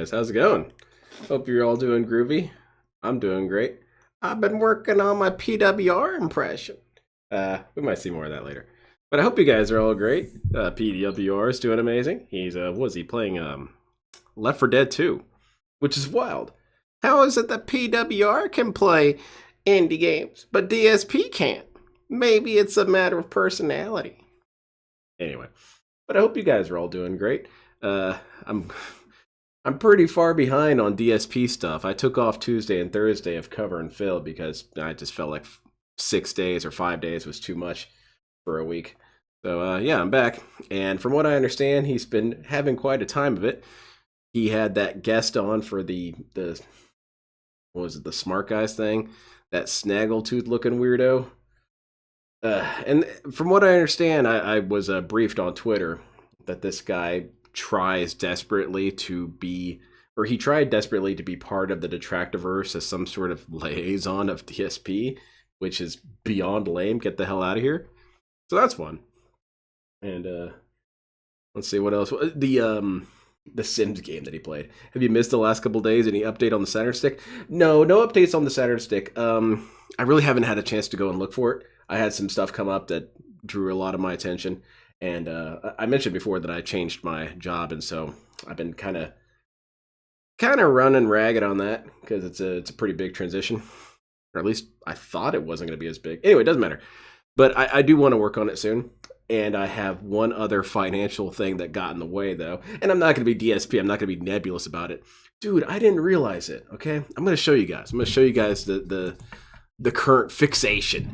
guys? How's it going? Hope you're all doing groovy. I'm doing great. I've been working on my PWR impression. We might see more of that later. But I hope you guys are all great. PWR is doing amazing. He's what was he playing? Left 4 Dead 2, which is wild. How is it that PWR can play indie games, but DSP can't? Maybe it's a matter of personality. Anyway, but I hope you guys are all doing great. I'm pretty far behind on DSP stuff. I took off Tuesday and Thursday of cover and fill because I just felt like 6 days or 5 days was too much for a week. So yeah, I'm back. And from what I understand, he's been having quite a time of it. He had that guest on for the what was it, the Smart Guys thing? That snaggletooth looking weirdo. And from what I understand, I was briefed on Twitter that this guy tries desperately to be, or he tried desperately to be part of the Detractiverse as some sort of liaison of DSP, which is beyond lame. Get the hell out of here. So that's fun. And let's see what else. The Sims game that he played. Have you missed the last couple days? Any update on the Saturn Stick? No updates on the Saturn Stick. I really haven't had a chance to go and look for it. I had some stuff come up that drew a lot of my attention. And I mentioned before that I changed my job, and so I've been kind of running ragged on that because it's a pretty big transition, or at least I thought it wasn't going to be as big. Anyway, it doesn't matter. But I do want to work on it soon, and I have one other financial thing that got in the way though, and I'm not going to be DSP. I'm not going to be nebulous about it, dude. I didn't realize it. Okay, I'm going to show you guys. I'm going to show you guys the current fixation.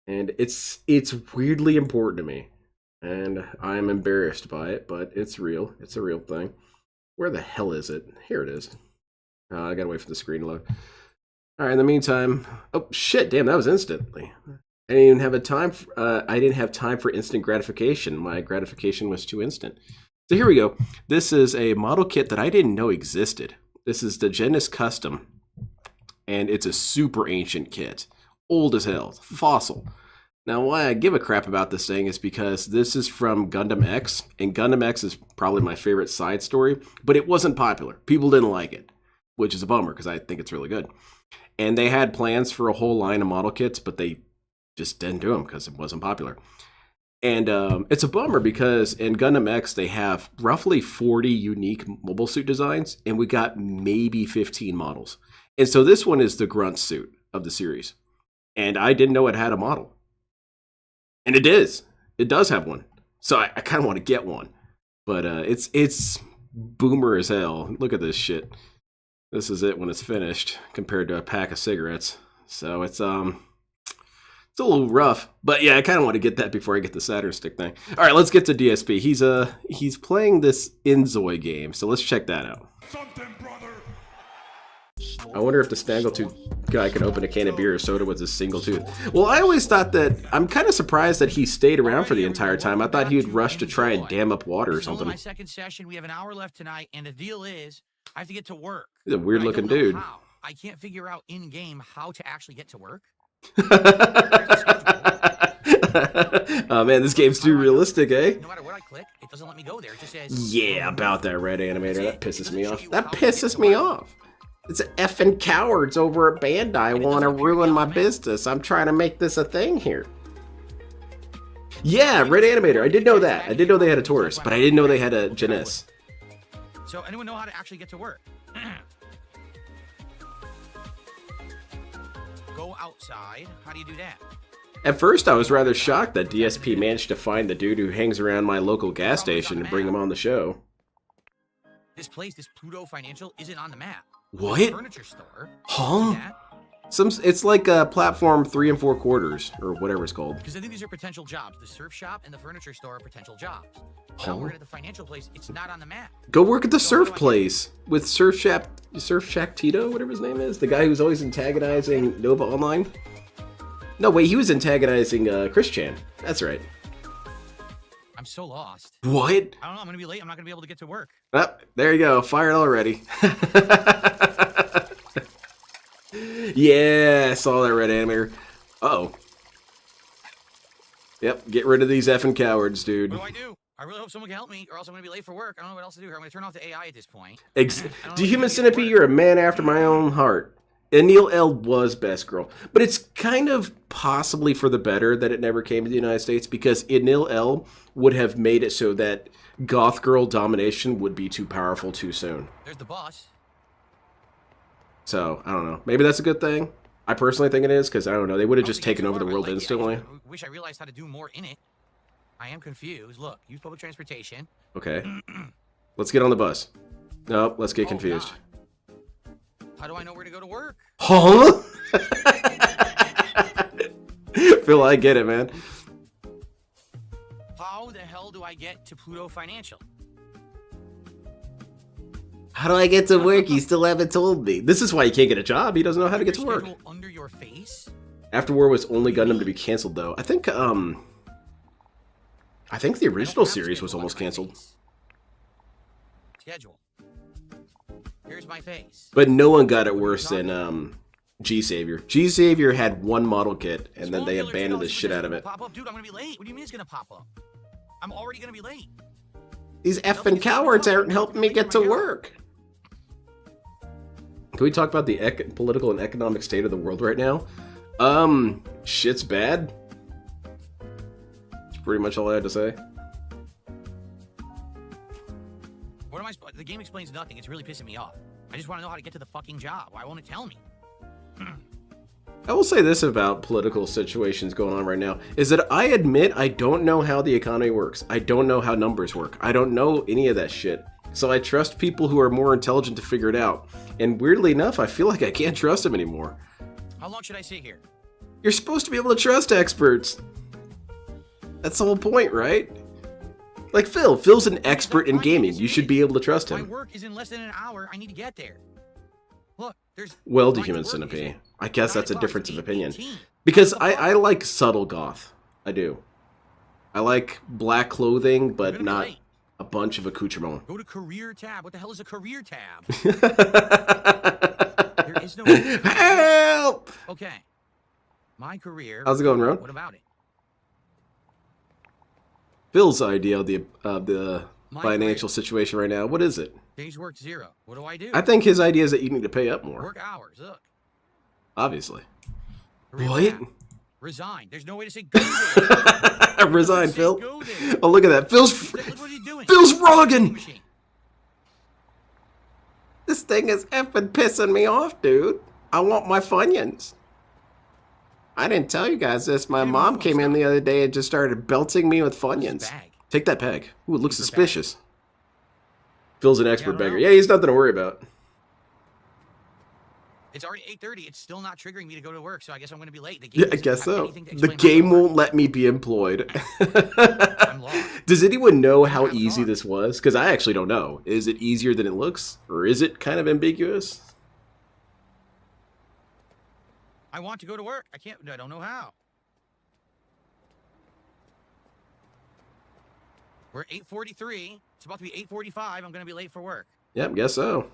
And it's weirdly important to me, and I'm embarrassed by it, but it's real. It's a real thing. Where the hell is it? Here it is. I gotta wait for the screen to load. All right. In the meantime, oh shit! Damn, that was instantly. I didn't even have a time. I didn't have time for instant gratification. My gratification was too instant. So here we go. This is a model kit that I didn't know existed. This is the Genesis Custom, and it's a super ancient kit. Old as hell, fossil. Now, why I give a crap about this thing is because this is from Gundam X, and Gundam X is probably my favorite side story, but it wasn't popular. People didn't like it, which is a bummer because I think it's really good. And they had plans for a whole line of model kits, but they just didn't do them because it wasn't popular. And it's a bummer because in Gundam X, they have roughly 40 unique mobile suit designs, and we got maybe 15 models. And so this one is the grunt suit of the series. And I didn't know it had a model. And it is. It does have one. So I kind of want to get one. But it's boomer as hell. Look at this shit. This is it when it's finished compared to a pack of cigarettes. So it's a little rough. But yeah, I kind of want to get that before I get the Saturn Stick thing. All right, let's get to DSP. He's playing this Inzoi game. So let's check that out. I wonder if the Snaggletooth guy can open a can of beer or soda with his single tooth. Well, I always thought that, I'm kind of surprised that he stayed around for the entire time. I thought he would rush to try and dam up water or something. My second session, we have an hour left tonight, and the deal is I have to get to work. He's a weird looking dude. How. I can't figure out in-game how to actually get to work. Oh man, this game's too realistic, eh? No matter what I click, it doesn't let me go there. It just says... Yeah, about that red animator. That pisses me off. That pisses me off. It's effing cowards over at Bandai want to ruin my business. I'm trying to make this a thing here. Yeah, red animator. I did know that. I did know they had a Taurus, but I didn't know they had a Genesis. So anyone know how to actually get to work? Go outside. How do you do that? At first, I was rather shocked that DSP managed to find the dude who hangs around my local gas station and bring him on the show. This place, this Pluto Financial, isn't on the map. What? Furniture store. Huh? It's like a platform 3 3/4 or whatever it's called. Because I think these are potential jobs. The surf shop and the furniture store are potential jobs. Now we're at the financial place. It's not on the map. Go work at the surf place with Surf Shack Tito, whatever his name is. The guy who's always antagonizing Nova Online. No, wait, he was antagonizing Chris Chan. That's right. I'm so lost. What? I don't know. I'm going to be late. I'm not going to be able to get to work. Oh, there you go. Fired already. Yeah, I saw that red animator. Uh-oh. Yep, get rid of these effing cowards, dude. What do I do? I really hope someone can help me, or else I'm gonna be late for work. I don't know what else to do here. I'm gonna turn off the AI at this point. Dehuman Centipede, you're a man after my own heart. Anil L was best girl. But it's kind of possibly for the better that it never came to the United States, because Anil L would have made it so that goth girl domination would be too powerful too soon. There's the boss. So, I don't know. Maybe that's a good thing. I personally think it is, because I don't know. They would have just taken over the world instantly. I wish I realized how to do more in it. I am confused. Look, use public transportation. Okay. Let's get on the bus. Nope, let's get confused. God. How do I know where to go to work? Huh? Phil, I get it, man. How the hell do I get to Pluto Financial? How do I get to work? You still haven't told me. This is why he can't get a job. He doesn't know how to get to work. Under your face? After War was only Gundam to be canceled, though. I think the original series was almost canceled. Schedule. Here's my face. But no one got it worse than G-Savior. G-Savior had one model kit, and then they abandoned the shit out of it. Pop up? Dude, I'm gonna be late. What do you mean it's gonna pop up? I'm already gonna be late. These effing cowards aren't helping me get to work. Can we talk about the political and economic state of the world right now? Shit's bad. That's pretty much all I had to say. What am I? The game explains nothing. It's really pissing me off. I just want to know how to get to the fucking job. Why won't it tell me? I will say this about political situations going on right now, is that I admit I don't know how the economy works. I don't know how numbers work. I don't know any of that shit. So I trust people who are more intelligent to figure it out. And weirdly enough, I feel like I can't trust them anymore. How long should I sit here? You're supposed to be able to trust experts. That's the whole point, right? Like Phil. Phil's an expert in gaming. You should be able to trust him. My work is in less than an hour. I need to get there. Look, there's... Well, Dehuman Centipede. I guess that's a difference of opinion. Because I like subtle goth. I do. I like black clothing, but not a bunch of accoutrement. Go to career tab. What the hell is a career tab? There is no... Help! Okay. My career... How's it going, Ron? What about it? Phil's idea of the financial situation right now. What is it? Days work 0. What do I do? I think his idea is that you need to pay up more. Work hours. Look. Obviously. What? Resign. There's no way to say go there. Resign, Phil. Go there. Oh, look at that. Phil's... Look what he's doing. Phil's rogging! This thing is effing pissing me off, dude. I want my Funyuns. I didn't tell you guys this. My mom came in the other day and just started belting me with Funyuns. Take that peg. Ooh, it looks suspicious. Phil's an expert beggar. Yeah, he's nothing to worry about. It's already 8:30. It's still not triggering me to go to work, so I guess I'm going to be late. Yeah, I guess so. The game won't let me be employed. I'm lost. Does anyone know how easy this was? Because I actually don't know. Is it easier than it looks? Or is it kind of ambiguous? I want to go to work. I don't know how. We're at 8:43. It's about to be 8:45. I'm going to be late for work. Yep, guess so.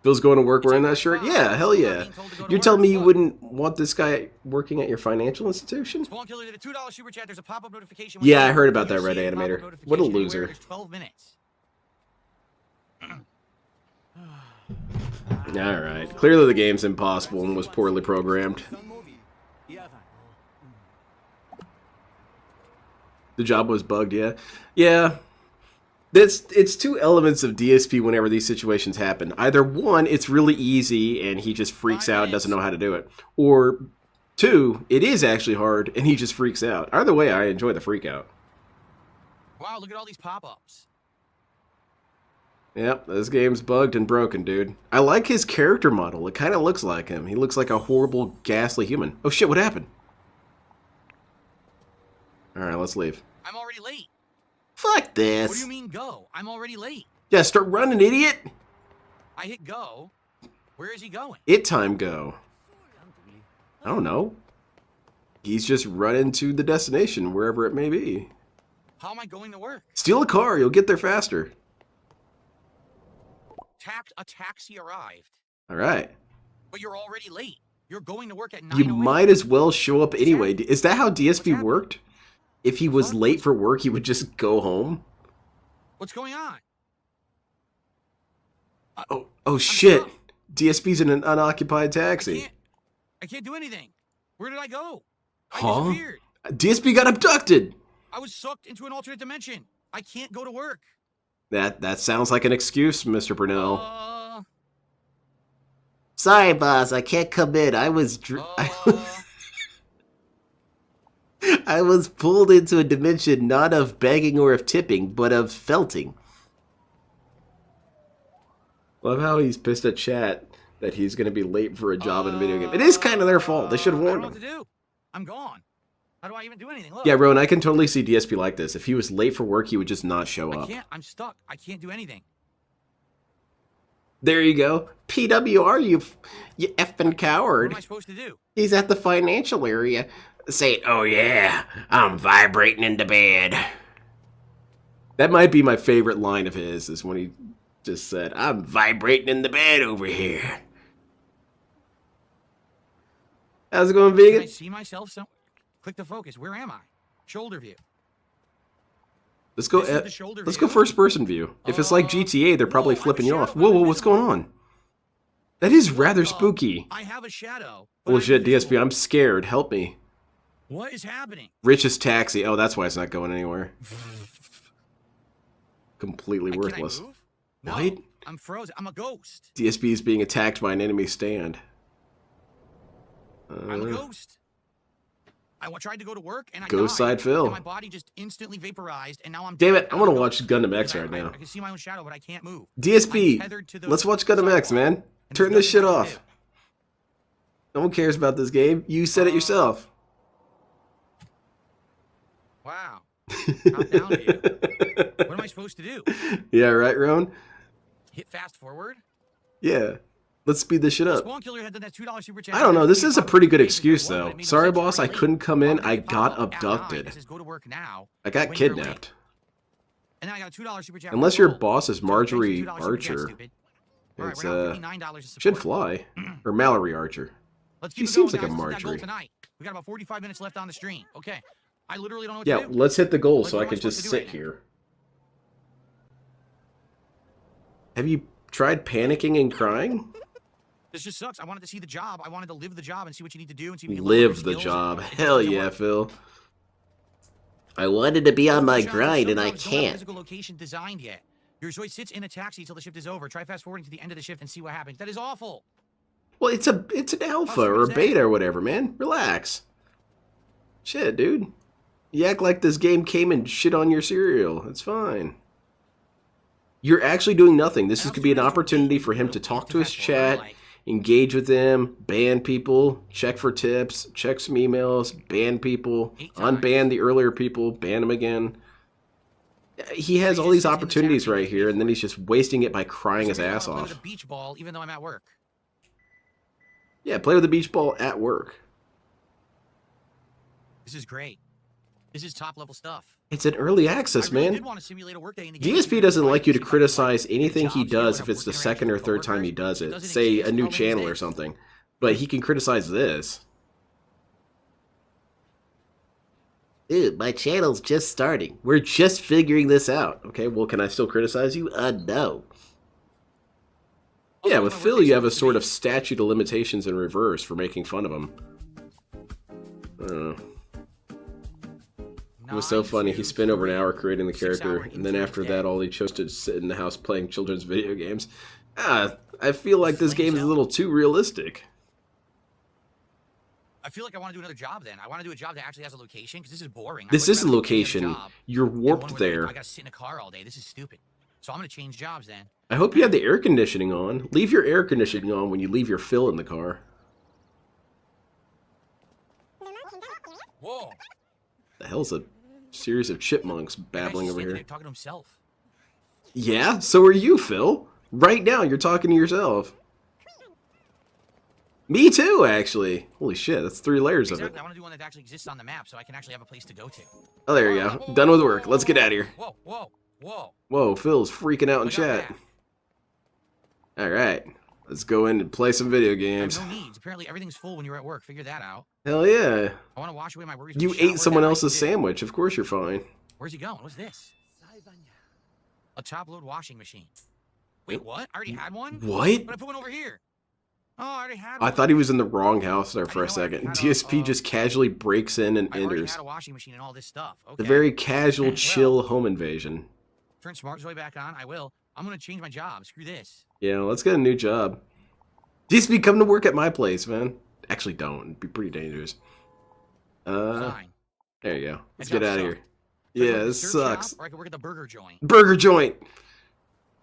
Phil's going to work wearing that shirt? Yeah, hell yeah. You're telling me you wouldn't want this guy working at your financial institution? Spawn Killer did a $2 super chat. There's a pop-up notification. Yeah, I heard about that, Red Animator. What a loser. 12 minutes. Alright. Clearly the game's impossible and was poorly programmed. The job was bugged, yeah. Yeah. It's two elements of DSP whenever these situations happen. Either one, it's really easy and he just freaks out and doesn't know how to do it. Or two, it is actually hard and he just freaks out. Either way, I enjoy the freak out. Wow, look at all these pop-ups. Yep, this game's bugged and broken, dude. I like his character model. It kind of looks like him. He looks like a horrible, ghastly human. Oh shit, what happened? Alright, let's leave. I'm already late. Fuck this. What do you mean go? I'm already late. Yeah, start running, idiot. I hit go. Where is he going? It time go. I don't know. He's just running to the destination, wherever it may be. How am I going to work? Steal a car. You'll get there faster. A taxi arrived. All right. But you're already late. You're going to work at 9. You might as well show up anyway. Is that how DSP worked? If he was late for work, he would just go home? What's going on? Oh shit! DSP's in an unoccupied taxi. I can't do anything. Where did I go? Huh? I disappeared. DSP got abducted! I was sucked into an alternate dimension. I can't go to work. That sounds like an excuse, Mr. Brunel. Sorry, boss, I can't come in. I was I was pulled into a dimension not of begging or of tipping, but of felting. Love how he's pissed at chat that he's going to be late for a job in a video game. It is kind of their fault. They should have warned him. I don't know what to do. I'm gone. How do I even do anything? Look. Yeah, Rowan, I can totally see DSP like this. If he was late for work, he would just not show up. I can't. I'm stuck. I can't do anything. There you go. PWR, you effing coward. What am I supposed to do? He's at the financial area. Say, oh yeah, I'm vibrating in the bed. That might be my favorite line of his, is when he just said, I'm vibrating in the bed over here. How's it going, Vegan? Can I see myself somewhere? Click the focus. Where am I? Shoulder view. Let's go. Let's go first person view. If it's like GTA, they're probably flipping you off. Whoa, what's going on? That is rather spooky. I have a shadow. Bullshit, DSP. I'm scared. Help me. What is happening? Richest taxi. Oh, that's why it's not going anywhere. Completely worthless. Can I move? No, What? I'm frozen. I'm a ghost. DSP is being attacked by an enemy stand. I'm a ghost. I tried to go to work and I Ghost died. side Phil. And my body just instantly vaporized and now I'm Damn dead. it, I want to watch Gundam X right I now. can see my own shadow, but I can't move. DSP, let's watch Gundam X, man. Turn this shit off. No one cares about this game. You said it yourself. Wow. How down are you? What am I supposed to do? Yeah, right, Roan? Hit fast forward? Yeah. Let's speed this shit up. Spawn Killer had done that $2 super chat. I don't know. This is a pretty good excuse, though. Sorry, boss. I couldn't come in. I got abducted. I got kidnapped. And then I got a $2 super chat. Unless your boss is Marjorie Archer. It's, should fly. Or Mallory Archer. She seems like a Marjorie. We got about 45 minutes left on the stream. Okay. I literally don't know what to do. Yeah, let's hit the goal so I can just sit here. Have you tried panicking and crying? This just sucks. I wanted to see the job. I wanted to live the job and see what you need to do and see if you live the job. Hell yeah, Phil. I wanted to be on my grind and I can't. Physical location designed yet. Your choice sits in a taxi till the shift is over. Try fast forwarding to the end of the shift and see what happens. That is awful. Well, it's an alpha or a beta or whatever, man. Relax. Shit, dude. You act like this game came and shit on your cereal. It's fine. You're actually doing nothing. This could be an opportunity for him to talk to his chat, engage with them, ban people, check for tips, check some emails, ban people, unban the earlier people, ban them again. He has all these opportunities right here, and then he's just wasting it by crying his ass off. Play with a beach ball, even though I'm at work. Yeah, play with the beach ball at work. This is great. This is top level stuff. It's an early access, man. DSP doesn't like you to criticize anything he does if it's the second or third time he does it. Say a new channel or something. But he can criticize this. Dude, my channel's just starting. We're just figuring this out. Okay, well, can I still criticize you? No. Yeah, with Phil, you have a sort of statute of limitations in reverse for making fun of him. I don't know. It was so funny. He spent over an hour creating the character, and then after that, all he chose to sit in the house playing children's video games. I feel like this game is a little too realistic. I feel like I want to do another job then. I want to do a job that actually has a location, because this is boring. This is a location. You're warped there. I got to sit in a car all day. This is stupid. So I'm going to change jobs then. I hope you have the air conditioning on. Leave your air conditioning on when you leave your Phil in the car. Whoa. The hell's a series of chipmunks babbling over here? Talking to himself. Yeah, so are you, Phil. Right now, you're talking to yourself. Me too, actually. Holy shit, that's 3 layers of it. I want to do one that actually exists on the map so I can actually have a place to go to. Oh, there you go. Done with work. Let's get out of here. Whoa. Whoa, Phil's freaking out in chat. Alright. Let's go in and play some video I have games. no needs. Apparently, everything's full when you're at work. Figure that out. Hell yeah. I want to wash away my worries. with You a shower. ate someone That I else's can do. sandwich. Of course you're fine. Where's he going? What's this? A top-load washing machine. Wait, what? I already had one? What? But I put one over here. Oh, I already had one. I thought he was in the wrong house there for a didn't know I second. had a- DSP just casually breaks in and I already enters. had a washing machine and all this stuff. Okay. The very casual, Well- chill home invasion. Turn Smart Zoe back on. I will. I'm going to change my job. Screw this. Yeah, let's get a new job. DSP, come to work at my place, man. Actually, don't. It'd be pretty dangerous. Fine. There you go. Let's That get job out of here. sucks. So I can Yeah, work at the this surf sucks. shop, or I can work at the burger joint. Burger joint.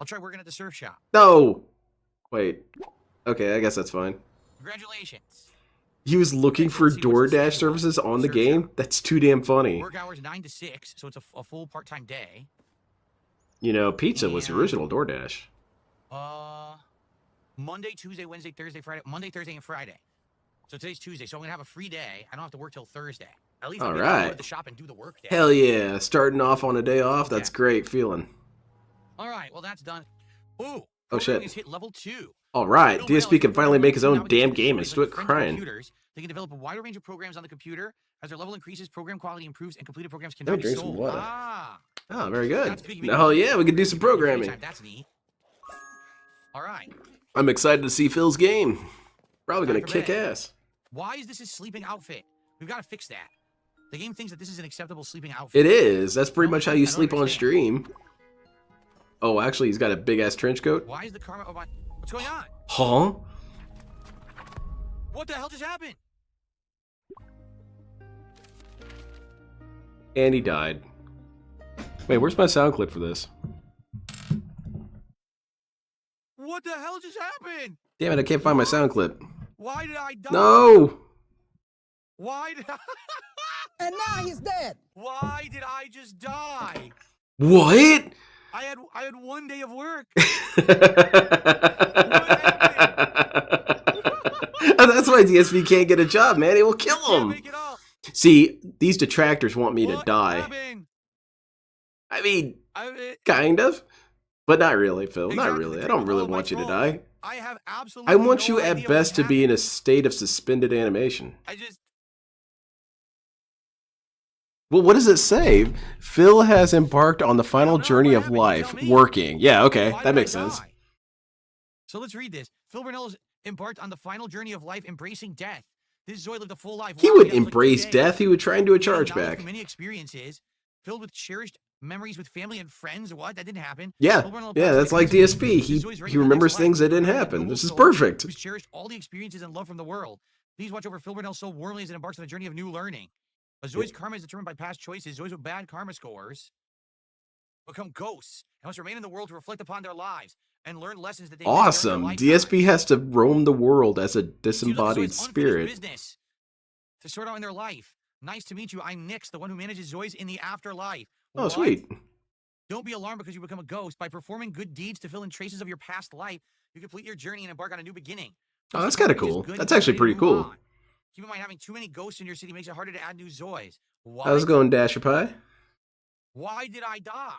I'll try working at the surf shop. No. Wait. Okay, I guess that's fine. Congratulations. He was looking Okay, for let's see what's the DoorDash schedule. services on the Surf game? shop. That's too damn funny. Work hours 9 to 6, so it's a full part-time day. You know, pizza was the Yeah. original DoorDash. Monday, Tuesday, Wednesday, Thursday, Friday. Monday, Thursday, and Friday. So today's Tuesday, so I'm gonna have a free day. I don't have to work till Thursday. At least I'll be able to go Alright. to the shop and do the work day. Hell yeah. Starting off on a day off, that's Yeah. great feeling. All right, well that's done. Ooh. Oh, shit. programming has hit level 2. Alright, Bill DSP Bell can is finally make his now own with damn DSP game and is quit like friends on crying. computers. They can develop a wider range of programs on the computer. As their level increases, program quality improves, and completed programs can Let now me be drink some sold. water. Ah, Oh, very good. that's good. You make Oh it- yeah, we can do some you make it free programming. time. That's neat. All right. I'm excited to see Phil's game. Probably Time gonna for kick bed. ass. Why is this his sleeping outfit? We've got to fix that. The game thinks that this is an acceptable sleeping outfit. It is. That's pretty much how you I don't sleep on understand. stream. Oh, actually, he's got a big ass trench coat. Why is the karma of my... What's going on? Huh? What the hell just happened? And he died. Wait, where's my sound clip for this? What the hell just happened? Damn it, I can't find my sound clip. Why did I die? No! Why did I... And now he's dead. Why did I just die? What? I had 1 day of work. That's why DSP can't get a job, man. It will kill Can't him. make it up. See, these detractors want me to What die. happened? I mean, I, kind of. But not really, Phil. Not Exactly. really. I don't really Oh, my want you to fault. die. I have absolutely I want no you at idea best what to be in a happened. state of suspended animation. I just... Well, what does it say? Phil has embarked on the final know. journey What of happened? You life, tell me. working. Yeah, okay, Why that did makes I sense. die? So let's read this. Phil Burnell's embarked on the final journey of life, embracing death. This Zoe lived a full life. He Wow, would yeah, it was like embrace 2 days. death. He would try and do a Gaining knowledge chargeback. from many experiences, filled with cherished memories with family and friends. What? That didn't happen. Yeah, Phil Burnell yeah, passed that's away like recently. DSP. This is Zoe's ready He for the next remembers life. things that didn't Zoe is a happen. noble This is soul perfect. Who's cherished all the experiences and love from the world. Please watch over Phil Burnell so warmly as it embarks on a journey of new learning. But Zoe's karma is determined by past choices. Zoe's with bad karma scores become ghosts and must remain in the world to reflect upon their lives and learn lessons that they missed during Awesome. their DSP has to roam the world as a Seems like disembodied Zoe's unfinished spirit. business to sort out in their life. Nice to meet you. I'm Nix, the one who manages Zoe's in the afterlife. Oh, What? sweet. Don't be alarmed because you become a ghost. By performing good deeds to fill in traces of your past life, you complete your journey and embark on a new beginning. Oh, that's If your kinda journey is cool. good, That's you're actually ready to pretty move cool. on. Keep in mind, having too many ghosts in your city makes it harder to add new Zoys. How's it What? going, Dasher Pie? Why did I die?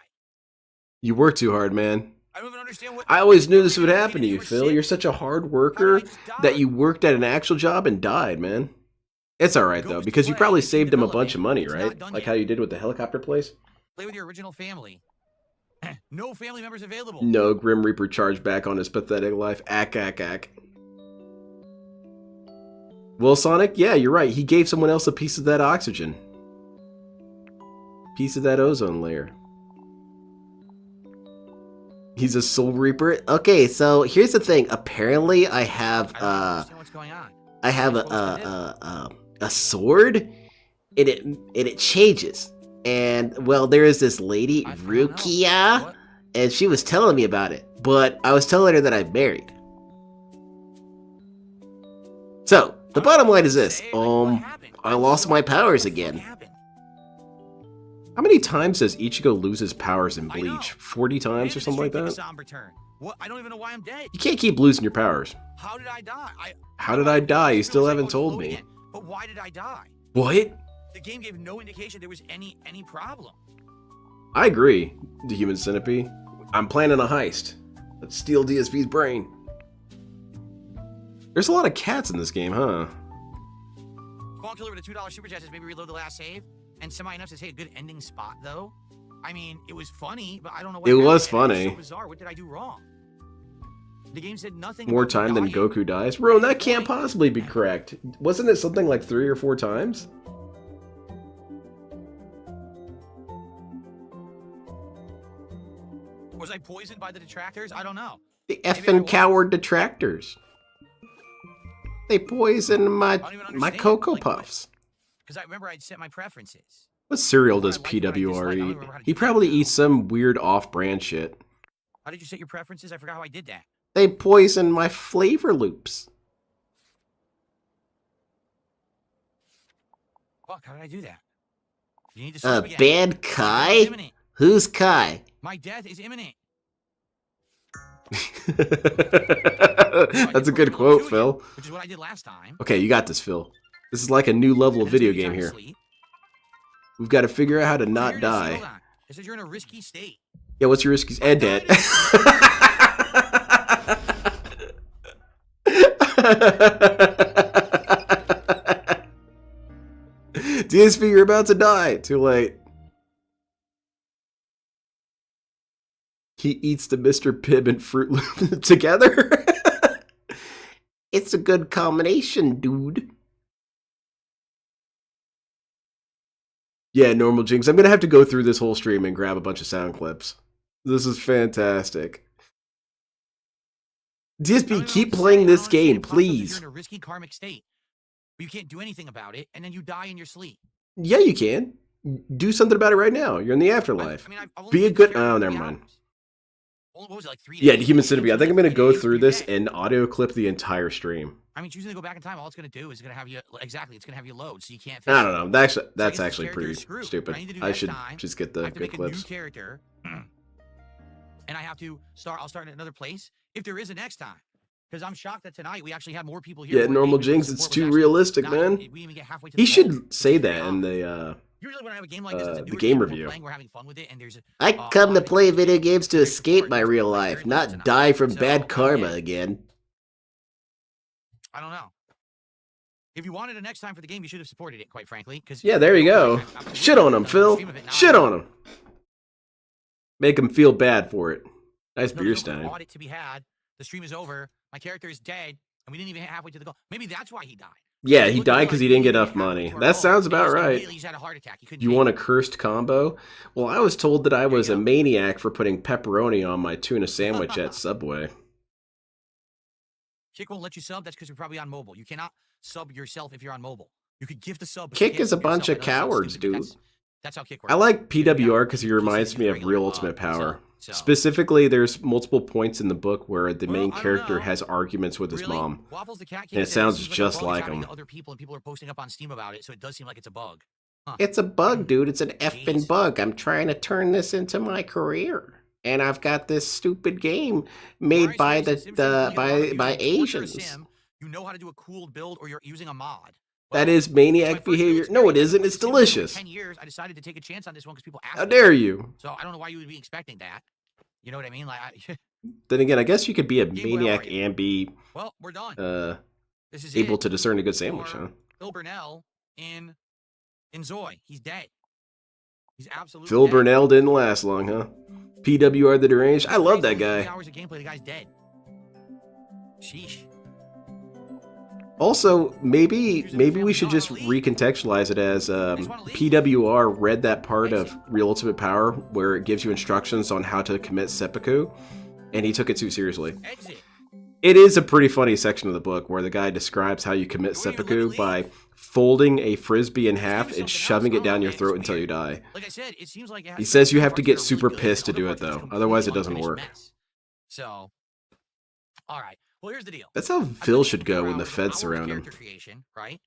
You work too hard, man. I don't even understand what... I always knew this would You happen to you, were Phil. sick? You're such a hard How did worker I just die? that you worked at an actual job and died, man. It's alright, though, Ghost because you play probably is in saved him a bunch of development. money, It's not right? done Like yet. how you did with the helicopter place? Play with your original family. No family members available. No, Grim Reaper charged back on his pathetic life. Ack, ack, ack. Well, Sonic, yeah, you're right. He gave someone else a piece of that oxygen. Piece of that ozone layer. He's a Soul Reaper. Okay, so here's the thing. Apparently, I have I don't understand what's going on. I have What was a sword, and it changes. And well, there is this lady I don't know. Rukia, What? and she was telling me about it. But I was telling her that I'm married. So the bottom line is this: Say, like, what happened? I I'm lost so- my powers what the fuck again. happened? How many times does Ichigo lose his powers in I know. Bleach? 40 times Man, or this something like streak took a that? somber turn. What? I don't even know why I'm dead. You can't keep losing your powers. How did I die? How did I die? You This still feels like haven't I was told floating me. in. But why did I die? What? The game gave no indication there was any problem. I agree, the human centipede. I'm planning a heist. Let's steal DSP's brain. There's a lot of cats in this game, huh? Ball Killer with a $2 super chat says maybe reload the last save. And Semi Enough says, hey, a good ending spot though. I mean, it was funny, but I don't know what It happened. was It funny. so bizarre. What did I do wrong? The game said nothing. More about me time than dying. Goku dies? Bro, that can't possibly be correct. Wasn't it something like 3 or 4 times? Was I poisoned by the detractors? I don't know. The Maybe I effing was. coward detractors. They poisoned my don't even my understand, Cocoa like, what? Puffs. Because I remember I'd set my preferences. What cereal What I does like, what I dislike, I PWR don't eat? remember how to He do that probably now. eats some weird off-brand shit. How did you set your preferences? I forgot how I did that. They poisoned my flavor loops. Fuck, how did I do that? You need to sub again. Bad My death is Kai? imminent. Who's Kai? My death is imminent. That's a good quote, Phil. Which is what I did last time. Okay, you got this, Phil. This is like a new level of And it's video gonna be game time to here. sleep. We've got to figure out how to Here not it is, die. hold on. It says you're in a risky state. Yeah, what's your risk? Ed dead. DSP, you're about to die. Too late. He eats the Mr. Pibb and Fruit Loop together. It's a good combination, dude. Yeah, normal Jinx. I'm gonna have to go through this whole stream and grab a bunch of sound clips. This is fantastic. DSP, keep playing this game, please. You're in a risky karmic state. But you can't do anything about it, and then you die in your sleep. Yeah, you can. Do something about it right now. You're in the afterlife. Be a been good... sharing Oh, for never 3 mind. hours. What was it, like 3 Yeah, days? Human Centipede. I think I'm gonna go through this and and audio clip the entire stream. I mean, choosing to go back in time, all it's going to do is going to have you exactly. It's going to have you load, so you can't. I don't know. That's I guess this actually character pretty is screwed. stupid. What I need to do I next should time, just get I the have to good make a clips. new character, and I have to start. I'll start in another place if there is a next time. Because I'm shocked that tonight we actually had more people here. Yeah, who were normal engaged with Jinx. the It's support too was actually realistic, not man. even- we didn't even get halfway to He the goal, should which say is that in pretty the odd. Usually when I have a game like this, it's a the newer game we're review. playing, we're having fun with it, and there's I a come lot to of play people video here games to who escape support my us, real but life, very little not tonight. die from So, bad karma yeah. again. I don't know. If you wanted a next time for the game, you should have supported it, quite frankly. Yeah, there you go. Shit on him, Phil. Shit on him. Make him feel bad for it. Nice beer stein. Audit to be had. The stream is over. My character is dead, and we didn't even hit halfway to the goal. Maybe that's why he died. Yeah, he died because he didn't get enough money. That sounds about right. He's had a heart attack. He couldn't You take want a it. cursed combo? Well, I was told that I was you a go. maniac for putting pepperoni on my tuna sandwich at Subway. Kick won't let you sub. That's because you're probably on mobile. You cannot sub yourself if you're on mobile. You could gift a sub. but you Kick can't is a sub yourself. bunch of I know it sounds cowards, stupid, but dude. That's how Kick works. I like You can PWR because he use reminds it me as of regular, Real Ultimate Power. so- Specifically, there's multiple points in the book where the Well, main I don't character know. has arguments with his Really? mom. Waffles the Cat King And it said sounds seems just a bug is like happening him. to other people, and people are posting up on Steam about it, so it does seem like it's a bug. It's a bug, dude. It's an effing Jeez. bug. I'm trying to turn this into my career. And I've got this stupid game made Alright, so by basically, the Sim City, you by know, using by a torture or Asians. sim, you know how to do a cooled build, or you're using a mod. That Well, is it's my maniac first real behavior. No, it experience. isn't. I've It's played Sim for delicious. 10 years. I decided to take a chance on this one because people asked How me. dare you? So I don't know why you would be expecting that. You know what I mean? Like, Then again, I guess you could be a Game, where maniac are you? and be well, we're done. This is able it to discern a good sandwich, for huh? Phil Burnell in Zoe. He's dead. He's absolutely Phil dead. Burnell didn't last long, huh? PWR the Deranged. I love that Crazy, 3 guy. hours of gameplay. The guy's dead. Sheesh. Also, maybe we should just recontextualize it as PWR read that part of Real Ultimate Power where it gives you instructions on how to commit seppuku, and he took it too seriously. Exit. It is a pretty funny section of the book where the guy describes how you commit Where you seppuku literally by folding a frisbee in Let's half do and something shoving else. it down Oh, your okay, throat it's until you weird. die. Like I said, it seems like it has He to says be you have to parts get that are super really good, pissed to and do other it, parts are though. just Otherwise, it completely doesn't unfinished work. mess. So, all right. Well, here's the deal. That's how I Phil put should 4 go when the hours, an feds hour of surround him. character creation, right?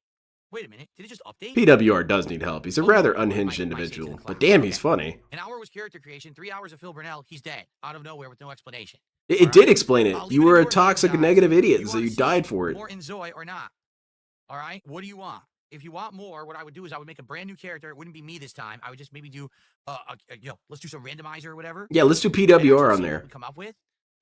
Wait a minute. Did it just update? PWR does need help. He's a Oh, rather my- unhinged my individual, save to the but cloud. damn, he's Okay. funny. An hour was character creation. 3 hours of Phil Burnell. He's dead out of nowhere with no explanation. It did explain it. I'll You leave it were in a your hands, toxic and guys. negative idiot, You so wanna you see died for it. More in Zoe or not? All right. What do you want? If you want more, what I would do is I would make a brand new character. It wouldn't be me this time. I would just maybe do, let's do some randomizer or whatever. Yeah, let's do and actually PWR on see what there. we come up with,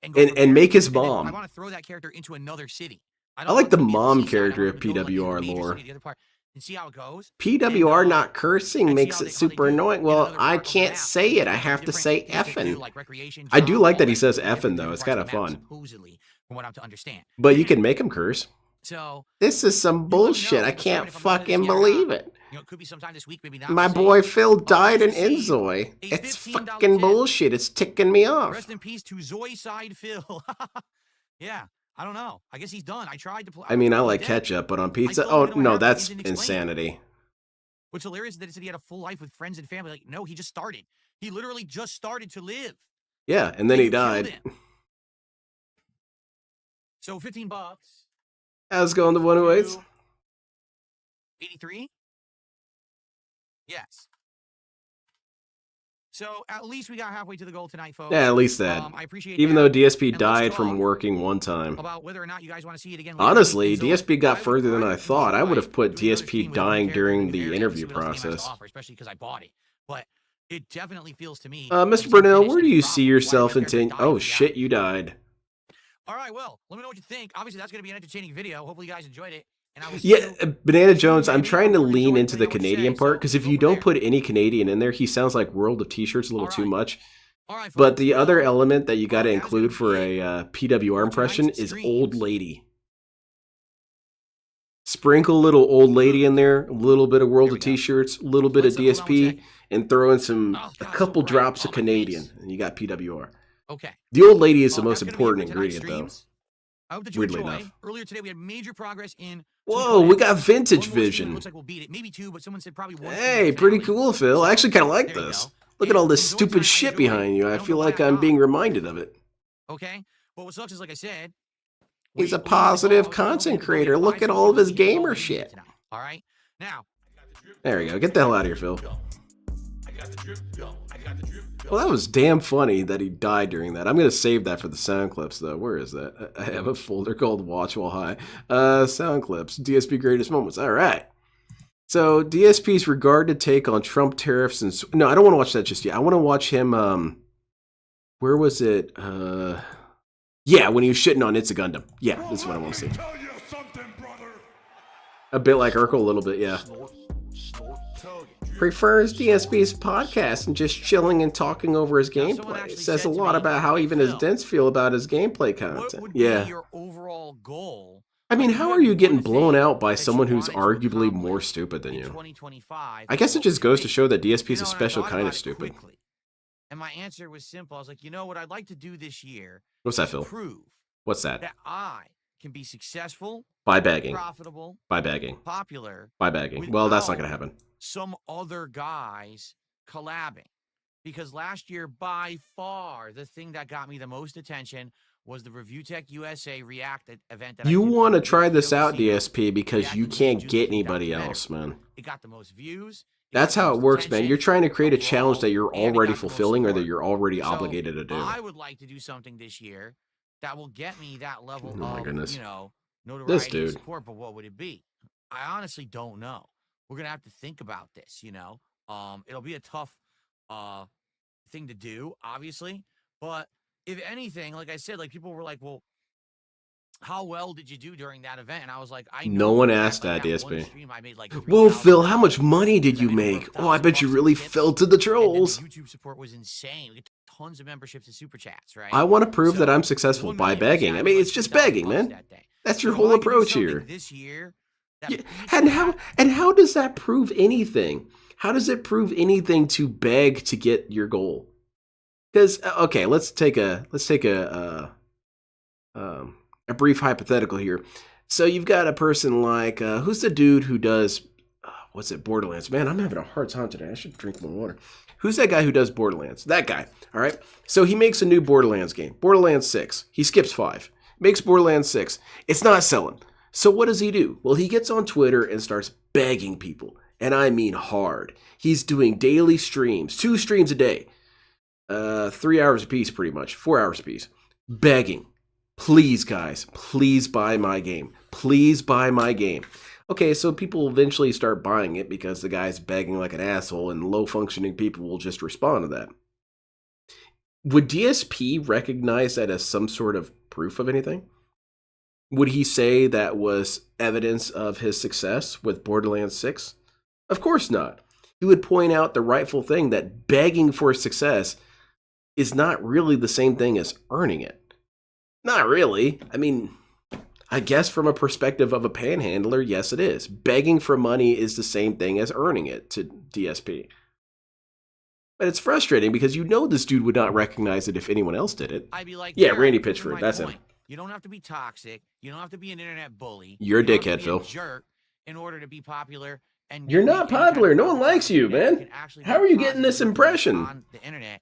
and go And from there. make his And then mom. I want to throw that character into another city. I like the don't be on mom C side. I character want of him to go, like, into the PWR major lore. city, the other part, and see how it goes. PWR And, not cursing and see makes how it they super do annoying. in Well, another I part of the can't map. say Because it. I it's have to different say things they can do, effing. like recreation, I do job, like all that he that says stuff is different effing, in though. It's different kind parts of the map, fun. supposedly, from what I'm to understand. But you can make him curse. So This is some you let me bullshit. know. I We'll determine can't if I'm gonna play this fucking again or believe not. it. You know, it could be sometime this week, maybe not. My We'll see. boy Phil But died let's in just see. Inzoy. A It's $15 fucking tip. bullshit. It's ticking me off. Rest in peace to Zoyside Phil. Yeah, I don't know. I guess he's done. I tried to play. I mean, I He's like dead. ketchup, but on I pizza. still Oh, don't know what no, happened. He that's didn't explain it. insanity. What's hilarious is that it said he had a full life with friends and family. Like, no, he just started. He literally just started to live. Yeah, and then And he you killed died. him. So $15. How's it going, the 108s? 83? Yes. So at least we got halfway to the goal tonight, folks. Yeah, at least that. I appreciate Even that. though DSP And let's died from talk working one time. about whether or not you guys want to see it again later Honestly, this week. DSP got I would- further than I thought. I would have put doing another DSP stream with a new dying character, during new the narrative, interview see what else the game has to process. offer, especially because I bought it. But it definitely feels to me. Mr. Brunel, where do you see yourself in 10... Oh, shit, you died. All right, well, let me know what you think. Obviously, that's going to be an entertaining video. Hopefully, you guys enjoyed it. And I will see Yeah, you Banana soon, Jones, I'm baby. trying to Hope you lean enjoyed. into Let the me know what you Canadian say, part, so because we'll if go you from don't there. put any Canadian in there, he sounds like World of T-shirts a little too Alright. much. All right, But folks, the other well, element that you got to that is gonna include be for it a PWR for impression tonight's is old streams. lady. Sprinkle a little old lady in there, a little bit of World Here of we go. T-shirts, a little bit of Hold on one DSP, second. and throw in Oh, a God, couple so bright drops of on my Canadian, face. and you got PWR. Okay. The old lady is the most That's gonna be it for important tonight's ingredient, though. streams. I hope that you Weirdly enjoy. enough. Earlier today, we had major progress in. Whoa, we got vintage One more stream, vision. it looks like we'll beat it. Maybe two, but someone said probably one. Hey, pretty cool, Phil. I actually kind of like There you this. go. Look at And all this from Zoid's stupid side, I shit enjoyed it. behind you. I I don't feel know why like I I'm being died. reminded of it. Okay. But what sucks is, like I said, He's a we need to positive go, and hopefully content we can go get creator. Look 5 at all of his we need to go gamer where we need shit. to now. All right. Now. There we go. Get the hell out of here, Phil. Well, that was damn funny that he died during that. I'm going to save that for the sound clips, though. Where is that? I have a folder called Watch While High. Sound clips. DSP Greatest Moments. All right. So, DSP's regarded take on Trump tariffs and... No, I don't want to watch that just yet. I want to watch him... Where was it? Yeah, when he was shitting on It's a Gundam. Yeah, this is what I want to see. A bit like Urkel, a little bit, yeah. Prefers DSP's podcast and just chilling and talking over his Now, someone gameplay. actually Says a said to lot me, about how "Hey, even his Phil, dents feel about his gameplay What content. would Yeah. be your overall goal? I mean, Like, if how you are had you getting one blown thing out by that you someone who's wanted to arguably more accomplish stupid than in you? 2025, I guess it what just would goes be? to show that DSP's You a know, and I special thought kind about of it stupid. quickly. And my answer was simple. I was like, you know what I'd like to do this year What's that, is Phil? prove What's that? that I can be successful, By bagging. profitable, By bagging. popular By bagging. Well, that's not going to without happen. some other guys collabing. Because last year, by far, the thing that got me the most attention was the Review Tech USA React event that You I did want to with try Phil this out, Casino, DSP, because you reacting to can't the get Juice anybody documentary. else, man. It got the most views. That's got the how it most works, man. attention You're trying to create a challenge overall, that you're and it already got the most fulfilling or that support. you're already So obligated to do. I would like to do something this year that will get me that level Oh my of, goodness. you know, This notoriety and dude. support. But what would it be? I honestly don't know. We're gonna have to think about this. You know, it'll be a tough thing to do, obviously. But if anything, like I said, like people were like, well, how well did you do during that event? And I was like, I know No one for a asked fact, that, like one DSP. stream I made like Whoa, Phil, $3,000 how much money did because I you made over make? Oh, I bet you $1,000 really in tips. fell to the And then trolls. the YouTube support was insane. We get tons of memberships and super chats, right? I want to prove that So, I'm successful 1 by million begging. views, I mean, made it's like just 3,000 begging, bucks man. that day. That's your So if whole I could do approach something here. this year that Yeah, beats and that, how does that prove anything? How does it prove anything to beg to get your goal? Because okay, let's take a brief hypothetical here. So you've got a person like who's the dude who does what's it, Borderlands? Man, I'm having a hard time today. I should drink more water. Who's that guy who does Borderlands? That guy. All right. So he makes a new Borderlands game, Borderlands 6. He skips 5, makes Borderlands 6. It's not selling. So what does he do? Well, he gets on Twitter and starts begging people, and I mean hard. He's doing daily streams, 2 streams a day, 3 hours a piece, pretty much, 4 hours a piece, begging. Please, guys, please buy my game. Please buy my game. Okay, so people eventually start buying it because the guy's begging like an asshole, and low-functioning people will just respond to that. Would DSP recognize that as some sort of proof of anything? Would he say that was evidence of his success with Borderlands 6? Of course not. He would point out the rightful thing that begging for success is not really the same thing as earning it. Not really. I mean, I guess from a perspective of a panhandler, yes, it is. Begging for money is the same thing as earning it to DSP. But it's frustrating because you know this dude would not recognize it if anyone else did it. I'd be like, Yeah, Derek, Randy proving Pitchford, my that's point. him. You don't have to be toxic. You don't have to be an internet bully. You're a You don't dickhead, have to be Phil. a jerk in order to be popular. And You're make not any kind of popular. No one profits off likes the you, internet. man. You can actually How make are you getting this positive impression? on the internet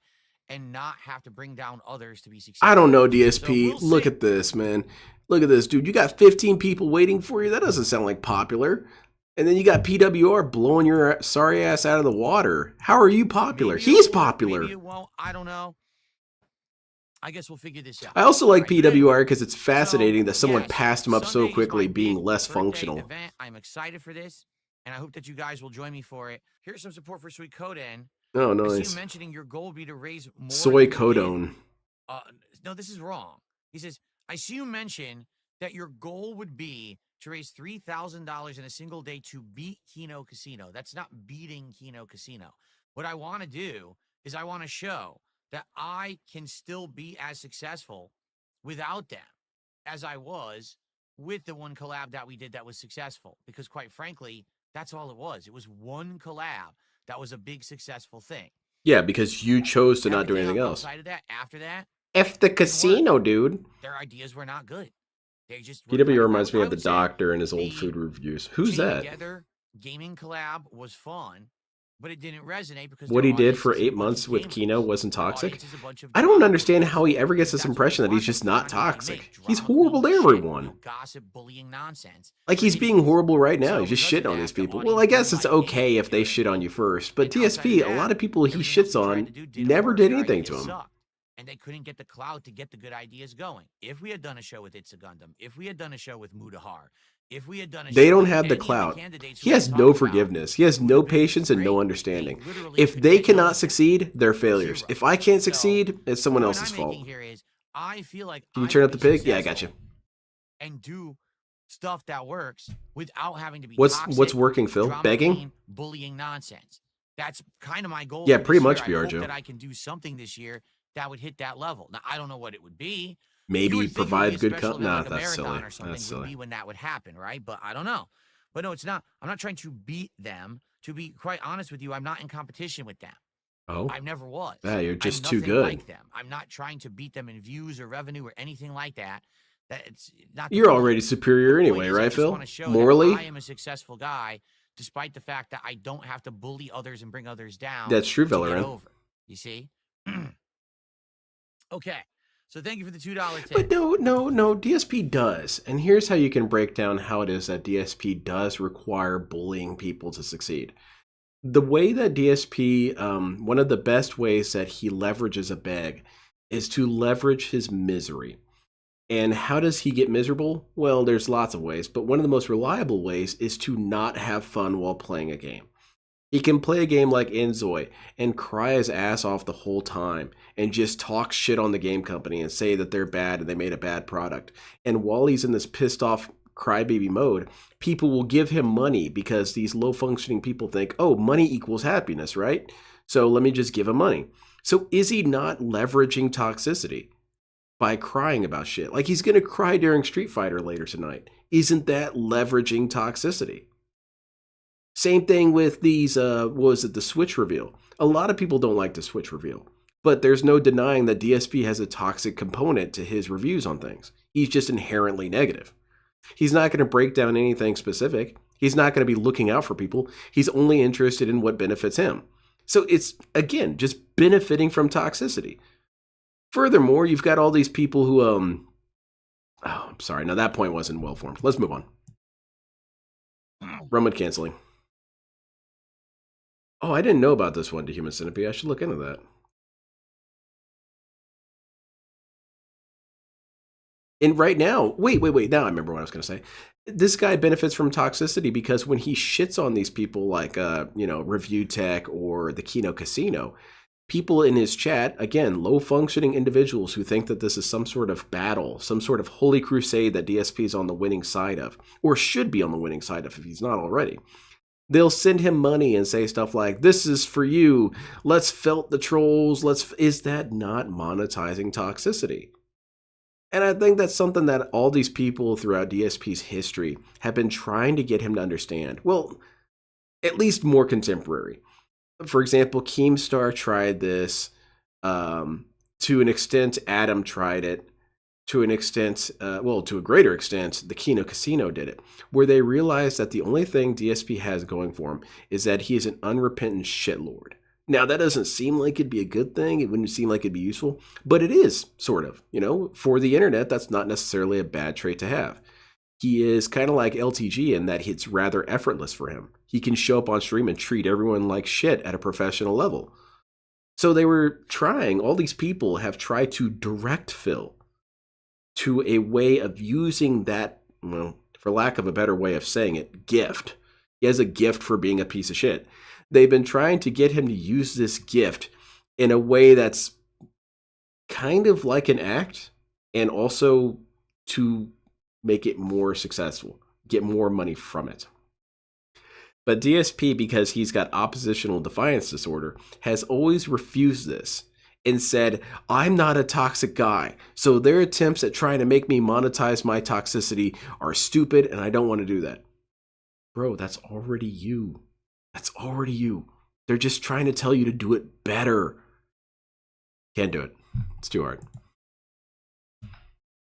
and not have to bring down others to be successful. I don't know, So DSP. we'll Look see. at this, man. Look at this, dude. You got 15 people waiting for you. That doesn't sound like popular. And then you got PWR blowing your sorry ass out of the water. How are you popular? Maybe He's it will, popular. Maybe it won't. I don't know. I guess we'll figure this out. I also like All right, but anyway, PWR because it's fascinating that someone yes, passed him up so Sunday is quickly, my being big less birthday functional. event. I'm excited for this, and I hope that you guys will join me for it. Here's some support for Sweet Coden. Oh, I see nice. you mentioning your goal would be to raise more. Soy than you did. codone. No, this is wrong. He says, I see you mention that your goal would be to raise $3,000 in a single day to beat Kino Casino. That's not beating Kino Casino. What I want to do is I want to show that I can still be as successful without them as I was with the one collab that we did that was successful. Because quite frankly, that's all it was. It was one collab that was a big successful thing. Yeah, because you chose to not do anything else. Outside of that, after that, F the casino, dude. their ideas were not good. They just PW reminds me I of the would say doctor and his old the food reviews. Who's Chain that? Together gaming collab was fun, but it didn't resonate because What their he did audience for is a 8 bunch months of with gamers. Kino wasn't Their toxic? audience is a bunch of I don't drama understand how he queens. ever gets this That's what impression that he's want. just That's not the content they toxic. make. He's Drama horrible to queen shit, everyone. gossip, bullying nonsense. Like he's But being idiots. horrible right now. So He's just because shitting of on that, these the people. Well, I audience guess didn't it's like me okay if they doing shit it. on you first. But And outside DSP, of a lot that, of people he everything else shits they tried on to do didn't never work. did Their anything to ideas him. sucked. And they couldn't get the clout to get the good ideas going. If we had done a show with It's a Gundam, if we had done a show with Mudahar, if we had done a They show don't with have the any of clout. candidates He who we has talked no about, forgiveness. He has it would no have been patience and no great. understanding. They literally If couldn't they get cannot nothing. succeed, they're failures. Zero. If I can't So, succeed, it's someone the point else's I'm fault. making here is I feel like Can you I turn can up the be pig? Yeah, I got you. successful and do stuff that works without having to be What's toxic, working, Phil? drama Begging? queen, bullying nonsense. That's kind of my goal. Yeah, for pretty this much, year. I BR hope Joe. that I can do something this year that would hit that level. Now I don't know what it would be. You Maybe would think it would be provide a good special content. event Nah, like a that's marathon silly. or something That's would silly. be when that would happen, right? But I don't know. But no, it's not. I'm not trying to beat them. To be quite honest with you, I'm not in competition with them. Oh, I never was. yeah, you're I'm just too nothing good. like them. I'm not trying to beat them in views or revenue or anything like that. That's not. The You're point. already superior The point anyway, is, I right, just Phil? want to show Morally? that I am a successful guy, despite the fact that I don't have to bully others and bring others down. That's true, to get Valorant. over. You see? Okay. So thank you for the $2 tip. But no, DSP does. And here's how you can break down how it is that DSP does require bullying people to succeed. The way that DSP, one of the best ways that he leverages a beg is to leverage his misery. And how does he get miserable? Well, there's lots of ways, but one of the most reliable ways is to not have fun while playing a game. He can play a game like Enzoy and cry his ass off the whole time and just talk shit on the game company and say that they're bad and they made a bad product. And while he's in this pissed off crybaby mode, people will give him money because these low functioning people think, oh, money equals happiness, right? So let me just give him money. So is he not leveraging toxicity by crying about shit? Like he's going to cry during Street Fighter later tonight. Isn't that leveraging toxicity? Same thing with these, the Switch reveal. A lot of people don't like the Switch reveal, but there's no denying that DSP has a toxic component to his reviews on things. He's just inherently negative. He's not going to break down anything specific. He's not going to be looking out for people. He's only interested in what benefits him. So it's, again, just benefiting from toxicity. Furthermore, you've got all these people who, I'm sorry. Now that point wasn't well formed. Let's move on. Run with canceling. Oh, I didn't know about this one to Human Centipede. I should look into that. And right now, wait. Now I remember what I was going to say. This guy benefits from toxicity because when he shits on these people like, Review Tech or the Kino Casino, people in his chat, again, low-functioning individuals who think that this is some sort of battle, some sort of holy crusade that DSP is on the winning side of, or should be on the winning side of if he's not already. They'll send him money and say stuff like, this is for you, let's felt the trolls, is that not monetizing toxicity? And I think that's something that all these people throughout DSP's history have been trying to get him to understand. Well, at least more contemporary. For example, Keemstar tried this. To an extent, Adam tried it. To an extent, to a greater extent, the Kino Casino did it, where they realized that the only thing DSP has going for him is that he is an unrepentant shitlord. Now, that doesn't seem like it'd be a good thing. It wouldn't seem like it'd be useful, but it is, sort of. For the internet, that's not necessarily a bad trait to have. He is kind of like LTG in that it's rather effortless for him. He can show up on stream and treat everyone like shit at a professional level. So they were trying, all these people have tried to direct Phil to a way of using that, well, for lack of a better way of saying it, gift. He has a gift for being a piece of shit. They've been trying to get him to use this gift in a way that's kind of like an act, and also to make it more successful, get more money from it. But DSP, because he's got oppositional defiance disorder, has always refused this and said, I'm not a toxic guy, so their attempts at trying to make me monetize my toxicity are stupid, and I don't want to do that. Bro, that's already you. That's already you. They're just trying to tell you to do it better. Can't do it. It's too hard.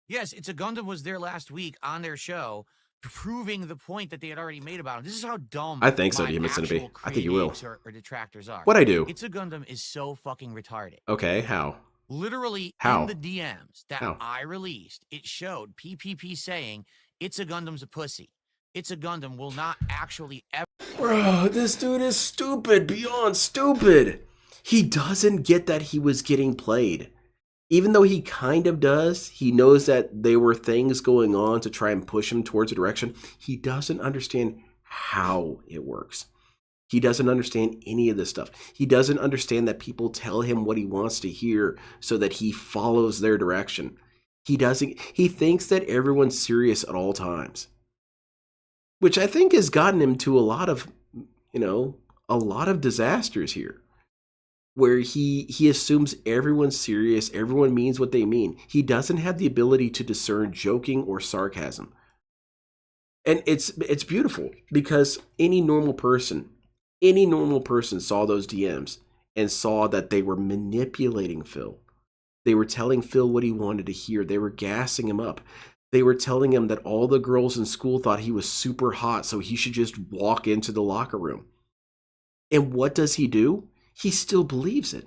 Yes, It's a Gundam was there last week on their show, proving the point that they had already made about him. This is how dumb I think so, my Demon Centipede. actual I think you will. critics or detractors are. What I do? It's a Gundam is so fucking retarded. Okay, how? Literally How? in the DMs that How? I released, it showed PPP saying, It's a Gundam's a pussy. It's a Gundam will not actually ever... Bro, this dude is stupid, beyond stupid. He doesn't get that he was getting played. Even though he kind of does, he knows that there were things going on to try and push him towards a direction. He doesn't understand how it works. He doesn't understand any of this stuff. He doesn't understand that people tell him what he wants to hear so that he follows their direction. He thinks that everyone's serious at all times, which I think has gotten him to a lot of disasters here, where he assumes everyone's serious, everyone means what they mean. He doesn't have the ability to discern joking or sarcasm. And it's beautiful, because any normal person saw those DMs and saw that they were manipulating Phil. They were telling Phil what he wanted to hear. They were gassing him up. They were telling him that all the girls in school thought he was super hot, so he should just walk into the locker room. And what does he do? He still believes it.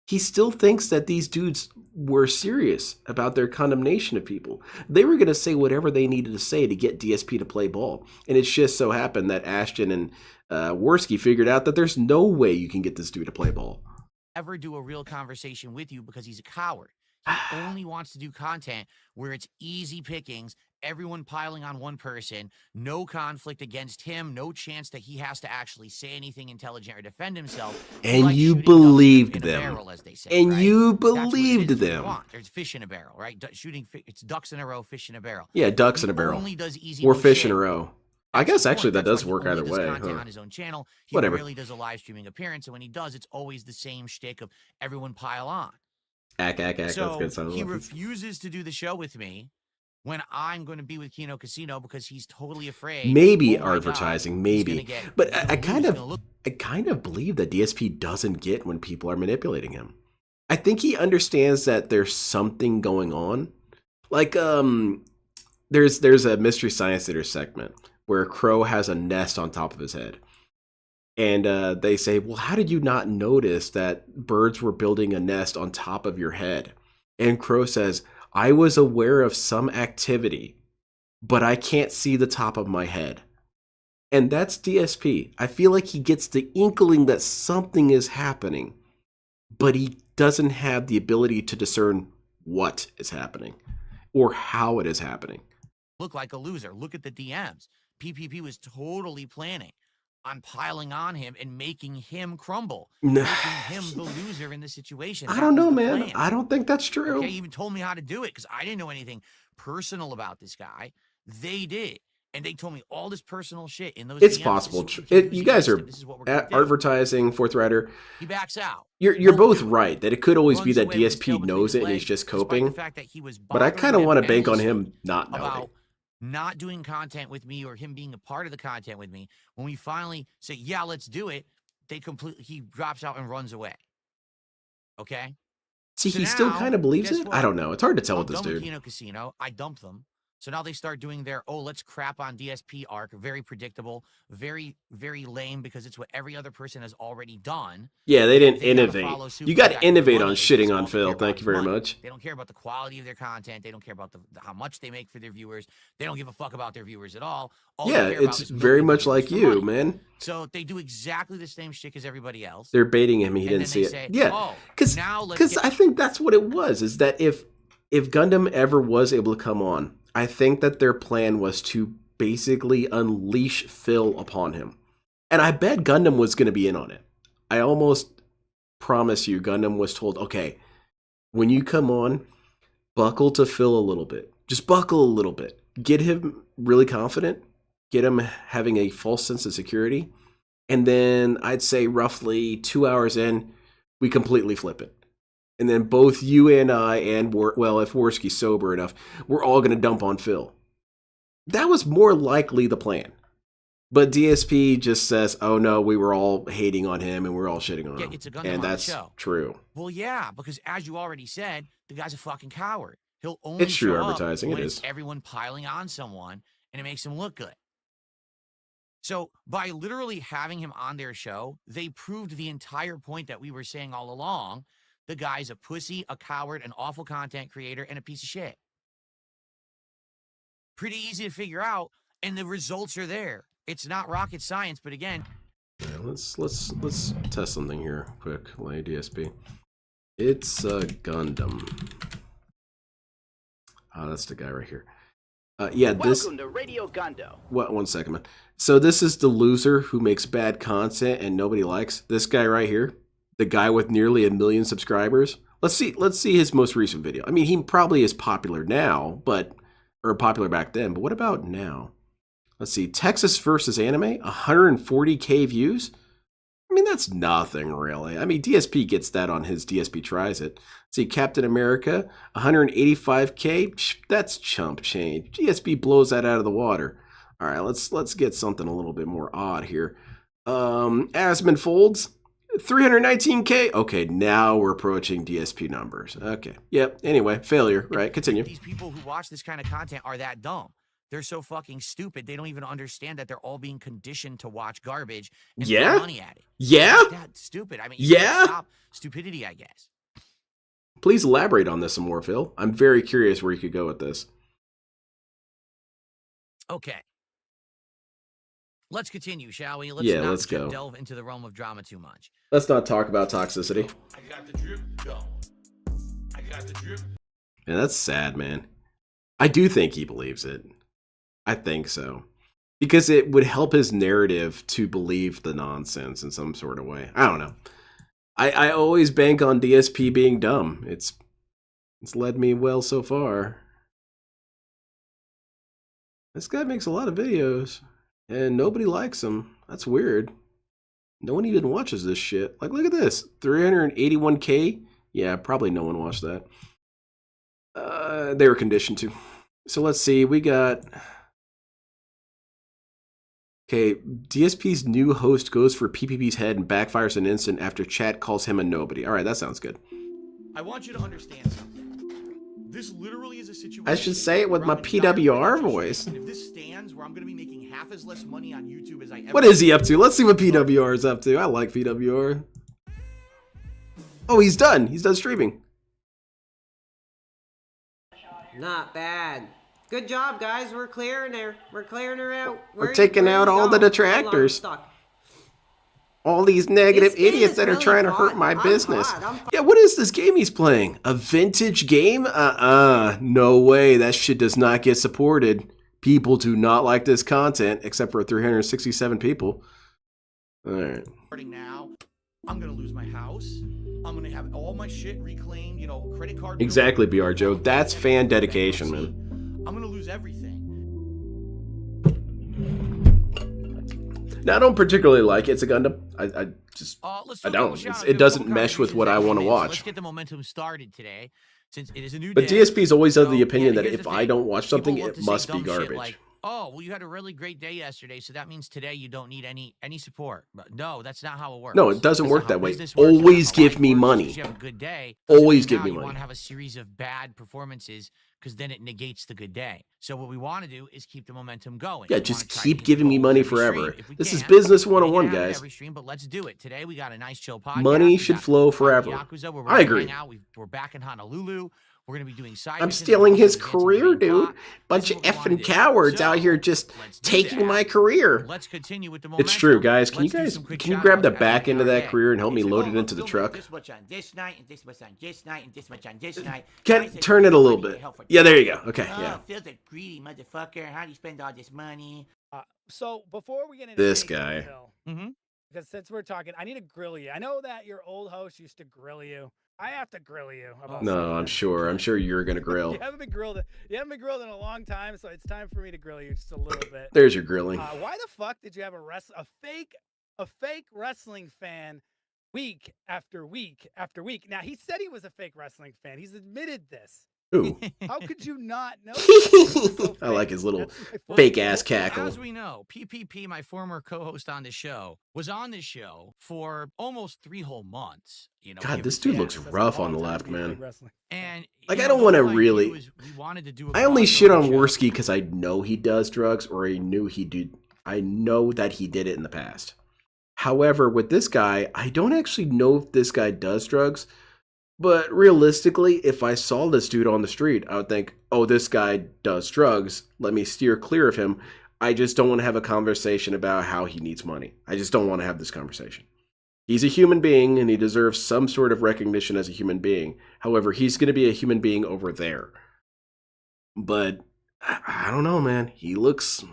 He still thinks that these dudes were serious about their condemnation of people. They were going to say whatever they needed to say to get DSP to play ball. And it's just so happened that Ashton and Worski figured out that there's no way you can get this dude to play ball. ever do a real conversation with you because he's a coward. He only wants to do content where it's easy pickings, everyone piling on one person, no conflict against him, no chance that he has to actually say anything intelligent or defend himself. And like you shooting believed ducks in a them. barrel, as they say, And right? you That's what it believed is. You them. want. There's fish in a barrel, right? It's ducks in a row, fish in a barrel. Yeah, ducks in He a barrel. only does easy Or no fish shit. in a row. I That's guess the actually point. that That's does why he work only either does way. content Huh? on his own channel. He Whatever. rarely does a live streaming appearance, and when he does, it's always the same shtick of everyone pile on. Ack. That's So good sound. he refuses to do the show with me when I'm going to be with Kino Casino because he's totally afraid. Maybe oh my advertising, God, he's maybe. gonna get- But he's I gonna kind lose, of he's gonna look- I kind of believe that DSP doesn't get when people are manipulating him. I think he understands that there's something going on. Like there's a Mystery Science Theater segment where Crow has a nest on top of his head. And they say, well, how did you not notice that birds were building a nest on top of your head? And Crow says, I was aware of some activity, but I can't see the top of my head. And that's DSP. I feel like he gets the inkling that something is happening, but he doesn't have the ability to discern what is happening or how it is happening. look like a loser. Look at the DMs. PPP was totally planning on piling on him and making him crumble, Nah. making him the loser in the situation. I That don't was know, the man. plan. I don't think that's true. Okay, he even told me how to do it because I didn't know anything personal about this guy. They did. And they told me all this personal shit in those It's DMs possible. to super confuse You guys against are him. This is what we're gonna do. advertising, Fourth Rider. He backs out. You're Won't both do it. right that it could always be Runs that away with his DSP tail between knows his it and he's legs, just despite coping. the fact that he was But I bothering kind of him want to bank on endlessly him not knowing. about not doing content with me or him being a part of the content with me. When we finally say, yeah, let's do it, he drops out and runs away. Okay? See, So he still now, kind of believes guess it. what? I don't know. It's hard to tell I'm with this done with dude. Kino Casino. I dumped them. So now they start doing their, oh, let's crap on DSP arc. Very predictable. Very, very lame because it's what every other person has already done. Yeah, they didn't They gotta innovate. follow suit You because got they to got innovate money. on They just shitting all on care Phil. about Thank you is very money. much. They don't care about the quality of their content. They don't care about how much they make for their viewers. They don't give a fuck about their viewers at all. All Yeah, they care about it's is very milking much the viewers like for you, money. man. So they do exactly the same shit as everybody else. They're baiting him. He And didn't then see they it. say, Yeah, oh, because now let's get I think that's what it was. Is that if Gundam ever was able to come on, I think that their plan was to basically unleash Phil upon him. And I bet Gundam was going to be in on it. I almost promise you Gundam was told, okay, when you come on, buckle to Phil a little bit. Just buckle a little bit. Get him really confident. Get him having a false sense of security. And then I'd say roughly 2 hours in, we completely flip it. And then both you and I, and well, if Worski's sober enough, we're all going to dump on Phil. That was more likely the plan. But DSP just says, oh no, we were all hating on him and we're all shitting on Yeah, him. it's a Gundam And on the that's show. true. Well, yeah, because as you already said, the guy's a fucking coward. He'll only It's true show up advertising, when it it's is. everyone piling on someone, and it makes him look good. So by literally having him on their show, they proved the entire point that we were saying all along. The guy's a pussy, a coward, an awful content creator, and a piece of shit. Pretty easy to figure out, and the results are there. It's not rocket science, but again, Yeah, let's test something here quick, Lay DSP. It's a Gundam. That's the guy right here. Yeah, this. Welcome to Radio Gundo. What? 1 second, man. So this is the loser who makes bad content and nobody likes. This guy right here, the guy with nearly 1 million subscribers. Let's see his most recent video. I mean, he probably is popular now, or popular back then. But what about now? Let's see. Texas versus anime, 140K views. I mean, that's nothing really. I mean, DSP gets that on his DSP Tries It. See, Captain America, 185K. Psh, that's chump change. DSP blows that out of the water. All right, let's get something a little bit more odd here. Asmon Folds, 319K. Okay, now we're approaching DSP numbers. Okay, yep. Anyway, failure. Right, continue. these people who watch this kind of content are that dumb. They're so fucking stupid. They don't even understand that they're all being conditioned to watch garbage and Yeah? throw money at it. Yeah. It's that stupid. I mean, you Yeah? can't stop stupidity, I guess. Please elaborate on this some more, Phil. I'm very curious where you could go with this. Okay. Let's continue, shall we? Yeah, not let's go. delve into the realm of drama too much. Let's not talk about toxicity. I got the drip, go. I got the drip. Yeah, that's sad, man. I do think he believes it. I think so. Because it would help his narrative to believe the nonsense in some sort of way. I don't know. I always bank on DSP being dumb. It's led me well so far. This guy makes a lot of videos, and nobody likes him. That's weird. No one even watches this shit. Like, look at this. 381K? Yeah, probably no one watched that. They were conditioned to. So let's see. We got... Okay, DSP's new host goes for PPP's head and backfires an instant after chat calls him a nobody. All right, that sounds good. I want you to understand something. This literally is a situation. I should say it with where my I'm in dire PWR financial voice. straits, and if this stands where I'm going to be making half as less money on YouTube as I ever What is he up to? Let's see what PWR is up to. I like PWR. Oh, he's done. He's done streaming. Not bad. Good job, guys. We're clearing her. We're clearing her out. We're taking out all the detractors. All these negative This game idiots is that are really trying to hurt fun. my I'm business. hot. I'm Yeah, what is this game he's playing? A vintage game? No way. That shit does not get supported. People do not like this content, except for 367 people. All right. Starting now, I'm gonna lose my house. I'm gonna have all my shit reclaimed, you know, credit card. Exactly, bills, BR Joe. That's fan dedication, man. I'm gonna lose everything. Now, I don't particularly like It's a Gundam. I just Let's I do a don't. couple shout-outs. It We have a doesn't couple mesh with contributions what I that want to came in, so watch. Let's get the momentum started today, since it is a new But day. DSP is always of the So, opinion yeah, that here's if the I thing. don't watch People something, love it to say must be dumb shit garbage. like, oh, well, you had a really great day yesterday, so that means today you don't need any support. But no, that's not how it works. No, it doesn't That's work not how that way. business works. That's not Always how give life me works. money. Just 'cause you have a good day. doesn't Always mean give now me you money. want to have a series of bad performances, because then it negates the good day. So what we want to do is keep the momentum going. Yeah, We just wanna try to keep hit giving me goals money every forever. stream. If we This is can, business we ain't 101, gonna have it guys. every stream, but let's do it. Today we got a nice chill podcast. Money We should got flow Hot forever. Yakuza, where we're I gonna agree. hang out. We're back in Honolulu. We're going to be doing side I'm missions. stealing We're his also advancing career, the main dude. plot. Bunch This of is what we wanna effing do. cowards out here So, just let's do taking that. my career. Let's continue with the momentum. It's true, guys. Can Let's you do guys some quick can you grab the shout-outs back and end of our that day. career and help me It's, load oh, it I'm into the filming truck? This much on this night, and this much on this night, and this much on this night. Can I said, turn it a "I little need to bit. help for Yeah, there you taxes." go. Okay, Oh, yeah. Phil's a greedy motherfucker. How do you spend all this money? So before we get into This anything, guy. Phil, Mhm. because since we're talking, I need to grill you. I know that your old host used to grill you. I have to grill you about No, something. I'm sure. I'm sure you're gonna grill. You haven't been grilled. You haven't been grilled in a long time, so it's time for me to grill you just a little bit. There's your grilling. Why the fuck did you have a fake wrestling fan week after week after week? Now he said he was a fake wrestling fan. He's admitted this. Ooh. How could you not know? I like his little Well, fake ass well, cackle. As we know, PPP, my former co-host on the show, was on the show for almost 3 whole months. You know, God, give this or dude take. looks That's a rough long on the time left, to be a fake man. wrestling. And Like, you I know, don't the wanna whole idea really- was we wanted to do a I only crossover shit on show. Worski because I know he does drugs, or I knew he did. I know that he did it in the past. However, with this guy, I don't actually know if this guy does drugs. But realistically, if I saw this dude on the street, I would think, oh, this guy does drugs. Let me steer clear of him. I just don't want to have a conversation about how he needs money. I just don't want to have this conversation. He's a human being, and he deserves some sort of recognition as a human being. However, he's going to be a human being over there. But I don't know, man. He looks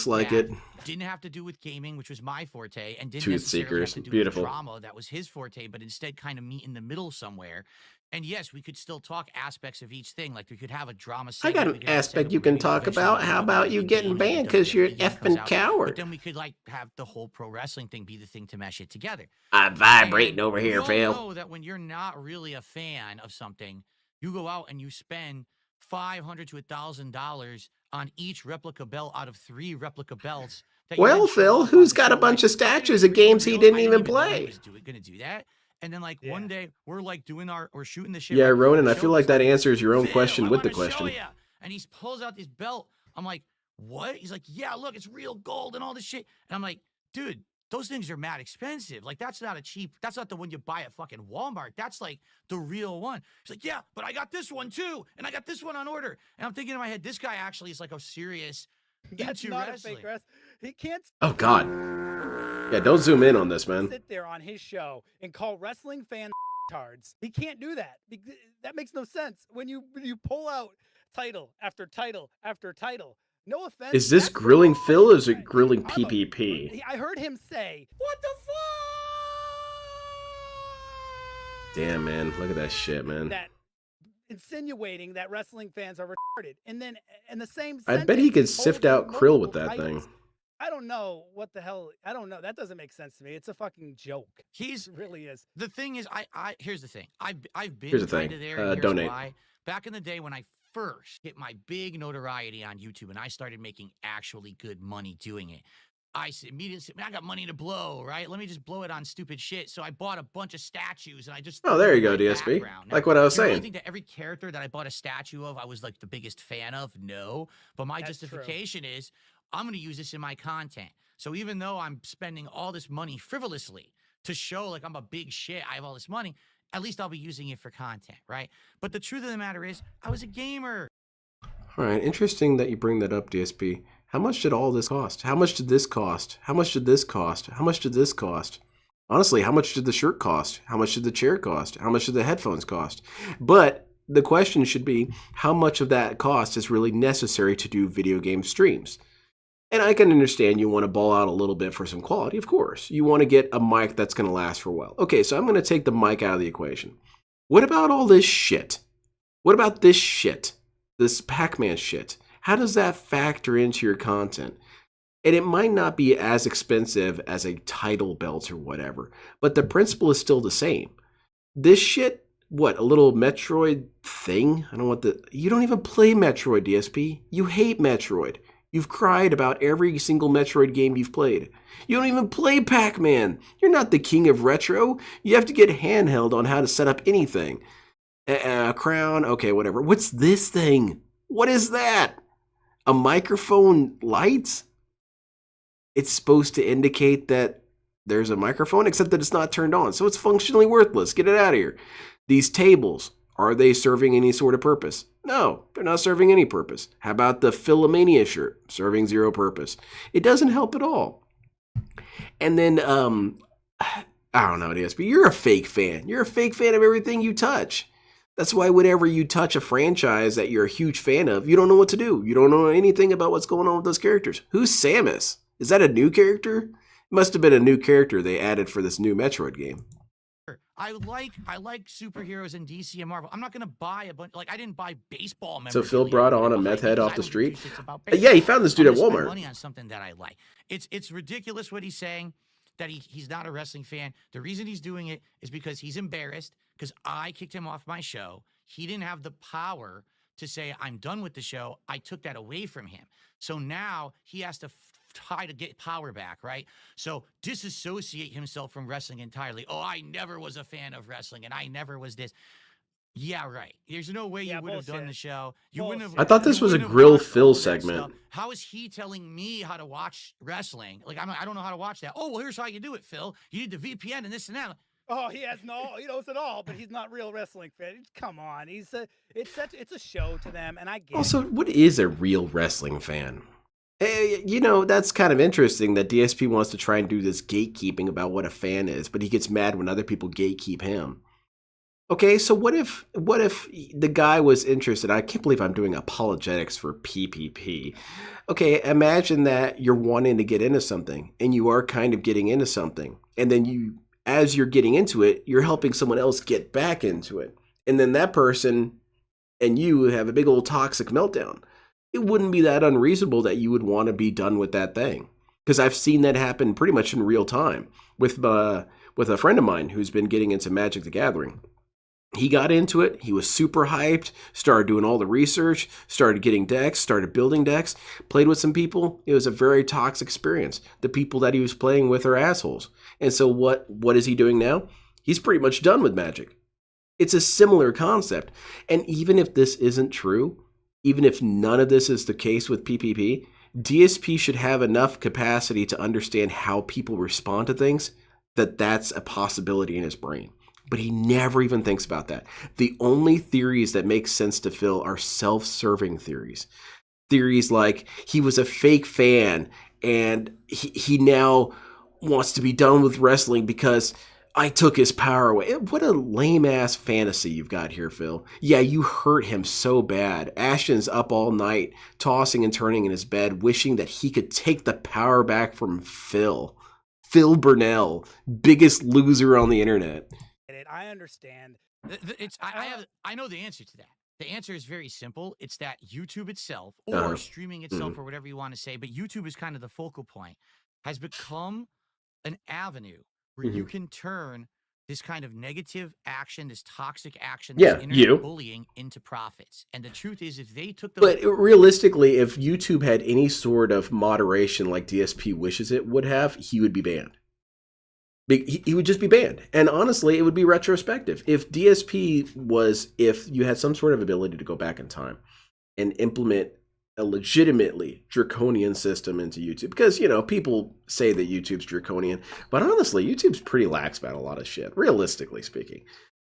like bad. it. Didn't have to do with gaming, which was my forte, and didn't Tooth necessarily have Seekers. to do Beautiful. with drama. That was his forte, but instead kind of meet in the middle somewhere. And yes, we could still talk aspects of each thing. Like we could have a drama I segment. got we an could have a aspect segment you where can maybe talk eventually about. we How talk about you the getting game banned and because you're an WWE comes effing out. coward? But then we could like have the whole pro wrestling thing be the thing to mesh it together. I'm vibrating And over we here, all Phil. know that when you're not really a fan of something, you go out and you spend $500 to $1,000 on each replica belt out of 3 replica belts. That you Well, then show Phil, off who's on the got a show. bunch Like, of are you gonna statues be of games he real? didn't I even even know he play? was gonna do that. And then like Yeah. one day we're like we're shooting the shit. Yeah, right before Ronan, the I show, feel like he's that answers your own "Phil, question I with the wanna show question. ya." And he pulls out this belt. I'm like, what? He's like, yeah, look, it's real gold and all this shit. And I'm like, dude, those things are mad expensive. Like, that's not the one you buy at fucking Walmart. That's like the real one. He's like, yeah, but I got this one too. And I got this one on order. And I'm thinking in my head, this guy actually is like a serious That's into not wrestling. a fake wrestling. He can't Oh, God. Yeah, don't zoom in on this, man. sit there on his show and call wrestling fans tards. He can't do that. That makes no sense. When you pull out title after title after title. No offense. Is this that's pretty grilling bad. Phil or is it grilling I'm a- PPP? I heard him say, What the fuck? Damn, man. Look at that shit, man. that insinuating that wrestling fans are retarded. And then in the same I bet he sentence, could sift holding out Krill with multiple that thing. titles. I don't know what the hell. I don't know. That doesn't make sense to me. It's a fucking joke. He's It really is. the thing is, here's the thing. I've been Here's the kind thing. of there. And here's Donate. why. Back in the day when I first hit my big notoriety on YouTube and I started making actually good money doing it, I immediately said, man, I got money to blow, right? Let me just blow it on stupid shit. So I bought a bunch of statues and I just Oh, there you threw go, them in my DSP. background. Now, Like what I was do you really saying. think that every character that I bought a statue of, I was like the biggest fan of? No. But my That's true. justification is I'm going to use this in my content. So even though I'm spending all this money frivolously to show like I'm a big shit, I have all this money, at least I'll be using it for content, right? But the truth of the matter is, I was a gamer. All right, interesting that you bring that up, DSP. How much did all this cost? How much did this cost? How much did this cost? How much did this cost? Honestly, how much did the shirt cost? How much did the chair cost? How much did the headphones cost? But the question should be, how much of that cost is really necessary to do video game streams? And I can understand you want to ball out a little bit for some quality, of course. You want to get a mic that's going to last for a while. Okay, so I'm going to take the mic out of the equation. What about all this shit? What about this shit? This Pac-Man shit? How does that factor into your content? And it might not be as expensive as a title belt or whatever, but the principle is still the same. This shit, what, a little Metroid thing? You don't even play Metroid, DSP. You hate Metroid. You've cried about every single Metroid game you've played. You don't even play Pac-Man. You're not the king of retro. You have to get handheld on how to set up anything. A crown, okay, whatever. What's this thing? What is that? A microphone light? It's supposed to indicate that there's a microphone, except that it's not turned on. So it's functionally worthless. Get it out of here. These tables, are they serving any sort of purpose? No, they're not serving any purpose. How about the Philomania shirt? Serving zero purpose. It doesn't help at all. And then, I don't know, DSP, you're a fake fan. You're a fake fan of everything you touch. That's why whenever you touch a franchise that you're a huge fan of, you don't know what to do. You don't know anything about what's going on with those characters. Who's Samus? Is that a new character? It must have been a new character they added for this new Metroid game. I like superheroes in DC and Marvel. I'm not gonna buy a bunch. Like, I didn't buy baseball. So Phil brought on a meth head off the street. Yeah, Yeah, he found this dude at Walmart. Money on something that I like. It's ridiculous what he's saying. That he's not a wrestling fan. The reason he's doing it is because he's embarrassed because I kicked him off my show. He didn't have the power to say, I'm done with the show. I took that away from him. So now he has to try to get power back, right? So disassociate himself from wrestling entirely. Oh, I never was a fan of wrestling and I never was this. Yeah, right. There's no way you would have done the show. You wouldn't have. I thought this you was a wouldn't have Grill done Phil all that segment. stuff. How is he telling me how to watch wrestling? Like, I don't know how to watch that. Oh, well, here's how you do it, Phil. You need the VPN and this and that. Oh, he knows it all, but he's not real wrestling fan. Come on, it's a show to them, and I get. Also, what is a real wrestling fan? You know, that's kind of interesting that DSP wants to try and do this gatekeeping about what a fan is, but he gets mad when other people gatekeep him. Okay, so what if the guy was interested? I can't believe I'm doing apologetics for PPP. Okay, imagine that you're wanting to get into something, and you are kind of getting into something, and then as you're getting into it, you're helping someone else get back into it, and then that person and you have a big old toxic meltdown. It wouldn't be that unreasonable that you would want to be done with that thing, because I've seen that happen pretty much in real time with a friend of mine who's been getting into Magic the Gathering. He got into it. He was super hyped, started doing all the research, started getting decks, started building decks, played with some people. It was a very toxic experience. The people that he was playing with are assholes. And so what is he doing now? He's pretty much done with Magic. It's a similar concept. And even if this isn't true, even if none of this is the case with PPP, DSP should have enough capacity to understand how people respond to things that's a possibility in his brain. But he never even thinks about that. The only theories that make sense to Phil are self-serving theories. Theories like he was a fake fan and he now wants to be done with wrestling because I took his power away. What a lame-ass fantasy you've got here, Phil. Yeah, you hurt him so bad. Ashton's up all night, tossing and turning in his bed, wishing that he could take the power back from Phil. Phil Burnell, biggest loser on the internet. I understand. I know the answer to that. The answer is very simple. It's that YouTube itself, or streaming itself, or whatever you want to say, but YouTube is kind of the focal point, has become an avenue where you can turn this kind of negative action, this toxic action, this internet bullying into profits. And the truth is, if they took those... But realistically, if YouTube had any sort of moderation like DSP wishes it would have, he would be banned. He would just be banned. And honestly, it would be retrospective. If you had some sort of ability to go back in time and implement a legitimately draconian system into YouTube, because, you know, people say that YouTube's draconian, but honestly, YouTube's pretty lax about a lot of shit, realistically speaking.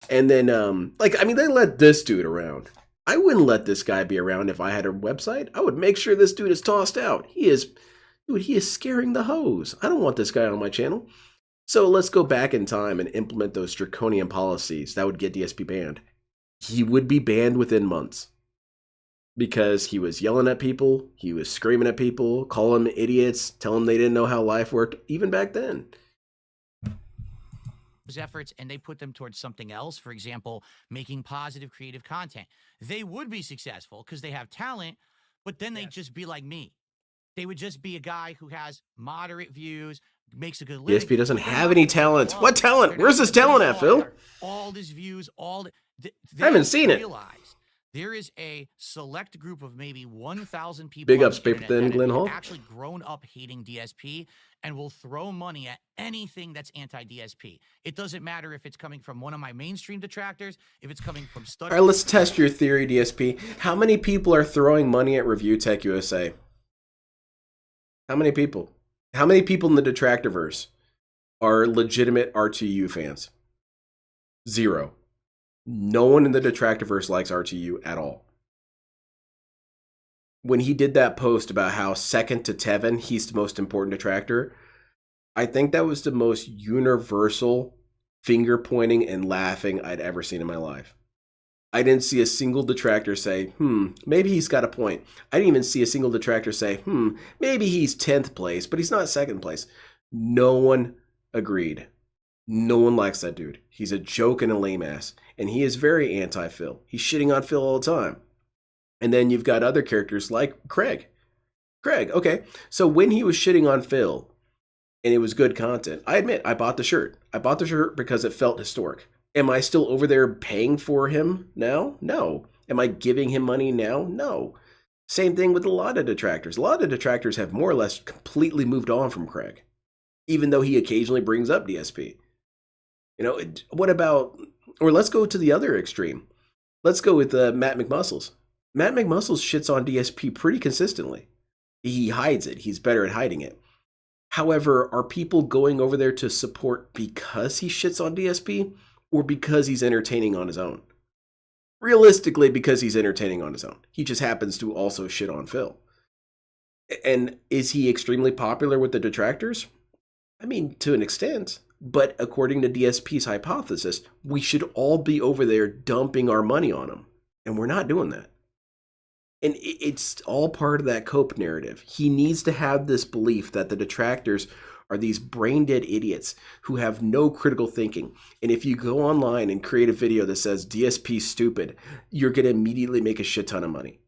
And then, they let this dude around. I wouldn't let this guy be around if I had a website. I would make sure this dude is tossed out. He is scaring the hoes. I don't want this guy on my channel. So let's go back in time and implement those draconian policies that would get DSP banned. He would be banned within months. because he was yelling at people, he was screaming at people, calling them idiots, telling them they didn't know how life worked, even back then. Those efforts and they put them towards something else, for example, making positive creative content, they would be successful because they have talent, but then they'd just be like me. They would just be a guy who has moderate views, makes a good living. DSP doesn't but they're have not any gonna talent. blow What up. talent? They're Where's not his gonna talent do at, Phil? all these views, I haven't seen it. Realize there is a select group of maybe 1,000 people Big on ups, the Paper internet Thin, that Glenn have Hall. actually grown up hating DSP and will throw money at anything that's anti-DSP. It doesn't matter if it's coming from one of my mainstream detractors, if it's coming from All right, let's test your theory, DSP. How many people are throwing money at Review Tech USA? How many people? How many people in the Detractorverse are legitimate RTU fans? 0. No one in the Detractorverse likes RTU at all. When he did that post about how second to Tevin, he's the most important detractor, I think that was the most universal finger pointing and laughing I'd ever seen in my life. I didn't see a single detractor say, maybe he's got a point. I didn't even see a single detractor say, maybe he's 10th place, but he's not 2nd place. No one agreed. No one likes that dude. He's a joke and a lame ass. And he is very anti-Phil. He's shitting on Phil all the time. And then you've got other characters like Craig. Okay. So when he was shitting on Phil and it was good content, I admit, I bought the shirt. I bought the shirt because it felt historic. Am I still over there paying for him now? No. Am I giving him money now? No. Same thing with a lot of detractors. A lot of detractors have more or less completely moved on from Craig, even though he occasionally brings up DSP. What about, or let's go to the other extreme. Let's go with Matt McMuscles. Matt McMuscles shits on DSP pretty consistently. He hides it. He's better at hiding it. However, are people going over there to support because he shits on DSP or because he's entertaining on his own? Realistically, because he's entertaining on his own. He just happens to also shit on Phil. And is he extremely popular with the detractors? I mean, to an extent. But according to DSP's hypothesis, we should all be over there dumping our money on him. And we're not doing that. And it's all part of that Cope narrative. He needs to have this belief that the detractors are these brain-dead idiots who have no critical thinking. And if you go online and create a video that says DSP's stupid, you're going to immediately make a shit ton of money.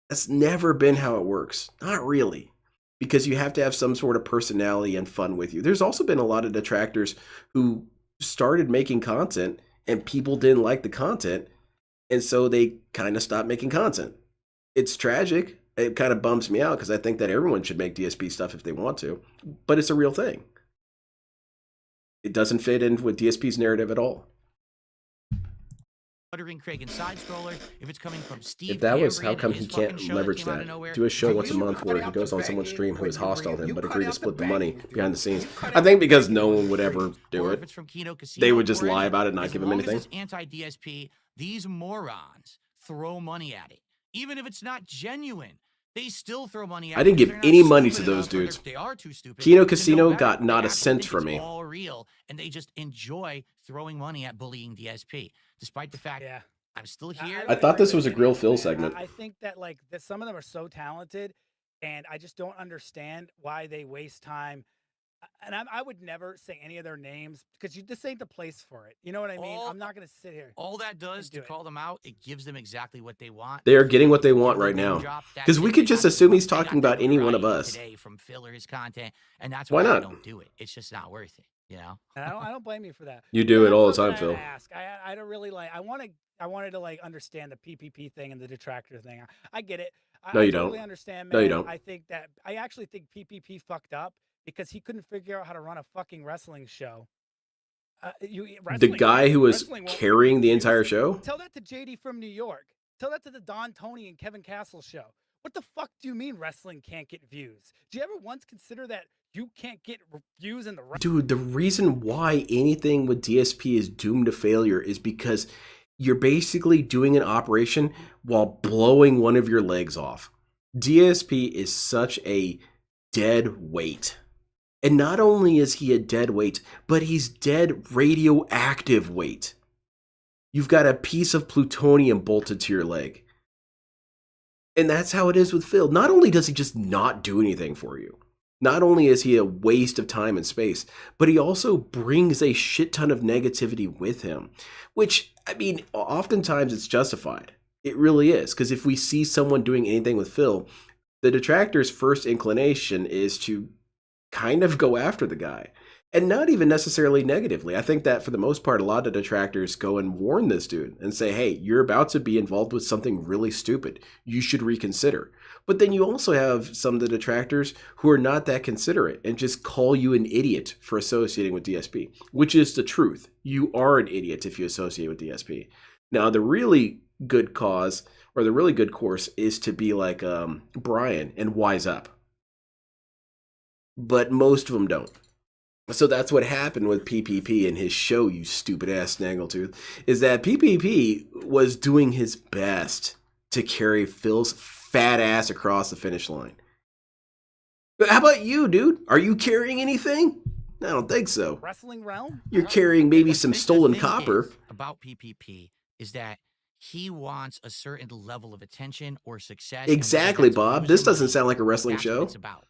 That's never been how it works. Not really. Because you have to have some sort of personality and fun with you. There's also been a lot of detractors who started making content and people didn't like the content. And so they kind of stopped making content. It's tragic. It kind of bums me out because I think that everyone should make DSP stuff if they want to. But it's a real thing. It doesn't fit in with DSP's narrative at all. Buttering Craig and Side Scroller, if it's coming from Steve. If that was, Cambrian how come and he his fucking can't show leverage came out of that? nowhere, Do a show are once a you month where he cutting goes out on the someone's bag stream who when has you bring hostile it? him You but cut agreed to out split the the money bag behind the scenes? cut I out think the because bag no when one you would bring ever it. do Or it. if it's from Kino Casino, They would just or lie any- about it and not as give him long as anything. it's anti-DSP, these morons throw money at it. Even if it's not genuine, they still throw money at it. I didn't because give they're not any money stupid to those enough, or dudes. They are too stupid. Kino to know Casino better. got They not a actually cent think from it's me. all real, and they just enjoy throwing money at bullying DSP, despite the fact Yeah. I'm still I here. I don't thought agree this with was a any Grill of them, Phil man. segment. I think that that some of them are so talented, and I just don't understand why they waste time. And I would never say any of their names because this ain't the place for it. You know what I mean? I'm not going to sit here. All that does and to do it. call them out, it gives them exactly what they want. They are getting what they Give want the right name now. drop, that's Because we it. could They just got assume their- he's they got talking their about any one of variety us. today from fillers content, and that's Why why I not? don't do it. It's just not worth it. You know. And I don't blame you for that. You But do yeah, it all the that's something time, I had Phil. to ask. I don't really like. I wanted to like understand the PPP thing and the detractor thing. I get it. No, I you totally don't. understand, man. No, you don't. I actually think PPP fucked up because he couldn't figure out how to run a fucking wrestling show. The Wrestling guy can't- who was wrestling won't carrying the produce. entire show? Tell that to JD from New York. Tell that to the Don Tony and Kevin Castle show. What the fuck do you mean wrestling can't get views? Do you ever once consider that you can't get views in the Dude, the reason why anything with DSP is doomed to failure is because you're basically doing an operation while blowing one of your legs off. DSP is such a dead weight. And not only is he a dead weight, but he's dead radioactive weight. You've got a piece of plutonium bolted to your leg. And that's how it is with Phil. Not only does he just not do anything for you, not only is he a waste of time and space, but he also brings a shit ton of negativity with him, which, I mean, oftentimes it's justified. It really is. Because if we see someone doing anything with Phil, the detractor's first inclination is to kind of go after the guy. And not even necessarily negatively. I think that for the most part, a lot of detractors go and warn this dude and say, hey, you're about to be involved with something really stupid. You should reconsider. But then you also have some of the detractors who are not that considerate and just call you an idiot for associating with DSP, which is the truth. You are an idiot if you associate with DSP. Now, the really good cause or the really good course is to be like Brian and wise up. But most of them don't. So that's what happened with PPP and his show, you stupid ass snaggletooth, is that PPP was doing his best to carry Phil's fat ass across the finish line. But how about you, dude? Are you carrying anything? I don't think so. Wrestling realm? You're carrying maybe some The stolen thing copper. is about PPP is that he wants a certain level of attention or success. and Exactly, whether that's Bob. views This or doesn't money, sound like a wrestling that's what show. it's about.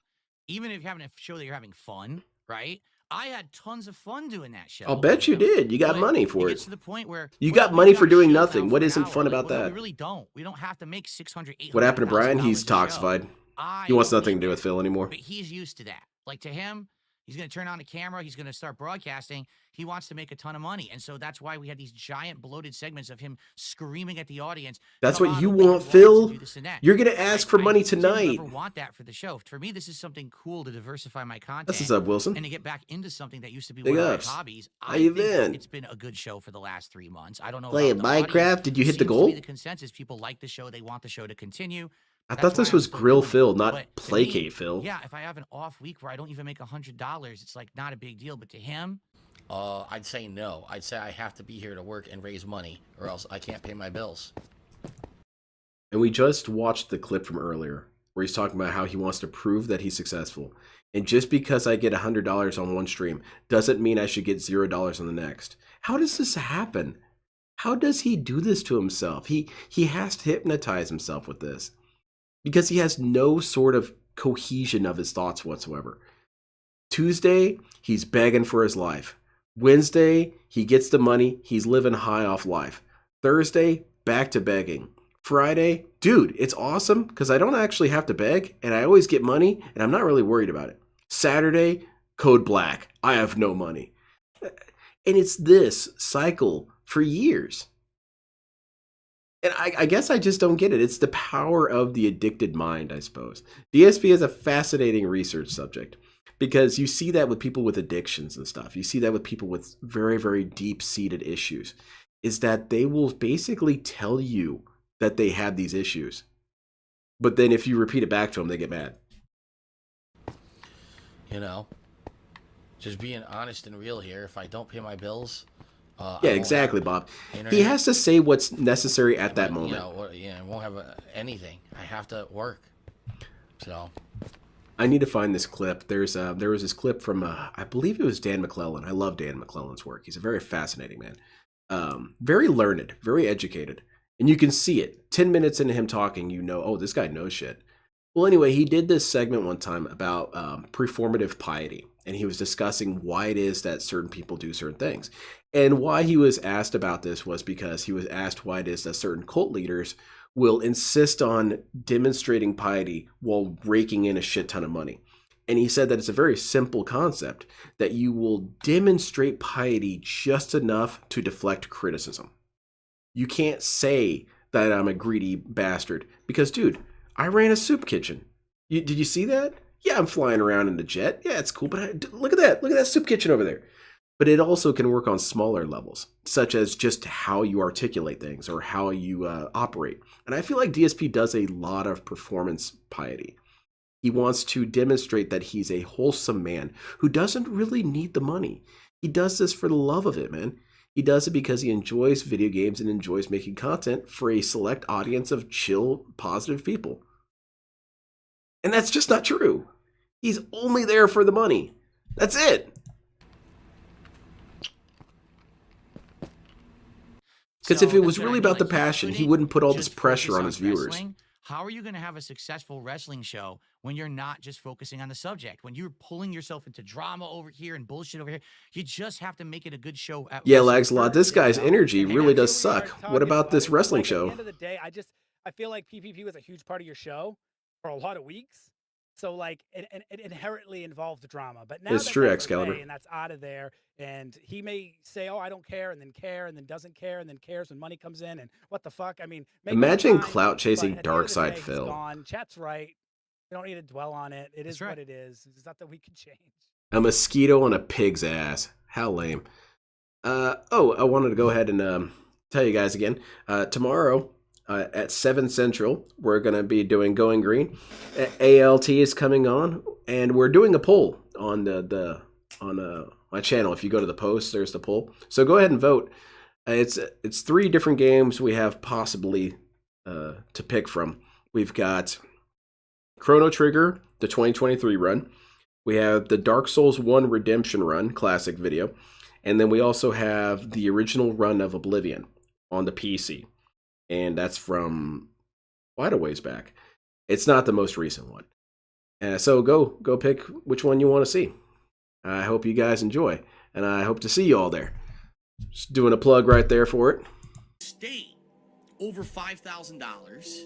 Even if you're having a show that you're having fun, right? I had tons of fun doing that show. I'll bet you did. You got But money for it it. gets to the point where You well, got we money got for a doing show nothing. now What for an isn't hour. fun Like, about well, that? We really don't. We don't have to make $600, $800. What happened to Brian? He's $1,000 a show. toxified. I He wants don't nothing to need do with that. Phil anymore. But he's used to that. Like to him, he's going to turn on the camera. He's going to start broadcasting. He wants to make a ton of money. And so that's why we had these giant bloated segments of him screaming at the audience. That's "Come what on, you open your want, wallets and Phil? do this and that." You're going to ask for money didn't tonight. ever want that for the show. For me, this is something cool to diversify my content. That's what's up, Wilson. And to get back into something that used to be Big one of ups. my hobbies. How I you think been? it's been a good show for the last 3 months. I don't know Playing about the Minecraft? audience. Did you hit the Seems to goal? be the consensus. People like the show. They want the show to continue. I That's thought this why I'm was still Grill doing it. Phil, not But to me, Placate Phil. yeah, if I have an off week where I don't even make $100, it's like not a big deal. But to him, I'd say no. I'd say I have to be here to work and raise money, or else I can't pay my bills. And we just watched the clip from earlier where he's talking about how he wants to prove that he's successful. And just because I get $100 on one stream doesn't mean I should get $0 on the next. How does this happen? How does he do this to himself? He has to hypnotize himself with this because he has no sort of cohesion of his thoughts whatsoever. Tuesday, he's begging for his life. Wednesday, he gets the money. He's living high off life. Thursday, back to begging. Friday, dude, it's awesome because I don't actually have to beg and I always get money and I'm not really worried about it. Saturday, code black. I have no money. And it's this cycle for years. And I guess I just don't get it. It's the power of the addicted mind, I suppose. DSP is a fascinating research subject because you see that with people with addictions and stuff. You see that with people with very, very deep-seated issues, is that they will basically tell you that they have these issues. But then if you repeat it back to them, they get mad. You know, just being honest and real here. If I don't pay my bills, Yeah, exactly, Bob. internet. He has to say what's necessary at that moment. I won't have anything. I have to work. So I need to find this clip. There was this clip from I believe it was Dan McClellan. I love Dan McClellan's work. He's a very fascinating man. Very learned, very educated. And you can see it. 10 minutes into him talking, you know, oh, this guy knows shit. Well, anyway, he did this segment one time about performative piety. And he was discussing why it is that certain people do certain things. And why he was asked about this was because he was asked why it is that certain cult leaders will insist on demonstrating piety while raking in a shit ton of money. And he said that it's a very simple concept, that you will demonstrate piety just enough to deflect criticism. You can't say that I'm a greedy bastard because, dude, I ran a soup kitchen. Did you see that? Yeah, I'm flying around in a jet. Yeah, it's cool, but look at that. Look at that soup kitchen over there. But it also can work on smaller levels, such as just how you articulate things or how you operate. And I feel like DSP does a lot of performance piety. He wants to demonstrate that he's a wholesome man who doesn't really need the money. He does this for the love of it, man. He does it because he enjoys video games and enjoys making content for a select audience of chill, positive people. And that's just not true. He's only there for the money. That's it. Because if it was really about the passion, he wouldn't put all this pressure on his viewers. how are you going to have a successful wrestling show when you're not just focusing on the subject? When you're pulling yourself into drama over here and bullshit over here, you just have to make it a good show. Yeah, wrestling Laxlot, this first, guy's you know? energy And really that's does Here we are suck. What talking about this it, but, wrestling like, show? At the end of the day, I feel like PPP was a huge part of your show for a lot of weeks. So like it inherently involved drama. But now It's that true, that's Excalibur. away and that's out of there, and he may say, "Oh, I don't care," and then doesn't care, and then cares when money comes in, and what the fuck? I mean, maybe it's Imagine fine, clout but chasing at the end of the Darkside day, he's Phil. gone. Chat's right. We don't need to dwell on it. It That's is right. what it is. It's not that we can change. A mosquito on a pig's ass. How lame. I wanted to go ahead and tell you guys again. Tomorrow at 7 Central, we're going to be doing Going Green. ALT is coming on, and we're doing a poll on my channel. If you go to the post, there's the poll. So go ahead and vote. It's 3 different games we have possibly to pick from. We've got Chrono Trigger, the 2023 run. We have the Dark Souls 1 Redemption run, classic video. And then we also have the original run of Oblivion on the PC. And that's from quite a ways back. It's not the most recent one. So go pick which one you want to see. I hope you guys enjoy. And I hope to see you all there. Just doing a plug right there for it. State over $5,000.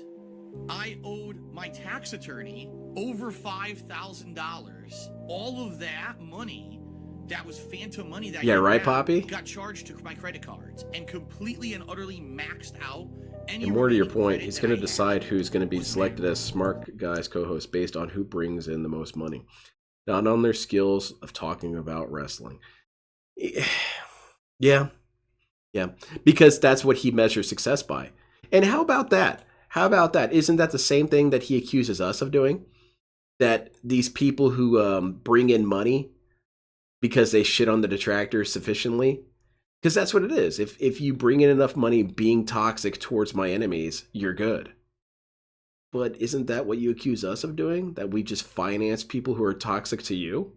I owed my tax attorney over $5,000. All of that money that was phantom money that Yeah, you right, had Poppy? got charged to my credit cards and completely and utterly maxed out. Any And more to your remaining point, credit he's that going I to had decide who's going to be was selected as zero. Smart Guy's co-host based on who brings in the most money, not on their skills of talking about wrestling. Yeah, because that's what he measures success by. And how about that? How about that? Isn't that the same thing that he accuses us of doing? That these people who bring in money because they shit on the detractors sufficiently. Because that's what it is. If you bring in enough money being toxic towards my enemies, you're good. But isn't that what you accuse us of doing? That we just finance people who are toxic to you?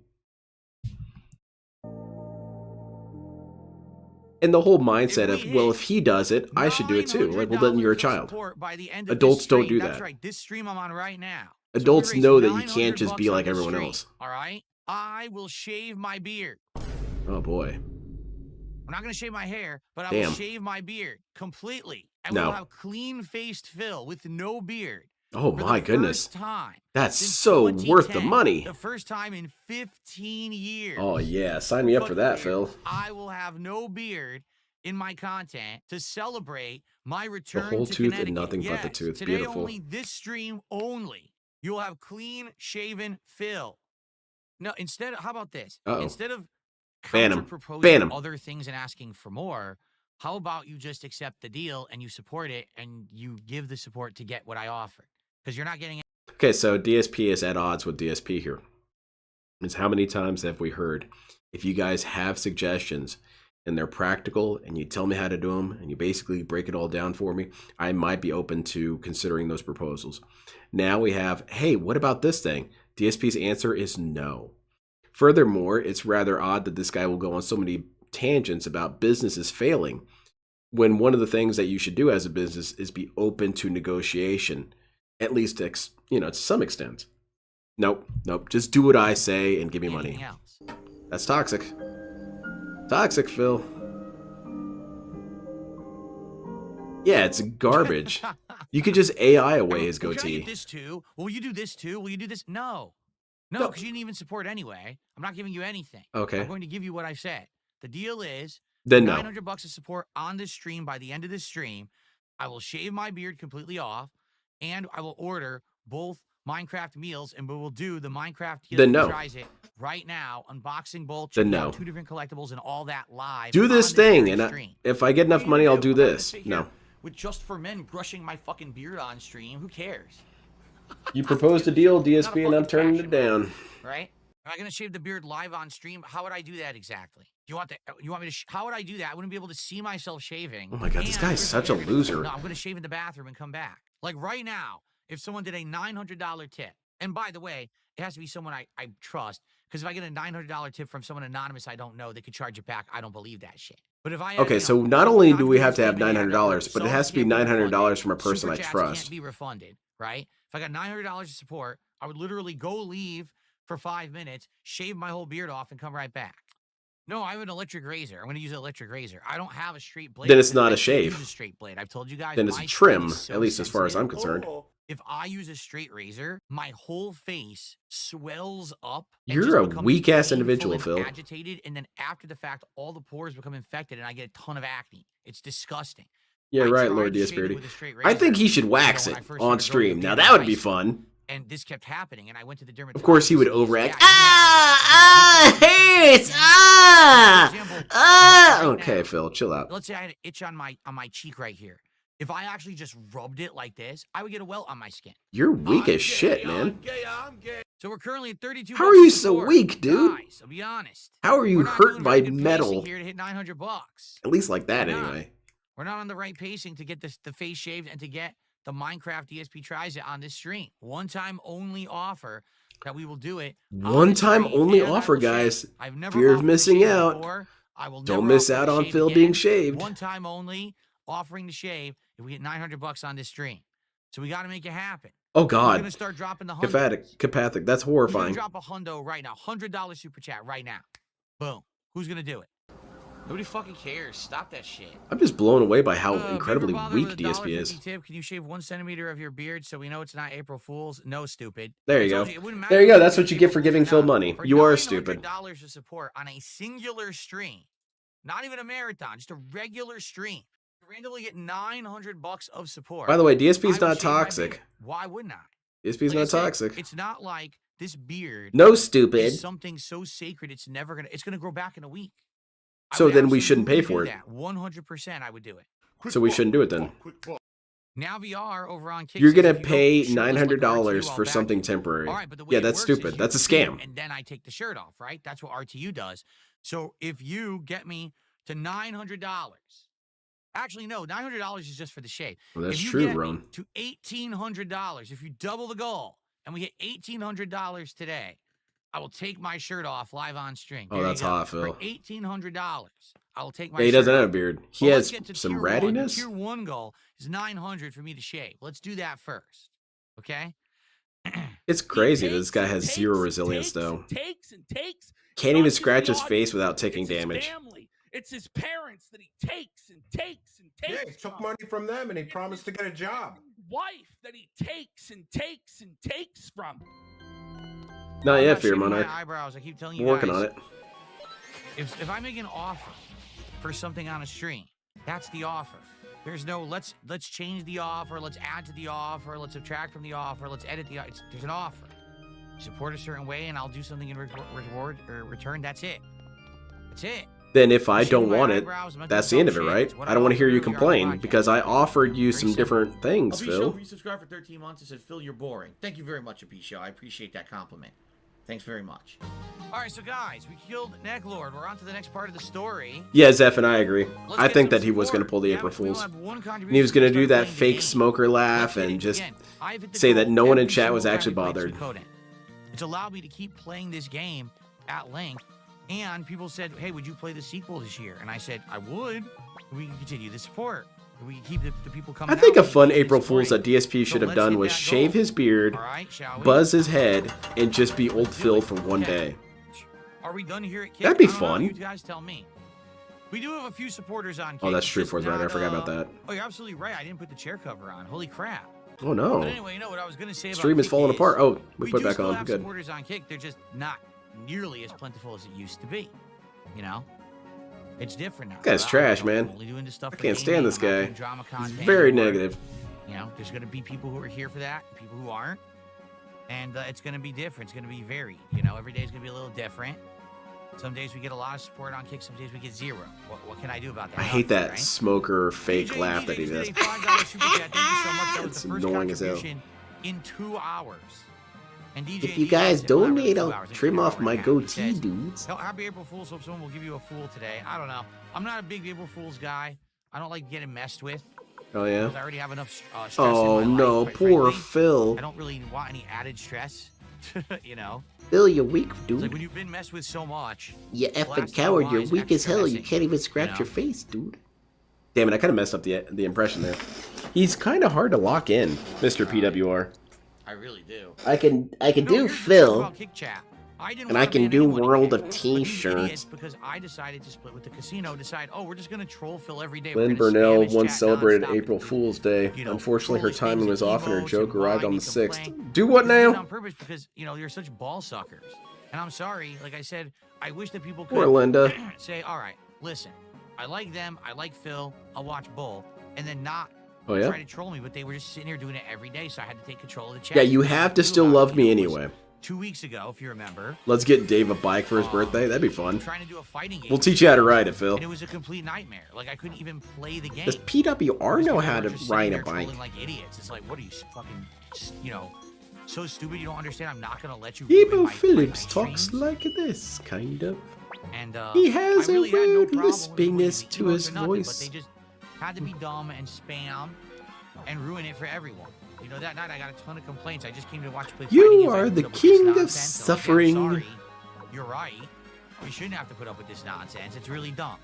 And the whole mindset of, well, if he does it, I should do it too. Like, well, then you're a $900 child. support by the end of Adults this don't stream. do That's that. right. This stream I'm on right now. Adults so we know raised that you can't just $900 be on like this everyone stream, else. All right? I will shave my beard. Oh, boy. I'm not going to shave my hair, but I Damn. will shave my beard completely. And No. we'll have clean-faced Phil with no beard. Oh, For my the goodness. first time That's since so worth the 2010, money. The first time in 15 years. Oh, yeah. Sign me up for that, Phil. I will have no beard in my content to celebrate my return whole to tooth and Connecticut. nothing but the Yes, tooth. Today Beautiful. only, this stream only. You'll have clean-shaven Phil. No, instead of, how about this? Uh-oh. Instead of Ban him. counter-proposing Ban him. other things and asking for more, how about you just accept the deal and you support it and you give the support to get what I offer? Because you're not getting it. Okay, so DSP is at odds with DSP here. It's how many times have we heard, if you guys have suggestions and they're practical and you tell me how to do them and you basically break it all down for me, I might be open to considering those proposals. Now we have, hey, what about this thing? DSP's answer is no. Furthermore, it's rather odd that this guy will go on so many tangents about businesses failing when one of the things that you should do as a business is be open to negotiation, at least to some extent. Nope. Just do what I say and give me money. Anything else. That's toxic. Toxic, Phil. Yeah, it's garbage. You could just AI away his Well, can I goatee. get this too? Will you do this too? Will you do this? No, No. because you didn't even support anyway. I'm not giving you anything. Okay. I'm going to give you what I said. The deal is Then no. $900 of support on this stream. By the end of this stream, I will shave my beard completely off, and I will order both Minecraft meals, and we will do the Minecraft. Then no. Tries it right now, unboxing both. Then checking out no. 2 different collectibles and all that live. Do this on thing, very and stream. if I get enough What are you money, gonna I'll do? do I'm gonna this. sit here No. With Just for Men brushing my fucking beard on stream. Who cares? You proposed a deal, Not a DSP, and I'm fucking turning fashion it down. Right? Am I going to shave the beard live on stream? How would I do that exactly? You want me to? How would I do that? I wouldn't be able to see myself shaving. Oh my God, this and guy's here's such what a you're gonna do. loser. No, I'm going to shave in the bathroom and come back. Like right now, if someone did a $900 tip, and by the way, it has to be someone I trust, Because if I get a $900 tip from someone anonymous I don't know, they could charge it back. I don't believe that shit. But if I Okay, so not only do we have to have $900, but it has to be $900 from a person I trust. Can't be refunded, right? If I got $900 of support, I would literally go leave for 5 minutes, shave my whole beard off, and come right back. No, I have an electric razor. I'm going to use an electric razor. I don't have a straight blade. Then it's not a shave. Use a straight blade. I've told you guys. Then it's a trim, at least as far as I'm concerned. If I use a straight razor, my whole face swells up. You're a weak-ass individual, Phil. Agitated, and then after the fact, all the pores become infected, and I get a ton of acne. It's disgusting. Yeah, right, Lord DSP. I think he should wax it on stream. Now that would be fun. And this kept happening, and I went to the dermatologist. Of course, he would overact. Okay, Phil, chill out. Let's say I had an itch on my cheek right here. If I actually just rubbed it like this, I would get a welt on my skin. You're weak as shit, man. I'm gay. So we're currently at 32. How are you so weak, dude? Guys, I'll be honest. How are you hurt by metal? Here to hit $900. At least like that, anyway. We're not on the right pacing to get the face shaved and to get the Minecraft DSP tries it on this stream. One time only offer that we will do it. One time only offer, guys. Fear of missing out. Don't miss out on Phil being shaved. One time only offering to shave if we get $900 on this stream. So we got to make it happen. Oh God. We're gonna start dropping the Capathic. That's horrifying. Drop a hundo right now. $100 super chat right now. Boom. Who's gonna do it? Nobody fucking cares. Stop that shit. I'm just blown away by how incredibly weak DSP is. Tip. Can you shave 1 centimeter of your beard so we know it's not April Fool's? No, stupid. There you go. There you go. That's what you get for giving Phil money. You are stupid. $900 of support on a singular stream, not even a marathon, just a regular stream. You randomly get $900 of support. By the way, DSP's not toxic. Why wouldn't I? DSP's not toxic. It's not like this beard. No, stupid. Is something so sacred. It's gonna grow back in a week. So then we shouldn't pay for it. 100%, I would do it. So we shouldn't do it then. Now VR over on Kick. You're gonna pay $900 for something temporary. All right, but the way yeah, that's stupid. That's a scam. And then I take the shirt off, right? That's what RTU does. So if you get me to $900, actually no, $900 is just for the shave. Well, that's if you true, get Ron. to $1,800, if you double the goal and we hit $1,800 today, I will take my shirt off live on stream. Oh, that's hot, Phil. For $1,800, I will take my. He shirt doesn't off. have a beard. He has some rattiness. Tier 1 goal is $900 for me to shave. Let's do that first, okay? It's crazy that this guy has zero resilience, though. Can't even scratch his face without taking damage. It's his parents that he takes and takes and takes. Yeah, he took money from them and he promised to get a job. Wife that he takes and takes and takes from. Not yet, Fear Monarch. Eyebrows. I keep telling you Working guys, on it. If I make an offer for something on a stream, that's the offer. There's no let's change the offer, let's add to the offer, let's subtract from the offer, let's edit the offer. There's an offer. Support a certain way, and I'll do something in reward or return. That's it. That's it. Then if I don't want it, that's the end of it, right? I don't want to hear you complain because I offered you some different things, Phil. You subscribed for 13 months and said, Phil, you're boring. Thank you very much, Abisho. I appreciate that compliment. Thanks very much. All right, so guys, we killed Necklord. We're on to the next part of the story. Yeah, Zeph and I agree. I think that he was going to pull the April Fools. And he was going to do that fake smoker laugh and just say that no one in chat was actually bothered. It's allowed me to keep playing this game at length. And people said, hey, would you play the sequel this year? And I said, I would. We can continue the support. We can keep the people coming. I think a fun April Fool's that DSP should have done was shave his beard, buzz his head, and just be old Phil for one day. Are we done here at Kick? That'd be fun. You guys tell me. We do have a few supporters on Kick. Oh, that's true, Forthright. I forgot about that. Oh, you're absolutely right. I didn't put the chair cover on. Holy crap. Oh, no. But anyway, you know what I was going to say about Stream is falling apart. Oh, we put it back on. Have Good. Supporters on Kick. They're just not nearly as plentiful as it used to be. You know? It's different now. This guy's trash, man. I can't stand this guy. He's very negative. You know, there's going to be people who are here for that, and people who aren't. And it's going to be different. It's going to be varied. You know, every day is going to be a little different. Some days we get a lot of support on Kick. Some days we get zero. What can I do about that? I hate that smoker fake laugh that he does. It's annoying as hell. In 2 hours. And if you guys donate, I'll trim off my goatee, dudes. Happy April Fool's. Hope someone will give you a fool today. I don't know. I'm not a big April Fool's guy. I don't like getting messed with. Oh, yeah? I already have enough stress oh, in my no. life, Poor frankly. Phil. I don't really want any added stress. You know? Phil, you're weak, It's dude. like when you've been messed with so much. You last effing coward. time You're was weak as extra hell. You messing, can't even scratch know? your face, dude. Damn it, I kind of messed up the impression there. He's kind of hard to lock in, Mr. PWR. I really do. I can No, do here's the thing Phil, about Kick Chat. I didn't and I wanna can ban do anyone World again, of but these T-shirts. idiots, because I decided to split with the casino, decide, oh, we're just gonna troll Phil every day. Lynn We're gonna spam Burnell his once chat celebrated nonstop April and, Fool's Day. you know, Unfortunately, her troll his timing things was and off and her emotes joke and arrived whine on the and 6th. complain. Do what They did it now? on purpose because, you know, you're such ball suckers. And I'm sorry, like I said, I wish that people Poor could Linda. say, all right, listen, I like them, I like Phil, I'll watch both, and then not Oh, yeah? try to troll me, but they were just sitting here doing it every day, so I had to take control of the chat. Yeah, you have to still love me anyway. 2 weeks ago, if you remember. Let's get Dave a bike for his birthday. That'd be fun. I'm trying to do a fighting game. We'll teach you how to ride it, Phil. And it was a complete nightmare. Like, I couldn't even play the game. Does PWR know how to ride a a bike? Like idiots. It's like, what are you fucking, you know, so stupid you don't understand? I'm not gonna let you. Ebo ruin my Phillips my talks streams. like this, kind of. And He has I really a had no weird problem with lispiness the to emotes his or nothing, voice. But they just had to be dumb and spam and ruin it for everyone. You know, that night I got a ton of complaints. I just came to watch play You fighting games. I are had to the put up with this king of nonsense. So, okay, I'm suffering. sorry. You're right. You shouldn't have to put up with this nonsense. It's really dumb.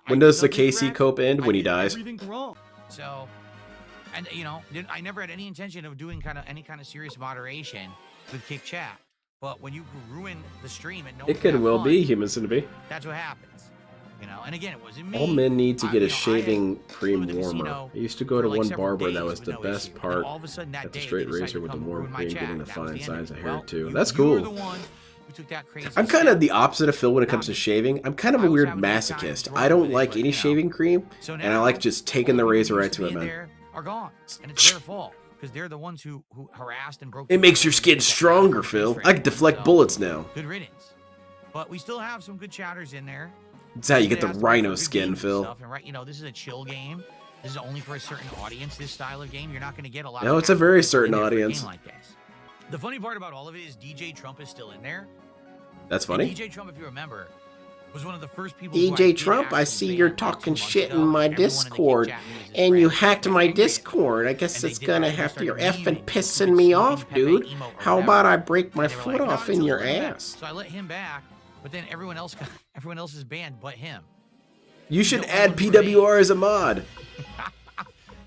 When does the KC Cope end? When he dies. Everything's wrong. So, and you know, I never had any intention of doing any kind of serious moderation with Kick Chat. But when you ruin the stream and no one It could can have well fun, be Human Centipede. that's what happens. You know, and again, it wasn't me. All men need to get you a know, I had shaving flew cream to the warmer. casino I used to go for to like one several barber that days was with the no best issue. And part. all of a sudden that Got the day, straight they decided razor to with the come warm ruin my cream, chat, getting the and that was fine the end size of of it. hair Well, too. you- That's you were cool. the one who took that crazy I'm kind of step. the opposite of Phil when it comes to shaving. I'm kind of a I was weird having a good time masochist. throwing I don't with it, like but, any you know. shaving cream, So and I like now, just taking the all razor people right used to be it, man. there are gone, and it's their fault because they're the ones who harassed and broke. It the makes your rules skin and set stronger, rules Phil. for I can everyone, deflect so bullets now. Good riddance. But we still have some good chatters in there. That's how you get They the asked rhino for good skin, games and Phil. stuff, and right, you know, this is a chill game. This is only for a certain audience. This style of game, you're not going to get a lot. No, of it's a very people in certain there for a game audience. like this. The funny part about all of it is DJ Trump is still in there. That's And funny. DJ Trump, if you remember, was one of the first people. who I DJ did Trump, I actually see ban you're like 2 talking months shit in ago. my Everyone in the Kick Discord, Chat knew his and you friends. hacked They my angry at him. Discord. I guess And they it's did gonna that. They have started you're memeing effing and pissing including me Snoopy off, Pepe dude. emote or How whatever. about I break my And they were foot like, "No, off it's in a your little bit better." ass? So I let him back, but then everyone else is banned but him. You should the add only one who PWR as a mod.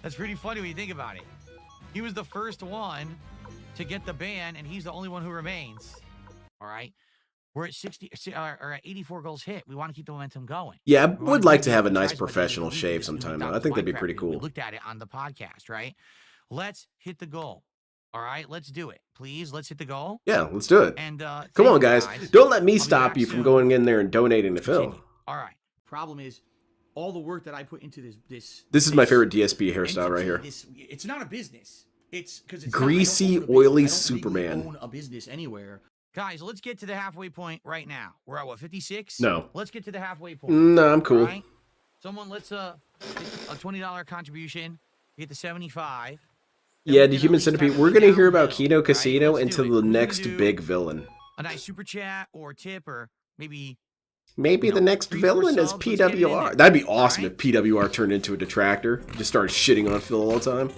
That's pretty funny when you think about it. He was the first one to get the ban, and he's the only one who remains. All right, we're at 60 or at 84 goals hit. We want to keep the momentum going. Yeah, I We wanna would like keep to have a doing nice tries by the end of the professional week. shave This new sometime, though. I McDonald's think that'd be Minecraft pretty video, we cool. looked at it on the podcast, right? Let's hit the goal. All right, let's do it, please. Let's hit the goal. Yeah, let's do it. And Come thank on, you guys. guys. Don't let me I'll be stop back you from soon. going in there and donating to Phil. Continue. All right. Problem is, all the work that I put into this. This is my favorite DSP hairstyle right here. It's not a business. It's because it's Greasy, not, I don't own a business. oily I don't Superman. legally own a business anywhere. Guys, let's get to the halfway point right now. We're at what, 56? No. Let's get to the halfway point. No, I'm cool. All right? Someone, let's get a $20 contribution. Get to 75. Then Yeah, we the can at Human least Centipede. start We're gonna hear downhill, about Kino right? Casino Let's do until it. the We're gonna next do big villain. a nice super chat or tip or maybe Maybe you the know, next 3-4 villain is subs, let's get it in PWR. there. That'd be awesome Alright? if PWR turned into a detractor. Just started shitting on Phil all the time.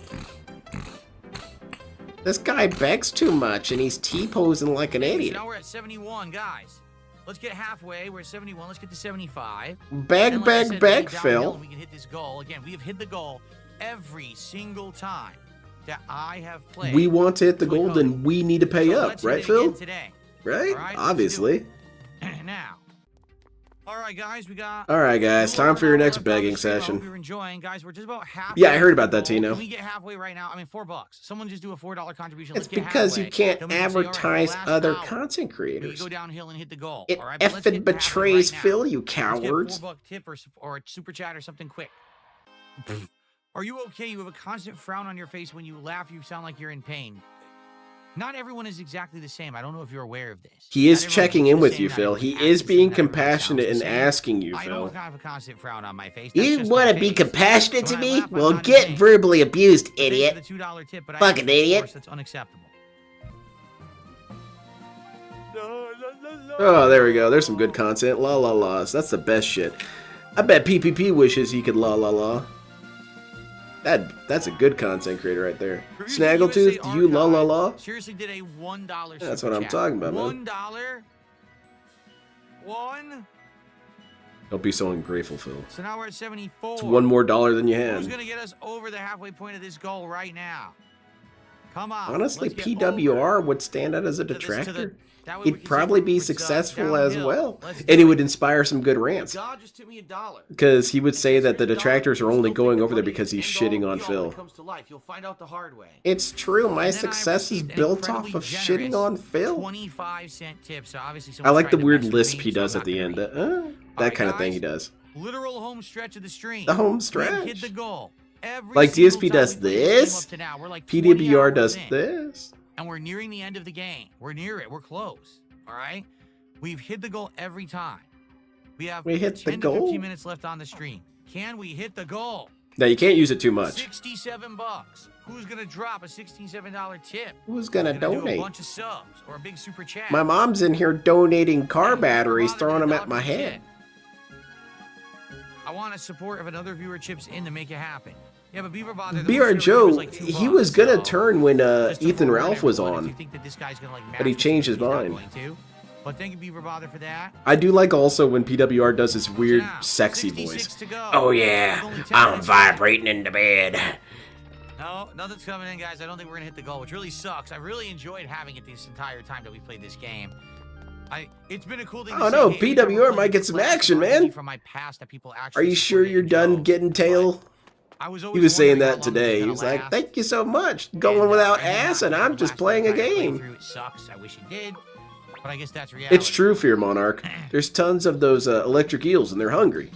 This guy begs too much and he's T-posing like an So idiot. now we're at 71, guys. Let's get halfway. We're at 71. Let's get to 75. Beg, And like I beg, said, beg, we get downhill Phil. and we can hit this goal. Again, we have hit the goal every single time that I have played. We want to hit the Click goal, on then we need to pay So up, let's hit right, it Phil? again today. Right? All right, let's do Obviously. Now. All right, guys, we got. All right, guys, a little time for your over an next hour left on begging the stream. I hope session. you're enjoying, guys. We're just about halfway. Yeah, I heard about to the that, goal. Tino. Can we get halfway right now? I mean, $4. Someone just do a $4 contribution. It's Let's get because halfway. you can't Then we can say, all right, for the advertise last other hour, content we creators. go downhill and hit the goal. It all right, but let's effing get to halfway betrays right now. Phil, you Let's cowards. get $4 tip or a super chat or something quick. Are you okay? You have a constant frown on your face when you laugh. You sound like you're in pain. Not everyone is exactly the same. I don't know if you're aware of this. He is Not everyone checking looks in the with same, you, not Phil. everyone He acts is the being same, not everyone sounds compassionate the and same. asking you, I Phil. don't have a constant frown on my face. That's You just want my to be face. compassionate So to when I me? laugh, I'm Well, not in get pain. verbally abused, Thanks for idiot. the $2 tip, but I Fucking have to idiot. enforce that's unacceptable. Oh, there we go. There's some good content. La la la's. That's the best shit. I bet PPP wishes he could la la la. That's a good content creator right there. Reviews at Snaggletooth, USA you la la Archive la. Seriously did a $1 That's super what I'm chat. talking about, man. $1? One? Don't be so ungrateful, Phil. So now we're at 74. It's one more dollar than you Who's had. gonna get us over the halfway point of this goal right now? Come on. Honestly, let's get PWR over would stand out as a to this- to the- detractor. that way we He'd can probably say be it's, successful as downhill. well. Let's And do he it. would inspire some good rants. God just took me $1. Because he would say that the $1 detractors are you only still going think over there the because he's money is shitting on end all be all when Phil. it comes to life. You'll find out the hard way. It's true, my And then I success is received an built off incredibly of shitting generous on Phil. 25-cent tip. So obviously I someone's like the trying to weird mess with lisp me, he so I'm does not at the gonna end. read. That Alright, kind of thing guys. he does. Literal home stretch of the stream. The home We stretch. hit the goal. Every Like single DSP time does we played this game this, up to now. We're like 20 PWR hours does in, this. and we're nearing the end of the game. We're near it. We're close. All right. We've hit the goal every time. We have We hit the 10 to goal? 15 minutes left on the stream. Can we hit the goal? Now you can't use it too much. $67. Who's gonna drop a $67 tip? Who's gonna Gonna do a donate? bunch of subs or a big super chat. My mom's in here donating car Hey, whoever batteries, bothered throwing to them dollar at my for the head. tip? I want a support if another viewer chips in to make it happen. Yeah, but Beaver Bother. BR Joe, he was gonna turn when Ethan Ralph was If you on. think that this guy's gonna, like, But he match changed with his you, he's not mind. going to. But thank you, Beaver Bother, for that. I do like also when PWR does his weird, Now, sexy 66 voice. to go. Oh With yeah, only 10 I'm minutes left. vibrating in the bed. No, nothing's coming in, guys. I don't think we're gonna hit the goal, which really sucks. I really enjoyed having it this entire time that we played this game. It's been a cool thing. Oh, to no, see. Hey, anytime we're PWR playing might get this some last action, RPG man. From my past that people Are actually you sure supported you're and done chose, getting but tail? I was He always was saying wondering how that long this today. He gonna was like, last. thank you so much. Going And, without I did not ass and know I'm the just last playing a entire game. playthrough. It sucks. I wish it did, but I guess that's reality. It's true, Fear Monarch. There's tons of those electric eels and they're hungry.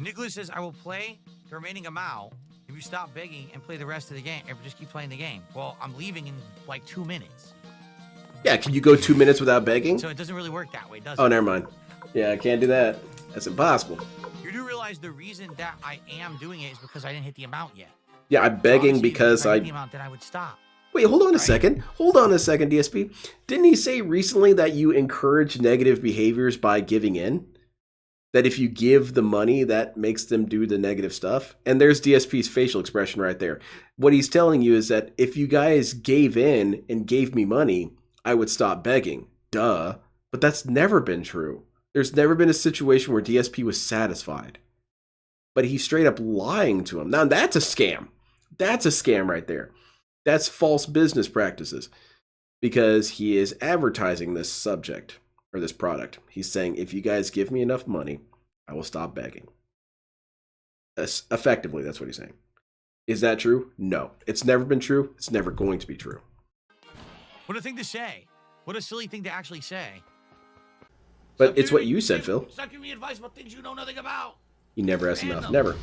Nicholas says, I will play the remaining amount if you stop begging and play the rest of the game, or just keep playing the game. Well, I'm leaving in like 2 minutes. Yeah, can you go 2 minutes without begging? So it doesn't really work that way, does Oh, it? never mind. Yeah, I can't do that. That's impossible. You do realize the reason that I am doing it is because I didn't hit the amount yet. Yeah, I'm So begging obviously, because if I hit the I... amount, then I would stop. Wait, hold on a Right. second. Hold on a second, DSP. Didn't he say recently that you encourage negative behaviors by giving in? That if you give the money, that makes them do the negative stuff? And there's DSP's facial expression right there. What he's telling you is that if you guys gave in and gave me money, I would stop begging. Duh. But that's never been true. There's never been a situation where DSP was satisfied. But he's straight up lying to him. Now that's a scam. That's a scam right there. That's false business practices. Because he is advertising this subject or this product. He's saying, if you guys give me enough money, I will stop begging. Effectively, that's what he's saying. Is that true? No. It's never been true. It's never going to be true. What a thing to say. What a silly thing to actually say. But Stop it's what giving you me- said, Phil. Stop giving me advice about things you know nothing about. You never ask enough. Random. Never.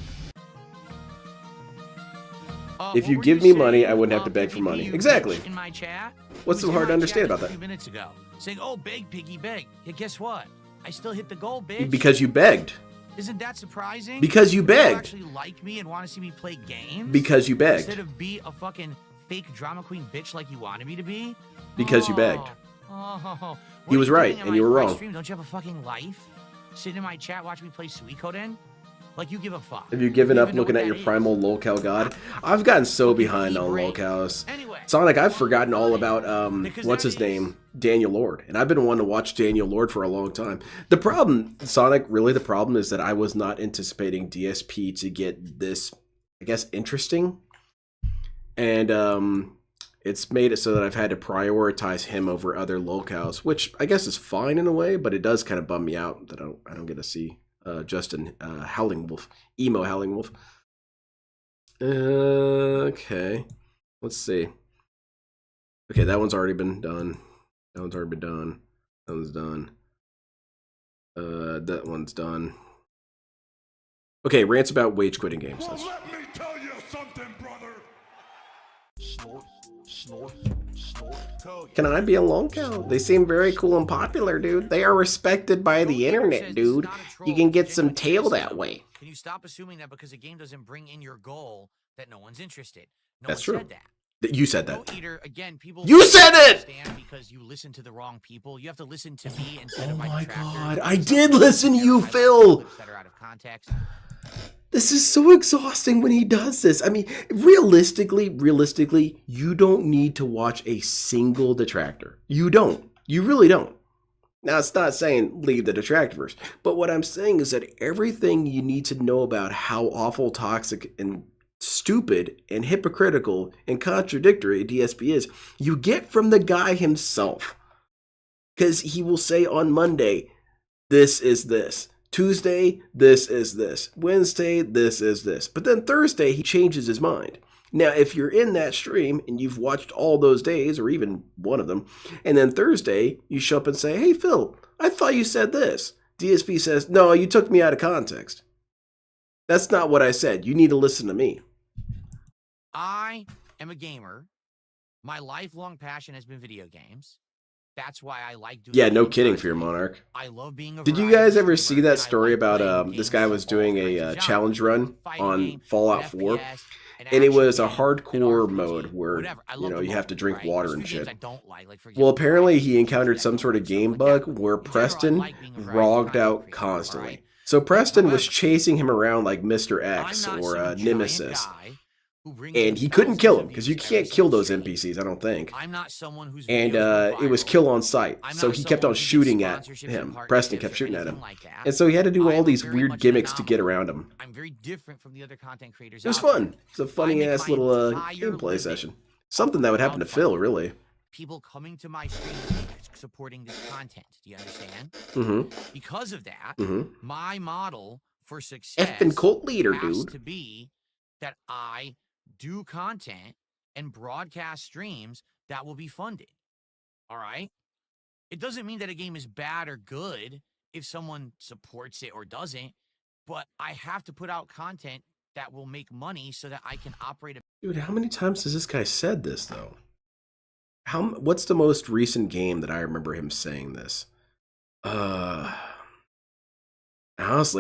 If What you were give me saying, money, I wouldn't have to beg for MVP, money. you Exactly. bitch, in my chat? What's He so was hard in to my understand chat about just a that? few minutes ago, saying, "Oh, beg, piggy, beg." Yeah, guess what? I still hit the goal, bitch. Because you begged. Isn't that surprising? Because you People begged. actually like me and want to see me play games. Because you begged. Instead of be a fucking fake drama queen bitch like you wanted me to be. Because you begged. Oh. He was right, and you were wrong. Stream? Don't you have a fucking life? Sitting in my chat watching me play Suikoden? Like you give a fuck. Have you given You up even know looking what at your that is? primal lolcow god? I've gotten so Fucking behind on e-brain. lolcows. Anyway. Sonic, I've forgotten all about Because what's there his it is. name? Daniel Lord. And I've been wanting to watch Daniel Lord for a long time. The problem, Sonic, really the problem is that I was not anticipating DSP to get this, I guess, interesting. And it's made it so that I've had to prioritize him over other lolcows, which I guess is fine in a way, but it does kind of bum me out that I don't get to see Justin Howling Wolf, emo Howling Wolf. Okay, let's see. Okay, that one's already been done. That one's already been done. That one's done. That one's done. Okay, rants about wage quitting games. Well, let me tell you something, brother. Snort, snort, snort. Can I be a lolcow? They seem very cool and popular, dude. They are respected by the internet, dude. You can get some tail that way. Can you stop assuming that because a game doesn't bring in your goal that no one's interested? No That's one true. said that. You said that. Goat Eater, again, people You said don't it! understand because you listen to the wrong people. You have to listen to me instead Oh of my my detractors. God, I did listen to you, I like Phil. clips that are out of context. This is so exhausting when he does this. I mean, realistically, you don't need to watch a single detractor. You don't. You really don't. Now, it's not saying leave the detractors, but what I'm saying is that everything you need to know about how awful, toxic, and stupid, and hypocritical, and contradictory DSP is, you get from the guy himself. Because he will say on Monday, this is this. Tuesday, this is this. Wednesday, this is this. But then Thursday, he changes his mind. Now, if you're in that stream and you've watched all those days, or even one of them, and then Thursday, you show up and say, hey, Phil, I thought you said this. DSP says, no, you took me out of context. That's not what I said. You need to listen to me. I am a gamer. My lifelong passion has been video games. That's why I like doing. Yeah, no kidding, Fear Monarch. I love being a. Did you guys ever see that story about this guy was doing a challenge run on Fallout 4? And it was a hardcore mode where, you know, you have to drink water and shit. Well, apparently he encountered some sort of game bug where Preston rogged out constantly. So Preston was chasing him around like Mr. X or Nemesis. And he couldn't kill him because you can't kill those NPCs, I don't think. And it was kill on sight. So he kept on shooting at him. Preston kept shooting at him. And so he had to do all these weird gimmicks to get around him. I'm very different from the other content creators. It was fun. It's a funny ass little gameplay session. Something that would happen to Phil, really. People coming to my streams supporting this content. Do you understand? Mm-hmm. Because of that, my model for success effing cult leader, has dude. to be that I do content and broadcast streams that will be funded. All right? It doesn't mean that a game is bad or good if someone supports it or doesn't, but I have to put out content that will make money so that I can operate a. Dude, how many times has this guy said this, though? What's the most recent game that I remember him saying this? Honestly,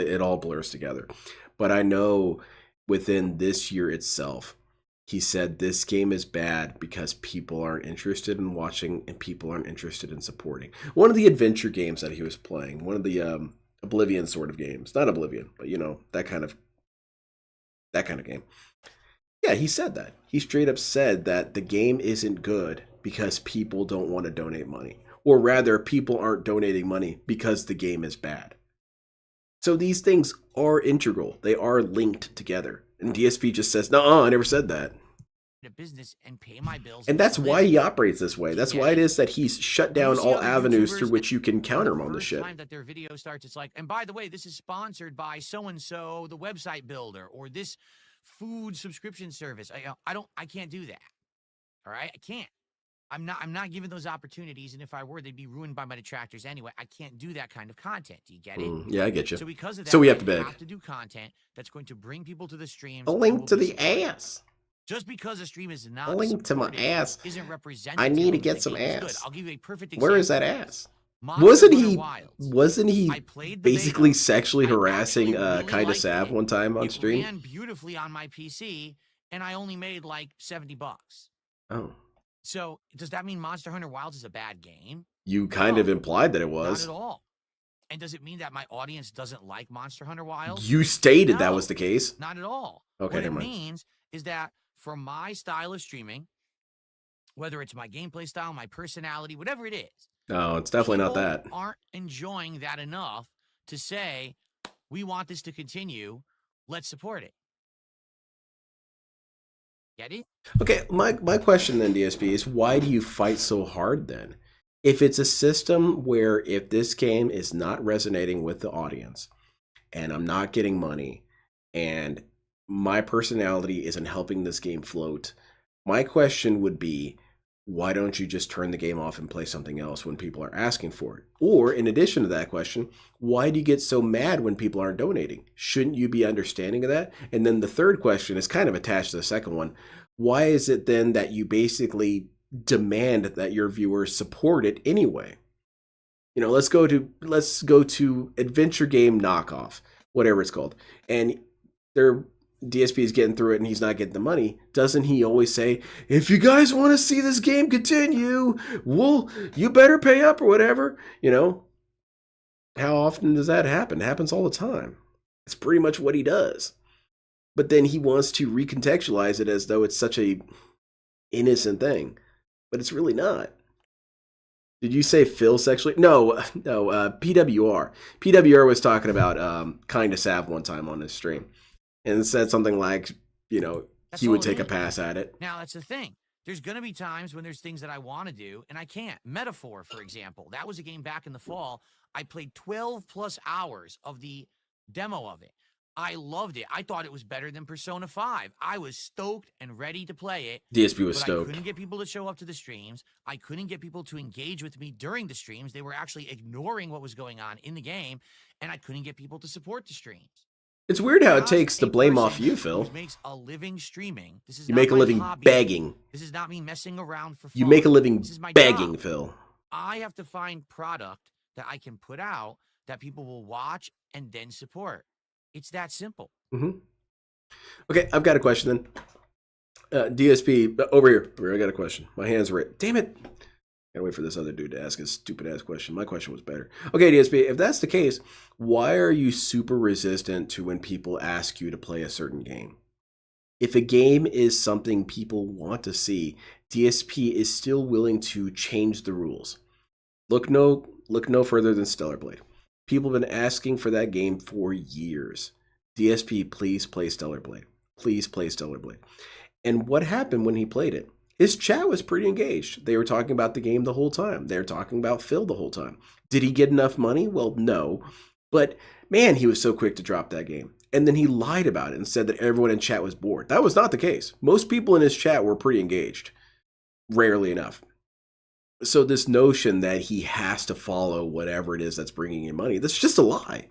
it all blurs together. But I know within this year itself, he said this game is bad because people aren't interested in watching and people aren't interested in supporting. One of the adventure games that he was playing, one of the Oblivion sort of games. Not Oblivion, but you know, that kind of game. Yeah, he said that. He straight up said that the game isn't good because people don't want to donate money. Or rather, people aren't donating money because the game is bad. So these things are integral. They are linked together. And DSP just says, no, I never said that. Business and pay my bills. And that's why he operates this way. That's why it is that he's shut down all avenues through which you can counter him on the shit. Time that their video starts, it's like, and by the way, this is sponsored by so-and-so, the website builder, or this food subscription service. I can't do that. All right? I can't. I'm not giving those opportunities, and if I were, they'd be ruined by my detractors anyway. I can't do that kind of content. Do you get it? Yeah, I get you. So because of that, so we have to beg. I have to do content that's going to bring people to the streams. A link to the ass. Just because a stream is not a link to my ass isn't representative. I need to get some ass. I'll give you a perfect example. Where is that ass? Wasn't he basically sexually harassing Kinda Sav one time on stream? It ran beautifully on my PC, and I only made like $70. Oh. So does that mean Monster Hunter Wilds is a bad game? You kind of implied that it was. Not at all. And does it mean that my audience doesn't like Monster Hunter Wilds? You stated that was the case. Not at all. Okay, what it means is that for my style of streaming, whether it's my gameplay style, my personality, whatever it is. No, it's definitely not that. Aren't enjoying that enough to say, we want this to continue. Let's support it. Get it? Okay, my question then, DSP, is why do you fight so hard then? If it's a system where if this game is not resonating with the audience and I'm not getting money and my personality isn't helping this game float, my question would be, why don't you just turn the game off and play something else when people are asking for it? Or in addition to that question, why do you get so mad when people aren't donating? Shouldn't you be understanding of that? And then the third question is kind of attached to the second one. Why is it then that you basically demand that your viewers support it anyway? You know, let's go to adventure game knockoff, whatever it's called. And DSP is getting through it and he's not getting the money. Doesn't he always say, if you guys want to see this game continue, you better pay up or whatever? You know, how often does that happen? It happens all the time. It's pretty much what he does. but then he wants to recontextualize it as though it's such a innocent thing, but it's really not. Did you say Phil sexually? No, PWR. PWR was talking about Kinda Sav one time on his stream and said something like, he would take a pass at it. Now, that's the thing. There's going to be times when there's things that I want to do and I can't. Metaphor, for example. That was a game back in the fall. I played 12 plus hours of the demo of it. I loved it. I thought it was better than Persona 5. I was stoked and ready to play it. DSP was but stoked. I couldn't get people to show up to the streams. I couldn't get people to engage with me during the streams. They were actually ignoring what was going on in the game, and I couldn't get people to support the streams. It's weird how it As takes the a blame person off you, Phil. who makes a living streaming. This is You not make a my living hobby. begging. This is not me messing around for fun. You make a living This is my begging, job. Phil. I have to find product that I can put out that people will watch and then support. It's that simple. Mm-hmm. Okay, I've got a question then. DSP, over here. I got a question. My hands are it. Damn it. Gotta wait for this other dude to ask his stupid ass question. My question was better. Okay, DSP, if that's the case, why are you super resistant to when people ask you to play a certain game? If a game is something people want to see, DSP is still willing to change the rules. Look no further than Stellar Blade. People have been asking for that game for years. DSP, please play Stellar Blade. Please play Stellar Blade. And what happened when he played it? His chat was pretty engaged. They were talking about the game the whole time. They were talking about Phil the whole time. Did he get enough money? Well, no. But man, he was so quick to drop that game. And then he lied about it and said that everyone in chat was bored. That was not the case. Most people in his chat were pretty engaged. Rarely enough. So this notion that he has to follow whatever it is that's bringing in money, that's just a lie.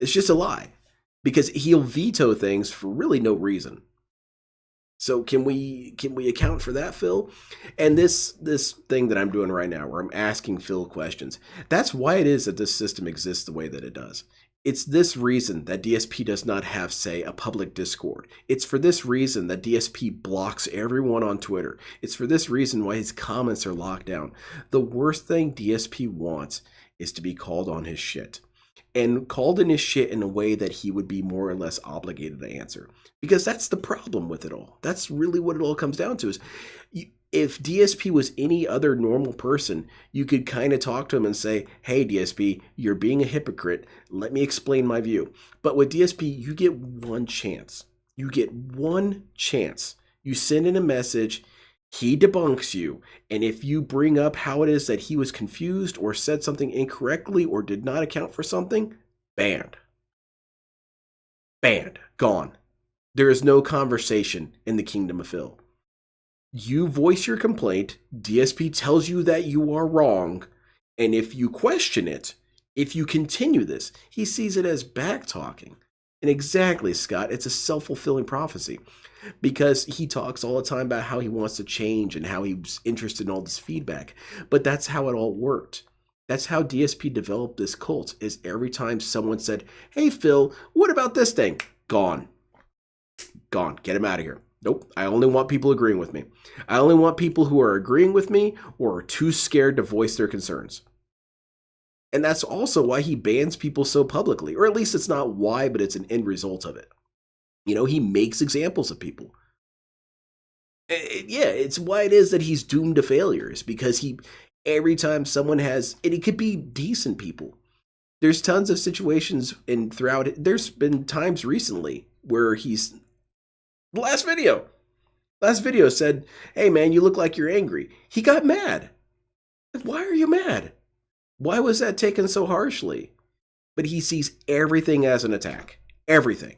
It's just a lie. Because he'll veto things for really no reason. So can we account for that, Phil? And this thing that I'm doing right now, where I'm asking Phil questions, that's why it is that this system exists the way that it does. It's this reason that DSP does not have, say, a public Discord. It's for this reason that DSP blocks everyone on Twitter. It's for this reason why his comments are locked down. The worst thing DSP wants is to be called on his shit. And called in his shit in a way that he would be more or less obligated to answer. Because that's the problem with it all. That's really what it all comes down to is if DSP was any other normal person, you could kind of talk to him and say, hey, DSP, you're being a hypocrite. Let me explain my view. But with DSP, you get one chance. You get one chance. You send in a message. He debunks you, and if you bring up how it is that he was confused or said something incorrectly or did not account for something, banned. Banned. Gone. There is no conversation in the kingdom of Phil. You voice your complaint, DSP tells you that you are wrong, and if you question it, if you continue this, he sees it as back-talking. And exactly, Scott, it's a self-fulfilling prophecy. Because he talks all the time about how he wants to change and how he's interested in all this feedback. But that's how it all worked. That's how DSP developed this cult, is every time someone said, hey, Phil, what about this thing? Gone. Gone. Get him out of here. Nope. I only want people agreeing with me. I only want people who are agreeing with me or are too scared to voice their concerns. And that's also why he bans people so publicly. Or at least it's not why, but it's an end result of it. He makes examples of people. Yeah, it's why it is that he's doomed to failures. Because every time someone has, and it could be decent people. There's tons of situations and throughout it. There's been times recently where last video said, hey man, you look like you're angry. He got mad. Why are you mad? Why was that taken so harshly? But he sees everything as an attack. Everything.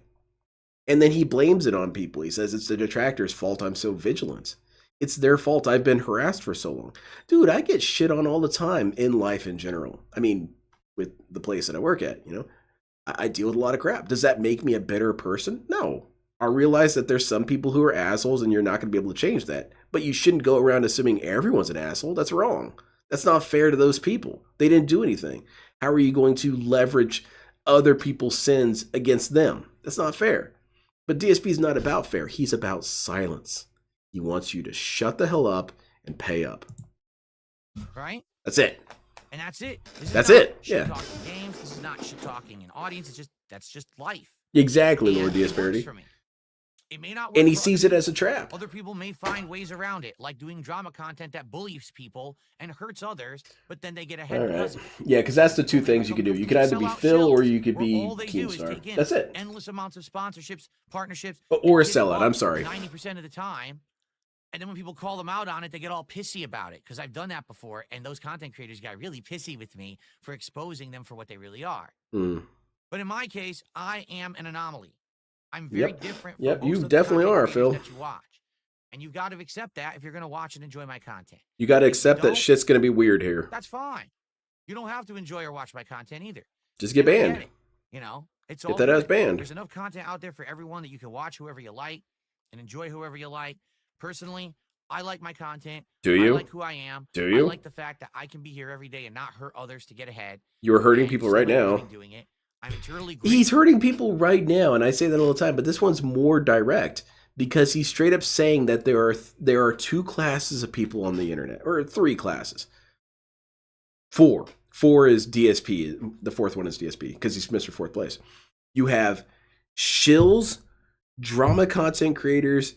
And then he blames it on people. He says it's the detractors' fault I'm so vigilant. It's their fault I've been harassed for so long. Dude, I get shit on all the time in life in general. I mean, with the place that I work at, I deal with a lot of crap. Does that make me a better person? No. I realize that there's some people who are assholes and you're not going to be able to change that. But you shouldn't go around assuming everyone's an asshole. That's wrong. That's not fair to those people. They didn't do anything. How are you going to leverage other people's sins against them? That's not fair. But DSP is not about fair. He's about silence. He wants you to shut the hell up and pay up. Right? That's it. And that's it. That's it. Yeah. Talking games. This is not shit talking an audience. That's just life. Exactly, And Lord it works Disparity. for me. It may not work And he for sees other it as a people. trap. Other people may find ways around it, like doing drama content that bullies people and hurts others, but then they get ahead All right. because of it. Yeah, because that's the People two may things you become could do. You complete could either be sellout Phil or shells, you could where be all they do is Keemstar. take in That's it. endless amounts of sponsorships, partnerships, Or a and hit them sellout. up I'm sorry. 90% of the time. And then when people call them out on it, they get all pissy about it because I've done that before. And those content creators got really pissy with me for exposing them for what they really are. Mm. But in my case, I am an anomaly. I'm very different from Yep, most you of the definitely content are, creators Phil. that you watch. And you've got to accept that if you're going to watch and enjoy my content. You got to If you accept that don't, shit's going to be weird here. that's fine. You don't have to enjoy or watch my content either. Just get And I get banned. it. You know, it's Get all that ass good. banned. There's enough content out there for everyone that you can watch whoever you like and enjoy whoever you like. Personally, I like my content. Do I you? like who I am. Do I you? like the fact that I can be here every day and not hurt others to get ahead. You are hurting and people still right make a now. living doing it. I'm eternally He's grateful. hurting people right now, and I say that all the time, but this one's more direct because he's straight up saying that there are two classes of people on the internet, or three classes. Four. Four is DSP. The fourth one is DSP because he's Mr. Fourth Place. You have shills, drama content creators,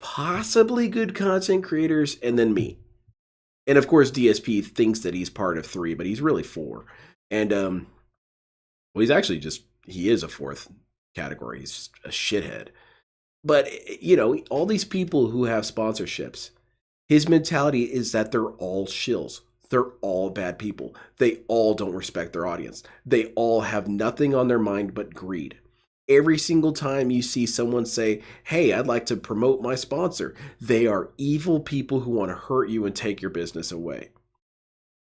possibly good content creators, and then me. And of course, DSP thinks that he's part of three, but he's really four. And well, he's actually he is a fourth category. He's just a shithead. But you know, all these people who have sponsorships, his mentality is that they're all shills. They're all bad people. They all don't respect their audience. They all have nothing on their mind but greed. Every single time you see someone say, hey, I'd like to promote my sponsor, they are evil people who want to hurt you and take your business away.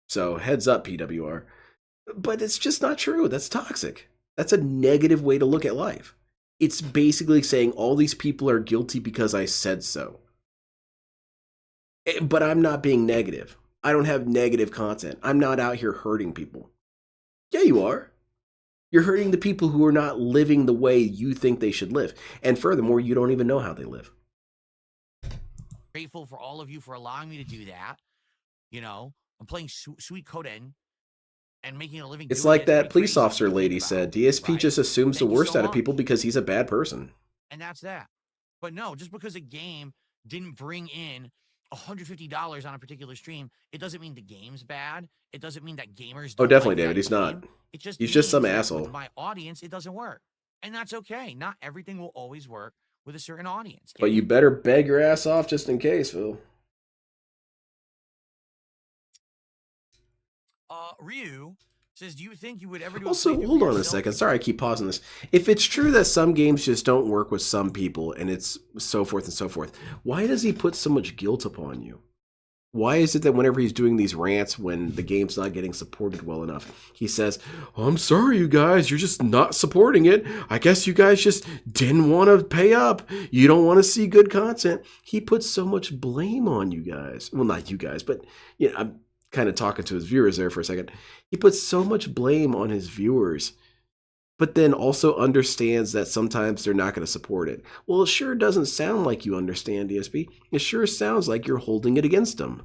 So heads up, PWR. But it's just not true. That's toxic. That's a negative way to look at life. It's basically saying all these people are guilty because I said so. But I'm not being negative. I don't have negative content. I'm not out here hurting people. Yeah, you are. You're hurting the people who are not living the way you think they should live. And furthermore, you don't even know how they live. Grateful for all of you for allowing me to do that. You know, I'm playing Sweet Coden and making a living. It's doing like it. that Pretty police crazy officer to think lady about, said. DSP right? just assumes Thank the you worst so out of people much. because he's a bad person. And that's that. But no, just because a game didn't bring in $150 on a particular stream, it doesn't mean the game's bad. It doesn't mean that gamers don't Definitely, like David. that He's game. not. It just He's just some means that asshole. with my audience, it doesn't work. And that's okay. Not everything will always work with a certain audience. But you better beg your ass off just in case, Phil. Ryu says, do you think you would ever do Also, playthrough hold for on a yourself? second. Sorry, I keep pausing this. If it's true that some games just don't work with some people and it's so forth and so forth, why does he put so much guilt upon you? Why is it that whenever he's doing these rants when the game's not getting supported well enough, he says, I'm sorry, you guys, you're just not supporting it. I guess you guys just didn't want to pay up. You don't want to see good content. He puts so much blame on you guys. Well, not you guys, but you know, I'm kind of talking to his viewers there for a second. He puts so much blame on his viewers, but then also understands that sometimes they're not going to support it. Well, it sure doesn't sound like you understand, DSP. It sure sounds like you're holding it against them.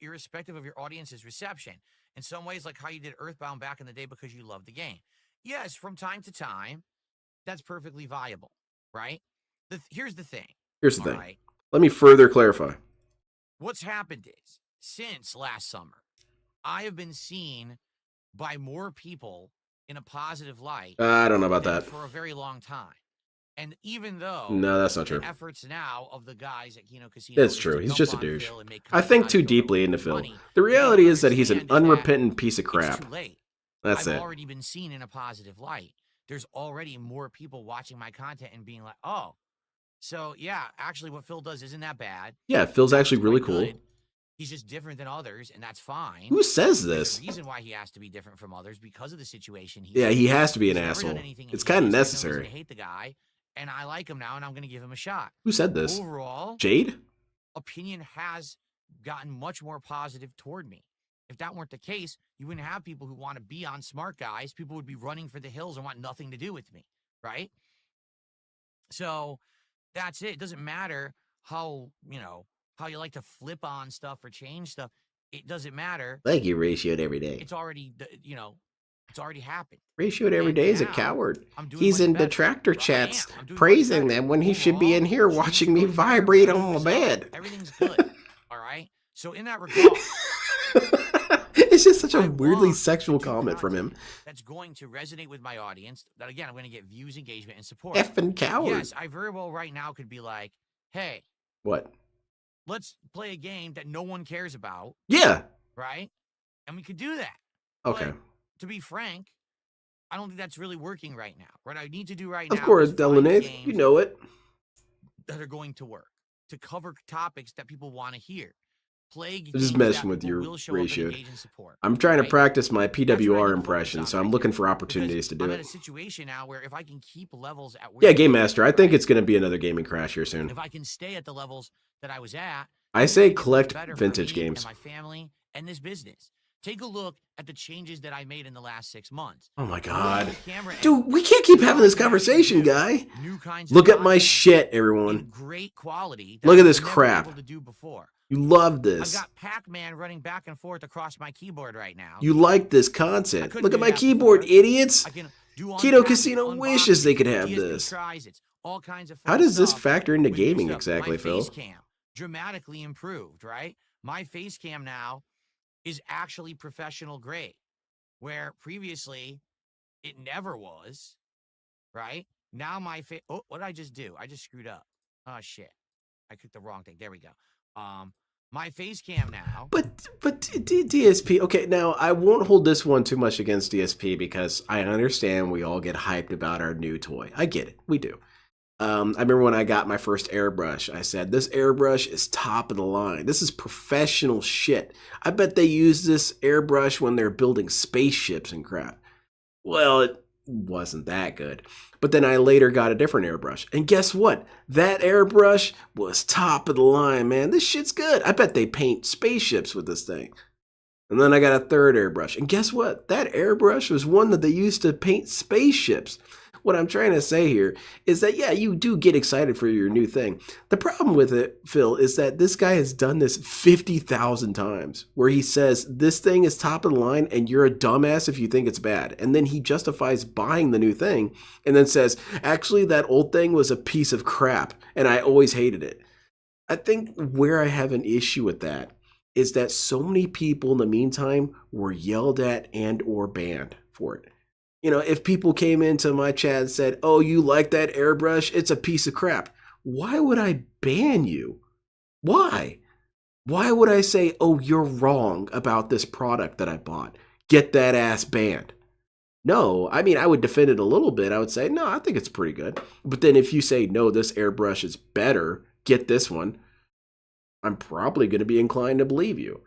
Irrespective of your audience's reception. In some ways, like how you did Earthbound back in the day because you loved the game. Yes, from time to time, that's perfectly viable, right? Here's the thing. Here's the all thing. right? Let me further clarify. What's happened is, since last summer, I have been seen by more people in a positive light. I don't know about than that. for a very long time. And even though No, that's not the true. efforts now of the guys at Kino Casino, It's is true. to He's dump just a on douche. Phil and make I think content too out of Phil deeply and into make Phil. money, The what they reality don't is that he's an understand is that unrepentant piece of it's crap. too late. That's I've it. already been seen in a positive light. There's already more people watching my content and being like, oh, so yeah, actually what Phil does isn't that bad. Yeah, Phil's It's actually really quite cool. good. He's just different than others, and that's fine. Who says There's this? a reason why he has to be different from others because of the situation he's Yeah, in. he has to be an He's never done asshole. anything It's heinous. kind of There's no reason necessary. to hate the guy, and I like him now, and I'm going to give him a shot. Who said this? Overall, Jade? opinion has gotten much more positive toward me. If that weren't the case, you wouldn't have people who want to be on Smart Guys. People would be running for the hills and want nothing to do with me, right? So that's it. It doesn't matter how, how you like to flip on stuff or change stuff. It doesn't matter. Thank you, ratioed every day. It's already, It's already happened. Ratioed every And day is a now, coward. I'm doing He's much in better. detractor I am. chats I'm doing much praising better. them when he should be in Overall, here streams watching me going better, vibrate better on my results. bed. Everything's good. All right. So in that regard, It's just such a I weirdly want sexual to do comment from him. content that's going to resonate with my audience. That again, I'm going to get views, engagement, and support. Effing coward. Yes, I very well right now could be like, hey, What? let's play a game that no one cares about, Yeah. right? And we could do that. Okay. But to be frank, I don't think that's really working right now. What I need to do right now Of course, is find Delanave, games you know it. that are going to work, to cover topics that people want to hear. Play I'm games just that messing with people your will show up and ratio. engage and support. I'm trying to right? practice my That's what I need PWR to impression, focus so on I'm right looking there. for opportunities to Because do I'm in it. a situation now where if I can keep levels at where Yeah, they Game are, Master, I think right? it's going to be another gaming crash here soon. If I can stay at the levels that I was at, I it's say gonna get much collect better for vintage me games. and my family and this business. Take a look at the changes that I made in the last 6 months. Oh my Look at god. the camera Dude, angle. we can't keep having this What I can actually conversation, do. guy. New kinds of Look at my content shit, in everyone. great quality. Look that at I this was never crap. able to do before. You love I've this. got Pac-Man running back and forth across my keyboard right now. You like this I content. couldn't Look at do my that keyboard, before. idiots. I can do Keto unpackings, Casino wishes they could have DSP this. tries it, all kinds of How fun does this stuff factor into with new gaming stuff. exactly, My Phil? face cam dramatically improved, right? My face cam now is actually professional grade, where previously it never was, right? Now my face. Oh, what did I just do? I just screwed up. Oh shit! I clicked the wrong thing. There we go. My face cam now. But DSP, okay, now I won't hold this one too much against DSP because I understand we all get hyped about our new toy. I get it. We do. I remember when I got my first airbrush, I said, this airbrush is top of the line. This is professional shit. I bet they use this airbrush when they're building spaceships and crap. Well, it wasn't that good. But then I later got a different airbrush. And guess what? That airbrush was top of the line, man. This shit's good. I bet they paint spaceships with this thing. And then I got a third airbrush. And guess what? That airbrush was one that they used to paint spaceships. What I'm trying to say here is that, yeah, you do get excited for your new thing. The problem with it, Phil, is that this guy has done this 50,000 times, where he says this thing is top of the line and you're a dumbass if you think it's bad. And then he justifies buying the new thing and then says, actually, that old thing was a piece of crap and I always hated it. I think where I have an issue with that is that so many people in the meantime were yelled at and or banned for it. You know, if people came into my chat and said, oh, you like that airbrush? It's a piece of crap. Why would I ban you? Why? Why would I say, oh, you're wrong about this product that I bought? Get that ass banned. No, I mean, I would defend it a little bit. I would say, no, I think it's pretty good. But then if you say, no, this airbrush is better, get this one, I'm probably going to be inclined to believe you.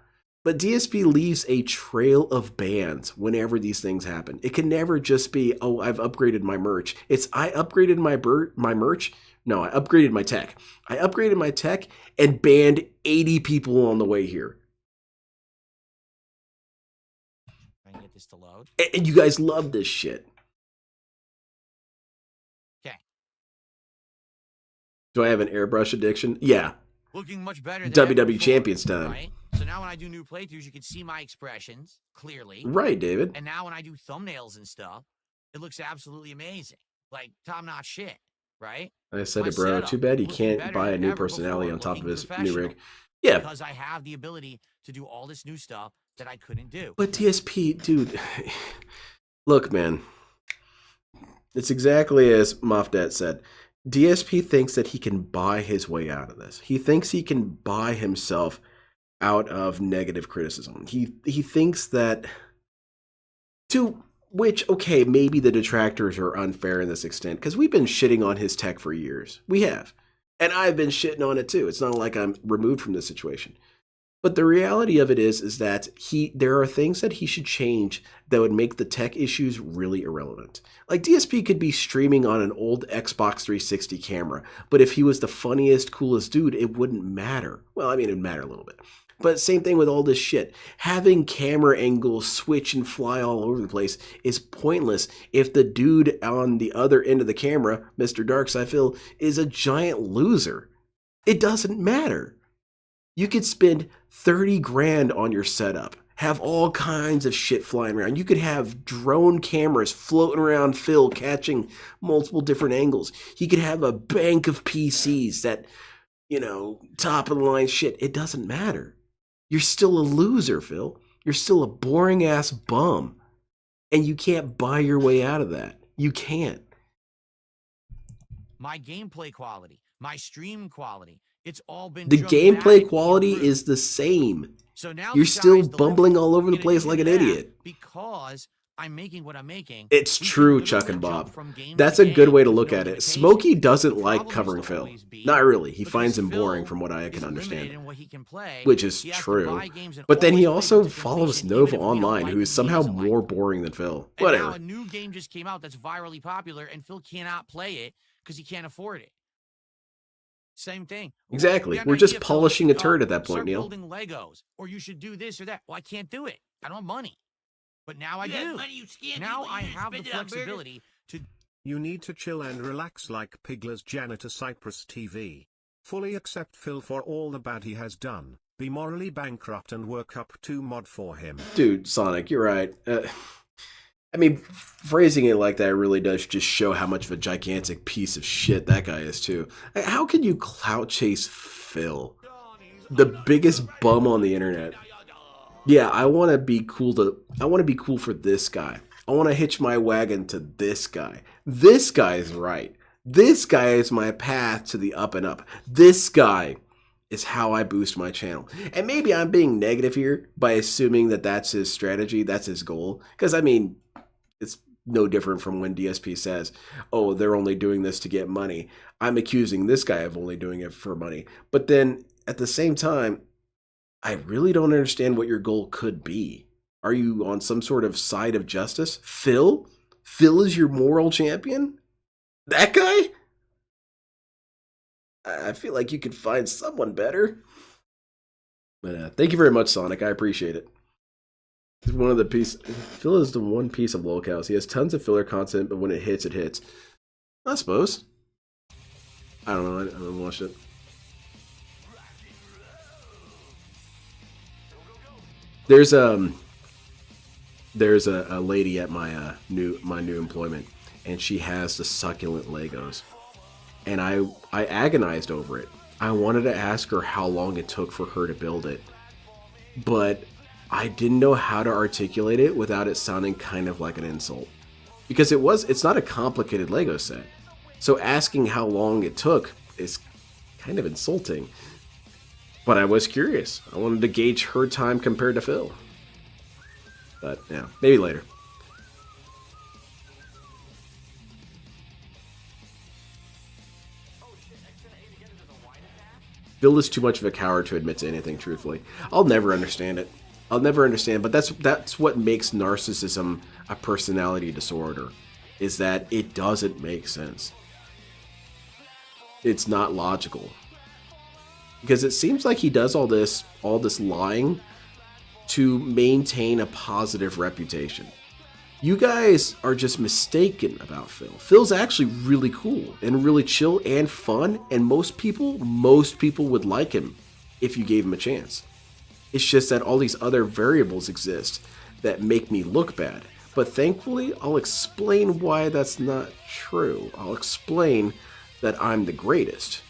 But DSP leaves a trail of bans whenever these things happen. It can never just be, oh, I've upgraded my merch. It's, I upgraded my merch. No, I upgraded my tech. I upgraded my tech and banned 80 people on the way here. Trying to get this to load. And you guys love this shit. Okay. Do I have an airbrush addiction? Yeah. Looking much better than ever WWE before, Champions time. Right? So now when I do new playthroughs, you can see my expressions clearly. Right, David. And now when I do thumbnails and stuff, it looks absolutely amazing. Like top-notch shit, right? I said My it, bro. setup Too bad you looking can't better buy a than new ever personality before, on top of looking his new professional. rig. Yeah. Because I have the ability to do all this new stuff that I couldn't do. But DSP, dude, look, man. It's exactly as Mofdat said. DSP thinks that he can buy his way out of this. He thinks he can buy himself out of negative criticism. He thinks that, to which, okay, maybe the detractors are unfair in this extent, because we've been shitting on his tech for years. We have. And I've been shitting on it too. It's not like I'm removed from this situation. But the reality of it is that there are things that he should change that would make the tech issues really irrelevant. Like DSP could be streaming on an old Xbox 360 camera, but if he was the funniest, coolest dude, it wouldn't matter. Well, I mean, it'd matter a little bit. But same thing with all this shit. Having camera angles switch and fly all over the place is pointless if the dude on the other end of the camera, Mr. Darks, I feel, is a giant loser. It doesn't matter. You could spend 30 grand on your setup, have all kinds of shit flying around. You could have drone cameras floating around Phil, catching multiple different angles. He could have a bank of PCs that, you know, top of the line shit. It doesn't matter. You're still a loser, Phil. You're still a boring ass bum. And you can't buy your way out of that. You can't. My gameplay quality, my stream quality, it's all been The gameplay dramatically quality improved. is the same. So now You're the still sky's the bumbling limit. all over the In place addition like to an that, idiot. because I'm making what I'm making. It's we can true, literally Chuck and jump Bob. from game That's to a good game way to with look no at it. limitations. Smokey doesn't The like problem covering used to Phil. always be Not really. He because finds him Phil boring from what I can is limited understand. in what he can play. Which is He has to true. buy games and But then he always play also with different follows information, Nova even if we don't Online, like who is what he somehow doesn't like. more boring than Phil. And Whatever. now a new game just came out that's virally popular, and Phil cannot play it because he can't afford it. Same thing. Exactly. We had an We're just idea, Phil, polishing a turd at that start point, Neil. building Legos, or you should do this or that. Well, I can't do it. I don't have money. But now I You have do. money, you scam Now people, I you just have the spend it on burgers. flexibility to You need to chill and relax like Pigler's janitor Cypress TV. Fully accept Phil for all the bad he has done. Be morally bankrupt and work up to mod for him. Dude, Sonic, you're right. I mean, phrasing it like that really does just show how much of a gigantic piece of shit that guy is, too. How can you clout chase Phil? The biggest bum on the internet. Yeah, I want to be cool for this guy. I want to hitch my wagon to this guy. This guy is right. This guy is my path to the up and up. This guy is how I boost my channel. And maybe I'm being negative here by assuming that that's his strategy, that's his goal. Because, I mean, it's no different from when DSP says, oh, they're only doing this to get money. I'm accusing this guy of only doing it for money. But then, at the same time, I really don't understand what your goal could be. Are you on some sort of side of justice? Phil? Phil is your moral champion? That guy? I feel like you could find someone better. But thank you very much, Sonic. I appreciate it. It's one of the piece. Phil is the one piece of lolcows. He has tons of filler content, but when it hits, it hits. I suppose. I don't know. I haven't watched it. There's a lady at my new employment, and she has the succulent Legos, and I agonized over it. I wanted to ask her how long it took for her to build it, but I didn't know how to articulate it without it sounding kind of like an insult, because it's not a complicated Lego set, so asking how long it took is kind of insulting. But I was curious. I wanted to gauge her time compared to Phil. But, yeah, maybe later. Phil is too much of a coward to admit to anything, truthfully. I'll never understand it. I'll never understand, but that's what makes narcissism a personality disorder, is that it doesn't make sense. It's not logical. Because it seems like he does all this lying to maintain a positive reputation. You guys are just mistaken about Phil. Phil's actually really cool and really chill and fun, and most people would like him if you gave him a chance. It's just that all these other variables exist that make me look bad. But thankfully, I'll explain why that's not true. I'll explain that I'm the greatest.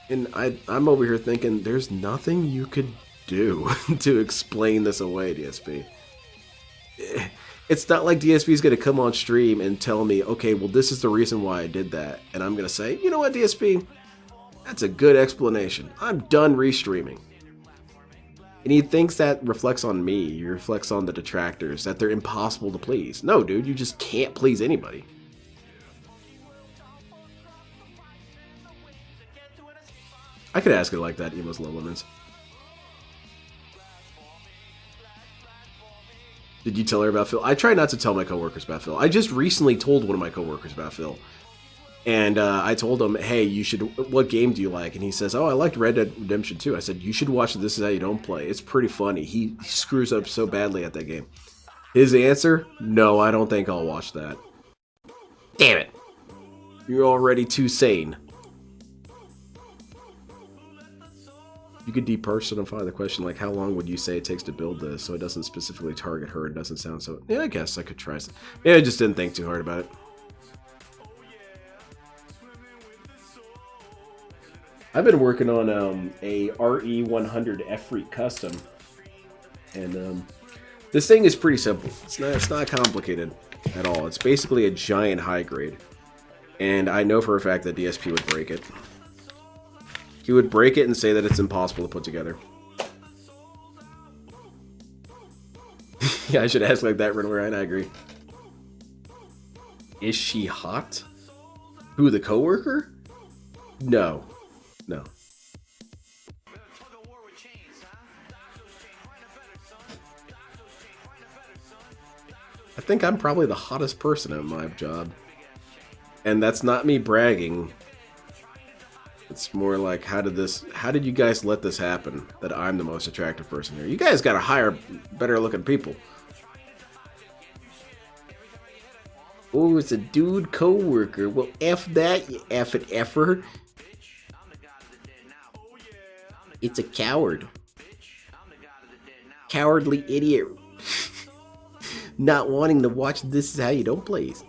And I'm over here thinking, there's nothing you could do to explain this away, DSP. It's not like DSP is going to come on stream and tell me, okay, well, this is the reason why I did that. And I'm going to say, you know what, DSP? That's a good explanation. I'm done restreaming. And he thinks that reflects on me. He reflects on the detractors, that they're impossible to please. No, dude, you just can't please anybody. I could ask it like that, Emo's Low Lemons. Did you tell her about Phil? I try not to tell my coworkers about Phil. I just recently told one of my coworkers about Phil. And I told him, hey, what game do you like? And he says, oh, I liked Red Dead Redemption 2. I said, you should watch This Is How You Don't Play. It's pretty funny. He screws up so badly at that game. His answer, no, I don't think I'll watch that. Damn it. You're already too sane. You could depersonify the question, like, how long would you say it takes to build this, so it doesn't specifically target her and doesn't sound so... Yeah, I guess I could try some... Yeah, I just didn't think too hard about it. I've been working on a RE100 F-Freak custom, and this thing is pretty simple. It's not complicated at all. It's basically a giant high grade, and I know for a fact that DSP would break it. He would break it and say that it's impossible to put together. Yeah, I should ask like that, Ryan. I agree. Is she hot? Who, the coworker? No. No. I think I'm probably the hottest person at my job. And that's not me bragging. It's more like, how did you guys let this happen, that I'm the most attractive person here? You guys gotta hire better looking people. Oh, it's a dude co-worker. Well, F that, you effing effer. It's a coward. Cowardly idiot. Not wanting to watch This Is How You Don't Plays.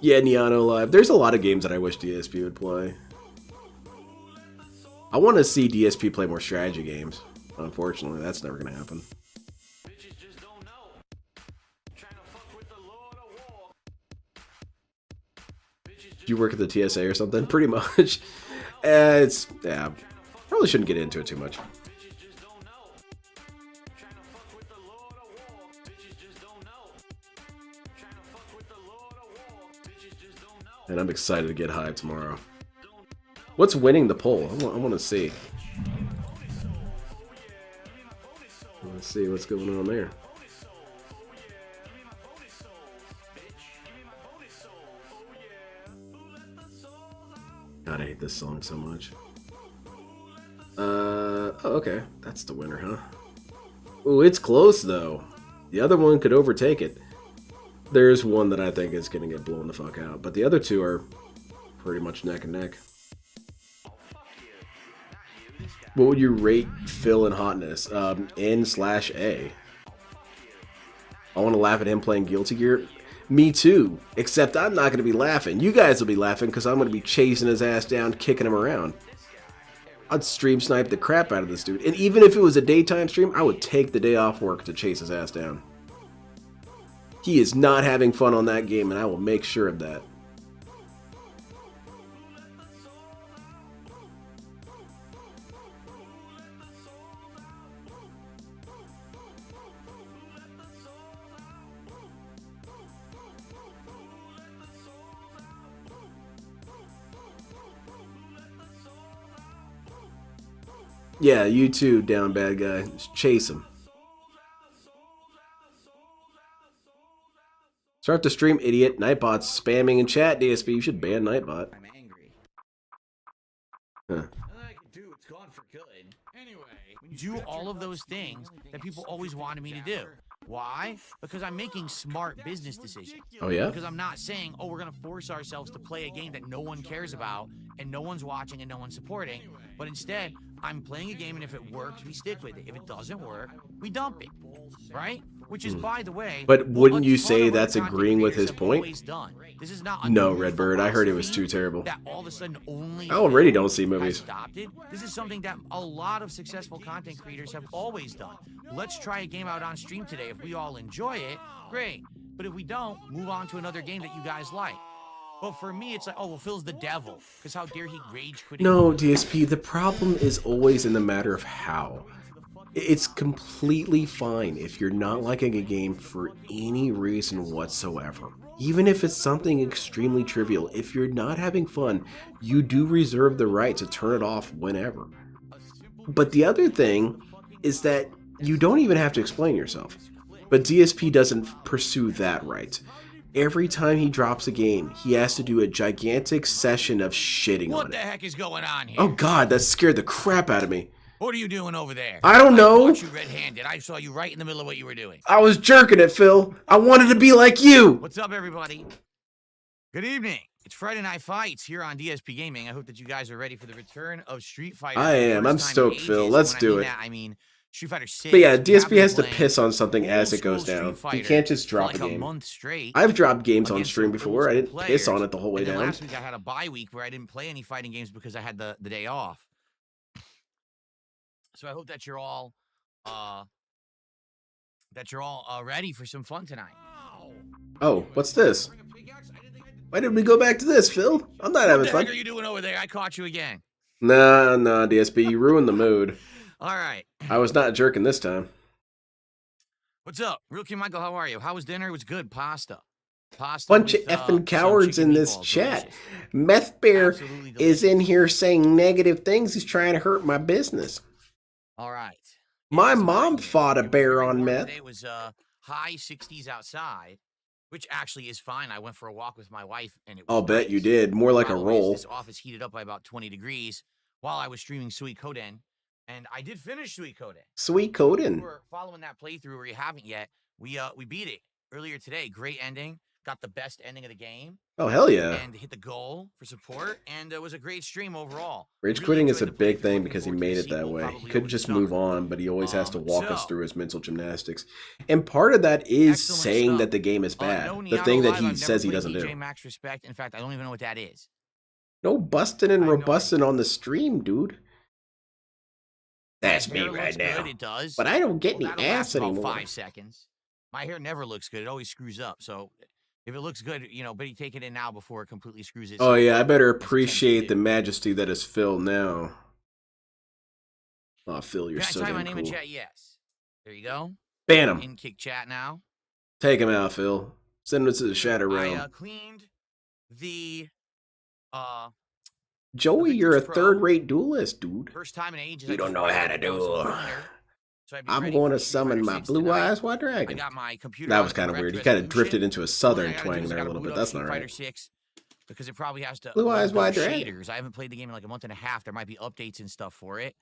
Yeah, Neano Live. There's a lot of games that I wish DSP would play. I want to see DSP play more strategy games. Unfortunately, that's never going to happen. Do you work at the TSA or something? Pretty much. Yeah. Probably shouldn't get into it too much. And I'm excited to get high tomorrow. What's winning the poll? I want to see. Let's see what's going on there. God, I hate this song so much. Oh, okay. That's the winner, huh? Ooh, it's close, though. The other one could overtake it. There's one that I think is going to get blown the fuck out, but the other two are pretty much neck and neck. What would you rate Phil in hotness? N/A. I want to laugh at him playing Guilty Gear. Me too, except I'm not going to be laughing. You guys will be laughing because I'm going to be chasing his ass down, kicking him around. I'd stream snipe the crap out of this dude. And even if it was a daytime stream, I would take the day off work to chase his ass down. He is not having fun on that game, and I will make sure of that. Yeah, you too, down bad guy. Just chase him. Start the stream, idiot. Nightbot's spamming in chat, DSP. You should ban Nightbot. I'm angry. Huh. Nothing I can do. It's gone for good. Anyway, do all of those things that people always wanted me to do. Why? Because I'm making smart business decisions. Oh, yeah? Because I'm not saying, oh, we're going to force ourselves to play a game that no one cares about and no one's watching and no one's supporting. But instead, I'm playing a game, and if it works, we stick with it. If it doesn't work, we dump it. Right? Which is, by the way... But wouldn't you a ton say of other that's content agreeing with creators his have always point? done. This is not a No, new Redbird. I heard it was philosophy too terrible. that all of a sudden only I already don't see has movies. adopted. This is something that a lot of successful content creators have always done. Let's try a game out on stream today. If we all enjoy it, great. But if we don't, move on to another game that you guys like. But for me, it's like, oh, well, Phil's the devil. Because how dare he rage quit? No, DSP, the problem is always in the matter of how. It's completely fine if you're not liking a game for any reason whatsoever. Even if it's something extremely trivial, if you're not having fun, you do reserve the right to turn it off whenever. But the other thing is that you don't even have to explain yourself. But DSP doesn't pursue that right. Every time he drops a game, he has to do a gigantic session of shitting What on the it. heck is going on here? Oh god, that scared the crap out of me. What are you doing over there? I don't know. I caught you red-handed. I saw you right in the middle of what you were doing. I was jerking it, Phil. I wanted to be like you. What's up, everybody? Good evening. It's Friday Night Fights here on DSP Gaming. I hope that you guys are ready for the return of Street Fighter. I am. I'm stoked, Phil. Let's do it. I mean Street Fighter 6. But yeah, DSP has to piss on something as it goes down. He can't just drop like a game. month straight. I've dropped games on stream before. I didn't piss on it the whole way down. Last week I had a bye week where I didn't play any fighting games because I had the day off. So I hope that you're all ready for some fun tonight. Oh, what's this? Why did we go back to this, Phil? I'm not having fun. What the heck are you doing over there? I caught you again. Nah, DSP, you ruined the mood. All right. I was not jerking this time. What's up? Real King Michael, how are you? How was dinner? It was good. Pasta. Bunch of with, effing cowards some in this meatballs. chat. Delicious. Meth Bear Absolutely is delicious. in here saying negative things. He's trying to hurt my business. All right. My Yeah, so mom fought a it was bear very on warm meth. today. It was high 60s outside, which actually is fine. I went for a walk with my wife, and it was I'll bet you nice. did. More like By a the way, roll. This office heated up by about 20 degrees while I was streaming Suikoden, and I did finish Suikoden. Sweet If coding. you were following that playthrough or you haven't yet, we beat it earlier today. Great ending. Got the best ending of the game. Oh, hell yeah. And hit the goal for support, and it was a great stream overall. Rage Really quitting is a enjoyed the big playthrough, thing looking because he forward to made the it that sequel, way. He probably could over the just summer. move on, but he always has to walk us So- through his mental gymnastics. And part of that is Excellent saying stuff. that the game is bad. No The Niago thing that Live, he I've never says he played doesn't DJ do. Max Respect. In fact, I don't even know what that is. No busting and I have no robusting on the stream, dude. That's My me hair right looks now. Good, it does. But I don't get Well, any that'll ass last about anymore. 5 seconds. My hair never looks good. It always screws up. So if it looks good, better take it in now before it completely screws itself Oh yeah, I up, better as it tends to appreciate do. the majesty that is Phil now. Oh, Phil, you're Can I so type damn my name in cool. chat? Yes. There you go. Ban him. In kick chat now. Take him out, Phil. Send him to the Shadow Realm. I cleaned the Joey, the you're a Victrix Pro. third-rate duelist, dude. first time in ages. You I don't just know how to realized that was duel. a cleaner, so I'd be I'm ready going for to Street summon Fighter my 6 Blue tonight. Eyes White I Dragon. got my computer That on was kind of correct weird. He kind of resolution. drifted into a All southern I gotta twang do is I there a gotta little boot bit. up That's Street not Fighter right. 6 because it probably has to Blue load Eyes those White Dragon. shaders. I haven't played the game in like a month and a half. There might be updates and stuff for it.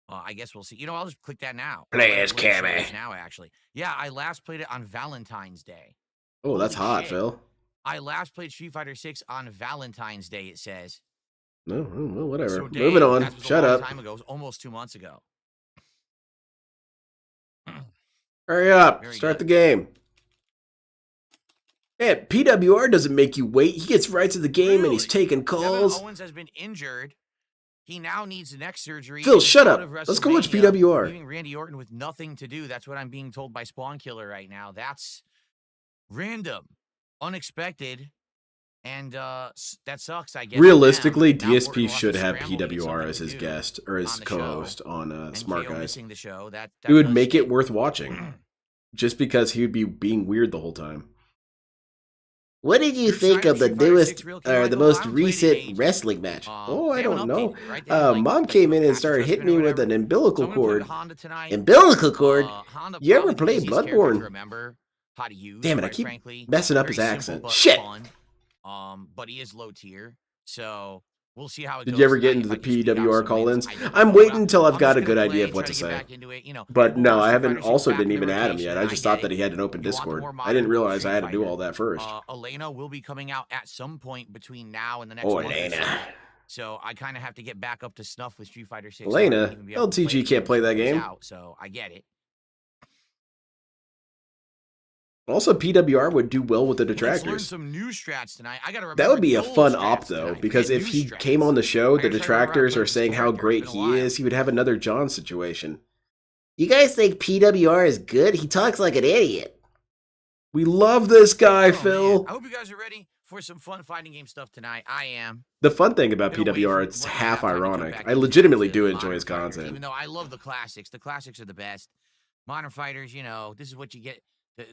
I guess we'll see. I'll just click that now. Play I'll as load the shaders Cammy. now, actually. Yeah, I last played it on Valentine's Day. Oh, that's Holy hot, shit. Phil. I last played Street Fighter 6 on Valentine's Day, it says. No, well, whatever. So Moving dang, on. that was Shut a long up. time ago. It was almost 2 months ago. Hurry up. Very Start good. the game. Yeah, PWR doesn't make you wait. He gets right to the game and he's Really? taking Kevin calls. Owens has been injured. He now needs neck surgery. Phil, and is shut out up. of Let's go watch WrestleMania, PWR. Leaving Randy Orton with nothing to do. That's what I'm being told by Spawn Killer right now. That's random, unexpected, and that sucks, I guess. Realistically, for them. Now Orton DSP will should to have scramble to get PWR something as to his do guest or his on the co-host show, on and Smart KO Guys. missing the show. That It would does make it stink. worth watching. Just because he would be being weird the whole time. What did you You're think excited of for the Street Fighter newest 6 Real King or the Michael? most I haven't played it in recent ages. wrestling match? Oh, I They haven't don't know. updated it, right? They haven't, Mom like, came put in and patch started hitting adjustment me or with an whatever. umbilical So I'm gonna play cord. with Honda tonight. Umbilical cord? Honda You ever probably the played easiest character to Bloodborne? remember how to use. Damn it, I quite keep frankly. messing up Very his simple, accent. but Shit! fun. But he is low tier, so we'll see how it Did goes you ever get tonight. into If the I can squeak out PWR some call-ins? wins, I don't I'm know, waiting but until I've I'm got just a gonna good idea play, of what try to get say. back into it. But people no, want I Street haven't. Fighter 6 Also, back didn't in the even add him rotation, yet. I and just get thought it. that he had an open You want the Discord. more I modern didn't Pro realize I Street had to do Fighter. all that first. Elena will be coming out at some point between now and the next Oh, month or so. Elena. So I kind of have to get back up to snuff with Street Fighter 6. Elena? LTG can't play that game. Out, so I get it. Also, PWR would do well with the Let's learn detractors. some new strats tonight. I gotta That would remember be the a old fun strats op, though, tonight. because Forget if new he strats. came on the show, I the gotta try to remember how to detractors play are with saying this how character. great It's been a he while. is, he would have another John situation. You guys think PWR is good? He talks like an idiot. We love this guy, Oh, Phil. man. I hope you guys are ready for some fun fighting game stuff tonight. I am. The fun thing about Been away PWR, from it's one half half time and come ironic. back I into legitimately the do modern enjoy his fighters, content. even though I love the classics. The classics are the best. Modern fighters, this is what you get.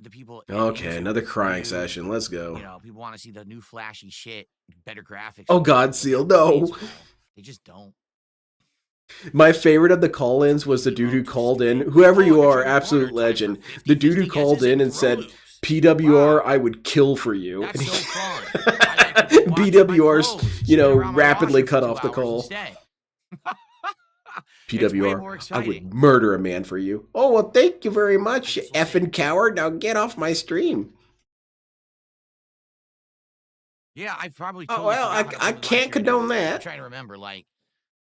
The people. Okay, another crying new, session. Let's go. People want to see the new flashy shit, better graphics. Oh, God, Seal, no. They just don't. My favorite of the call-ins was the dude who called in. Whoever you are, absolute legend. The dude who called in and said, PWR, I would kill for you. That's And so he- fun. I like to wash my PWR's, clothes, sit around my rapidly washer cut for off 2 the hours call. instead. It's way PWR, more I exciting. would murder a man for you. Oh, well, thank you very much, you effing coward. Now get off my stream. Yeah, I probably Oh, totally well, forgot how to I play with can't Restream. condone I'm that. trying to remember, like,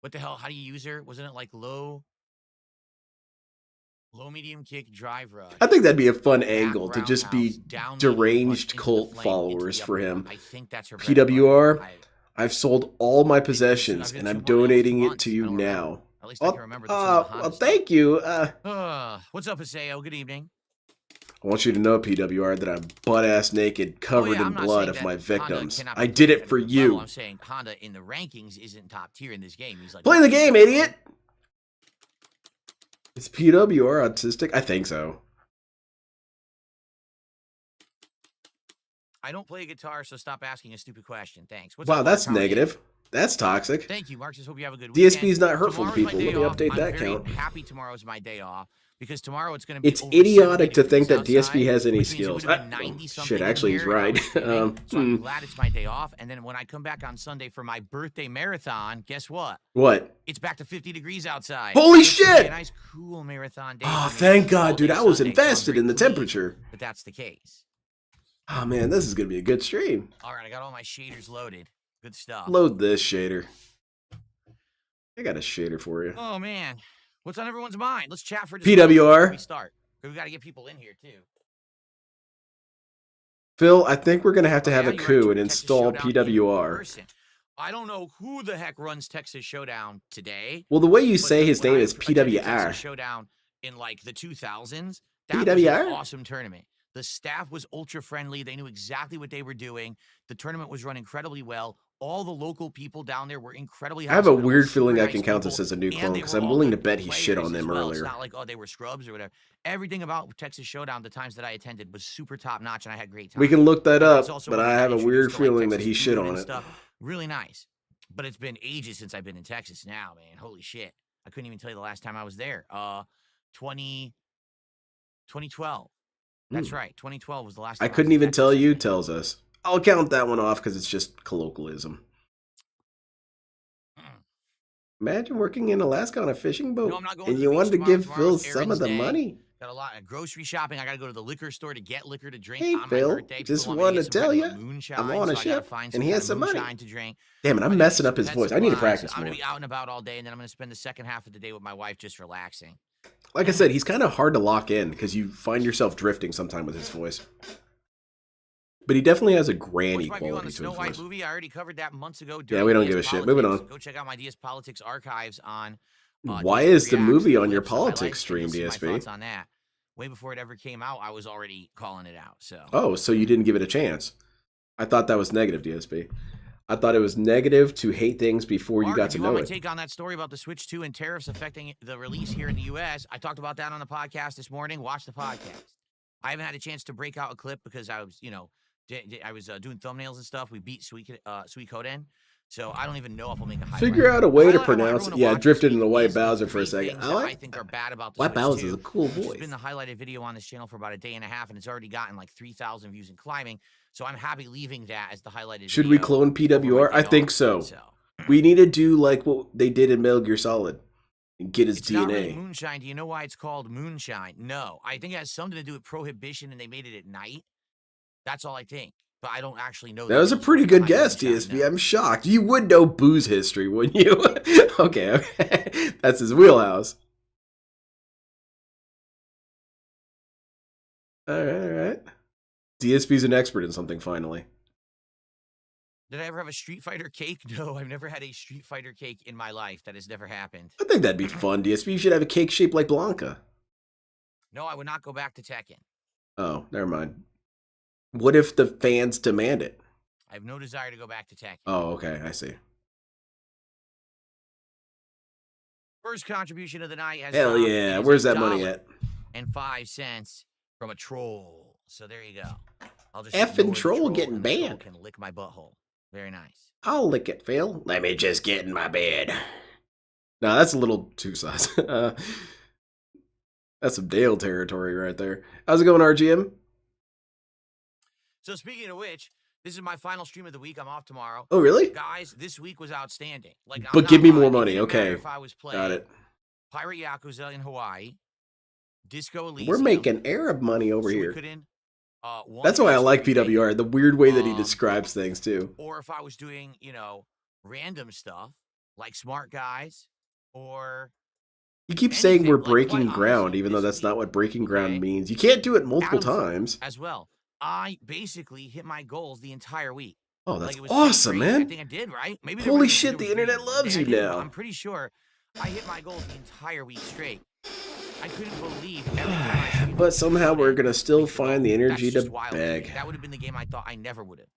what the hell? How do you use her? Wasn't it like low, medium kick, drive rush? I think that'd be a fun back angle to just roundhouse, be down medium punch deranged into the cult flank, into followers the for uppercut. him. I think that's her bread and butter. PWR, I've sold all my possessions I've been and I'm 2 months, almost 2 donating it months. to I you don't remember. now. At least I can remember some of the Honda Well, stuff. thank you. What's up, Paseo? Good evening. I want you to know, PWR, that I'm butt-ass naked, covered in I'm not blood saying of that my Honda victims. cannot I be did played it at for a good level. you. I'm saying Honda in the rankings isn't top tier in this game. He's like, Play the game, idiot! Is PWR autistic? I think so. I don't play guitar, so stop asking a stupid question. Thanks. What's Wow, up, that's Mark? How are you? negative. That's toxic. Thank you, Mark. Just hope you have a good weekend. DSP's not hurtful to Tomorrow's my people. Let day me off. update I'm that very count. happy tomorrow's my day off because tomorrow it's going to be It's over 70 idiotic to think degrees that DSP outside, has any which means it skills. would've been 90 something Shit, in actually, he's here, and I right. was kidding. So I'm glad it's my day off. And then when I come back on Sunday for my birthday marathon, guess what? What? It's back to 50 degrees outside. Holy It's gonna be shit! a nice, cool marathon day. Oh, for me thank all God, dude. day I was Sunday, so I'm invested very in the pleased temperature. that that's the case. Oh, man, this is going to be a good stream. All right, I got all my shaders loaded. Good stuff. Load this shader. I got a shader for you. Oh, man. What's on everyone's mind? Let's chat for just PWR. before we start. We got to get people in here, too. Phil, I think we're going to have a You are coup and doing Texas install Showdown in PWR. person. I don't know who the heck runs Texas Showdown today. Well, the way you but say his when name I is attended Texas PWR. Showdown in like the 2000s. That was PWR? an awesome tournament. The staff was ultra friendly. They knew exactly what they were doing. The tournament was run incredibly well. All the local people down there were incredibly I have a hospitable, weird super feeling I nice can count people, this as a new and clone they because were I'm all willing to good bet he shit players on as them well. earlier. It's not like, oh, they were scrubs or whatever. Everything about Texas Showdown, the times that I attended, was super top notch, and I had great time. We can look that And that's up, also but when I got have a weird introduced to, like, feeling that Texas he shit food on and it. stuff. Really nice. But it's been ages since I've been in Texas now, man. Holy shit. I couldn't even tell you the last time I was there. 2012. That's right. 2012 was the last time I was couldn't in even Texas, tell I you, think. tells us. I'll count that one off because it's just colloquialism. Mm. Imagine working in Alaska on a fishing boat No, I'm not going and to the you beach wanted to tomorrow. give Phil Tomorrow's some of errands the day. money. Got a lot of grocery shopping. I got to go to the liquor store to get liquor to drink Hey, on my Phil, birthday. just People want me wanted to get some tell kind you, of a moonshine, I'm on a so I gotta ship find and some he kind has of some money. moonshine to drink. Damn it, I'm But messing anyways, up his pet voice. I need to supplies. practice I'm more. gonna be out and about all day, and then I'm gonna spend the second half of the day with my wife just relaxing. Like I said, he's kind of hard to lock in because you find yourself drifting sometime with his voice. But he definitely has a granny What's my view on quality the to Snow his White voice. movie? I already covered that months ago. Yeah, we don't DS give a shit. Politics. Moving on. Go check out my DS Politics archives on. Why DSP is the Reacts movie and on your clips of my life, politics and stream, you'll see my DSP? thoughts on that. Way before it ever came out, I was already calling it out. So. Oh, so you didn't give it a chance. I thought that was negative, DSP. I thought it was negative to hate things before Mark, you got if to you know want my it. take on that story about the Switch 2 and tariffs affecting the release here in the U.S., I talked about that on the podcast this morning. Watch the podcast. I haven't had a chance to break out a clip because I was, I was doing thumbnails and stuff. We beat Sweet Coden, so I don't even know if I'll make a highlight. Figure out a way to The highlight I want pronounce it. everyone to Yeah, I watch drifted this into week White is the Bowser for a 3 second. things that I think are bad about the White Switch Bowser 2, is a cool which has voice. been the highlighted video on this channel for about a day and a half, and it's already gotten like 3,000 views and climbing. So I'm happy leaving that as the highlighted Should video we clone over my PWR? day I think off. so. We need to do like what they did in Metal Gear Solid and get his It's DNA. not really moonshine. Do you know why it's called moonshine? No. I think it has something to do with prohibition and they made it at night. That's all I think. But I don't actually know. That was a pretty good guess, DSP. I'm shocked. You would know booze history, wouldn't you? Okay. That's his wheelhouse. All right. DSP's an expert in something, finally. Did I ever have a Street Fighter cake? No, I've never had a Street Fighter cake in my life. That has never happened. I think that'd be fun, DSP. You should have a cake shaped like Blanca. No, I would not go back to Tekken. Oh, never mind. What if the fans demand it? I have no desire to go back to Tekken. Oh, okay. I see. First contribution of the night has Hell come, yeah. and it's Where's that money $1 at? and 5 cents from a troll. So there you go. I'll just Effing ignore the troll getting and the troll banned. can lick my butthole. Very nice. I'll lick it, Phil. Let me just get in my bed. No, that's a little too sus. That's some Dale territory right there. How's it going, RGM? So speaking of which, this is my final stream of the week. I'm off tomorrow. Oh, really? Guys, this week was outstanding. Like, I'm But not give me more lying. It money. didn't matter Okay. if I was playing Got it. Pirate Yakuza in Hawaii, Disco Elysium, We're making Arab money over here. Suikoden, One That's why I is like every day, PWR, the weird way that he Um, describes things too. or if I was doing, you know, random stuff like smart guys or You keep saying anything. we're Like, quite breaking ground, honestly, even though this that's not week, what breaking ground okay, means. You can't do it multiple Adam Ford times. as well. I basically hit my goals the entire week. Oh, Like, that's it was pretty awesome, crazy. I man. think I did, right? Maybe Holy there shit, was the internet maybe one loves day I you didn't, but now. I'm pretty sure I hit my goals the entire week straight. I couldn't believe every time I streamed But somehow we're Headbutting going to still weeks ago. find the That's energy just to wild to me. beg. That would have been the game I thought I never would have.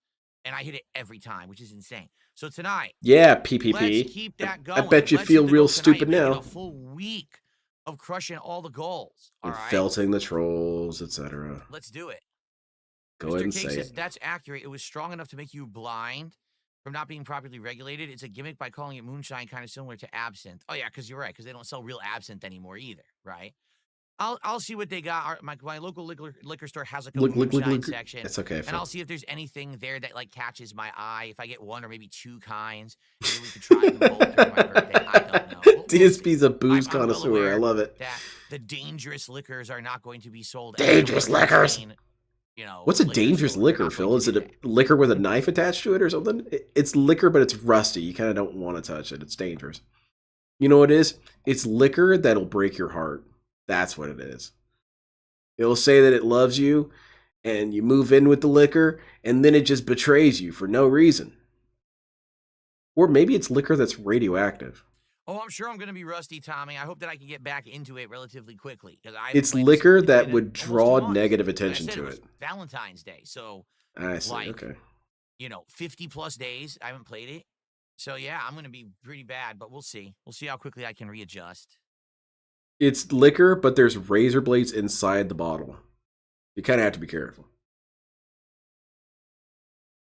And I hit it every time, which is insane. So tonight, Yeah, let's PPP. keep that I going. bet you Let's feel hit the real goals tonight stupid and make it now. a full week of crushing all the goals. All And right, felting the trolls, etc. let's do it. Go ahead Mr. and Cake say says it. that's accurate. It was strong enough to make you blind from not being properly regulated. It's a gimmick by calling it moonshine, kind of similar to absinthe. Oh yeah, because you're right, because they don't sell real absinthe anymore either, right? I'll see what they got. My local liquor store has like a moonshine section, It's okay, and Phil. I'll see if there's anything there that like catches my eye. If I get one or maybe two kinds, maybe we could try them both during my birthday. I don't know. We'll see. DSP's a booze I'm well connoisseur. I aware love it. that the dangerous liquors are not going to be sold. Dangerous liquors. You know, What's a liquor dangerous store. They're liquor, not Phil? going Is to it do a that. liquor with a knife attached to it or something? It's liquor, but it's rusty. You kind of don't want to touch it. It's dangerous. You know what it is? It's liquor that'll break your heart. That's what it is. It'll say that it loves you, and you move in with the liquor, and then it just betrays you for no reason. Or maybe it's liquor that's radioactive. Oh, I'm sure I'm going to be rusty, Tommy. I hope that I can get back into it relatively quickly. It's liquor that would almost 2 draw months. negative Like I attention said, to was it. Valentine's Day, so I see. like, Okay. you know, 50 plus days I haven't played it. So yeah, I'm going to be pretty bad, but we'll see. We'll see how quickly I can readjust. It's liquor, but there's razor blades inside the bottle. You kind of have to be careful.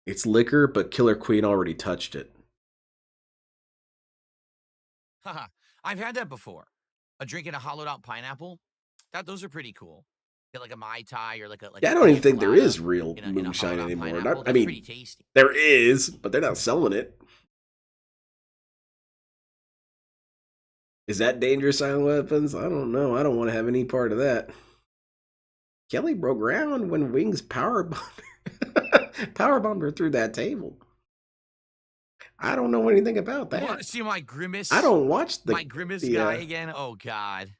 It's liquor, but Killer Queen already touched it. Haha, I've had that before. A drink in a hollowed out pineapple. Those are pretty cool. Get like a Mai Tai or like a Yeah, I a don't even pina think there colada is real in a moonshine hollowed out anymore. pineapple. I That's mean, pretty tasty. there is, but they're not selling it. Is that dangerous silent weapons? I don't know. I don't want to have any part of that. Kelly broke ground when Wings powerbombed her through that table. I don't know anything about You want to that. see my grimace? I don't watch my grimace guy again. Oh God.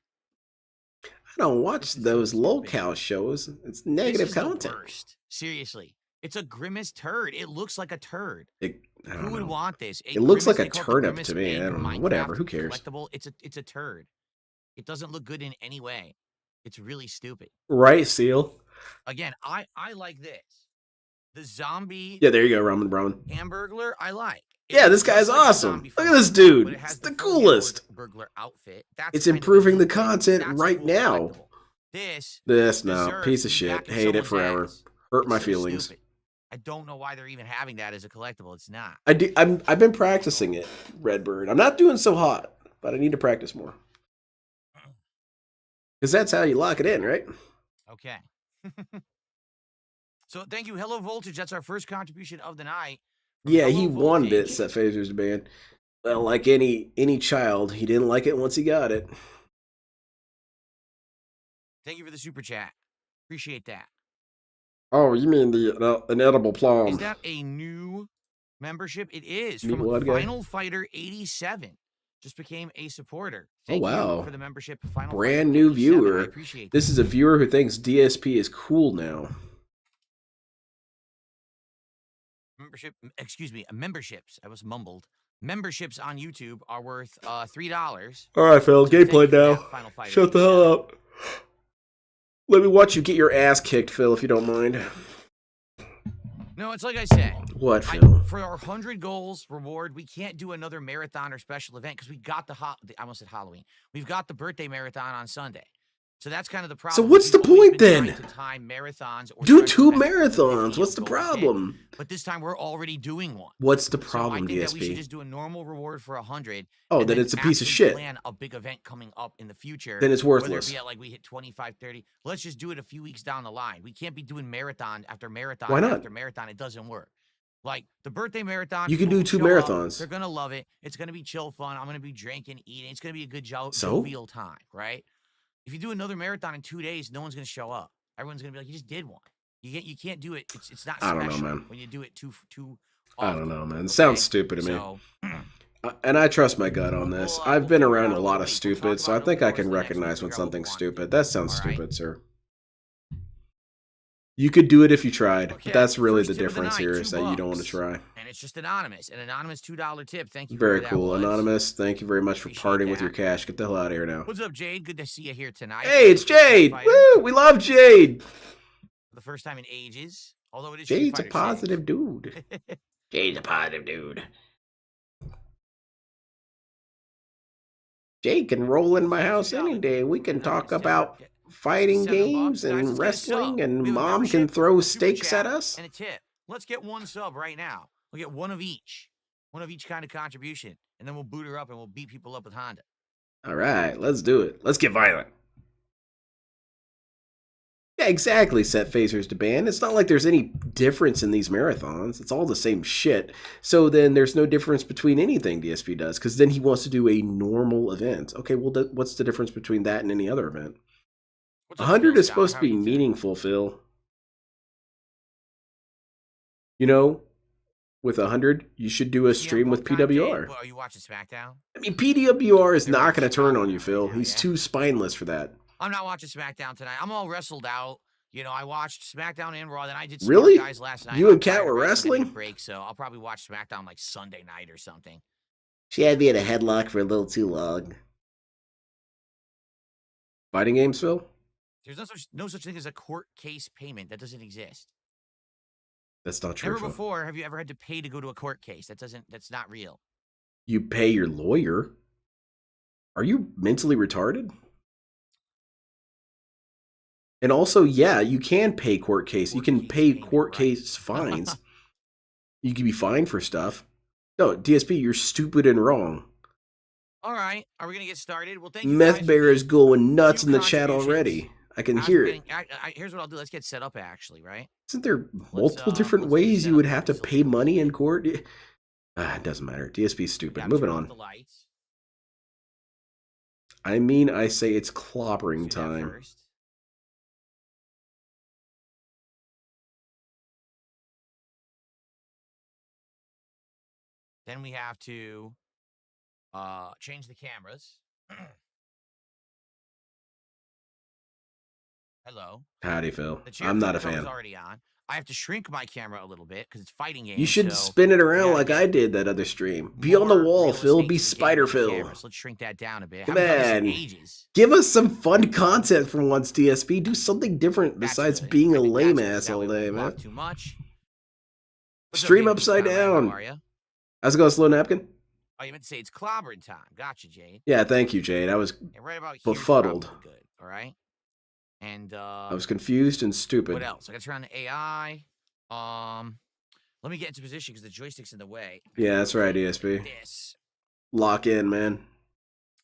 I don't watch This is those so stupid. locale shows. It's negative This is content. the worst. Seriously, it's a grimace turd. It looks like a turd. I Who don't would know. want this? It looks like Grimace, a they call it the turnip Grimace to me. Egg I don't know. Minecraft Whatever. Who cares? Collectible. It's a turd. It doesn't look good in any way. It's really stupid. Right, Seal? Again, I like this. The zombie Yeah, there you go, Ramen Brown. Hamburglar, I like. It Yeah, looks this guy's just like the awesome. zombie Look from at this Minecraft, dude. but it It's has the full coolest. Hamburglar outfit. That's It's kind of improving the elite, and content that's a right cool now. collectible. This No, deserves piece to of be shit. back in Hate it someone's forever. ass. Hurt It's my so feelings. stupid. I don't know why they're even having that as a collectible. It's not. I've been practicing it, Redbird. I'm not doing so hot, but I need to practice more. Because that's how you lock it in, right? Okay. So thank you, Hello Voltage. That's our first contribution of the night. from Yeah, he Hello wanted it, Voltage. Set Phasers Band. Well, like any child, he didn't like it once he got it. Thank you for the super chat. Appreciate that. Oh, you mean the inedible plum? Is that a new membership? It is Meat from Blood guy? Final Fighter 87. Just became a supporter. Oh, Thank wow. you for the membership. Final Brand Fighter new 87. I viewer. appreciate This that. is a viewer who thinks DSP is cool now. Memberships. I was mumbled. Memberships on YouTube are worth $3. All right, Phil. So thank Gameplay you for now. that, Final Fighter Shut the 87. hell up. Let me watch you get your ass kicked, Phil, if you don't mind. No, it's like I said. What, Phil? For our 100 goals reward, we can't do another marathon or special event because we got I almost said Halloween. We've got the birthday marathon on Sunday. So that's kind of the problem. So what's the We've always point been then? trying to time marathons or Do special 2 events with 50 marathons. What's the goals hit, problem? but this time we're already doing one. What's the So I problem, think that we should DSP? just do a normal reward for 100. Oh, and then it's a piece of actually shit. Plan a big event coming up in the future. Then it's Whether worthless. it be at like we hit 25, 30. Let's just do it a few weeks down the line. We can't be doing marathon after marathon Why not? after marathon. It doesn't work. Like the birthday marathon, You can people do 2 will show up, marathons. They're gonna love it. It's gonna be chill fun. I'm gonna be drinking, eating. It's gonna be a good So? jovial time, right? If you do another marathon in 2 days, no one's gonna show up. Everyone's gonna be like, you just did one. You can't do it. It's not I don't know, special man. when you do it too I often. don't know, man. It okay? sounds stupid to me. So, And I trust my gut on this. We'll I've been figure it around out a a lot little of later. We'll talk stupid, so I about it think a I little can more next week, recognize when figure out what we something's want to stupid. do. That sounds All right? stupid, sir. You could do it if you tried, Okay, but that's really first the tip of the difference night, here is that you don't want to $2. try. And it's just anonymous. An anonymous $2 tip. Thank you. Very whoever that cool. was. Anonymous, thank you very much for Appreciate parting with that. your cash. Get the hell out of here now. What's up, Jade? Good to see you here tonight. Hey, it's Street Jade! Fighter Woo! We love Jade! for the first time in ages. Although it is Street Jade's a Fighter positive dude. 6. Jade's a positive dude. Jade can roll in my house any day. We can talk about fighting games and wrestling, and Mom can throw steaks at us. And a tip. Let's get one sub right now. We'll get one of each kind of contribution, and then we'll boot her up and we'll beat people up with Honda. All right, let's do it. Let's get violent. Yeah, exactly, Set Phasers to ban. It's not like there's any difference in these marathons. It's all the same shit. So then there's no difference between anything DSP does, because then he wants to do a normal event. Okay, well, what's the difference between that and any other event? 100 is supposed to be meaningful, Phil. You know, with 100, you should do a stream with PWR. Are you watching SmackDown? I mean, PWR is not going to turn on you, Phil. He's too spineless for that. I'm not watching SmackDown tonight. I'm all wrestled out. You know, I watched SmackDown and Raw. Then I did Smart Really? Guys last night. You and I'm Kat tired were of wrestling. I need wrestling? a break, so I'll probably watch SmackDown like Sunday night or something. She had me in a headlock for a little too long. Fighting games, Phil? There's no such thing as a court case payment. That doesn't exist. That's not true, Never Phil. before have you ever had to pay to go to a court case. That's not real. You pay your lawyer? Are you mentally retarded? And also, yeah, you can pay court case. You can pay court case fines. You can be fined for stuff. No, DSP, you're stupid and wrong. All right, are we gonna get started? Well, thank you. Meth guys Bear for is going nuts in few the chat already. contributions. I can hear it. Here's what I'll do. Let's get set up actually, right? Isn't there multiple different let's do ways you setup would have to just a pay little money in bit. court? It doesn't matter. DSP's stupid. Yeah, Moving turn off on. the lights. I mean, I say it's clobbering Let's do that time. first. Then we have to change the cameras. Hello. Howdy, Phil. The chair I'm not a camera's fan. already on. I have to shrink my camera a little bit because it's fighting game. You should so spin it around gotta like get I did that other stream. Be on the more wall, real Phil. estate Be to the game Spider with the Phil. camera, so let's shrink that down a bit. Come Haven't done this in on. ages. Give us some fun content for once, DSP. Do something different That's besides good. being I a think lame that's good. ass That all way we day, won't man. talk too much. What's up, Stream David upside Conrad? How down. are you? How's it going, Slow Napkin? Oh, you meant to say it's clobbering time. Gotcha, Jade. Yeah, thank you, Jade. I was And right about here, befuddled. good. All right. And I was confused and stupid. what else? I got to turn on the AI. Let me get into position because the joystick's in the way. Yeah, that's right, DSP. This, Lock in, man.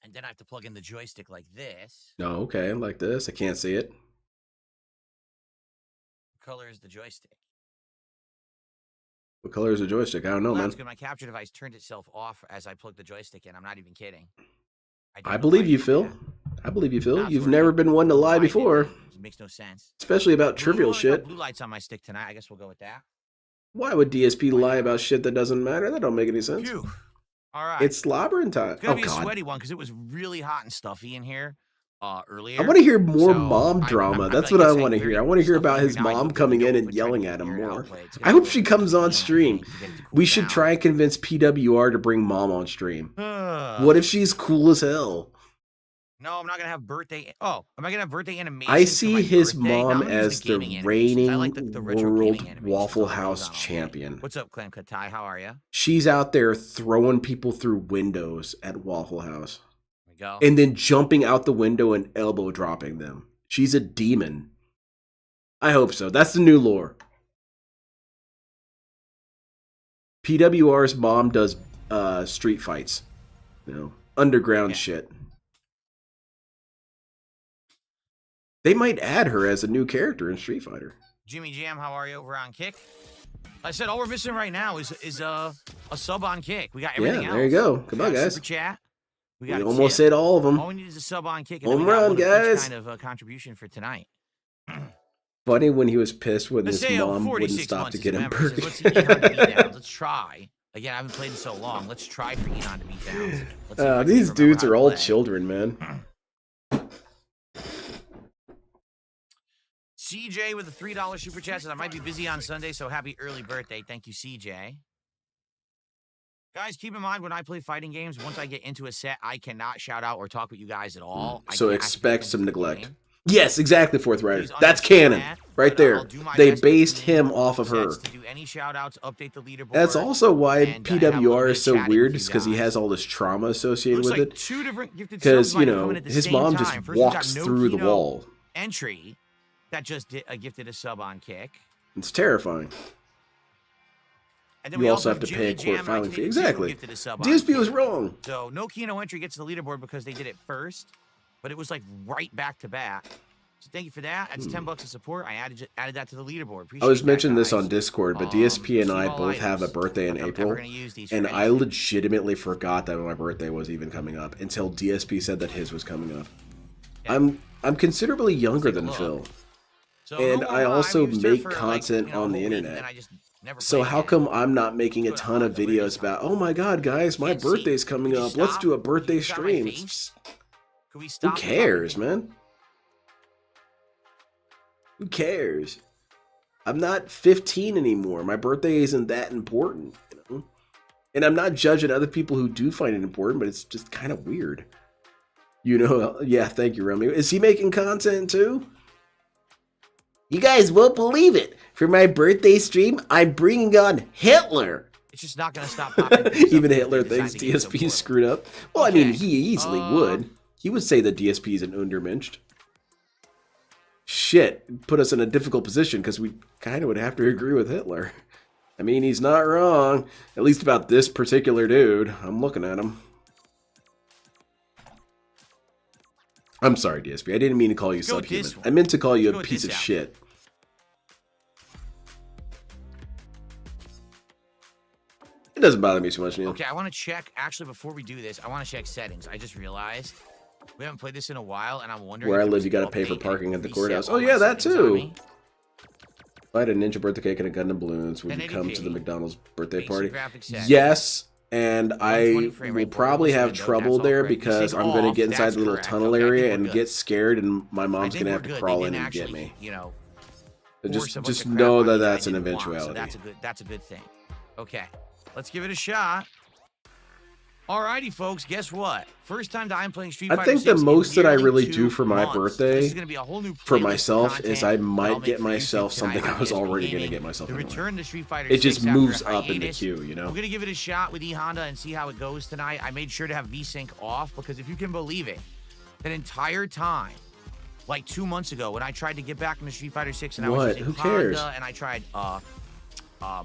and then I have to plug in the joystick like this. Oh, okay, like this. I can't see it. What color is the joystick? What color is the joystick? I don't know, Well, man. that's good. My capture device turned itself off as I plugged the joystick in. I'm not even kidding. I believe you, Phil. I believe you, Phil. You've never been one to lie before, It makes no sense. especially about Blue, trivial I got shit. Blue lights on my stick tonight. I guess we'll go with that. Why would DSP lie about shit that doesn't matter? That don't make any sense. Phew. All right. It's slobbering time. It's gonna Oh, be a God. sweaty one because it was really hot and stuffy in here earlier. I want to hear more So, mom I'm drama. That's like what I saying want to very hear. I want to hear stuffy about his now. I mom looked coming at in the and open, yelling trying at to him figure it more. out, but it's I gonna hope go she with comes on the stream. heat to get it to cool We should down. try and convince PWR to bring mom on stream. What if she's cool as hell? No, I'm not gonna have birthday. Oh, am I gonna have birthday animation? I for see my his birthday? No, I'm mom gonna use as the gaming animations. reigning I like the retro world gaming animations. Waffle All that goes House on all day. champion. What's up, Clem Katai? How are you? She's out there throwing people through windows at Waffle House There we go. and then jumping out the window and elbow dropping them. She's a demon. I hope so. That's the new lore. PWR's mom does street fights. You know, underground shit. They might add her as a new character in Street Fighter. Jimmy Jam, how are you over on Kick? I said all we're missing right now is a sub on Kick. We got everything else. There you go. We Goodbye, got a guys. Super chat. We We got a almost tip. hit all of them. All we need is a sub on Kick. And then Home we got run, one of each guys. kind of contribution for tonight. funny when he was pissed when his Maseo, mom wouldn't 46 stop months to as get a him member, burgers. says, let's see Enon to beat downs. Let's try. Again, I haven't played in so long. Let's try for Enon to beat downs. Let's see if I can These remember dudes how are to all play. children, man. CJ with a $3 super chat says, I might be busy on Sunday, so happy early birthday. Thank you, CJ. Guys, keep in mind when I play fighting games, once I get into a set, I cannot shout out or talk with you guys at all. So I expect have to some be neglect. game. Yes, exactly, Fourth Rider. Please That's understand canon. that, Right but I'll there. do my They best based between him off of her. sets to do any shout outs, update the leaderboard. That's also why and, have a little PWR bit is of so chatting weird, with is you because he guys. has all this trauma associated Looks with like it. two different gifted Because, subs might you be coming know, at the his same mom time. just First, we got walks No through the Kino wall. Entry that just gifted a sub on Kick. It's terrifying. And then You we also have have to Jimmy pay a court Jam filing fee. 1982 Exactly. gifted a sub on DSP was Kick. wrong. So no Kino Entry gets the leaderboard because they did it first, but it was like right back to back. So thank you for that. That's $10 of support. I added that to the leaderboard. Appreciate I was that, mentioning this guys. on Discord, but DSP and I small both have a items. birthday in I'm April, never gonna use these for and I anything. legitimately forgot that my birthday was even coming up until DSP said that his was coming up. Yeah. I'm considerably younger Take a than look. Phil, So and no I more, also used her make for, like, content you know, on a the whole week, internet. and I just never So played how again. come I'm not making a Go to ton of Honda, where it videos is about, oh my god, guys, my Can't see. birthday's coming Could you up, let's stop? do a Could birthday you stop my stream? face? Could we Who stop? cares, man? Who cares? I'm not 15 anymore. My birthday isn't that important, you know? And I'm not judging other people who do find it important, but it's just kind of weird. You know, yeah, thank you, Remy. Is he making content too? You guys won't believe it. For my birthday stream, I'm bringing on Hitler. It's just not going to stop popping. things up Even because Hitler they're thinks designed to get so DSP is poorly. screwed up. Well, I mean, Okay. he easily would. He would say that DSP is an Untermensch. Shit, put us in a difficult position because we kind of would have to agree with Hitler. I mean, he's not wrong. At least about this particular dude. I'm looking at him. I'm sorry, DSP. I didn't mean to call you Let's go with subhuman. this one. I meant to call you Let's go a with piece this of outfit. shit. It doesn't bother me too much, Neil. Okay, I want to check. Actually, before we do this, I want to check settings. I just realized we haven't played this in a while, and I'm wondering. Where if I there live, was you gotta an pay for update and parking it at the reset courthouse. all Oh, my yeah, that settings on too. me. If I had a ninja birthday cake and a gun and balloons, would you come to the 1080p. McDonald's birthday Basic party? graphics set. Yes, and I 120 frame will rate, probably borderless have window, trouble that's all there correct. because Sync I'm going to off, get inside that's the little correct. tunnel Okay, I think area we're and good. get scared, and my I mom's think going to we're have to good. crawl They in didn't and get actually, me. you know, Just force a bunch of crap know on that me I that's an didn't want, so eventuality. that's a good thing. Okay, let's give it a shot. Alrighty, folks. Guess what? First time that I'm playing Street I Fighter think the 6 in most that I nearly really 2 do for my months. birthday, This is gonna be a whole new for playlist of myself, content is I that I'll might make get for myself YouTube tonight something on I was DSP already going to Gaming get myself to anyway. return to Street Fighter It 6 just after moves a up in the hiatus. queue, you know? We're gonna give it a shot with E-Honda and see how it goes tonight. I made sure to have VSync off because if you can believe it, that entire time, like 2 months ago, when I tried to get back into Street Fighter 6 and I was What? using Who cares? Honda and I tried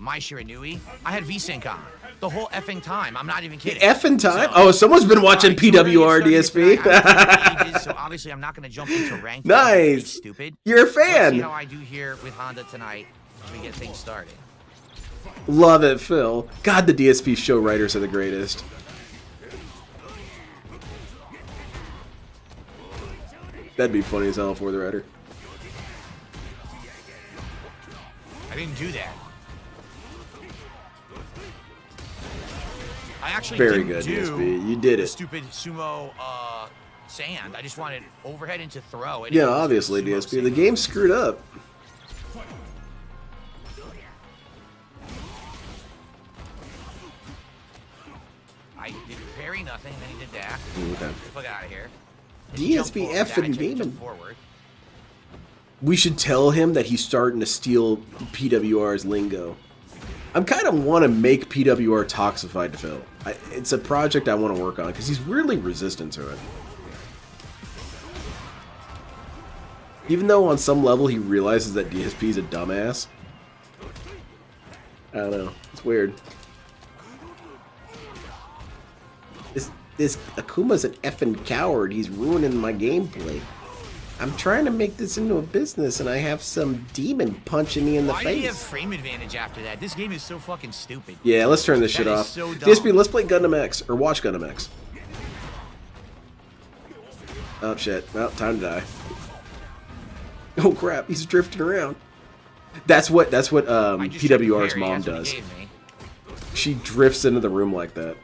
My Shiranui, I had VSync on the whole effing time. I'm not even kidding. Effing time? So- Oh, someone's been watching Alright, so we're gonna PWR get started DSP. tonight. I haven't played ages, so obviously I'm not going to jump into ranked. Nice. It's stupid. You're a Let's see fan. how I do here with Honda tonight as we get things started. Love it, Phil. God, the DSP show writers are the greatest. That'd be funny as hell for the writer. I didn't do that. I actually Very didn't good, do DSP. You did the it. stupid sumo sand. I just wanted overhead into throw. I didn't Yeah, do obviously, sumo DSP. The sand. game's screwed up. I did parry nothing, then he did that. Okay. Get the fuck out of here. DSP Jump forward, effing that, I gaming. jumped forward. We should tell him that he's starting to steal PWR's lingo. I'm kind of want to make PWR toxified to Phil. It's a project I want to work on because he's really resistant to it. Even though on some level he realizes that DSP's a dumbass. I don't know. It's weird. This Akuma's an effing coward. He's ruining my gameplay. I'm trying to make this into a business, and I have some demon punching me in the Why do you have face. frame advantage after that? This game is so fucking stupid. Yeah, let's turn this That shit is off. so dumb. DSP, let's play Gundam X, or watch Gundam X. Oh shit, well, time to die. Oh crap, he's drifting around. That's what I just checked PWR's Perry, mom that's what he does. gave me. She drifts into the room like that.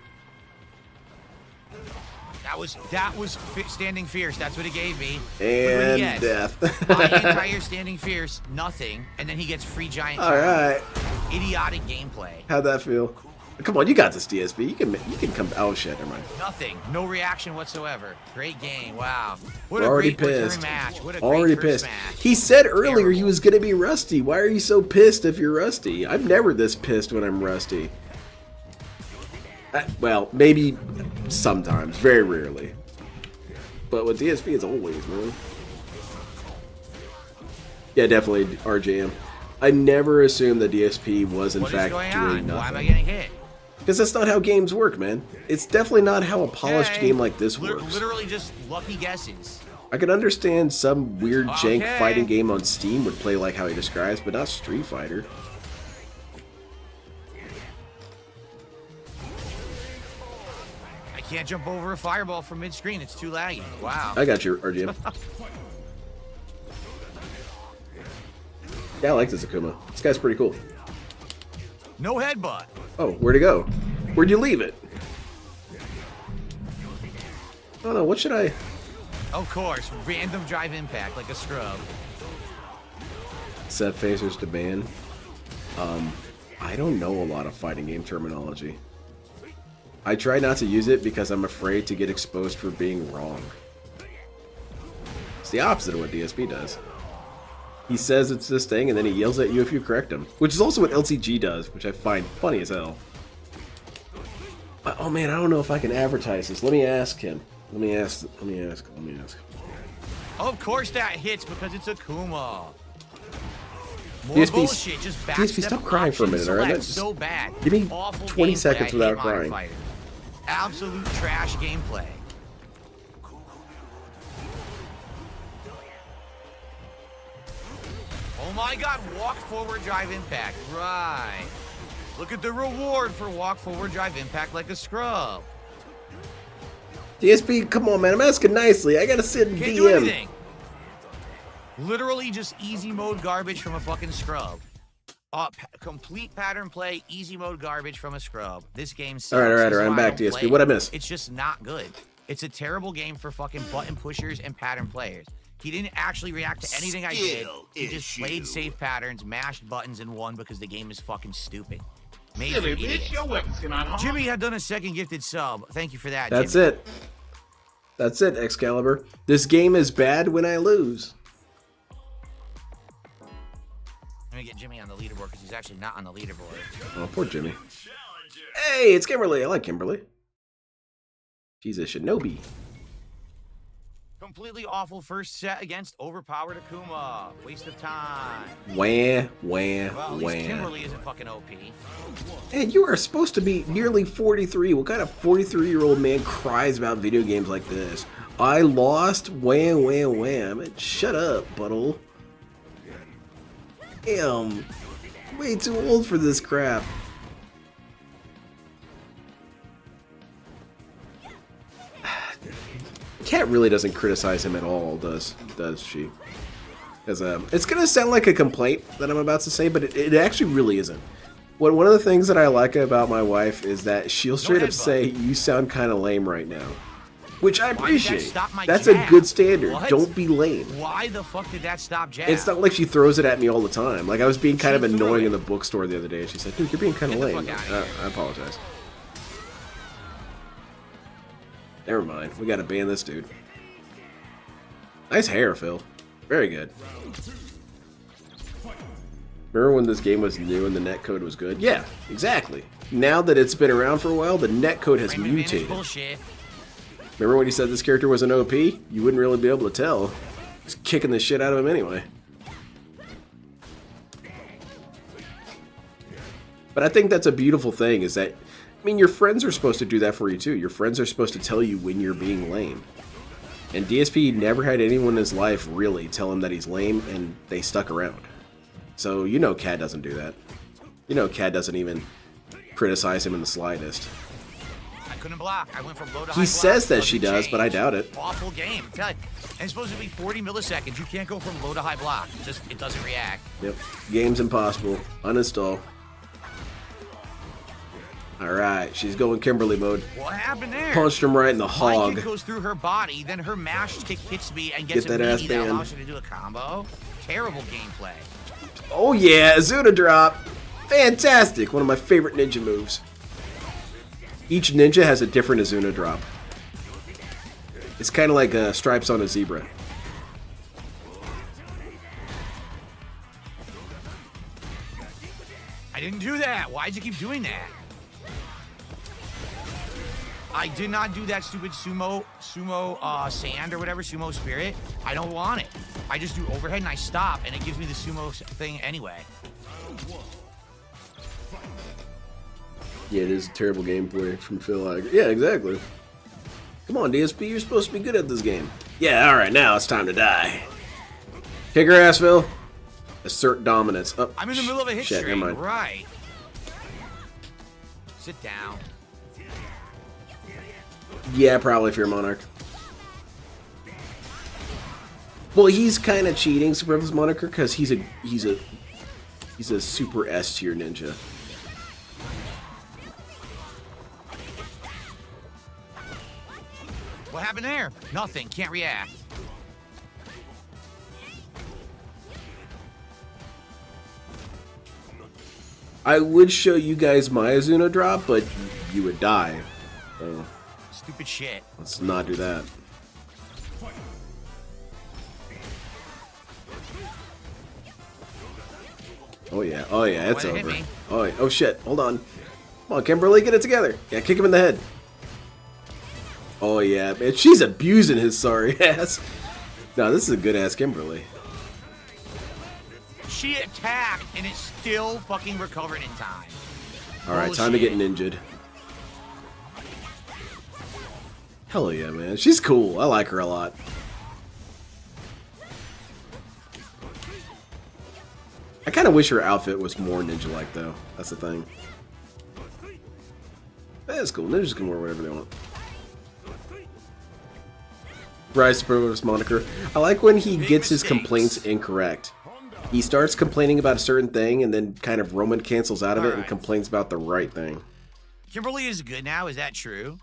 That was standing fierce. That's what it gave me. And death. My entire standing fierce, nothing, and then he gets free giant. All right. Idiotic gameplay. How'd that feel? Come on, you got this, DSP. You can come. Oh shit, never mind. Nothing. No reaction whatsoever. Great game. Wow. What We're a already great return pissed. match. What a Already great first pissed. match. He said earlier he Terrible. was gonna be rusty. Why are you so pissed if you're rusty? I'm never this pissed when I'm rusty. Well, maybe sometimes, very rarely. But with DSP, it's always, man. Yeah, definitely RJM. I never assumed that DSP was in What is fact going doing on? nothing. Why am I getting hit? Because that's not how games work, man. It's definitely not how a polished Okay. game like this works. Literally just lucky guesses. I could understand some weird jank Okay. fighting game on Steam would play like how he describes, but not Street Fighter. I can't jump over a fireball from mid-screen. It's too laggy. Wow. I got you, RGM. Yeah, I like this Akuma. This guy's pretty cool. No headbutt. Oh, where'd he go? Where'd you leave it? I don't know, what should I... Of course. Random drive impact like a scrub. Set phasers to ban. I don't know a lot of fighting game terminology. I try not to use it because I'm afraid to get exposed for being wrong. It's the opposite of what DSP does. He says it's this thing and then he yells at you if you correct him. Which is also what LCG does, which I find funny as hell. But, oh man, I don't know if I can advertise this. Let me ask him. Let me ask. Of course that hits because it's Akuma. More DSP, bullshit. Just backstep DSP, stop crying for a minute, option alright? select. Just So bad. give me Awful 20 gameplay. seconds I without hate Modern crying. Fighter. Absolute trash gameplay. Oh my god, walk forward drive impact. Right. Look at the reward for walk forward drive impact like a scrub. DSP, come on, man. I'm asking nicely. I gotta sit in Can't do DM. anything. Literally just easy mode garbage from a fucking scrub. Complete pattern play, easy mode garbage from a scrub. This game sucks. All right. This is I'm why back, don't DSP. play What'd I it. miss? It's just not good. It's a terrible game for fucking button pushers and pattern players. He didn't actually react to anything I did. He just played safe patterns, mashed buttons, and won because the game is fucking stupid. Made for idiots. Jimmy had done a second gifted sub. Thank you for that, That's Jimmy. it. That's it, Excalibur. This game is bad when I lose. Let me get Jimmy on the leaderboard because he's actually not on the leaderboard. Oh, poor Jimmy. Hey, it's Kimberly. I like Kimberly. She's a shinobi. Completely awful first set against overpowered Akuma. Waste of time. Wah. Well, at least Kimberly isn't fucking OP. Hey, you are supposed to be nearly 43. What kind of 43-year-old man cries about video games like this? I lost. Wham. Shut up, butthole. Damn. Way too old for this crap. Kat really doesn't criticize him at all, does she? Because it's gonna sound like a complaint that I'm about to say, but it actually really isn't. One of the things that I like about my wife is that she'll straight up say, "You sound kind of lame right now," which I Why did that appreciate. stop my That's jab? a good standard. What? Don't be lame. Why the fuck did that stop jab? It's not like she throws it at me all the time. Like I was being kind She of threw annoying it. in the bookstore the other day. She said, "Dude, you're being kind of Get the lame." fuck outta here. I apologize. Never mind. We gotta ban this dude. Nice hair, Phil. Very good. Remember when this game was new and the netcode was good? Yeah, exactly. Now that it's been around for a while, the netcode has Frame advantage mutated. bullshit. Remember when he said this character was an OP? You wouldn't really be able to tell. He's kicking the shit out of him anyway. But I think that's a beautiful thing, is that, I mean, your friends are supposed to do that for you too. Your friends are supposed to tell you when you're being lame. And DSP never had anyone in his life really tell him that he's lame, and they stuck around. So you know Cad doesn't do that. You know Cad doesn't even criticize him in the slightest. I couldn't block. I went from low to high. He block. says that Doesn't she does, but I change. doubt it. Awful game. Tell you. And it's supposed to be 40 milliseconds. You can't go from low to high block. It doesn't react. Yep. Game's impossible. Uninstall. Alright, she's going Kimberly mode. What happened there? Punched him right in the My hog. kick goes through her body, then her mash kick hits me and gets Get that ass immunity that banned. allows her to do a combo. Terrible gameplay. Oh yeah, Azuna drop. Fantastic. One of my favorite ninja moves. Each ninja has a different Azuna drop. It's kind of like stripes on a zebra. I didn't do that. Why'd you keep doing that? I did not do that stupid sumo sand or whatever, sumo spirit. I don't want it. I just do overhead and I stop, and it gives me the sumo thing anyway. Yeah, it is a terrible gameplay from Phil Iger. Yeah, exactly. Come on, DSP, you're supposed to be good at this game. Yeah, alright, now it's time to die. Kick her ass, Phil. Assert dominance. Oh, I'm in the middle of a hit shit, stream, never mind. right? Sit down. Yeah, probably if you're a Monarch. Well, he's kind of cheating, Supremacy Moniker, because he's a super S tier ninja. What happened there? Nothing. Can't react. I would show you guys my Azuna drop, but you would die. So Stupid shit. let's not do that. Oh yeah, it's Way to hit over. me. Oh, yeah. Oh shit, hold on. Come on, Kimberly, get it together. Yeah, kick him in the head. Oh yeah, man, she's abusing his sorry ass. No, this is a good ass Kimberly. She attacked and it still fucking recovered in time. Alright, time to get ninja'd. Hell yeah, man. She's cool. I like her a lot. I kind of wish her outfit was more ninja-like, though. That's the thing. That's cool. Ninjas can wear whatever they want. Rise Supermax moniker. I like when he gets his complaints incorrect. He starts complaining about a certain thing and then kind of Roman cancels out of it and complains about the right thing. Kimberly is good now. Is that true?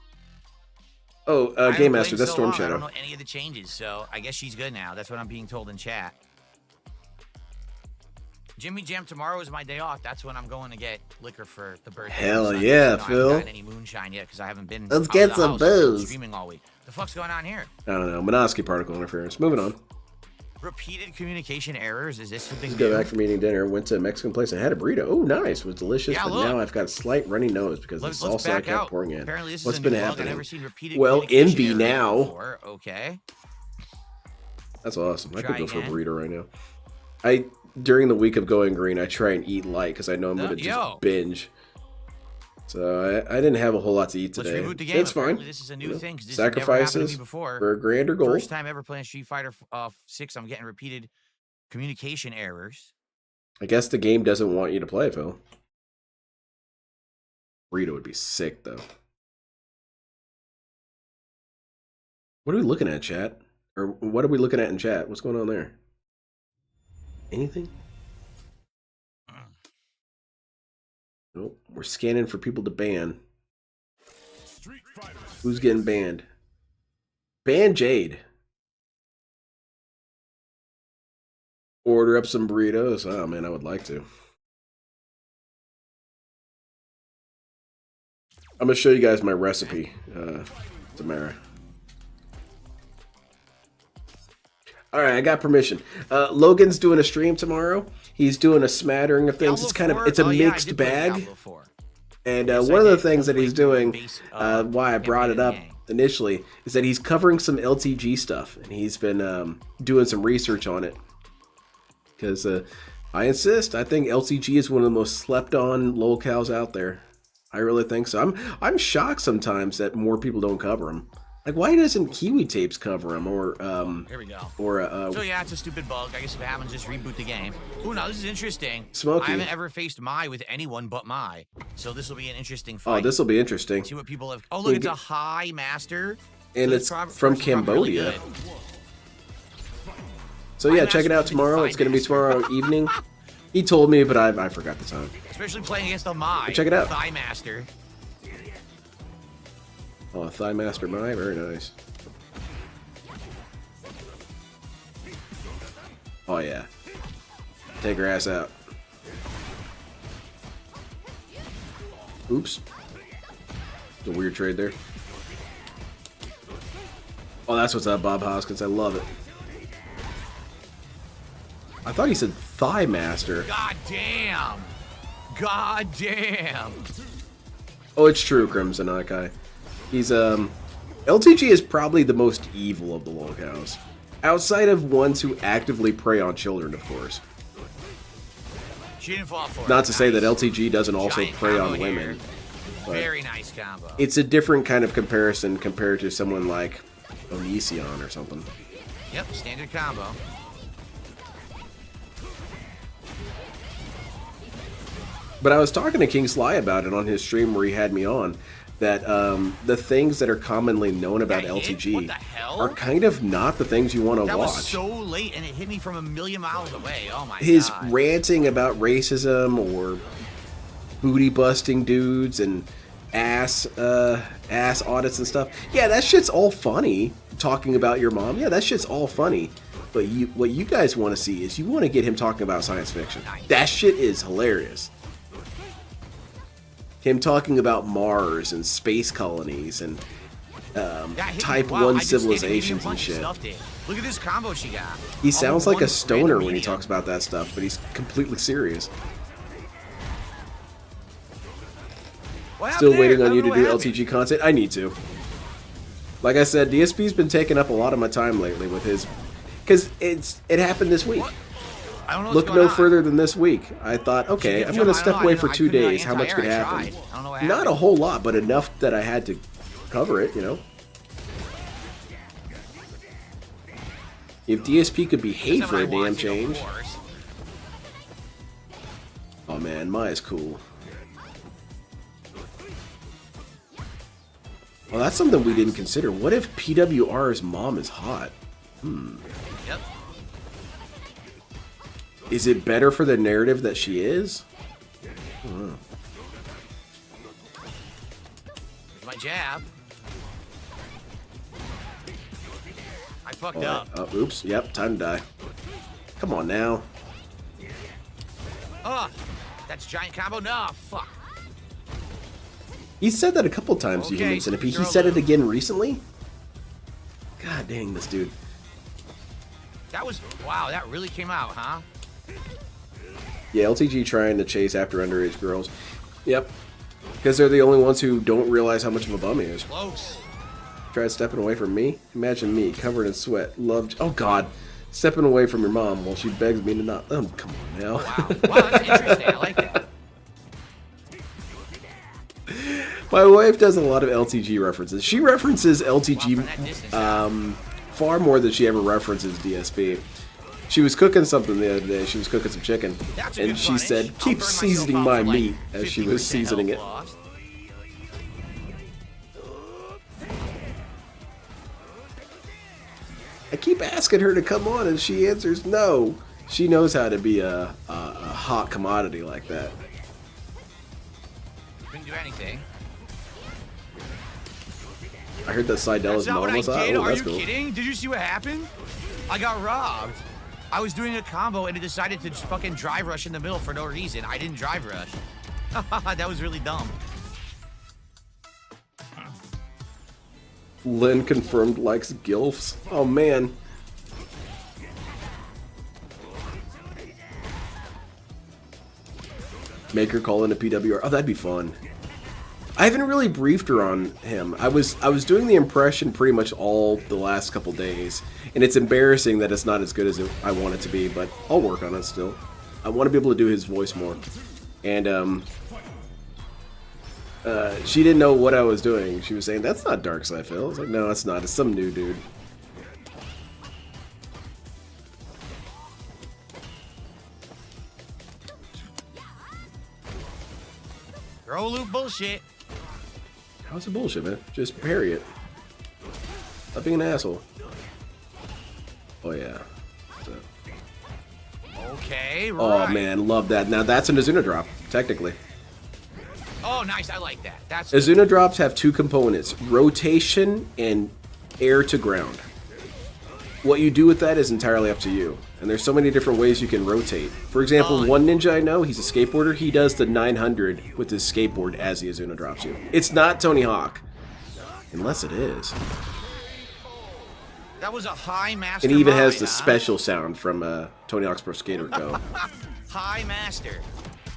Oh, I haven't Game played Master, that's so Storm long, I Shadow. don't know any of the changes, so I guess she's good now. That's what I'm being told in chat. Jimmy Jam tomorrow is my day off. That's when I'm going to get liquor for the birthday. Hell on Sunday, yeah, so I Phil. haven't gotten any moonshine yet because I haven't been. Let's out get of the some house. I've been booze. Streaming all week. The fuck's going on here? I don't know. Minosky particle interference. Moving on. Repeated communication errors. Is this something Just new? got back from eating dinner. Went to a Mexican place and had a burrito. Oh, nice. It was delicious. Yeah, but look. now I've got a slight runny nose because the Let's salsa I back kept out. pouring in. Apparently, this What's is a been new bug. I've happening? never seen repeated Well, communication envy errors now. before. Okay. That's awesome. I Try could go for a again. burrito right now. During the week of going green, I try and eat light because I know I'm going to just Yo. binge. So I didn't have a whole lot to eat Let's today. reboot the game. It's fine. Apparently this is a new You know, thing. 'Cause this has never happened to sacrifices me before. for a grander goal. First time ever playing Street Fighter 6, I'm getting repeated communication errors. I guess the game doesn't want you to play, Phil. Burrito would be sick, though. What are we looking at, chat? Or what are we looking at in chat? What's going on there? Anything? Nope. We're scanning for people to ban. Who's getting banned? Ban Jade. Order up some burritos. Oh man, I would like to. I'm gonna show you guys my recipe, Tamara. All right, I got permission. Logan's doing a stream tomorrow. He's doing a smattering of things. It's kind of it's a mixed bag. And one of the things that he's doing, why I brought it up initially, is that he's covering some LTG stuff, and he's been doing some research on it. Because I insist, I think LTG is one of the most slept-on locales out there. I really think so. I'm shocked sometimes that more people don't cover them. Like, why doesn't Kiwi Tapes cover them? Or here we go. Or so yeah, it's a stupid bug. I guess if it happens, just reboot the game. Ooh, now this is interesting. Smokey. I haven't ever faced Mai with anyone but Mai, so this will be an interesting fight. Oh, this will be interesting. See what people have. Oh, look, it's a high master. And So it's prob- from person's probably really Cambodia. good. So yeah, check it out tomorrow. It's going to be tomorrow evening. He told me, but I forgot the time. Especially playing against the Mai. Check it out. Thigh Master. Oh, Thigh Master Mai, very nice. Oh yeah. Take her ass out. Oops. It's a weird trade there. Oh, that's what's up, Bob Hoskins. I love it. I thought he said Thigh Master. God damn. God damn. Oh, it's true, Crimson Akai. He's, LTG is probably the most evil of the locals. Outside of ones who actively prey on children, of course. She didn't fall for it. Not to say that Nice. LTG doesn't also Giant prey on combo here. women. But Very nice combo. it's a different kind of comparison compared to someone like Onision or something. Yep, standard combo. But I was talking to King Sly about it on his stream where he had me on, that the things that are commonly known about That hit? LTG What the hell? are kind of not the things you want to That watch. was so late, and it hit me from a million miles away. Oh my His god. ranting about racism or booty busting dudes and ass audits and stuff. Yeah, that shit's all funny. Talking about your mom. Yeah, that shit's all funny. But what you guys want to see is you want to get him talking about science fiction. Nice. That shit is hilarious. Him talking about Mars and space colonies and That hit me. Type Wow, 1 I just standing civilizations medium and punch shit. stuffed it. Look at this combo she got. He sounds All like a one stoner random when he medium. talks about that stuff, but he's completely serious. What Still happened waiting there? on I you don't to know do what LTG content. I need to. Like I said, DSP's been taking up a lot of my time lately with his, because it happened this week. What? I don't know what's Look going no on. further than this week. I thought, okay, I'm going to step away for 2 days. How much could happen? I don't know what Not happened. a whole lot, but enough that I had to cover it, you know? If DSP could behave That's for a not what I damn want to, of change. course. Oh man, Maya's cool. Well, that's something we didn't consider. What if PWR's mom is hot? Yep. Is it better for the narrative that she is? Here's my jab. I fucked up. Oh, oops. Yep, time to die. Come on now. Ugh. That's giant combo. No, fuck. He said that a couple times, Okay, Human Centipede. He you're said it alone. again recently? God dang, this dude. That was, wow, that really came out, huh? Yeah, LTG trying to chase after underage girls. Yep. Because they're the only ones who don't realize how much of a bum he is. Close. Tried stepping away from me? Imagine me, covered in sweat, loved... Oh, God. Stepping away from your mom while she begs me to not... Oh, come on now. Wow. Wow, that's interesting. I like that. My wife does a lot of LTG references. She references LTG Wow, from that distance, far more than she ever references DSP. She was cooking something the other day. She was cooking some chicken. That's a And good she frontage. said, I'll keep burn myself seasoning out my for, like, meat as she was 50% seasoning it. health lost. I keep asking her to come on and she answers no. She knows how to be a hot commodity like that. Couldn't do anything. I heard that Seidella's That's not mom what I was hot. did. Oh, Are that's you cool. kidding? Did you see what happened? I got robbed. I was doing a combo and it decided to just fucking drive rush in the middle for no reason. I didn't drive rush. That was really dumb. Lynn confirmed likes gilfs. Oh man. Make her call in a PWR. Oh, that'd be fun. I haven't really briefed her on him. I was doing the impression pretty much all the last couple days, and it's embarrassing that it's not as good as I want it to be, but I'll work on it still. I want to be able to do his voice more. And she didn't know what I was doing. She was saying, "That's not Darkside Phil." I was like, "No, it's not. It's some new dude." Throw loop bullshit. How's it bullshit, man? Just parry it. Stop being an asshole. Oh yeah. So. Okay, Oh right. man, love that. Now that's an Azuna drop, technically. Oh, nice. I like that. That's Azuna drops have two components, rotation and air to ground. What you do with that is entirely up to you. And there's so many different ways you can rotate. For example, one ninja I know, he's a skateboarder, he does the 900 with his skateboard as the Azuna drops you. It's not Tony Hawk. Unless it is. That was a high master. It even has Mai, the huh? special sound from Tony Hawk's Pro Skater Go. High master.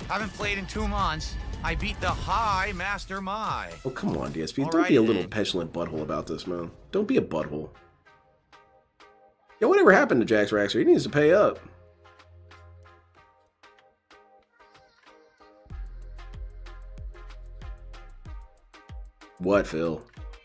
Haven't played in 2 months. I beat the high master Mai. Oh, come on, DSP. Don't be Alrighty a little then. petulant butthole about this, man. Don't be a butthole. Yo, whatever happened to Jax Raxer? He needs to pay up. What, Phil?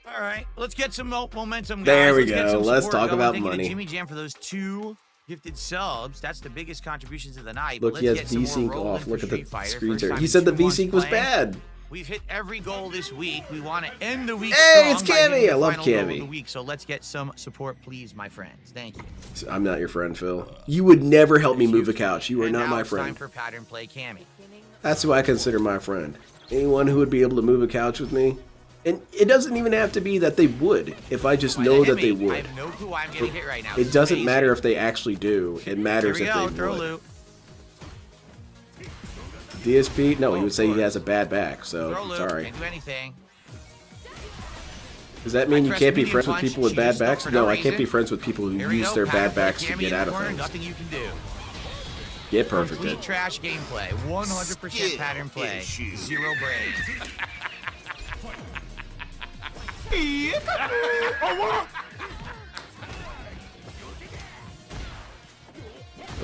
All right, let's get some momentum, guys. There we Let's get go. some Let's support talk going. about Thank you to money. Jimmy Jam for those 2 gifted subs. That's the biggest contributions of the night. Look, but he let's has get some V-Sync more rolling off. for Look at the Street Fighter. screen First share. time He in said the 2 months V-Sync was playing. bad. We've hit every goal this week. We want to end the week Hey, it's strong by hitting Cammy. the I love final goal of Cammy. the week. So let's get some support, please, my friends. Thank you. I'm not your friend, Phil. You would never help me move a couch. You are And not now my it's time friend. for pattern play, Cammy. That's who I consider my friend. Anyone who would be able to move a couch with me. And it doesn't even have to be that they would, if I just Why know hit that they me? I would. have no clue why I'm getting hit right now. It doesn't matter if they actually do. It matters Here we if go. they Throw would. loop. DSP? No, he would say of he course. has a bad back, so Throw loop. sorry. Can't do anything. Does that mean you press can't be medium friends with punch, people with she bad used stuff backs? for No, no I can't be reason. friends with people who Here we use go. their Pattern bad play, backs to Cammy get in out the of corner, things. Nothing you can do. Get perfect. Complete trash gameplay. 100% pattern play. Zero brains.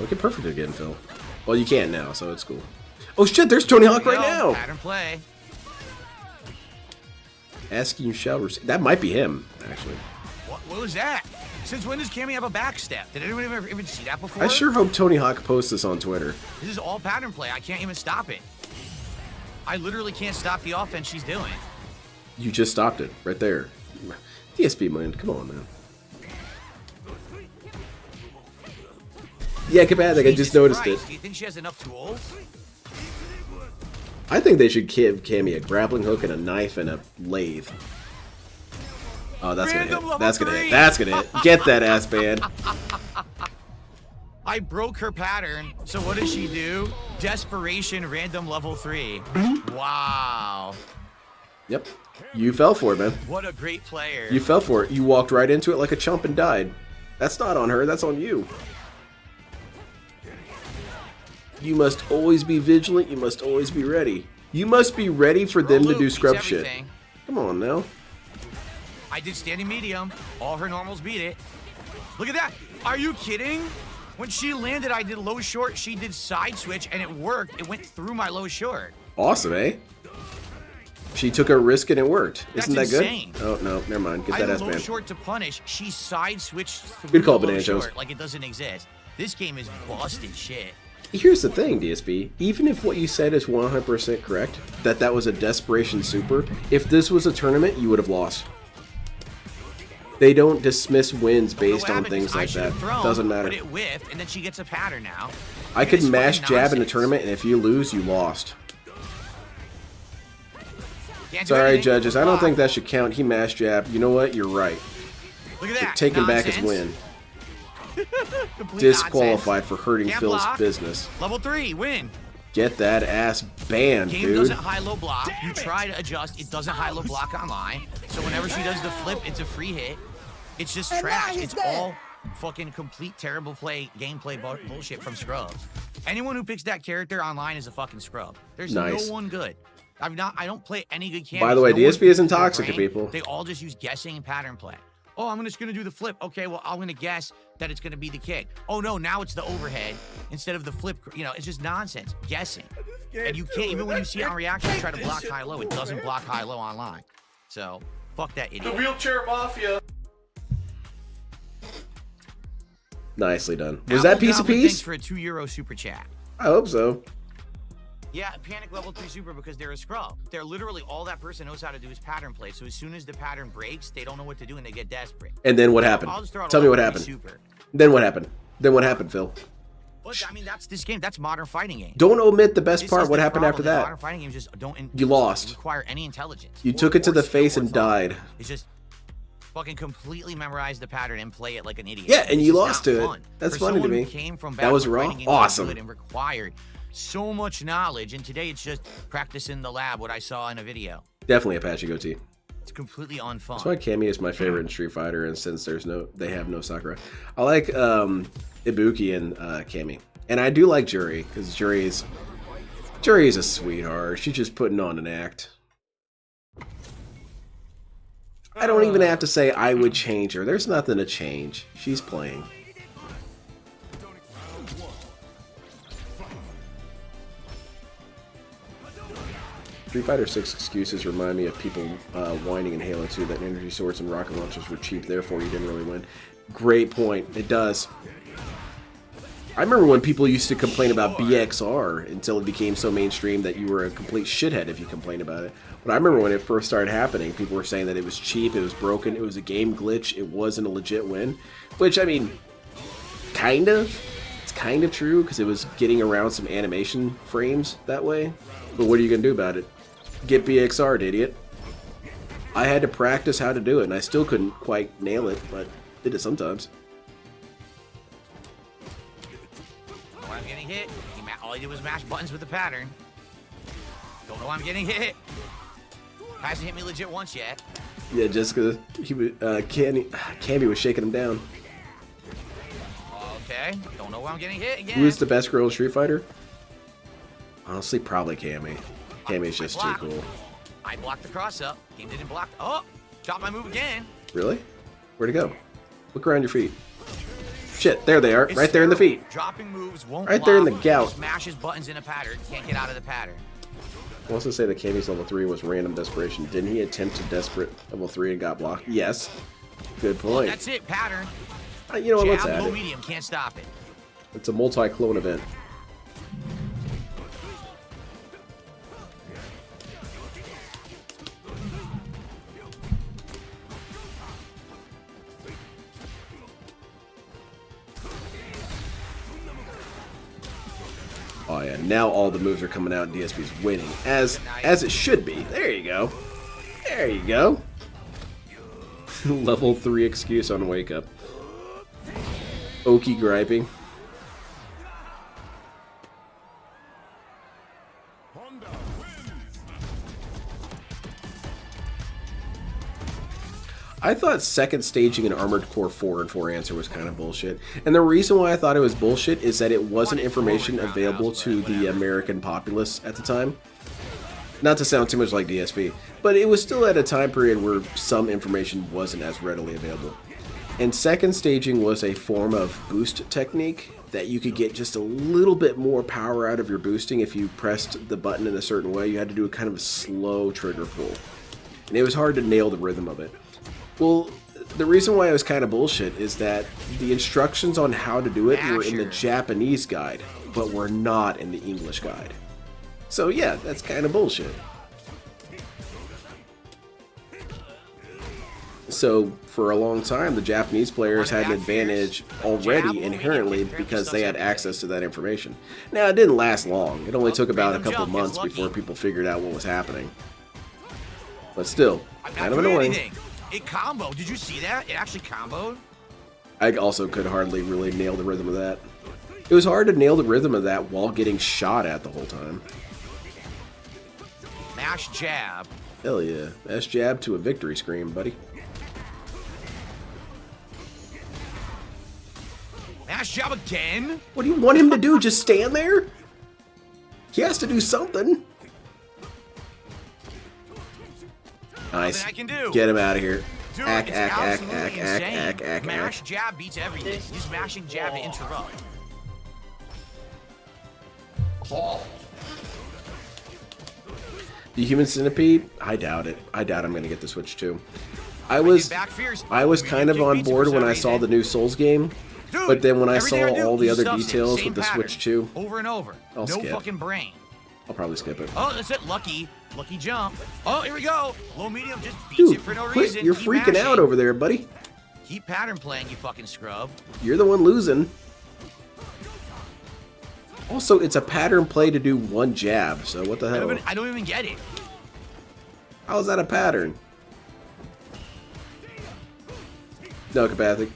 Oh, get perfect again, Phil. Well, you can't now, so it's cool. Oh shit, there's Tony Hawk right now! Pattern play. Asking you shall receive. That might be him, actually. What was that? Since when does Cammy have a backstep? Did anyone ever even see that before? I sure hope Tony Hawk posts this on Twitter. This is all pattern play. I can't even stop it. I literally can't stop the offense she's doing. You just stopped it, right there. DSP, man, come on, man. Yeah, Kabad, I just Jesus noticed Christ, it. Do you think she has enough tools? I think they should give Cammy a grappling hook and a knife and a lathe. Oh, that's gonna Random hit. level That's gonna 3. hit. That's gonna hit. Get that ass band. I broke her pattern. So what does she do? Desperation random level 3. Wow. Yep. You fell for it, man. What a great player. You fell for it. You walked right into it like a chump and died. That's not on her. That's on you. You must always be vigilant. You must always be ready. You must be ready for them to Loop do beats scrub shit. everything. Come on now. I did standing medium. All her normals beat it. Look at that. Are you kidding? When she landed, I did low short. She did side switch, and it worked. It went through my low short. Awesome, eh? She took a risk and it worked. That's Isn't that good? insane. Oh, no. Never mind. Get I that did ass low band. short to punish. She side switched through Good call, the low Banana Jones. short like it doesn't exist. This game is busted shit. Here's the thing, DSP. Even if what you said is 100% correct, that was a desperation super, if this was a tournament, you would have lost. They don't dismiss wins based What on happened things is I like should that. have thrown, Doesn't matter. But it whiffed, and then she gets a pattern now. I could It's mash fucking jab in a nonsense. tournament, and if you lose, you lost. Can't do Sorry, anything. judges. I don't Block. think that should count. He mashed jab. You know what? You're right. Look at that. Taking back his Nonsense. win. Complete Disqualified nonsense. for hurting Can't Phil's block. business. Level 3, win. Get that ass banned, Game dude. doesn't high-low block. You try to adjust. It doesn't high-low block online. So whenever she does the flip, it's a free hit. It's just trash. It's all fucking complete terrible gameplay bullshit from scrubs. Anyone who picks that character online is a fucking scrub. There's Nice. no one good. I don't play any good characters. By the way, No one DSP isn't uses their toxic to brain. people. They all just use guessing and pattern play. Oh, I'm just gonna do the flip. Okay, well, I'm gonna guess that it's gonna be the kick. Oh no, now it's the overhead instead of the flip. You know, it's just nonsense. Guessing. And you can't, even when you see it on reaction, try to block high-low. It doesn't block high-low online. So, fuck that idiot. Wheelchair Mafia. Nicely done. Was that piece of Goblin, Thanks piece? for a €2 super chat. I hope so. Yeah, Panic level 3 super because they're a scrub. They're literally, all that person knows how to do is pattern play. So as soon as the pattern breaks, they don't know what to do and they get desperate. And then what happened? I'll just throw out a Tell me level what 3 happened. Super. Then what happened? Then what happened, Phil? But I mean, that's this game. That's modern fighting game. Don't omit the best This part. is What the happened after problem, that? Modern fighting games just don't. You lost. Require any intelligence. You or- took it to or the skill face or and thought. died. It's just fucking completely memorize the pattern and play it like an idiot. Yeah, and It's you just lost not to it. fun. That's For funny to someone me. Who came from That was backward raw. fighting games, Awesome. It required so much knowledge, and today it's just practice in the lab what I saw in a video. Definitely Apache goatee. It's completely unfun. That's why Cammy is my favorite in Street Fighter, and since they have no Sakura, I like Ibuki and Cammy, and I do like Juri because Juri's a sweetheart. She's just putting on an act. I don't even have to say I would change her. There's nothing to change. She's playing. Street Fighter 6 excuses remind me of people whining in Halo 2 that energy swords and rocket launchers were cheap, therefore you didn't really win. Great point. It does. I remember when people used to complain about BXR until it became so mainstream that you were a complete shithead if you complained about it. But I remember when it first started happening, people were saying that it was cheap, it was broken, it was a game glitch, it wasn't a legit win. Which, I mean, kind of. It's kind of true because it was getting around some animation frames that way. But what are you going to do about it? Get BXR'd, idiot. I had to practice how to do it, and I still couldn't quite nail it, but did it sometimes. When I'm getting hit, all he did was mash buttons with the pattern. Don't know why I'm getting hit. Hasn't hit me legit once yet. Yeah, just because Cammy was shaking him down. Okay, don't know why I'm getting hit again. Who's the best girl in Street Fighter? Honestly, probably Cammy. Cammy's just too cool. I blocked the cross up. Game didn't block. Oh, dropped my move again. Really? Where'd it go? Look around your feet. Shit, there they are. Right there in the feet. Dropping moves won't Right there in the block. gout. Smashes buttons in a pattern. Can't get out of the pattern. Wants to say that Cammy's level 3 was random desperation. Didn't he attempt to desperate level 3 and got blocked? Yes. Good point. That's it. Pattern. You know what? Let's Jab, add low, it. medium. Can't stop it. It's a multi-clone event. Oh yeah, now all the moves are coming out and DSP's winning. As it should be. There you go. There you go. Level 3 excuse on wake up. Okie griping. I thought second staging in Armored Core 4 and 4 Answer was kind of bullshit. And the reason why I thought it was bullshit is that it wasn't information available to the American populace at the time. Not to sound too much like DSP, but it was still at a time period where some information wasn't as readily available. And second staging was a form of boost technique that you could get just a little bit more power out of your boosting if you pressed the button in a certain way. You had to do a kind of a slow trigger pull. And it was hard to nail the rhythm of it. Well, the reason why it was kind of bullshit is that the instructions on how to do it were in the Japanese guide, but were not in the English guide. So yeah, that's kind of bullshit. So for a long time, the Japanese players had an advantage already inherently because they had access to that information. Now, it didn't last long. It only took about a couple months before people figured out what was happening. But still, kind of annoying. It comboed. Did you see that? It actually comboed. I also could hardly really nail the rhythm of that. It was hard to nail the rhythm of that while getting shot at the whole time. Mash jab. Hell yeah. Mash jab to a victory scream, buddy. Mash jab again? What do you want him to do? Just stand there? He has to do something. Nice. I can do. Get him out of here. Dude, Ack, it's ack, ack, absolutely ack, ack, insane. ack, ack, Mash ack. jab beats everything. He's mashing jab to interrupt. The Human Centipede? I doubt it. I doubt I'm going to get the Switch too. I was kind of on board when I saw the new Souls game, Dude, but then when I everything saw do, all the he other stuffs it. details Same with the pattern. Switch 2, Over and over. I'll no skip. fucking brain. I'll probably skip it. Oh, that's it. Lucky jump. Oh, here we go. Low medium just beats Dude, it for no quit. reason. You're Keep freaking out mashing. over there, buddy. Keep pattern playing, you fucking scrub. You're the one losing. Also, it's a pattern play to do one jab, so what the hell? I don't even get it. How is that a pattern? No, Kapathic.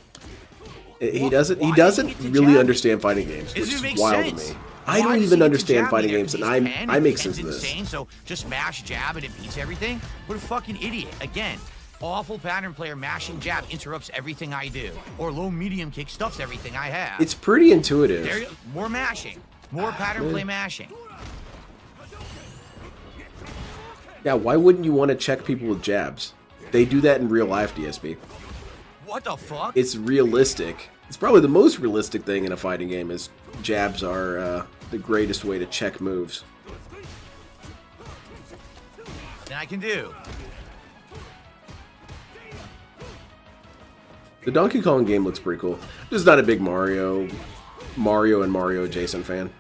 He doesn't really understand fighting games, which is wild to me. I don't even understand fighting games, and I make sense of this. Insane, so just mash jab and it beats everything? What a fucking idiot. Again, awful pattern player mashing jab interrupts everything I do. Or low medium kick stuffs everything I have. It's pretty intuitive. More mashing. More pattern play mashing. Yeah, why wouldn't you want to check people with jabs? They do that in real life, DSP. What the fuck? It's realistic. It's probably the most realistic thing in a fighting game is jabs are the greatest way to check moves. Then I can do. The Donkey Kong game looks pretty cool. Just not a big Mario and Mario Jason fan.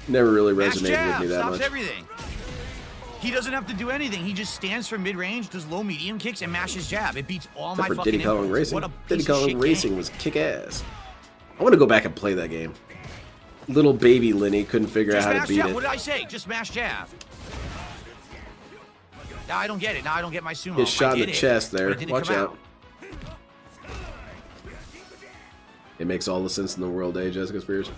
Never really resonated with me that stops much. Everything. He doesn't have to do anything. He just stands from mid-range, does low medium kicks, and mashes jab. It beats all Except my for fucking Diddy Kong inputs. Racing. What a Diddy piece of Kong shit Racing game. was kick-ass. I want to go back and play that game. Little baby Lenny couldn't figure out how to beat jab. it. What did I say? Just mash jab. Now I don't get it. Now I don't get my sumo. Get shot in the it, chest but there. it didn't Watch come out. It makes all the sense in the world, eh, Jessica Spears?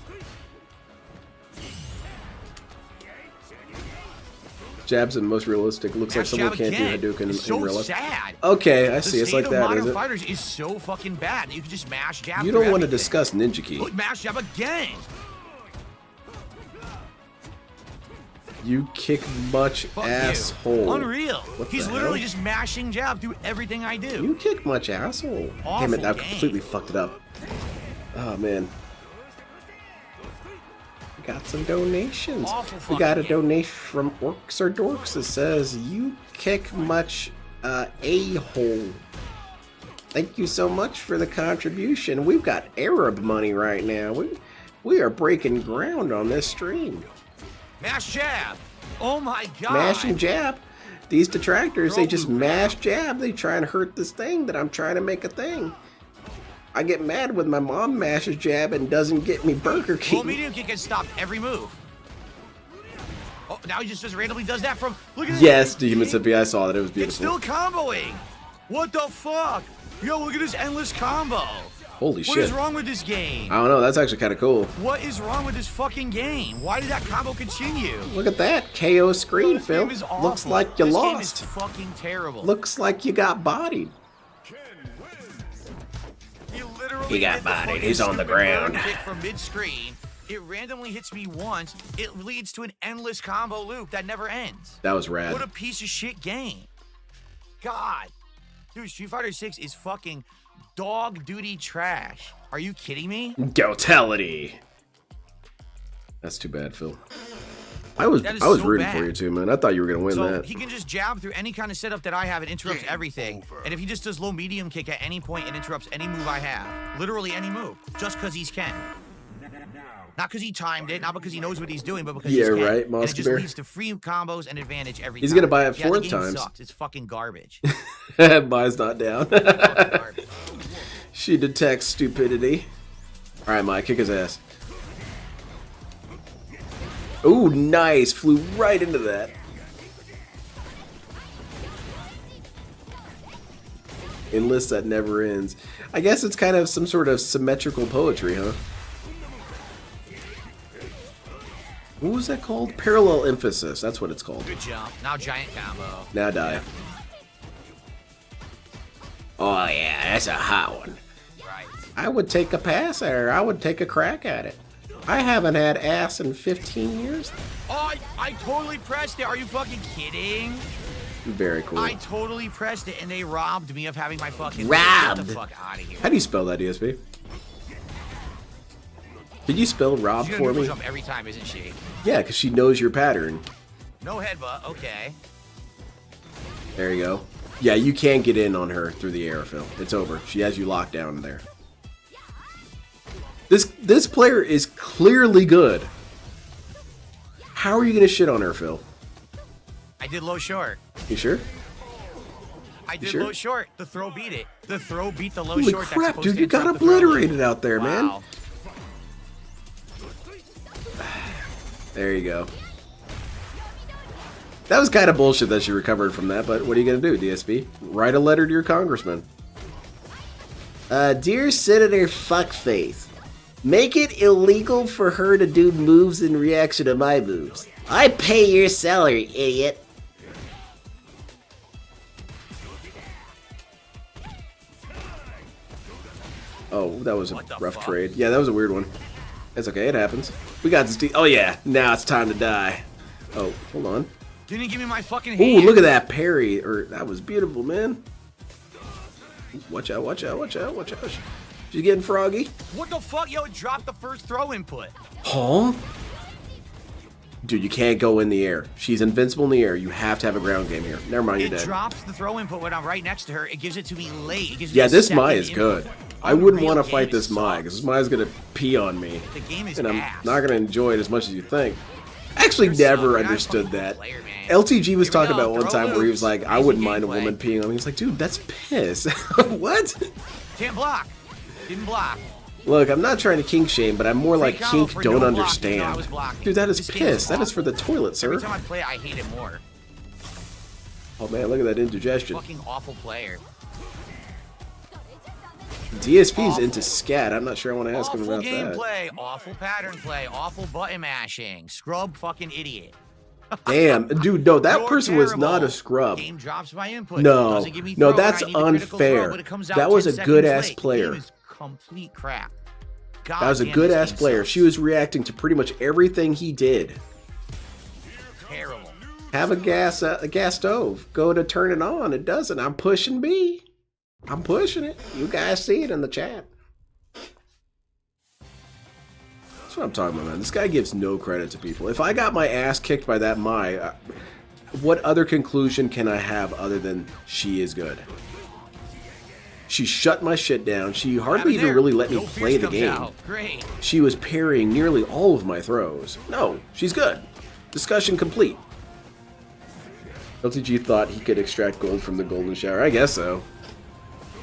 Jabs and most realistic. Looks like Mash someone jab can't again. do Hadouken It's so in real life. sad. Okay, I see. The It's like state that, of modern is it? fighters is so fucking bad that you can just mash jab. You through don't want to everything. discuss Ninja Key. Look, mash jab again. You kick much Fuck asshole. you. Unreal. What He's the literally hell? just mashing jab through everything I do. You kick much asshole. Awful Damn it, I game. completely fucked it up. Oh, man. We got some donations. Awful We got a fucking game. donation from Orcs or Dorks that says, you kick much a-hole. Thank you so much for the contribution. We've got Arab money right now. We are breaking ground on this stream. Mash jab. Oh my god. Mash and jab. These detractors, They're they just all moving mash jab. They try and hurt this thing that I'm trying to make a thing. I get mad when my mom mashes jab and doesn't get me Burger Low King. medium kick has stopped every move. Oh, now he just randomly does that from. Look at Yes, this. Demon Sippy, I saw that. It was It's beautiful. still comboing. What the fuck? Yo, look at this endless combo. Holy What shit. is wrong with this game? I don't know. That's actually kind of cool. What is wrong with this fucking game? Why did that combo continue? Look at that KO screen, This Phil. game is awful. Looks like you this lost. Game is fucking terrible. Looks like you got bodied. He got did the bodied. fucking He's on the stupid bird ground. kick from mid-screen. It randomly hits me once. It leads to an endless combo loop that never ends. That was rad. What a piece of shit game. God. Dude, Street Fighter 6 is fucking dog duty trash. Are you kidding me? Gotality. That's too bad, Phil. I was That is rooting so for bad. you too, man. I thought you were gonna win So that. he can just jab through any kind of setup that I have. It interrupts everything. And if he just does low medium kick at any point, it interrupts any move I have. Literally any move. Just because he's Ken. Not because he timed it, not because he knows what he's doing, but because Yeah, he's Ken. right, And Moscow it just Bear. leads to free combos and advantage every He's time. gonna buy it Yeah, four the game times. sucks. It's fucking garbage. Buys not down. Fucking garbage. She detects stupidity. All right, Mike, kick his ass. Ooh, nice. Flew right into that. Enlist that never ends. I guess it's kind of some sort of symmetrical poetry, huh? What was that called? Parallel emphasis. That's what it's called. Good jump. Now giant combo. Now die. Oh yeah, that's a hot one. Right. I would take a pass at her. I would take a crack at it. I haven't had ass in 15 years. Oh, I totally pressed it. Are you fucking kidding? Very cool. I totally pressed it, and they robbed me of having my fucking... Robbed? Get the fuck out of here. How do you spell that, DSP? Did you spell Rob She's for gonna me? jump every time, isn't she? Yeah, because she knows your pattern. No headbutt. Okay. There you go. Yeah, you can't get in on her through the air, Phil. It's over. She has you locked down there. This player is clearly good. How are you gonna shit on her, Phil? I did low short. You sure? I did sure? low short. The throw beat it. The throw beat the low Holy short. crap, that's dude! supposed You to got interrupt the throw loop. obliterated out there, man. Wow. There you go. That was kind of bullshit that she recovered from that, but what are you going to do, DSP? Write a letter to your congressman. Dear Senator Fuckface, make it illegal for her to do moves in reaction to my moves. I pay your salary, idiot. Oh, that was a rough trade. Yeah, that was a weird one. It's okay, it happens. We got this. Oh yeah, now it's time to die. Oh, hold on. Didn't give me my fucking Ooh, hand. look at that parry. That was beautiful, man. Watch out, watch out, watch out, watch out. She's getting froggy. What the fuck? Yo, it dropped the first throw input. Huh? Dude, you can't go in the air. She's invincible in the air. You have to have a ground game here. Never mind, you're It dead. drops the throw input when I'm right next to her. It gives it to me late. It gives me Yeah, a this second Mai is input. good. I wouldn't Unreal want to fight game this Mai, sucks. because this Mai's going to pee on me. The game is And I'm ass. not going to enjoy it as much as you think. I actually You're never sucking. You're not a understood fucking that. player, man. LTG was Here we talking go. about one Throw time where he was loops. like, I Basic wouldn't mind a gameplay. woman peeing on me. He's like, dude, that's piss. What? Can't block. Didn't block. Look, I'm not trying to kink shame, but I'm more like Free combo kink for don't no blocking. understand. No, I was blocking. Dude, that is This game is piss. That is for the toilet, Every sir. time I play it, I hate it more. Oh man, look at that indigestion. Fucking awful player. DSP's into scat. I'm not sure I want to ask him Awful about that. gameplay, awful pattern play, awful button mashing, scrub fucking idiot. Damn, dude, no, that You're person was terrible. not a scrub. Game drops my input. No, Doesn't give me no, throw when that's I need the critical unfair. throw, but it comes out That was 10 a seconds good-ass late. player. Game is complete crap. God That was a damn, good this ass game player. sucks. She was reacting to pretty much everything he did. Terrible. Have a gas stove. Go to turn it on. It doesn't. I'm pushing B. I'm pushing it. You guys see it in the chat. That's what I'm talking about, man. This guy gives no credit to people. If I got my ass kicked by that Mai, what other conclusion can I have other than she is good? She shut my shit down. She hardly even really let me No play Fierce the comes game. out. Great. She was parrying nearly all of my throws. No, she's good. Discussion complete. LTG thought he could extract gold from the golden shower. I guess so.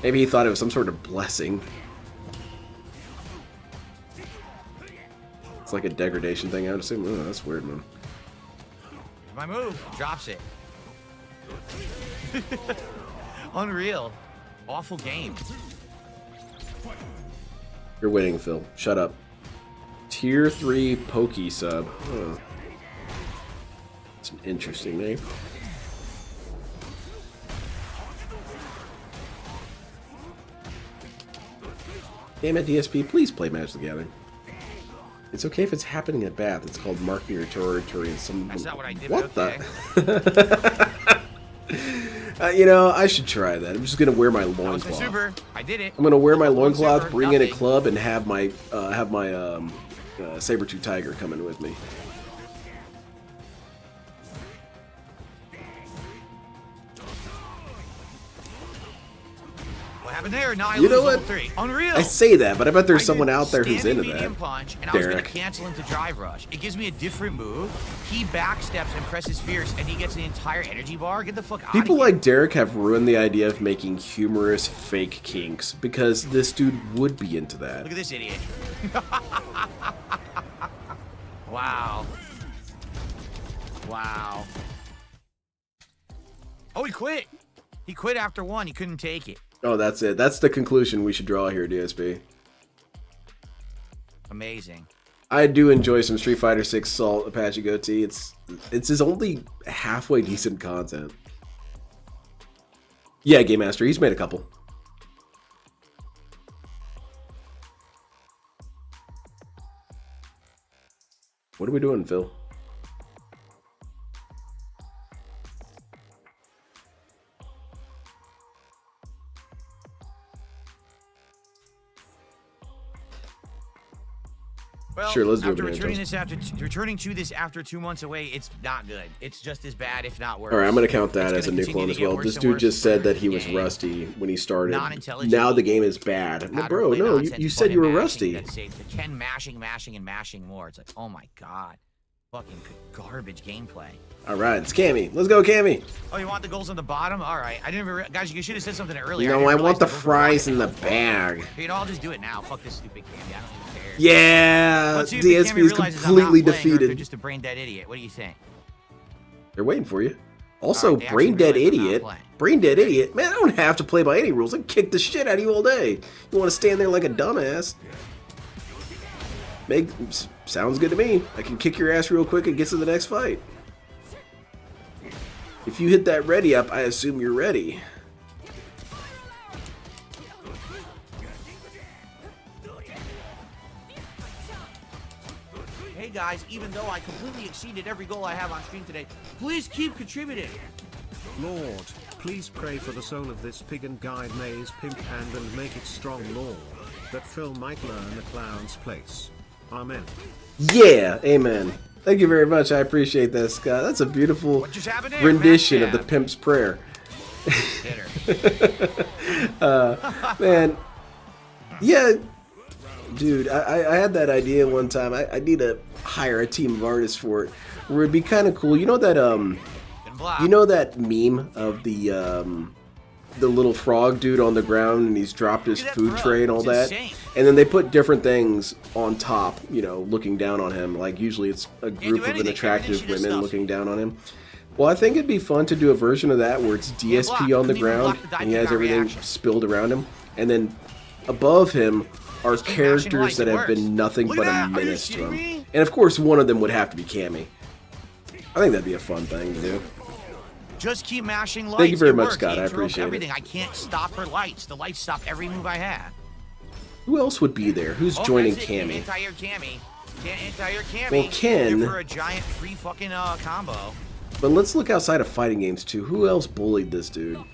Maybe he thought it was some sort of blessing. It's like a degradation thing, I would assume. Oh, that's weird, man. My move drops it. Unreal. Awful game. You're winning, Phil. Shut up. Tier 3 Pokey sub. Huh. It's an interesting name. Damn it, DSP, please play Magic the Gathering. It's okay if it's happening at Bath. It's called marking your territory in some... That's not what I did, What but okay. the... you know, I should try that. I'm just gonna wear my That was my loincloth. super. I did it. I'm gonna wear my One loincloth, super, bring in a nothing. club, and have my saber-tooth tiger coming with me. What happened there? Now I You lose know level what? 3. Unreal. I say that, but I bet there's I someone did out there who's standing into medium that. punch, and I was going Derek. to cancel into drive rush. It gives me a different move. He backsteps and presses fierce, and he gets an entire energy bar. Get the fuck out People of here. like Derek have ruined the idea of making humorous fake kinks because this dude would be into that. Look at this idiot. Wow. Wow. Oh, he quit. He quit after one. He couldn't take it. Oh, that's it. That's the conclusion we should draw here, DSP. Amazing. I do enjoy some Street Fighter 6 Salt Apache Goatee. It's his only halfway decent content. Yeah, Game Master. He's made a couple. What are we doing, Phil? Well, Sure, let's do it, after man. returning to this after 2 months away, it's not good. It's just as bad, if not worse. All right, I'm going to count that It's as a gonna new continue clone to as get well. worse This and dude worse just said for that he was game. rusty when he started. Non-intelligent Now the people. game is bad. Well, Pattern bro, play no, nonsense, you said you were button rusty. mashing, that's safe. The Ken mashing and mashing more. It's like, oh my god. Fucking garbage gameplay. All right, it's Cammy. Let's go, Cammy. Oh, you want the goals on the bottom? All right. I didn't even guys, you should have said something earlier. No, didn't I realize want the goals were fries in the bottom. bag. You know, I'll just do it now. Fuck this stupid Cammy. I don't even care. Yeah, Let's see if the DSP camera is realizes I'm completely not playing, or if they're defeated. just a brain dead idiot. What do you think? They're waiting for you. Also, Alright, they actually brain dead realize I'm not idiot. playing. Brain dead idiot. Man, I don't have to play by any rules. I can kick the shit out of you all day. You want to stand there like a dumbass? Sounds good to me. I can kick your ass real quick and get to the next fight. If you hit that ready up, I assume you're ready. Hey guys, even though I completely exceeded every goal I have on stream today, please keep contributing. Lord, please pray for the soul of this pig and guide May's pimp hand and make it strong, Lord, that Phil might learn a clown's place. Amen. Yeah, amen. Thank you very much. I appreciate that, Scott. That's a beautiful What just happened there? rendition of the Matt pimp's prayer. Hit her. Man, yeah, dude, I had that idea one time. I need to hire a team of artists for it. Where it'd be kind of cool. You know that you know that meme of the little frog dude on the ground and he's dropped his food tray and all that, and then they put different things on top, you know, looking down on him. Like usually it's a group of attractive women looking down on him. Well, I think it'd be fun to do a version of that where it's DSP on the ground and he has everything spilled around him, and then above him are characters that have been nothing but a menace to him. And of course, one of them would have to be Cammy. I think that'd be a fun thing to do. Just keep mashing lights. Thank you very It much, works. Scott. It I interrupts appreciate everything. it. I can't stop her lights. The lights stop every move I have. Who else would be there? Who's Oh, joining that's it. Cammy? Anti-air Cammy. Anti-air Cammy. Well, Ken- Give her a giant free fucking combo. But let's look outside of fighting games too. Who else bullied this dude? Look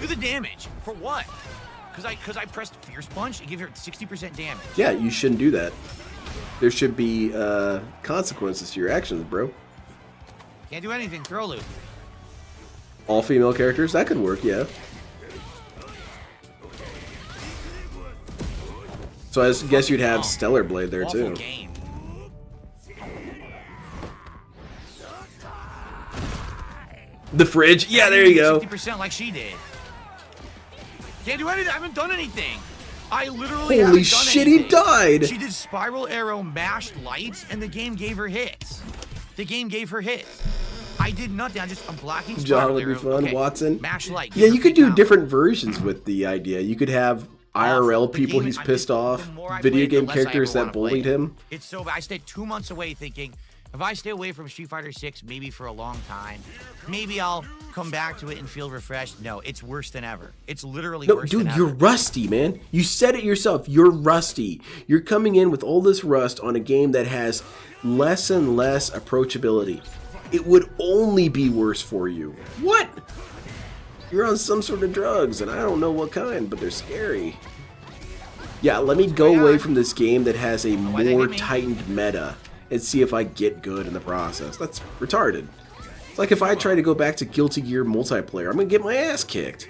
at the damage. For what? Because I pressed Fierce Punch. It gave her 60% damage. Yeah, you shouldn't do that. There should be consequences to your actions, bro. Can't do anything. Throw loop. All female characters? That could work, yeah. So I guess you'd have Stellar Blade there Awful too. game. The fridge? Yeah, there you go. 60% like she did. Can't do anything. I haven't done anything. I literally Holy haven't done shit, anything. he died! She did spiral arrow mashed lights, and the game gave her hits. The game gave her hits. I did nothing. I'm blocking John spiral would be arrow. fun. Okay. Watson? Mash light. Yeah, give you her could free do combo. different versions with the idea. You could have IRL The people game- he's I pissed just- off, the more I video play it, the game less I ever characters wanna that play bullied it. him. It's so bad. I stayed 2 months away thinking, if I stay away from Street Fighter 6 maybe for a long time, maybe I'll come back to it and feel refreshed. No, it's worse than ever. It's literally No, worse dude, than you're ever. rusty, man. You said it yourself. You're rusty. You're coming in with all this rust on a game that has less and less approachability. It would only be worse for you. What? You're on some sort of drugs, and I don't know what kind, but they're scary. Yeah, let me go away from this game that has a Why'd they more hit me? tightened meta and see if I get good in the process. That's retarded. It's like if I try to go back to Guilty Gear multiplayer, I'm gonna get my ass kicked.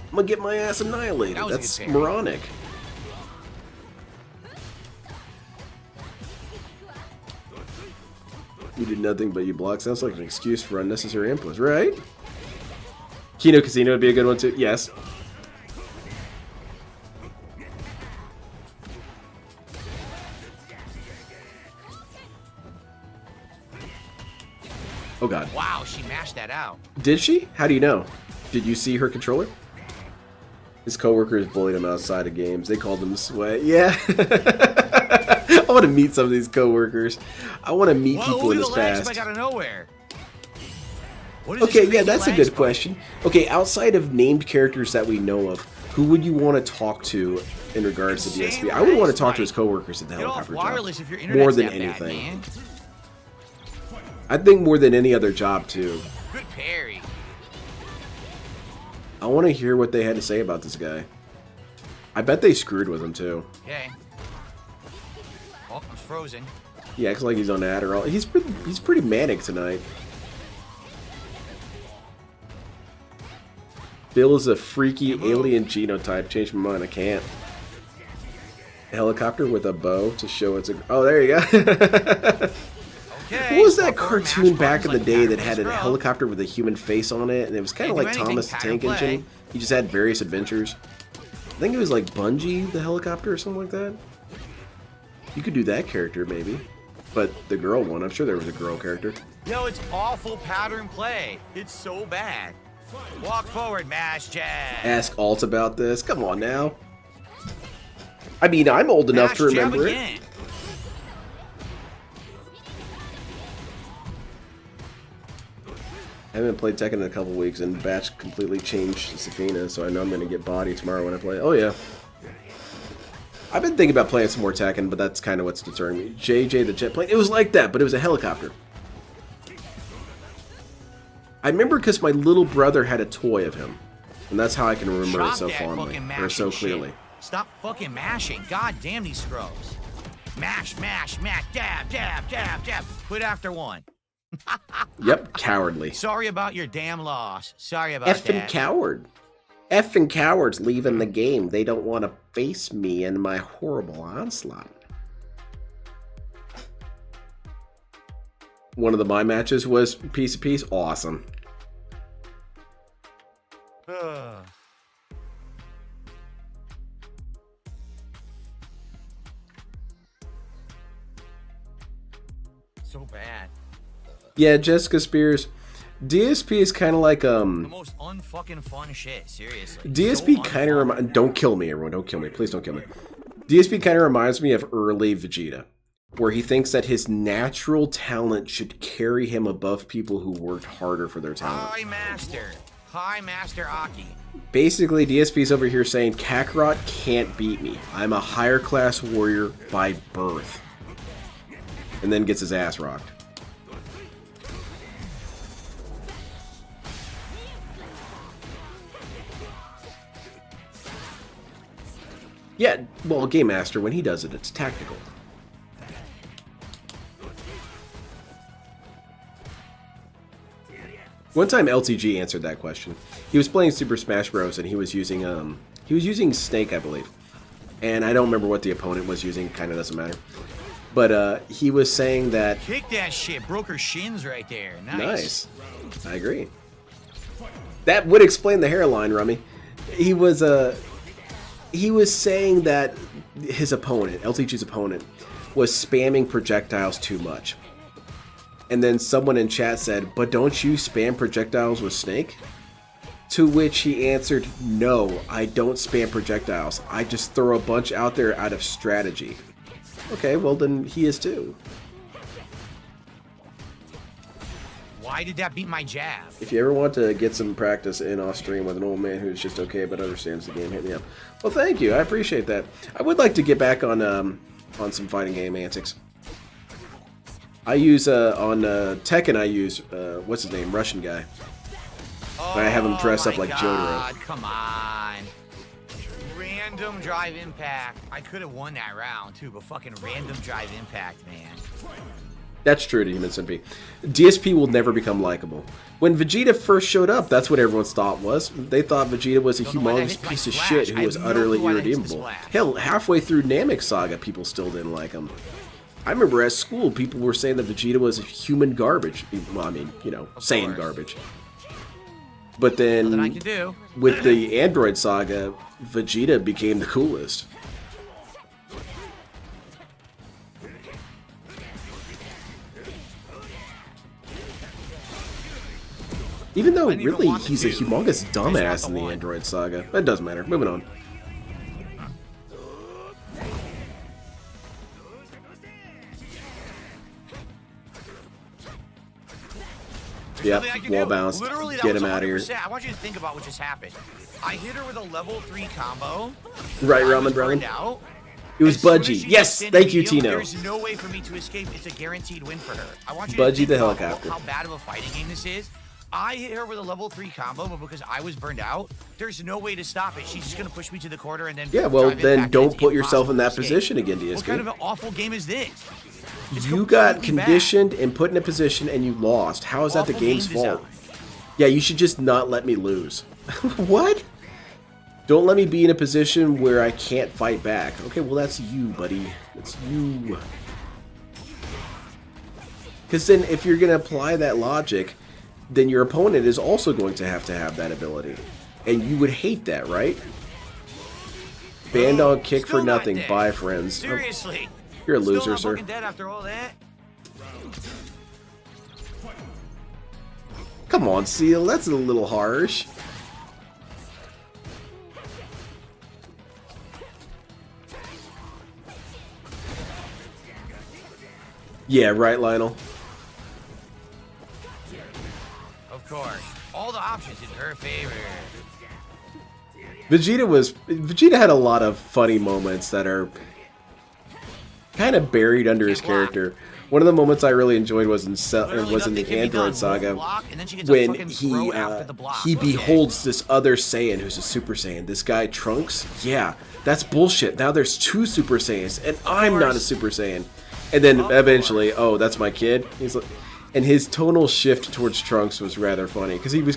I'm gonna get my ass annihilated. That was a That's good pick. moronic. You did nothing but you blocked. Sounds like an excuse for unnecessary inputs, right? Kino Casino would be a good one too. Yes. Oh god. Wow, she mashed that out. Did she? How do you know? Did you see her controller? His coworkers bullied him outside of games. They called him sweat. Yeah. I want to meet some of these coworkers. I want to meet Whoa, people look in at his the lag past. spike out of nowhere. What is this Okay, yeah, crazy that's a lag good spike? question. Okay, outside of named characters that we know of, who would you want to talk to in regards to Insane DSP? I would want to talk to lag his coworkers at the Get off helicopter job. wireless if your internet's More than that bad, anything. man. I think more than any other job, too. Good parry. I want to hear what they had to say about this guy. I bet they screwed with him, too. Okay. Oh, I'm frozen. He acts like he's on Adderall. He's pretty manic tonight. Bill is a freaky alien genotype. Change my mind. I can't. A helicopter with a bow to show it's a... Oh, there you go. Okay. What was that Swap over, mash cartoon back in buttons the like day a that pattern had a scrub. helicopter with a human face on it? And it was kind of Can't like do anything, Thomas the pattern Tank play. Engine. He just had various adventures. I think it was like Bungie, the helicopter, or something like that. You could do that character, maybe. But the girl one, I'm sure there was a girl character. Yo, it's awful pattern play. It's so bad. Walk forward, mash jab. Ask Alt about this. Come on now. I mean, I'm old enough to remember it. Again. I haven't played Tekken in a couple weeks, and Batch completely changed Safina, so I know I'm going to get body tomorrow when I play. Oh, yeah. I've been thinking about playing some more Tekken, but that's kind of what's deterring me. JJ the jet plane. It was like that, but it was a helicopter. I remember because my little brother had a toy of him, and that's how I can remember it so fondly, or so clearly. Shit. Stop fucking mashing. God damn these scrubs. Mash, mash, mash, dab, dab, dab, dab. Quit after one. Yep, cowardly. Sorry about your damn loss. Sorry about Effing that. coward. Effing cowards leaving the game. They don't want to face me and my horrible onslaught. One of the my matches was piece of piece. Awesome. So bad. Yeah, Jessica Spears. DSP is kind of like The most unfucking fun shit. Seriously. DSP So kind of unfun. Don't kill me, everyone. Don't kill me. Please don't kill me. DSP kind of reminds me of early Vegeta, where he thinks that his natural talent should carry him above people who worked harder for their talent. High Master Aki. Basically, DSP's over here saying Kakarot can't beat me. I'm a higher class warrior by birth. And then gets his ass rocked. Yeah, well, Game Master, when he does it, it's tactical. One time LTG answered that question. He was playing Super Smash Bros. And he was using Snake, I believe. And I don't remember what the opponent was using, kinda doesn't matter. But he was saying that... Kick that shit. Broke her shins right there. Nice. I agree. That would explain the hairline, Rummy. He was saying that his opponent, LTG's opponent, was spamming projectiles too much. And then someone in chat said, but don't you spam projectiles with Snake? To which he answered, no, I don't spam projectiles. I just throw a bunch out there out of strategy. Okay, well then he is too. Why did that beat my jab? If you ever want to get some practice in off stream with an old man who's just okay but understands the game, hit me up. Well, thank you. I appreciate that. I would like to get back on some fighting game antics. I use on Tekken. I use what's his name, Russian guy. Oh, I have him dress up my like God, Jotaro. Come on. Random drive impact. I could have won that round too, but fucking random drive impact, man. That's true to Human Centipede. DSP will never become likable. When Vegeta first showed up, that's what everyone's thought was. They thought Vegeta was a humongous piece of shit who was utterly irredeemable. Hell, halfway through Namek Saga, people still didn't like him. I remember at school, people were saying that Vegeta was human garbage. Well, I mean, you know, Saiyan garbage. But then, I can do. with the Android Saga, Vegeta became the coolest. Even though, really, he's a humongous dumbass in the Android Saga. That doesn't matter. Moving on. Yep, wall bounce. Get him out of here. I want you to think about what just happened. I hit her with a level 3 combo. Right, Ramen. It was Budgie. Yes, thank you, Tino. There's no way for me to escape. It's a guaranteed win for her. I want you Budgie to the think about helicopter. how bad of a fighting game this is. I hit her with a level 3 combo, but because I was burned out, there's no way to stop it. She's just going to push me to the corner and then... Yeah, well, drive it then back, don't and it's put yourself in that impossible to position escape. again, DSP. What kind of an awful game is this? It's You got completely bad. conditioned and put in a position and you lost. How is that the Awful game's game design. fault? Yeah, you should just not let me lose. What? Don't let me be in a position where I can't fight back. Okay, well, that's you, buddy. That's you. Because then if you're going to apply that logic, then your opponent is also going to have that ability. And you would hate that, right? Bandog kick for Still not nothing. dead. Bye, friends. Seriously. You're a Still loser, not sir. fucking dead after all that. Come on, Seal. That's a little harsh. Yeah, right, Lionel. Of course. All the options in her favor. Vegeta had a lot of funny moments that are kind of buried under his character. One of the moments I really enjoyed was in the Android Saga when he beholds this other Saiyan who's a Super Saiyan. This guy Trunks, yeah, that's bullshit. Now there's 2 Super Saiyans and I'm not a Super Saiyan. And then eventually, oh, that's my kid. He's like, and his tonal shift towards Trunks was rather funny because he was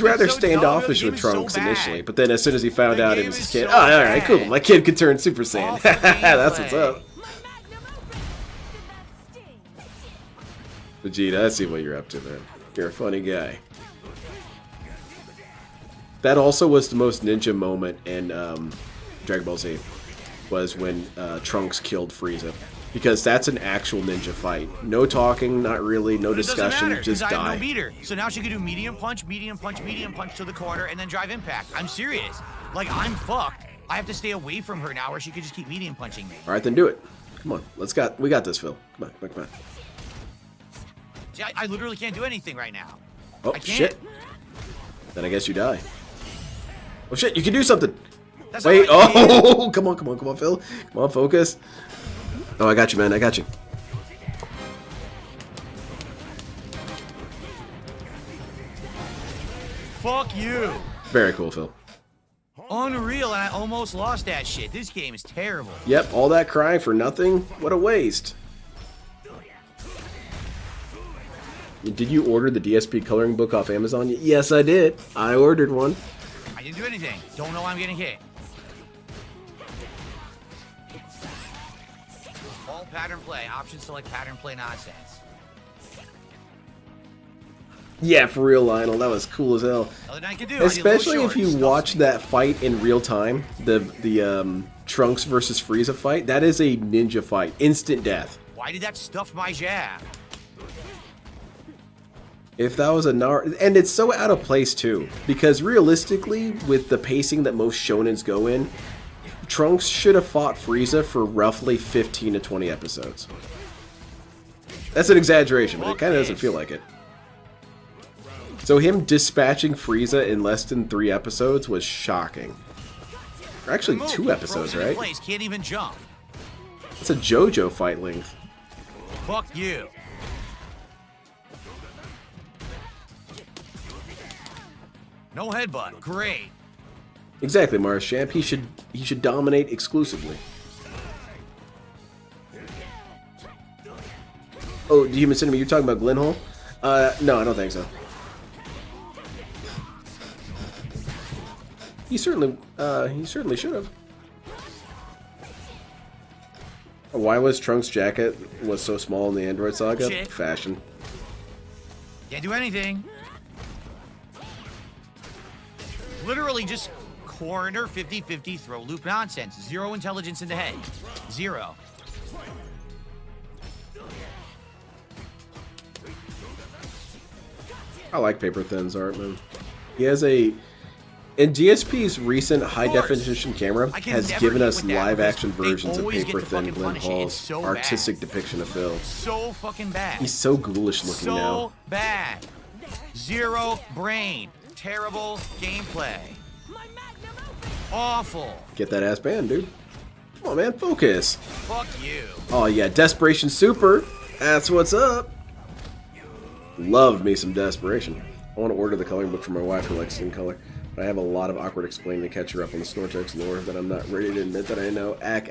rather standoffish with Trunks initially, but then as soon as he found out it was his kid, oh, all right, cool, my kid could turn Super Saiyan. That's what's up. Vegeta, I see what you're up to, man. You're a funny guy. That also was the most ninja moment in Dragon Ball Z, was when Trunks killed Frieza. Because that's an actual ninja fight. No talking, not really, no discussion, just I have die. no meter. So now she can do medium punch, medium punch, medium punch to the corner, and then drive impact. I'm serious. Like, I'm fucked. I have to stay away from her now, or she could just keep medium punching me. All right, then do it. Come on, we got this, Phil. Come on, come on. See, I literally can't do anything right now. Oh, I can't. shit. Then I guess you die. Oh, shit, you can do something. That's Wait, not what I did. oh, come on, Phil. Come on, focus. Oh, I got you, man, I got you. Fuck you. Very cool, Phil. Unreal, and I almost lost that shit. This game is terrible. Yep, all that crying for nothing? What a waste. Did you order the DSP coloring book off Amazon? Yes, I did. I ordered one. I didn't do anything. Don't know I'm getting hit. All pattern play. Options select pattern play nonsense. Yeah, for real, Lionel. That was cool as hell. Nothing I can do. Especially if you watch that fight in real time, the Trunks versus Frieza fight. That is a ninja fight, instant death. Why did that stuff my jab? If that was a and it's so out of place too, because realistically, with the pacing that most shonens go in, Trunks should have fought Frieza for roughly 15 to 20 episodes. That's an exaggeration, but it kind of doesn't feel like it. So him dispatching Frieza in less than 3 episodes was shocking. Or actually 2 episodes, right? Can't even jump. It's a JoJo fight length. Fuck you. No headbutt. Great. Exactly, Marshchamp. He should dominate exclusively. Oh, Human Cinema, you're talking about Glenhole? No, I don't think so. He certainly should have. Why was Trunks' jacket so small in the Android Saga? Shit. Fashion. Can't do anything. Literally just corner 50-50 throw loop nonsense. 0 intelligence in the head. 0. I like Paper Thin's art, man. He has and DSP's recent high-definition camera has given us live-action versions of Paper Thin Glenn Hall's artistic depiction of Phil. So fucking bad. He's so ghoulish looking now. So bad. 0 brain. Terrible gameplay. Awful. Get that ass banned, dude. Come on, man, focus. Fuck you. Oh yeah, Desperation Super. That's what's up. Love me some Desperation. I want to order the coloring book for my wife who likes it in color. But I have a lot of awkward explaining to catch her up on the Snortex lore that I'm not ready to admit that I know. Ack.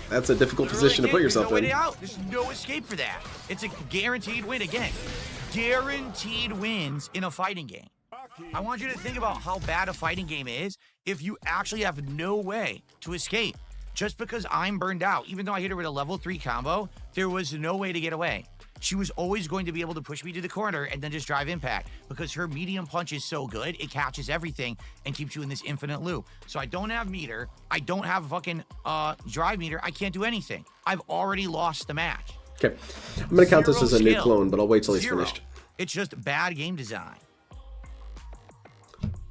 That's a difficult position to put yourself in. There's no escape for that. It's a guaranteed win again. Guaranteed wins in a fighting game. I want you to think about how bad a fighting game is if you actually have no way to escape. Just because I'm burned out, even though I hit her with a level 3 combo, there was no way to get away. she was always going to be able to push me to the corner and then just drive impact because her medium punch is so good, it catches everything and keeps you in this infinite loop. So I don't have meter, I don't have fucking drive meter, I can't do anything. I've already lost the match. Okay, I'm gonna count this Zero as a new skill. clone, but I'll wait till he's Zero. finished. It's just bad game design.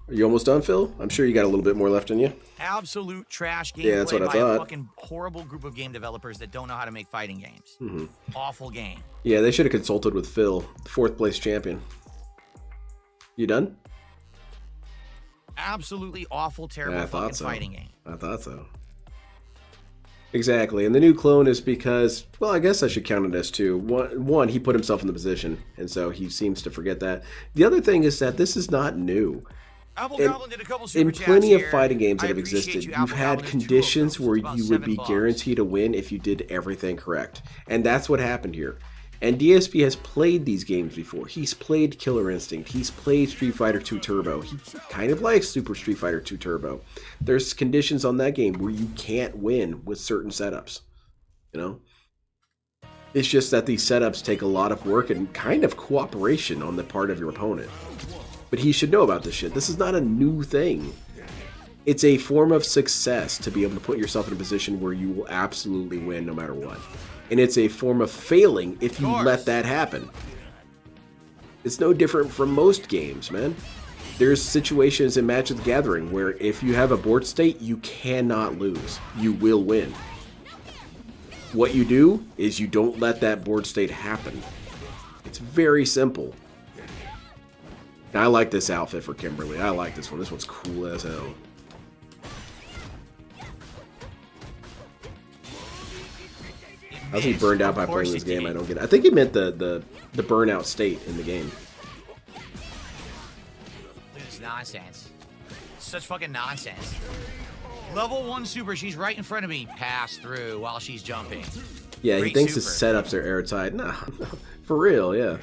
Are you almost done, Phil? I'm sure you got a little bit more left in you. Absolute trash gameplay Yeah, that's what I by thought. a fucking horrible group of game developers that don't know how to make fighting games. Awful game. Yeah, they should have consulted with Phil, the 4th place champion. You done? Absolutely awful, terrible Yeah, I thought fucking so. fighting game. I thought so. Exactly, and the new clone is because, well, I guess I should count it as two. One, he put himself in the position, and so he seems to forget that. The other thing is that this is not new. Apple In- Goblin did a couple super In chats plenty of here. fighting games that I have appreciate existed, you, you've Apple had Goblin. There's 2 of conditions them, so where it's about you would be $7. guaranteed to win if you did everything correct. And that's what happened here. And DSP has played these games before. He's played Killer Instinct. He's played Street Fighter 2 Turbo. He kind of likes Super Street Fighter 2 Turbo. There's conditions on that game where you can't win with certain setups. You know? It's just that these setups take a lot of work and kind of cooperation on the part of your opponent. But he should know about this shit. This is not a new thing. It's a form of success to be able to put yourself in a position where you will absolutely win no matter what. And it's a form of failing if you let that happen. It's no different from most games, man. There's situations in Match of the Gathering where if you have a board state, you cannot lose. You will win. What you do is you don't let that board state happen. It's very simple. I like this outfit for Kimberly. I like this one. This one's cool as hell. How's he burned out by playing this game? I don't get it. I think he meant the burnout state in the game. Look at this nonsense. Such fucking nonsense. Level 1 super, she's right in front of me. Pass through while she's jumping. Yeah, he Great thinks super. his setups are airtight. No, for real, yeah.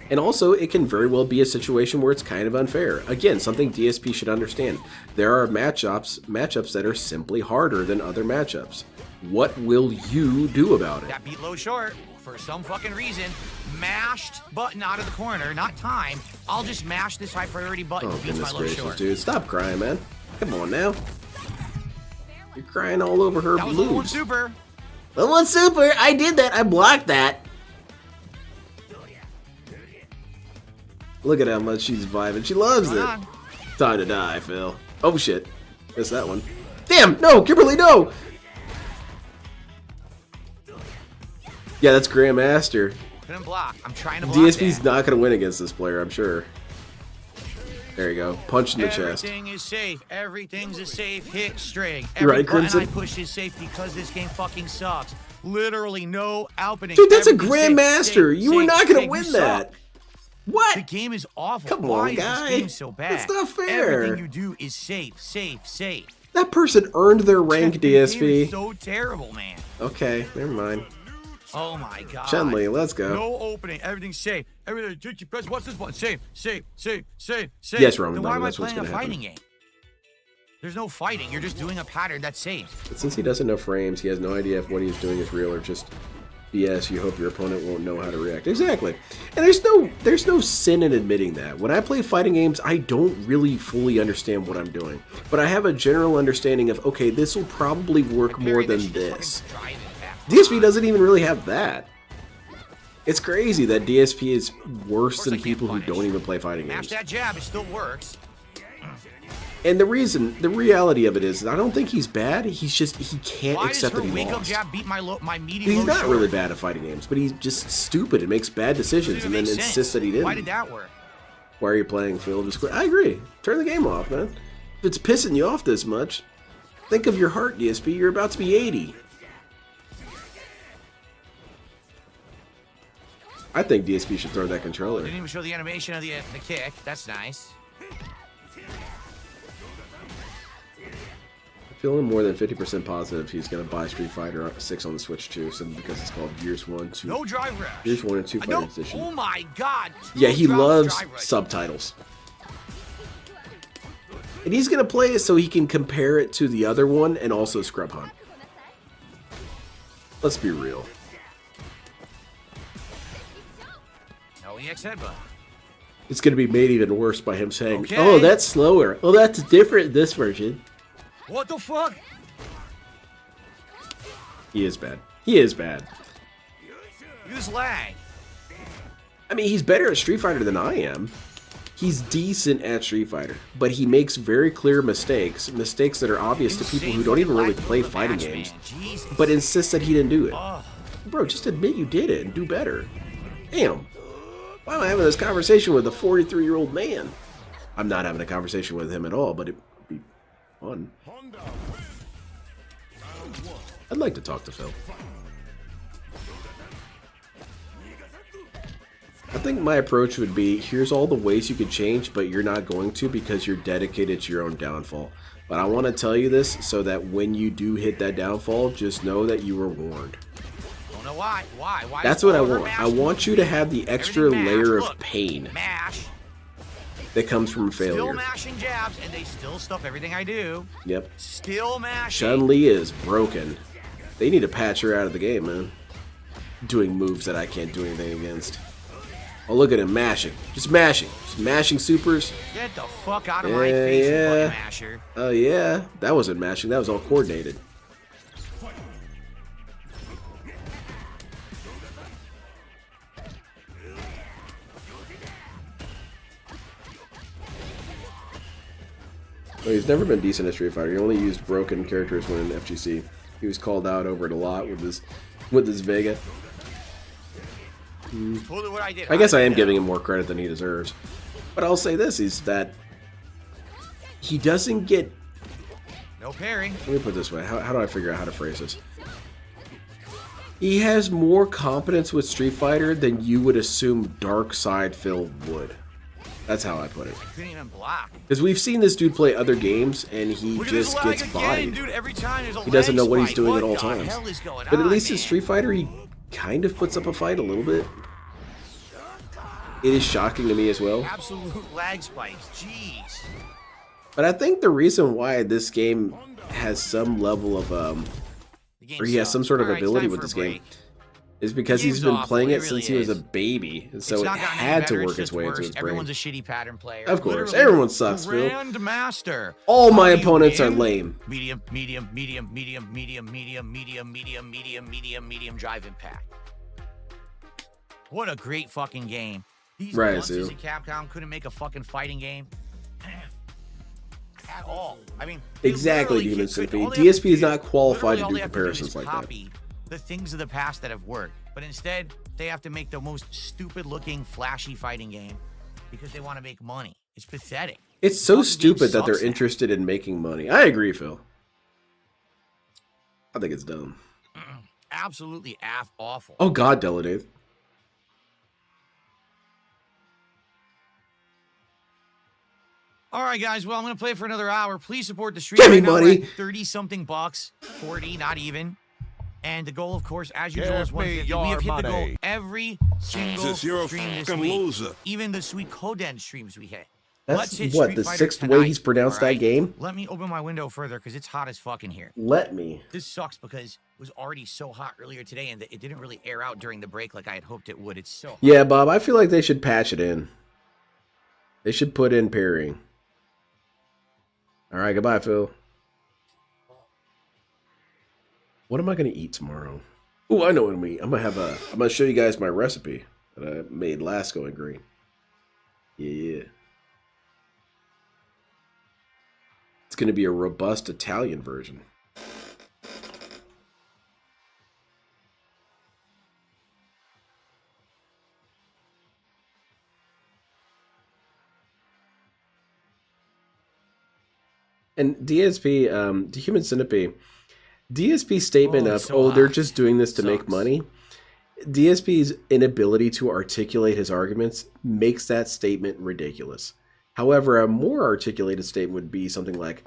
And also, it can very well be a situation where it's kind of unfair. Again, something DSP should understand. There are matchups that are simply harder than other matchups. What will you do about it? That beat low short for some fucking reason. Mashed button out of the corner, not time. I'll just mash this high priority button. Oh, Beats goodness my low gracious, short. dude. Stop crying, man. Come on now. You're crying all over her That was level 1 boobs. super. Level 1 super! I did that! I blocked that! Look at how much she's vibing. She loves Come it. on. Time to die, Phil. Oh, shit. Missed that one. Damn! No! Kimberly, no! Yeah, that's Grandmaster. Couldn't block. I'm trying to block DSP's that. not going to win against this player, I'm sure. There you go. Punch in the chest. Everything is safe. Everything's a safe hit string. You're Every right, button Crimson. I push is safe because this game fucking sucks. Literally no outputting. Dude, that's a Everything's safe, Grandmaster. safe, You were safe, not going safe. to win You that. suck. What? The game is awful. Come Why on, is guy. this game so bad? That's not fair. Everything you do is safe, safe, safe. That person earned their rank, The game is DSP. so terrible, man. Okay, never mind. Oh my god. Chun-Li, let's go. No opening. Everything's safe. Everything. You press. What's this button? Safe. Safe. Safe. Safe. Safe. Yes, Roman, Then why am I that's what's playing a gonna happen. fighting game? There's no fighting. You're just doing a pattern that's safe. But since he doesn't know frames, he has no idea if what he's doing is real or just BS. You hope your opponent won't know how to react. Exactly. And there's no sin in admitting that. When I play fighting games, I don't really fully understand what I'm doing. But I have a general understanding of, okay, this will probably work more Parry than that, you just this. fucking drive it back. DSP doesn't even really have that. It's crazy that DSP is worse Of course than I can't people who punish. don't even play fighting Mash games. that jab. It still works. And the reality of it is, I don't think he's bad. He's just, he can't Why does accept her that he wake up lost. jab beat my medium He's low not short? really bad at fighting games, but he's just stupid and makes bad decisions and then Doesn't even make insists that he didn't. Why did that work? Why are you playing, Phil? Just quit. I agree. Turn the game off, man. If it's pissing you off this much, think of your heart, DSP. You're about to be 80. I think DSP should throw that controller. Didn't even show the animation of the kick. That's nice. I'm feeling more than 50% positive he's going to buy Street Fighter 6 on the Switch too, simply because it's called Gears 1, 2. No drive rush. Gears 1 and 2 No. Fighting Edition. Oh my god. Yeah, he No loves drive rush. subtitles. And he's going to play it so he can compare it to the other one and also scrub hunt. Let's be real. No EX headbutt. It's going to be made even worse by him saying, Okay. oh, that's slower. Oh, that's different in this version. What the fuck? He is bad. He is bad. Use lag. I mean, he's better at Street Fighter than I am. He's decent at Street Fighter, but he makes very clear mistakes that are obvious to people who don't even really play fighting games, but insist that he didn't do it. Bro, just admit you did it and do better. Damn. Why am I having this conversation with a 43-year-old man? I'm not having a conversation with him at all, but it'd be fun. I'd like to talk to Phil. I think my approach would be, here's all the ways you could change, but you're not going to because you're dedicated to your own downfall. But I want to tell you this so that when you do hit that downfall, just know that you were warned. Don't know why. Why? That's what I want. I want you to have the extra layer of pain that comes from failure. Still mashing jabs, and they still stuff everything I do. Yep. Still mashing. Chun-Li is broken. They need to patch her out of the game, man. Doing moves that I can't do anything against. Oh, look at him mashing. Just mashing. Just mashing supers. Get the fuck out of my face, you fucking masher. Oh, yeah. That wasn't mashing. That was all coordinated. Well, he's never been decent at Street Fighter. He only used broken characters when in FGC. He was called out over it a lot with his Vega. Totally what I did. I guess I am giving him more credit than he deserves. But I'll say this, is that he doesn't get... No parry. Let me put it this way. How do I figure out how to phrase this? He has more competence with Street Fighter than you would assume Dark Side Phil would. That's how I put it. Couldn't even block. Because we've seen this dude play other games, and he just gets bodied. Dude, every time there's a He doesn't know what he's spike. doing What at all the times. hell is going But at on, least in man? Street Fighter, he kind of puts up a fight a little bit. It is shocking to me as well. Absolute lag spikes. Jeez. But I think the reason why this game has some level of or he has some sort of ability with this game is because he's been playing it since he was a baby, and so it had to work its way into his brain. Everyone's a shitty pattern player. Of course, Literally, everyone sucks, Phil. Grandmaster. All my How do you opponents are win? lame. Medium, medium, medium, medium, medium, medium, medium, medium, medium, medium, medium drive impact. What a great fucking game. These Right, monsters Sue. at Capcom couldn't make a fucking fighting game at all. I mean, they Exactly, literally Demon could- Symphony. all they have to DSP is do- not qualified literally to all do they have to comparisons is like that. copy the things of the past that have worked, but instead they have to make the most stupid-looking, flashy fighting game because they want to make money. It's pathetic. It's so Fucking game stupid that they're sucks now. interested in making money. I agree, Phil. I think it's dumb. Absolutely awful. Oh God, Deladave. All right, guys. Well, I'm going to play for another hour. Please support the stream. Give me Right now, we're money. at 30-something bucks, 40, not even. And the goal, of course, as usual, is Give me 150. We your have hit the goal money. every single Jesus, you're a stream this fucking week. loser. Even the sweet Koden streams we hit. That's Let's hit what, Street the Fighter sixth way tonight, he's pronounced all right? that game? Let me open my window further because it's hot as fuck in here. Let me. This sucks because it was already so hot earlier today and it didn't really air out during the break like I had hoped it would. It's so hot. Yeah, Bob, I feel like they should patch it in. They should put in parrying. All right, goodbye, Phil. What am I going to eat tomorrow? Oh, I know what I'm going to eat. I'm going to show you guys my recipe that I made last going green. Yeah. It's going to be a robust Italian version. And DSP, the Human Centipede, DSP's statement Oh, of, it's so they're hot. just doing this to make Sucks. money. DSP's inability to articulate his arguments makes that statement ridiculous. However, a more articulated statement would be something like,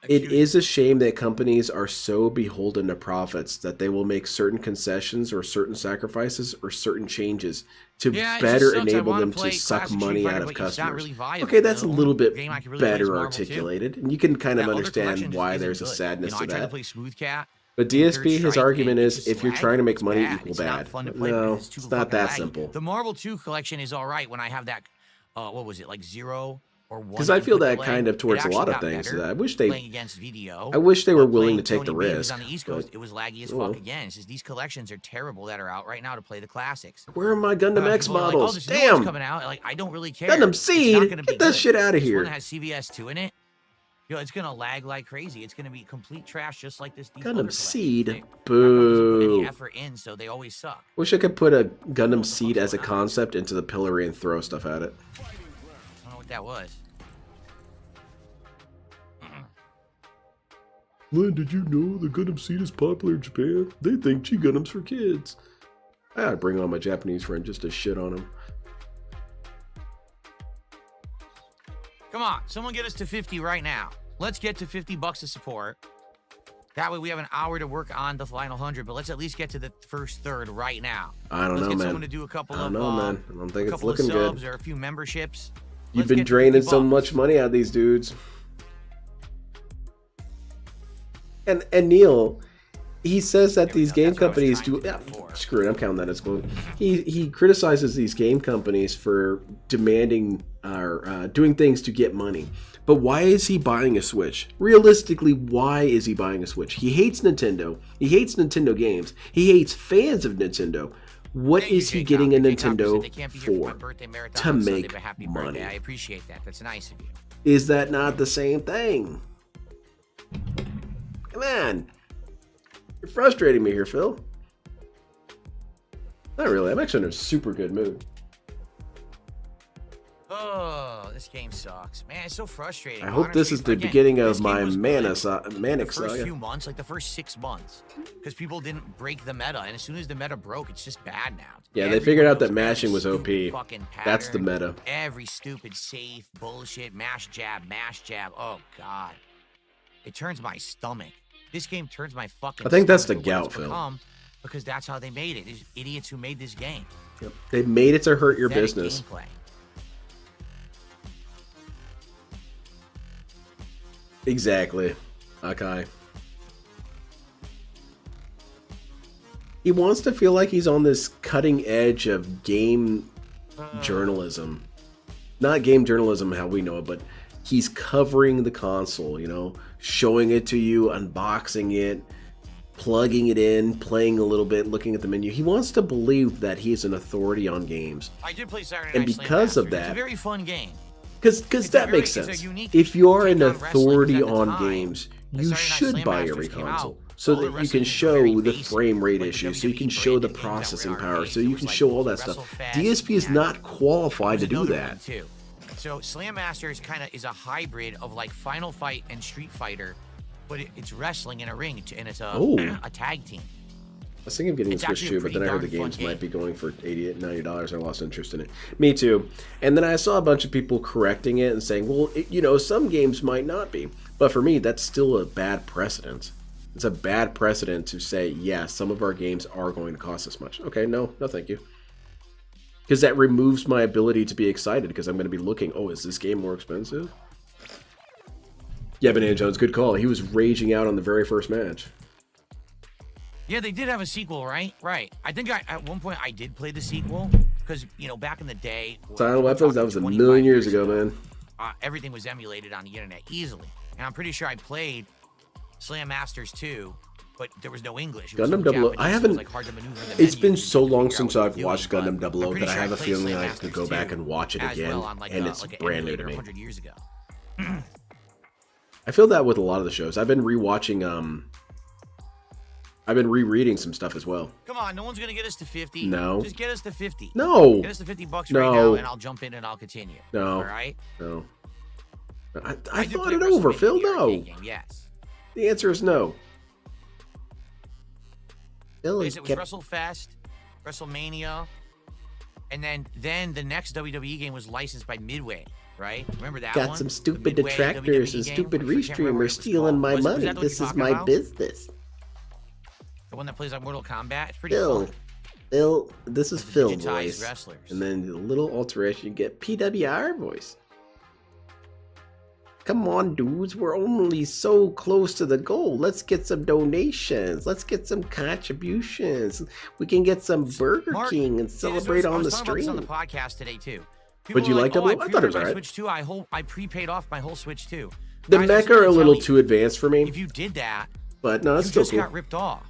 it is a shame that companies are so beholden to profits that they will make certain concessions or certain sacrifices or certain changes to Yeah, it better just sucks. I enable wanna them to play suck classic money Street out Fighter, of but it's not customers. really viable. Okay, that's a The little only bit game I can really play is better Marvel 2. articulated, and you can kind of That other understand collection just why isn't there's a good. sadness You know, to I tried to that. play Smooth Cat. But and Third DSP, his Strike, argument and is it's if just you're trying to laggy. make It's money bad. equal It's bad. not fun to play No, because it's too it's not fucking that laggy. simple. The Marvel 2 collection is all right when I have that, what was it, like 0 or 1 Because I feel input that delay. kind of It towards a actually lot of got things. better I wish playing they against video. were willing to Playing take the Tony B, who's risk. on the East but- Coast, it was laggy as oh well. fuck again. It's just these collections are terrible that are out right now to play the classics. Where are my Gundam X People are like, oh, models? this new one's Damn! coming out. Like, I don't really care. Gundam It's Seed? not gonna Get be that good. shit outta This here. one that has CVS2 in it. Yo, it's gonna lag like crazy. It's gonna be complete trash, just like this. These other Gundam collections. Seed? Capcom doesn't put any Boo. effort in, so they always suck. Wish I could put a Gundam the Seed fuck's as a going on? concept into the pillory and throw stuff at it. I don't know what that was. Len, did you know the Gundam Seed is popular in Japan? They think G-Gundam's for kids. I gotta bring on my Japanese friend just to shit on him. Come on, someone get us to 50 right now. Let's get to $50 of support. That way we have an hour to work on the final 100, but let's at least get to the first third right now. I don't Let's know, get man. someone to do a couple I don't of know, man. I don't think a it's couple of looking good. subs or a few memberships. You've Let's been get to draining 50 so bucks. much money out of these dudes. And Neil, he says that There we these go. game That's what I was companies trying do. to Yeah, before. screw it, I'm counting that as gold. He criticizes these game companies for demanding or doing things to get money. But why is he buying a Switch? Realistically, why is he buying a Switch? He hates Nintendo. He hates Nintendo games. He hates fans of Nintendo. What Thank you, is he J-Cop. getting a J-Cop said Nintendo they can't be here for my for? birthday marathon To on Sunday, make but happy money. birthday. I appreciate that. That's nice of you. Is that not the same thing? Come on. You're frustrating me here, Phil. Not really. I'm actually in a super good mood. Oh, this game sucks. Man, it's so frustrating. I hope this Honestly, is the again, beginning this of game my was good manic the first saga. few months, like the first 6 months, because people didn't break the meta, and as soon as the meta broke, it's just bad now. Yeah, they figured out that Everyone knows mashing every was OP. stupid fucking That's the pattern, meta. Every stupid safe bullshit, mash jab. Oh god, it turns my stomach. This game turns my fucking. I think that's stomach the for what gout, it's Phil. become, because that's how they made it. These idiots who made this game. Yep. They made it to hurt your Pathetic business. gameplay. Exactly. Okay. He wants to feel like he's on this cutting edge of game journalism. Not game journalism how we know it, but he's covering the console, you know, showing it to you, unboxing it, plugging it in, playing a little bit, looking at the menu. He wants to believe that he's an authority on games. I did play Saturday And Night Slam because of Masters. It's that- a very fun game. Because It's a that very- makes it's a sense. unique If you are take an on wrestling, authority because at the on time, games, when you Saturday Night should Slam buy Masters every came console out, so all the that you can wrestling was show very the basic, frame rate like the issues, so you can WWE show the branded things that were processing in power, arcades. so There you was, can like, show all that stuff. WrestleFest, DSP is and not qualified to There's do another that. one, too. So Slam Masters kind of is a hybrid of like Final Fight and Street Fighter, but it's wrestling in a ring, and it's a tag team. I was thinking of getting It's the Switch actually a too, but then I pretty heard the darn games fun might be game. going for $88, $90. I lost interest in it. Me too. And then I saw a bunch of people correcting it and saying, well, some games might not be. But for me, that's still a bad precedent. It's a bad precedent to say, yeah, some of our games are going to cost this much. Okay, no thank you. Because that removes my ability to be excited because I'm going to be looking, oh, is this game more expensive? Yeah, Banana Jones, good call. He was raging out on the very first match. Yeah, they did have a sequel, right? Right. I think at one point I did play the sequel because back in the day, Silent we're Weapons, that talking was a 25 million years ago, man. Everything was emulated on the internet easily, and I'm pretty sure I played Slam Masters 2, but there was no English. It was Gundam so 00. Japanese, I so it haven't. was, like, hard to maneuver the It's menus been and so long figure out since what I've you're watched doing, Gundam but 00 I'm pretty that I sure have a played feeling Slam I Masters could go back 2 and watch it as again, well on, like, and a- it's like an brand new to emulator me. 100 years ago. I feel that with a lot of the shows. I've been rewatching. I've been rereading some stuff as well. Come on, no one's gonna get us to 50. No. Just get us to 50. No. Get us to $50 No. right now, and I'll jump in and I'll continue. No. All right. No. I did thought play it over, WrestleMania, Phil. the No. arcade game, yes. The answer is no. Phil It was WrestleFest, WrestleMania, and then the next WWE game was licensed by Midway, right? Remember that Got one? some The stupid Midway detractors WWE and game? stupid I can't remember what it restreamers was stealing called. my Was money. that what This you're is talking my about? business. The one that plays like Mortal Kombat? It's pretty Phil, fun. Phil, this is The Phil digitized voice. wrestlers. And then the little alteration, you get PWR voice. Come on, dudes, we're only so close to the goal. Let's get some donations. Let's get some contributions. We can get some Burger Mark, King and see, this celebrate I on was the talking about this on the stream. podcast today too. But you were liked like, it? oh, I thought it was my alright. Switch 2. I prepaid off my whole Switch 2. The Guys, I'm mech just are gonna a tell little you, too advanced for me, if you did that, but no, you that's still just cool. got ripped off.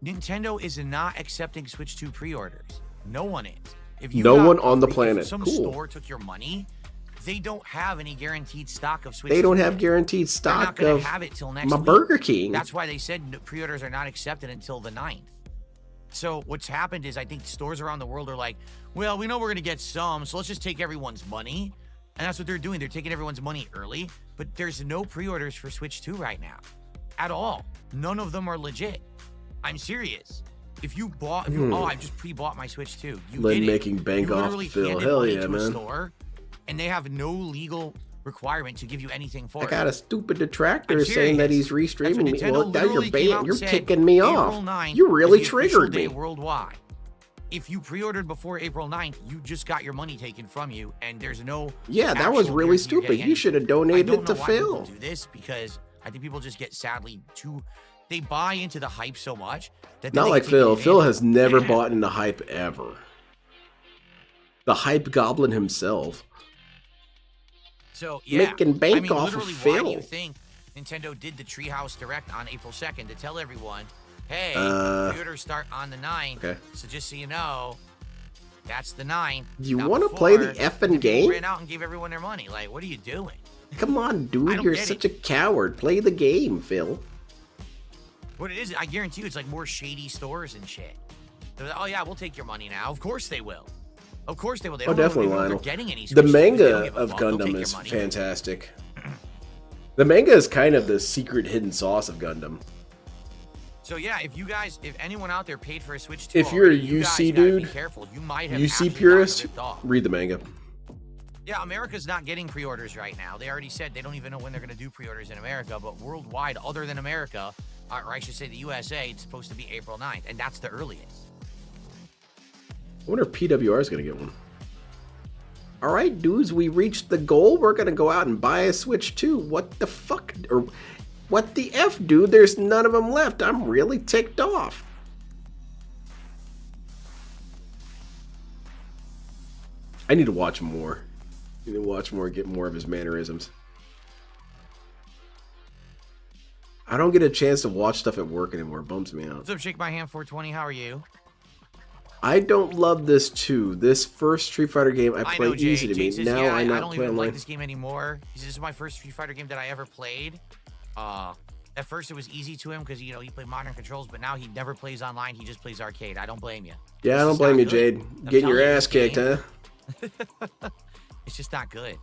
Nintendo is not accepting Switch 2 pre-orders. No one is. If you No got- one on the if planet. some Cool. store took your money, they don't have any guaranteed stock of Switch. They don't 2. have guaranteed They're not stock gonna of have it till next my week. Burger King. That's why they said pre-orders are not accepted until the 9th. So what's happened is I think stores around the world are like, well, we know we're going to get some, so let's just take everyone's money. And that's what they're doing. They're taking everyone's money early, but there's no pre-orders for Switch 2 right now at all. None of them are legit. I'm serious. If you bought, oh, I just pre-bought my Switch 2. You Len did it. making bank You off literally Phil. handed Hell money yeah, to a man. store, and they have no legal requirement to give you anything for I it. got a stupid detractor I'm saying that he's serious. That's what restreaming me. Nintendo Well, now you're literally came out banned. and You're said, kicking me April off. 9th You really is the official triggered day me. worldwide. If you pre-ordered before April 9th, you just got your money taken from you, and there's no. Yeah, that was actual really guarantee you're stupid. getting You anything. should have I donated don't it know to why Phil. people do this because I think people just get sadly too. They buy into the hype so much that then Not they like take Phil. advantage. Phil has never bought into hype ever. The hype goblin himself. So yeah, Making bank I mean, off of literally, why do Phil. you think Nintendo did the Treehouse Direct on April 2nd to tell everyone, hey, pre-orders start on the 9th. Okay. So just so you know, that's the 9th. You not want to play the before. effing And people game? ran out and gave everyone their money. Like, what are you doing? Come on, I dude. don't You're get such a coward. Play the game, Phil. What it is, I guarantee you, it's like more shady stores and shit. They're like, oh yeah, we'll take your money now. Of course they will. Of course they will. They Oh, don't know definitely, if they're Lionel. getting any The Switch 2s. They don't manga give a of fuck. They'll take Gundam your is money. fantastic. The manga is kind of the secret hidden sauce of Gundam. So yeah, if anyone out there paid for a Switch 2 If you're a already, you guys UC gotta be dude, careful. You might have UC actually gotten purist, ripped off. read the manga. Yeah, America's not getting pre-orders right now. They already said they don't even know when they're going to do pre-orders in America, but worldwide, other than America, or I should say the USA, it's supposed to be April 9th, and that's the earliest. I wonder if PWR is going to get one. All right, dudes, we reached the goal. We're going to go out and buy a Switch 2. What the fuck? Or what the F, dude? There's none of them left. I'm really ticked off. I need to watch more. I need to watch more, get more of his mannerisms. I don't get a chance to watch stuff at work anymore. It bums me out. What's up, Shake My Hand 420? How are you? I don't love this too. This first Street Fighter game I play know, Jay. easy to me. Jay says, Now yeah, I I not don't play even online. like this game anymore. He says, this is my first Street Fighter game that I ever played. At first it was easy to him because, you know, he played modern controls, but now he never plays online. He just plays arcade. I don't blame you. Yeah, I It's don't just blame not you, good. Jade. I'm Getting your telling you, ass this kicked, game- huh? It's just not good.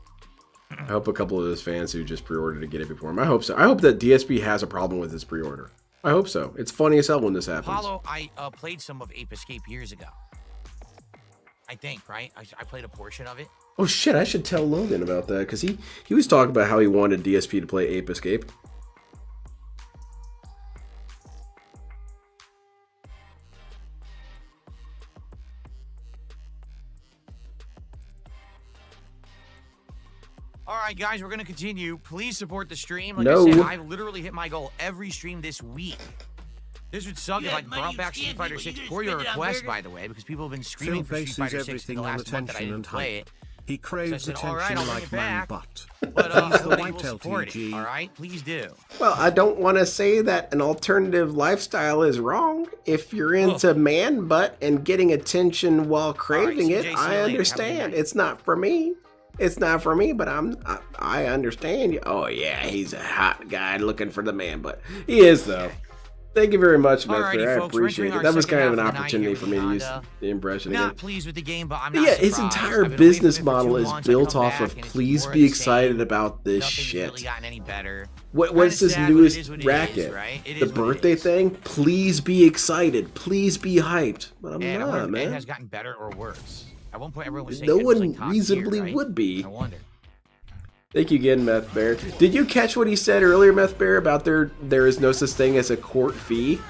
I hope a couple of those fans who just pre-ordered to get it before him. I hope so. I hope that DSP has a problem with his pre-order. I hope so. It's funny as hell when this happens. Apollo, I played some of Ape Escape years ago. I think, right? I played a portion of it. Oh shit, I should tell Logan about that because he was talking about how he wanted DSP to play Ape Escape. All right, guys, we're going to continue. Please support the stream. Like No. I said, I've literally hit my goal every stream this week. This would suck if I brought back Street Fighter 6 for your request, by the way, because people have been Phil screaming for Street bases Fighter 6 in everything the on last month that I attention didn't and play hype. it. He craves said, all right, attention I'll bring like it man back. butt. But He's the nobody white will support it, LTG. all right? Please do. Well, I don't want to say that an alternative lifestyle is wrong. If you're into man butt and getting attention while craving CJ, it, see you I later. Have a good understand. night. It's not for me. It's not for me, but I understand you. Oh yeah, he's a hot guy looking for the man butt. He is though. Thank you very much, Alrighty, Master. I folks, we're appreciate entering it. our That was second kind of an half of the night opportunity here for with me to use Honda. the impression Not again. pleased with the game, but I'm But not yeah, his surprised. entire I've been away business from it for model too is long, so I built come off back of and it's please more of be the excited same. about this Nothing's shit. really gotten any better. What's Kinda his sad, but it newest is what it racket? is, right? It The is what it birthday is. thing? Please be excited. Please be hyped. But I'm And I not, wonder if it man. has gotten better or worse. At one point, everyone was saying No Ed was, one like, top reasonably tier, right? would be. I wonder. Thank you again, Meth Bear. Did you catch what he said earlier, Meth Bear, about there is no such thing as a court fee?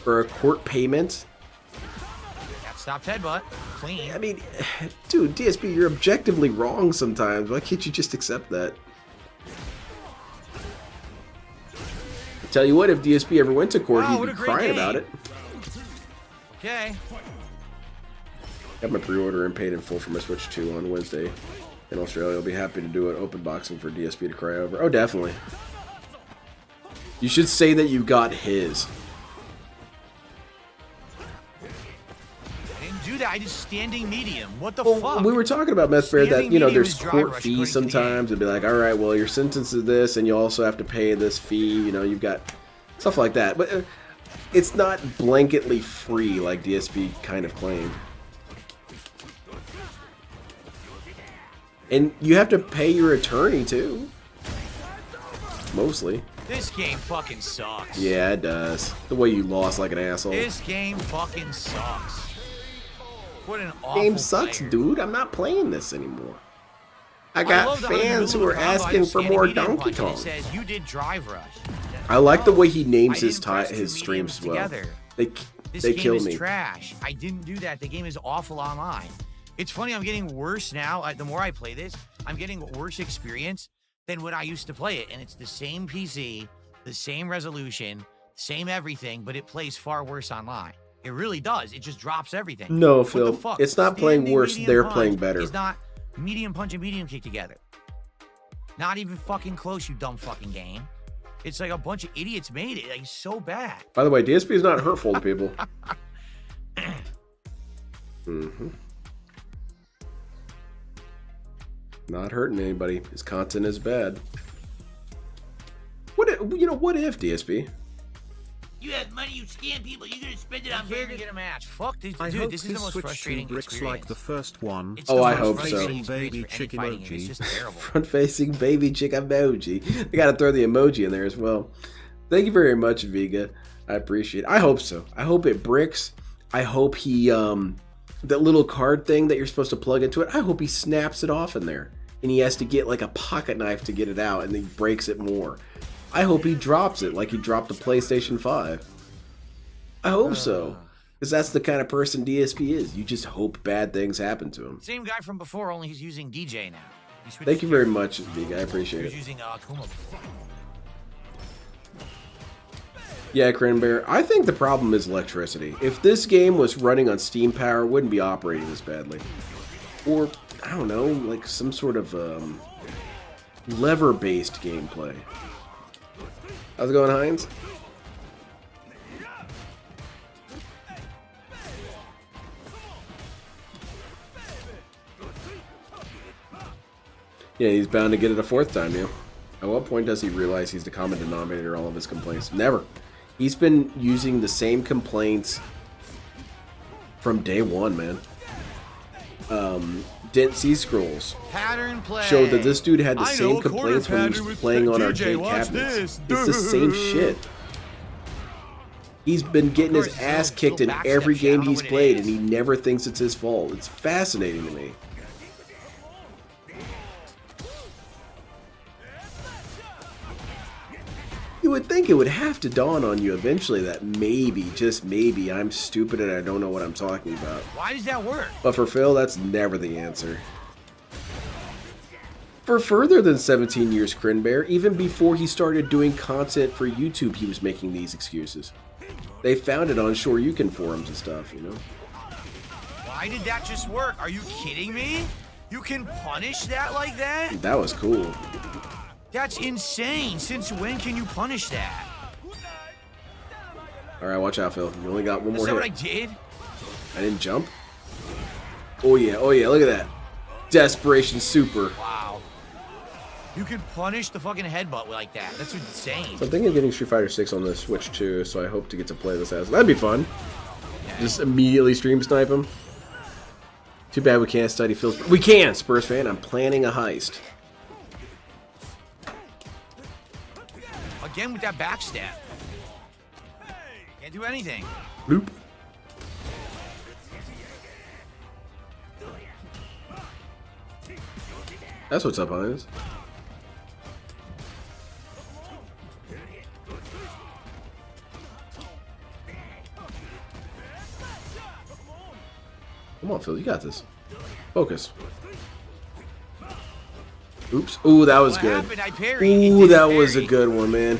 Or a court payment? That stopped headbutt. Clean. I mean, dude, DSP, you're objectively wrong sometimes. Why can't you just accept that? Tell you what, if DSP ever went to court, Wow, he'd what be a great crying game. about it. Okay. Got my pre-order and paid in full for my Switch 2 on Wednesday. In Australia, I'll be happy to do an open boxing for DSP to cry over. Oh, definitely. You should say that you got his. I didn't do that. I did standing medium. What the Well, fuck? we were talking about, Meth Bear, that, Standing you know, medium there's is dry court rush fees according to the sometimes. It'd be like, all right, well, your sentence is this, and you also have to pay this fee. You know, you've got stuff like that. But it's not blanketly free like DSP kind of claimed. And you have to pay your attorney, too. Mostly. This game fucking sucks. Yeah, it does. The way you lost like an asshole. This game fucking sucks. What an awful Game sucks, player. dude. I'm not playing this anymore. I got love that I'm in the fans middle who of are a combo, I asking just for standing more medium Donkey punch, and Kong. It says you did drive rush. I like the way he names I his didn't press two his streams as well. mediums together. This They game kill is me. trash. I didn't do that. The game is awful online. It's funny, I'm getting worse now. The more I play this, I'm getting worse experience than when I used to play it. And it's the same PC, the same resolution, same everything, but it plays far worse online. It really does. It just drops everything. No, What Phil. the fuck? It's not playing Standing worse. medium They're punch playing better. It's not medium punch and medium kick together. Not even fucking close, you dumb fucking game. It's like a bunch of idiots made it. Like, so bad. By the way, DSP is not hurtful to people. Not hurting anybody. His content is bad. What if DSP? You have money, you scam people, you're gonna spend it on I'm here to burgers. get a match. Fuck this, I dude. hope This is the his most Switch frustrating 2 bricks experience. like the first one. It's Oh, the I most hope so. frustrating Baby experience for chick any fighting game. emoji. It's just terrible. Front-facing baby chick emoji. They gotta throw the emoji in there as well. Thank you very much, Viga. I appreciate it. I hope so. I hope it bricks. I hope he, that little card thing that you're supposed to plug into it, I hope he snaps it off in there. And he has to get like a pocket knife to get it out, and then he breaks it more. I hope he drops it like he dropped the PlayStation 5. I hope so. Because that's the kind of person DSP is. You just hope bad things happen to him. Same guy from before, only he's using DJ now. He switched Thank you very much, Viga. I He appreciate was it. using Kuma before. Yeah, Cranberry. I think the problem is electricity. If this game was running on Steam power, it wouldn't be operating this badly. Or, I don't know, like some sort of lever-based gameplay. How's it going, Heinz? Yeah, he's bound to get it a fourth time, yeah. At what point does he realize he's the common denominator in all of his complaints? Never. He's been using the same complaints from day one, man. Didn't see scrolls. Pattern play. Showed that this dude had the I know same a quarter complaints when he pattern was with playing on DJ, arcade watch cabinets. this. It's the same shit. He's been getting his Of course, ass little kicked in backstep every shit. I game don't know he's what it played, is. and he never thinks it's his fault. It's fascinating to me. You would think it would have to dawn on you eventually that maybe, just maybe, I'm stupid and I don't know what I'm talking about. Why does that work? But for Phil, that's never the answer. For further than 17 years, Crinbear, even before he started doing content for YouTube, he was making these excuses. They found it on Shoryuken forums and stuff, you know? Why did that just work? Are you kidding me? You can punish that like that? That was cool. That's insane. Since when can you punish that? Alright, watch out, Phil. You only got one Is more that what I hit. did? I didn't jump? Oh yeah, look at that. Desperation Super. Wow. You can punish the fucking headbutt like that. That's insane. So I'm thinking of getting Street Fighter 6 on the Switch too, so I hope to get to play this as. That'd be fun. Just immediately stream snipe him. Too bad we can't study Phil's. We can, Spurs fan. I'm planning a heist. Again with that backstep. Can't do anything. Bloop. That's what's up, Hines. Come on, Phil, you got this. Focus. Oops. Ooh, that was What good. happened? I parried. It Ooh, didn't that was a parry. good one, man.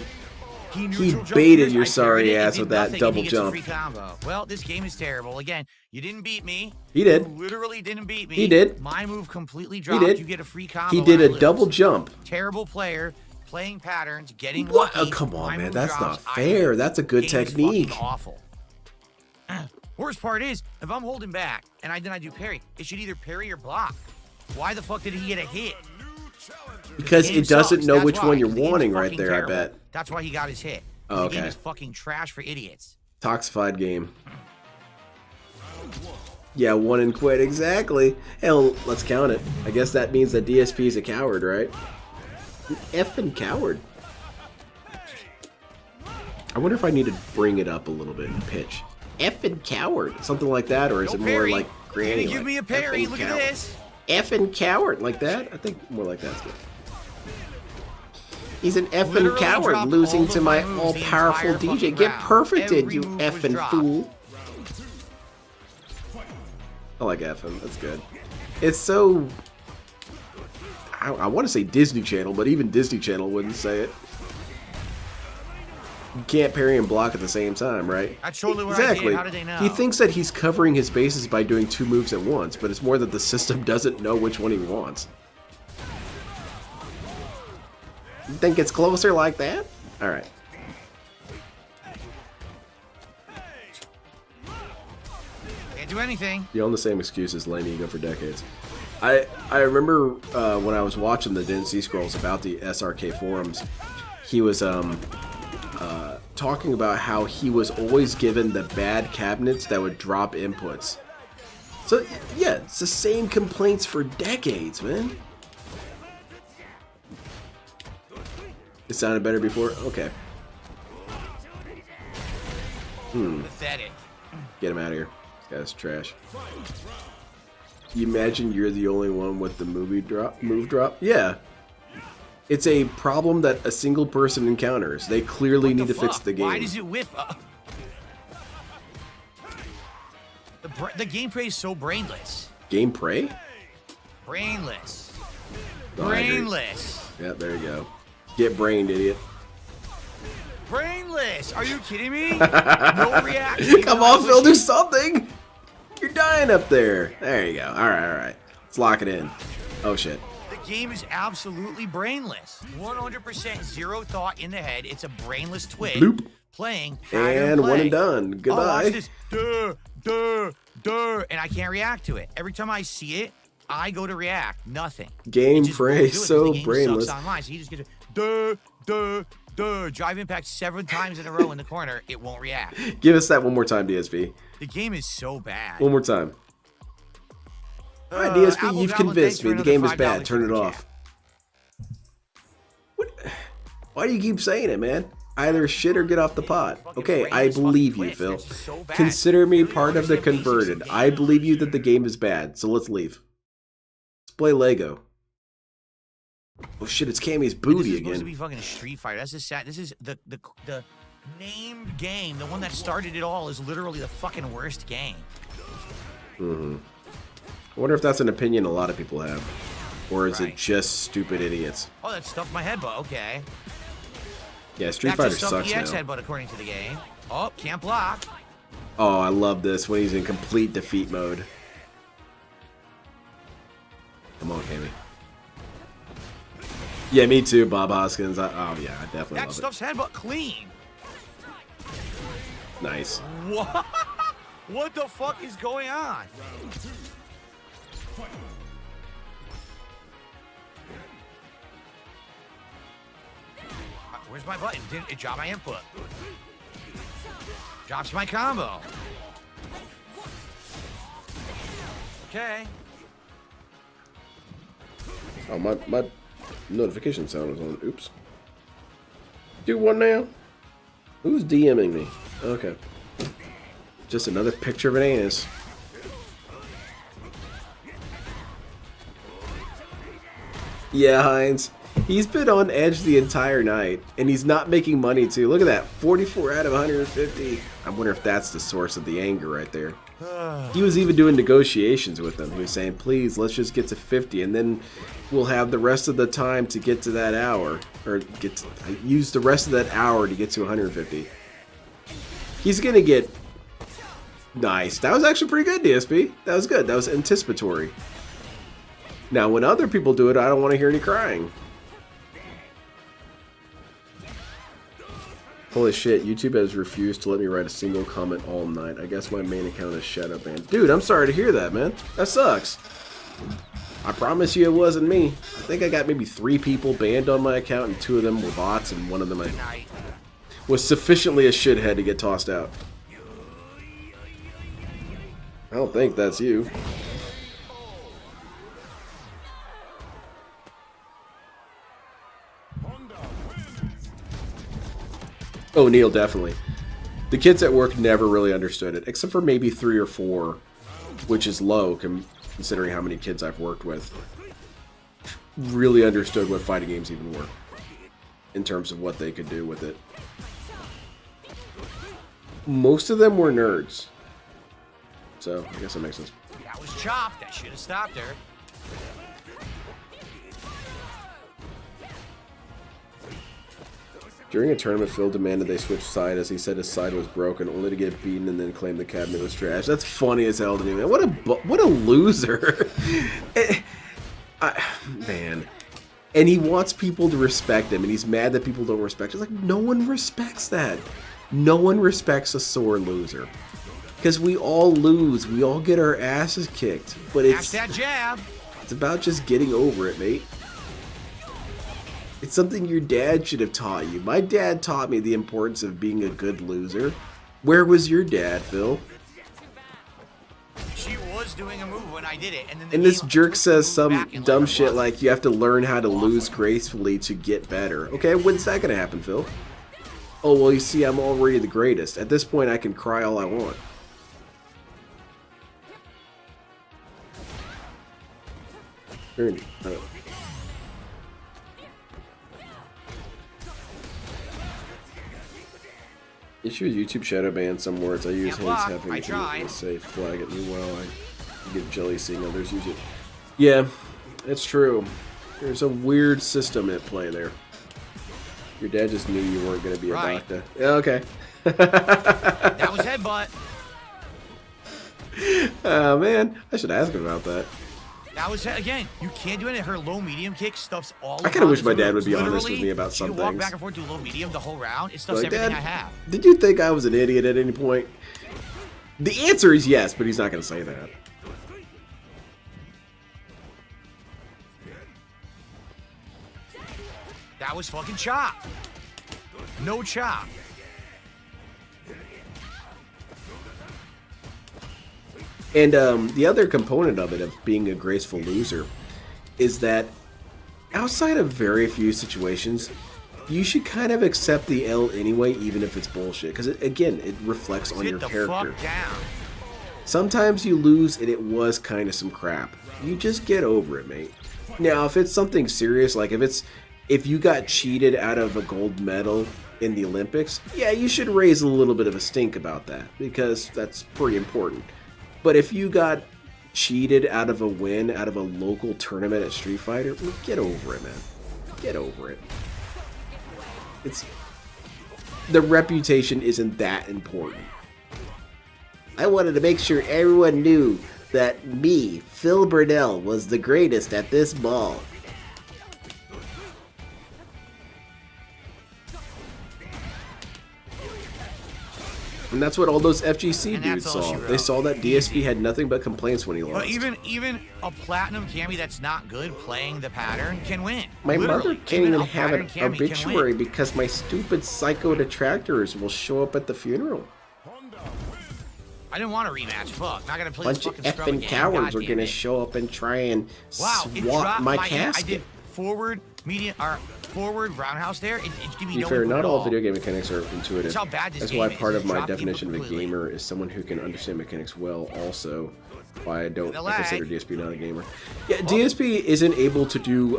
He neutral jumped baited first, your I sorry parried it, it ass did with that nothing, and double he gets a jump. free combo. Well, this game is terrible. Again, you didn't beat me. He did. You literally didn't beat me. He did. My move completely He dropped. did. You get a free combo. He did and I a double lose. jump. Terrible player, playing patterns, getting What? lucky. Oh, come on, My man. move That's drops, not I fair. lose. That's a good Game is fucking technique. awful. Worst part is, if I'm holding back and then I do parry, it should either parry or block. Why the fuck did he get a hit? Because Game it doesn't sucks, know that's which why. one you're The game's wanting right fucking there, terrible. I bet. That's why he got his hit. Oh, The game okay. is fucking trash for idiots. Toxified game. Yeah, one and quit. Exactly. Hell, let's count it. I guess that means that DSP is a coward, right? An effing coward. I wonder if I need to bring it up a little bit in pitch. Effing coward. Something like that, or is No it more parry. like You're granny? gonna give like, me a parry. effing Look coward. at this. Effing coward. Like that? I think more like that's good. He's an effing Literally coward, dropped losing all to of my my moves the all-powerful entire DJ. fucking Get round. perfected, Every you move was effing dropped. fool. I like effing. That's good. It's so... I want to say Disney Channel, but even Disney Channel wouldn't say it. You can't parry and block at the same time, right? That's totally what I Exactly. did. How did they know? He thinks that he's covering his bases by doing two moves at once, but it's more that the system doesn't know which one he wants. You think it's closer like that? Alright. Can't do anything. You own the same excuses, lame ego for decades. I remember when I was watching the Didn't See Scrolls about the SRK forums, he was talking about how he was always given the bad cabinets that would drop inputs. So yeah, it's the same complaints for decades, man. It sounded better before? Okay. Pathetic. Get him out of here. This guy's trash. You imagine you're the only one with the move drop? Yeah. It's a problem that a single person encounters. They clearly What need to the fix fuck? the game. Why does it whiff? The gameplay is so brainless. Game prey? Brainless. Oh, I agree. Brainless. Yeah, there you go. Get brained, idiot. Brainless. Are you kidding me? No reaction. Come on, Phil, do something! You're dying up there. There you go. Alright, alright. Let's lock it in. Oh, shit. The game is absolutely brainless. 100% zero thought in the head. It's a brainless twit. Bloop. Playing pattern And play. one and done. Oh, Goodbye. watch this. Duh, duh, duh. And I can't react to it. Every time I see it, I go to react. Nothing. Game It just prey, won't do it 'cause so the game brainless. sucks online, so you just get to duh, duh, duh. Drive impact 7 times in a row in the corner. It won't react. Give us that one more time, DSP. The game is so bad. One more time. Alright, DSP, Apple you've Download, convinced thanks for me. The another game is $5 bad. Turn it super off. What? Why do you keep saying it, man? Either shit or get off the pot. Okay, I believe you, Phil. So bad. Consider me You don't part of the understand basics of converted. the I game. believe you that the game is bad, so let's leave. Let's play Lego. Oh shit, it's Cammy's This booty is supposed to again. be fucking a Street Fighter. That's just sad. This is the named game. The one that started it all is literally the fucking worst game. I wonder if that's an opinion a lot of people have. Or is it Right. just stupid idiots? Oh, that stuffed my headbutt. Okay. Yeah, Street That's Fighter a stuffed sucks EX now. headbutt according to the game. Oh, can't block. Oh, I love this when he's in complete defeat mode. Come on, Cammy. Yeah, me too, Bob Hoskins. Oh, yeah, I definitely That love stuff's headbutt clean. it. Nice. What? What the fuck is going on? Where's my button? Didn't it drop my input? Drops my combo. Okay. Oh, my notification sound was on. Oops. Do one now? Who's DMing me? Okay. Just another picture of an anus. Yeah, Heinz. He's been on edge the entire night, and he's not making money too. Look at that, 44 out of 150. I wonder if that's the source of the anger right there. He was even doing negotiations with them. He was saying, please, let's just get to 50, and then we'll have the rest of the time to get to that hour. Or use the rest of that hour to get to 150. He's going to get... Nice. That was actually pretty good, DSP. That was good. That was anticipatory. Now, when other people do it, I don't want to hear any crying. Holy shit, YouTube has refused to let me write a single comment all night. I guess my main account is shadow banned. Dude, I'm sorry to hear that, man. That sucks. I promise you it wasn't me. I think I got maybe 3 people banned on my account, and 2 of them were bots, and one of them was sufficiently a shithead to get tossed out. I don't think that's you. Oh, Neil, definitely. The kids at work never really understood it, except for maybe 3 or 4, which is low considering how many kids I've worked with. Really understood what fighting games even were, in terms of what they could do with it. Most of them were nerds. So, I guess that makes sense. That was chopped. I should have stopped her. During a tournament, Phil demanded they switch side as he said his side was broken, only to get beaten and then claim the cabinet was trash. That's funny as hell to me, man. What a loser. Man. And he wants people to respect him, and he's mad that people don't respect him. It's like, no one respects that. No one respects a sore loser. Because we all lose. We all get our asses kicked. But it's that jab. It's about just getting over it, mate. It's something your dad should have taught you. My dad taught me the importance of being a good loser. Where was your dad, Phil? She was doing a move when I did it, and then And this jerk says some dumb shit like you have to learn how to lose gracefully to get better. Okay, when's that gonna happen, Phil? Oh, well, you see, I'm already the greatest. At this point, I can cry all I want. Issue is YouTube shadow ban some words. I use hates having to say flag it. Meanwhile, I get jelly seeing others use it. Yeah, it's true. There's a weird system at play there. Your dad just knew you weren't going to be a doctor. Yeah, okay. That was headbutt. Oh, man. I should ask him about that. That was, again, you can't do it. Her low medium kick stuffs all I kind of wish my dad would be honest with me about some things. things. Walk back and forth, do low medium the whole round. It stuffs Like, everything Dad, I have. Did you think I was an idiot at any point? The answer is yes, but he's not going to say that. That was fucking chop. No chop. And the other component of it, of being a graceful loser, is that outside of very few situations, you should kind of accept the L anyway, even if it's bullshit. Because, again, it reflects on your character. Fuck down. Sometimes you lose and it was kind of some crap. You just get over it, mate. Now, if it's something serious, like if you got cheated out of a gold medal in the Olympics, yeah, you should raise a little bit of a stink about that, because that's pretty important. But if you got cheated out of a win, out of a local tournament at Street Fighter, get over it, man. Get over it. The reputation isn't that important. I wanted to make sure everyone knew that me, Phil Burnell, was the greatest at this ball. And that's what all those FGC dudes saw. They saw that DSP had nothing but complaints when he lost. But even a platinum Cammy that's not good playing the pattern can win. My Literally, mother can't even a have an pattern Cammy can obituary win. because my stupid psycho detractors will show up at the funeral. I didn't want a rematch. Fuck, not gonna play Bunch this of fucking scrub effing again. cowards are Goddamn gonna it. show up and try and Wow, it swap dropped my hand. I casket. did forward, medium, or forward roundhouse there. It give me To be no fair, input not at all all. video game mechanics are intuitive. That's how bad this That's game why is. part of It's my dropping definition of a completely. gamer is someone who can understand mechanics well. Also, why I don't The lag. consider DSP not a gamer. Yeah, DSP isn't able to do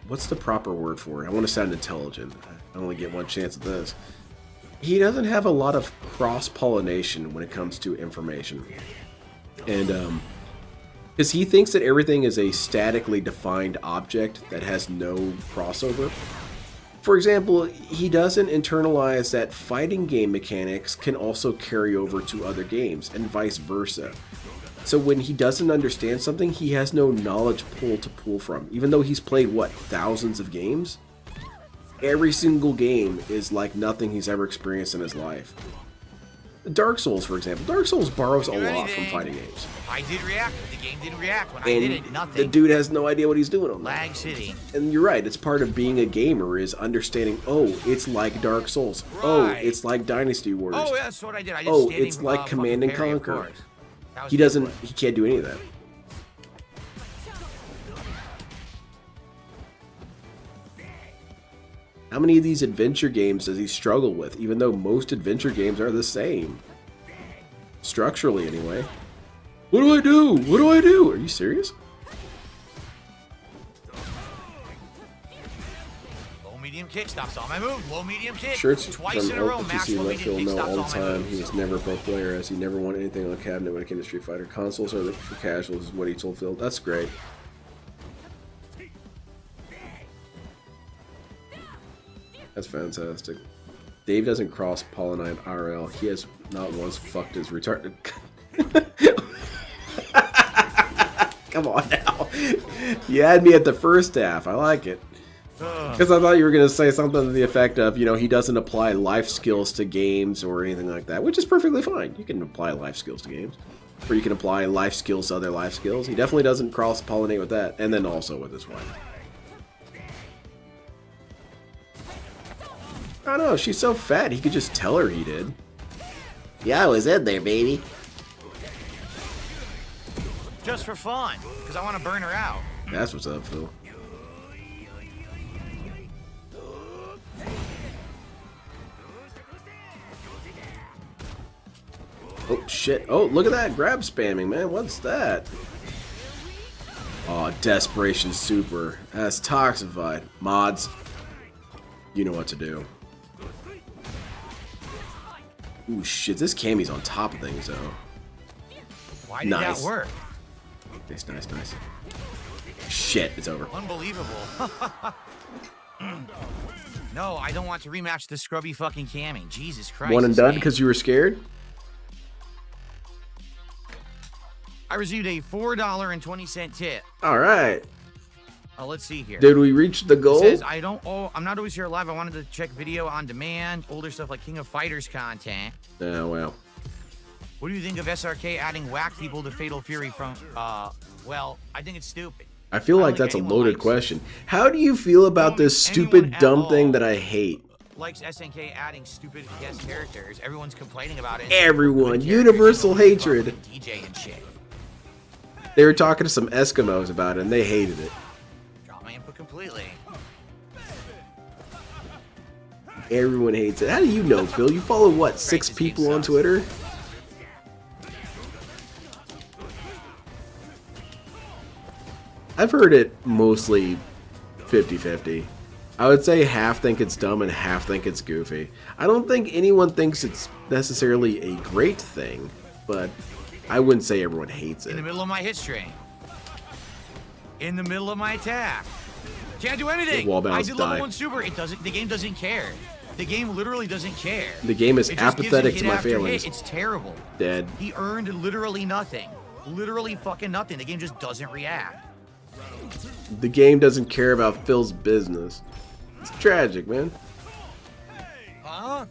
what's the proper word for it? I want to sound intelligent. I only get one chance at this. He doesn't have a lot of cross-pollination when it comes to information. And because he thinks that everything is a statically defined object that has no crossover. For example, he doesn't internalize that fighting game mechanics can also carry over to other games, and vice versa. So when he doesn't understand something, he has no knowledge pool to pull from. Even though he's played, what, thousands of games? Every single game is like nothing he's ever experienced in his life. Dark Souls, for example. Dark Souls borrows a lot from fighting games. I did react. The game didn't react when I And did it. Nothing. the dude has no idea what he's doing on that. Lag City. And you're right, it's part of being a gamer is understanding, oh, it's like Dark Souls. Oh, Right. it's like Dynasty Warriors. Oh, yeah, that's what I did. I did Oh, standing it's from, like fucking Command and parry, of Conquer. course. That was He the doesn't, input. he can't do any of that. How many of these adventure games does he struggle with, even though most adventure games are the same? Structurally, anyway. What do I do? What do I do? Are you serious? Low medium kick stops all my moves. Low medium kick. Shirts Twice from in a row. LPC Maximum let medium Phil kick know stops all the all my time moves. he was never a pro player as he never wanted anything on the cabinet when it came to Street Fighter. Consoles are for casuals is what he told Phil. That's great. That's fantastic. Dave doesn't cross-pollinate RL. He has not once fucked his retarded... Come on now. You had me at the first half. I like it. Because I thought you were going to say something to the effect of, you know, he doesn't apply life skills to games or anything like that, which is perfectly fine. You can apply life skills to games. Or you can apply life skills to other life skills. He definitely doesn't cross-pollinate with that. And then also with his wife. I don't know, she's so fat, he could just tell her he did. Yeah, I was in there, baby. Just for fun, because I want to burn her out. That's what's up, Phil. Oh, shit. Oh, look at that grab spamming, man. What's that? Oh, Desperation Super. That's Toxified. Mods, you know what to do. Ooh, shit. This Cammy's on top of things, though. Why did Nice. that work? Nice, nice, nice. Shit, it's over. Unbelievable. No, I don't want to rematch the scrubby fucking Cammy. Jesus Christ. One and this done game. because you were scared? I received a $4.20 tip. Alright. Let's see here. Did we reach the It goal? says, I'm not always here live. I wanted to check video on demand, older stuff like King of Fighters content. Oh, well. What do you think of SRK adding whack people to Fatal Fury from, well, I think it's stupid. I feel I like don't that's a think anyone loaded likes- question. How do you feel about this anyone stupid, at dumb all thing that I hate? Likes SNK adding stupid guest characters. Everyone's complaining about it. Everyone. Good characters, Universal you know, hatred. fucking DJ and shit. They were talking to some Eskimos about it, and they hated it. Drop my input completely. Everyone hates it. How do you know, Phil? You follow, what, 6 this game people on sucks. Twitter? I've heard it mostly 50-50. I would say half think it's dumb and half think it's goofy. I don't think anyone thinks it's necessarily a great thing, but I wouldn't say everyone hates In the it. middle of my hit string. In the middle of my attack. Can't do anything. Wall I bounce, did level die. 1 super. It doesn't. The game doesn't care. The game literally doesn't care. The game is It just gives apathetic hit to my after hit. feelings. It's terrible. Dead. He earned literally nothing. Literally fucking nothing. The game just doesn't react. The game doesn't care about Phil's business. It's tragic, man.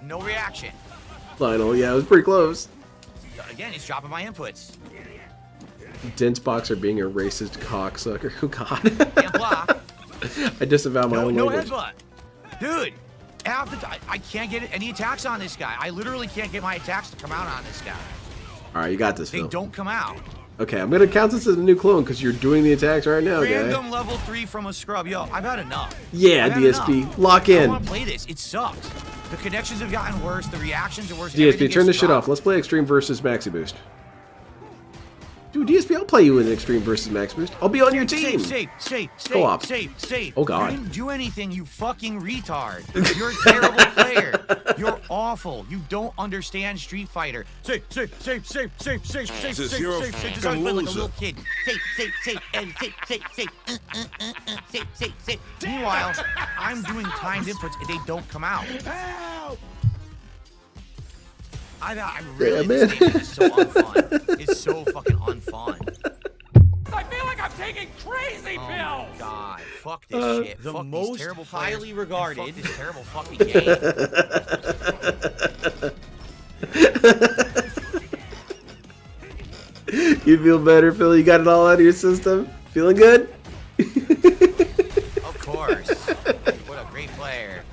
No reaction. Final, yeah, it was pretty close. Again, he's dropping my inputs. Denseboxer being a racist cocksucker. Oh, God. Can't block. I disavow my own No language. headbutt. Dude, half the time, I can't get any attacks on this guy. I literally can't get my attacks to come out on this guy. All right, you got this, They Phil. don't come out. Okay, I'm gonna count this as a new clone because you're doing the attacks right now, guy. Random level 3 from a scrub. Yo, I've had enough. Yeah, I've had DSP, enough. lock I in. don't want to play this. It sucks. The connections have gotten worse. The reactions are worse. DSP, everything turn this gets shit dropped. off. Let's play Extreme versus Maxi Boost. Dude, DSP, I'll play you in Extreme versus Max Boost. I'll be on your team. Safe. Co-op. Safe. Oh, God. You didn't do anything, you fucking retard. You're a terrible player. You're awful. You don't understand Street Fighter. Safe. Just you're a like a fucking little loser. kid. Safe. Meanwhile, I'm doing timed inputs and they don't come out. I'm really, this game is so unfun. It's so fucking unfun. I feel like I'm taking crazy Oh pills. my god, fuck this shit. The Fuck most these terrible highly players, and regarded- fuck this terrible fucking game. You feel better, Phil? You got it all out of your system? Feeling good? Of course. What a great player.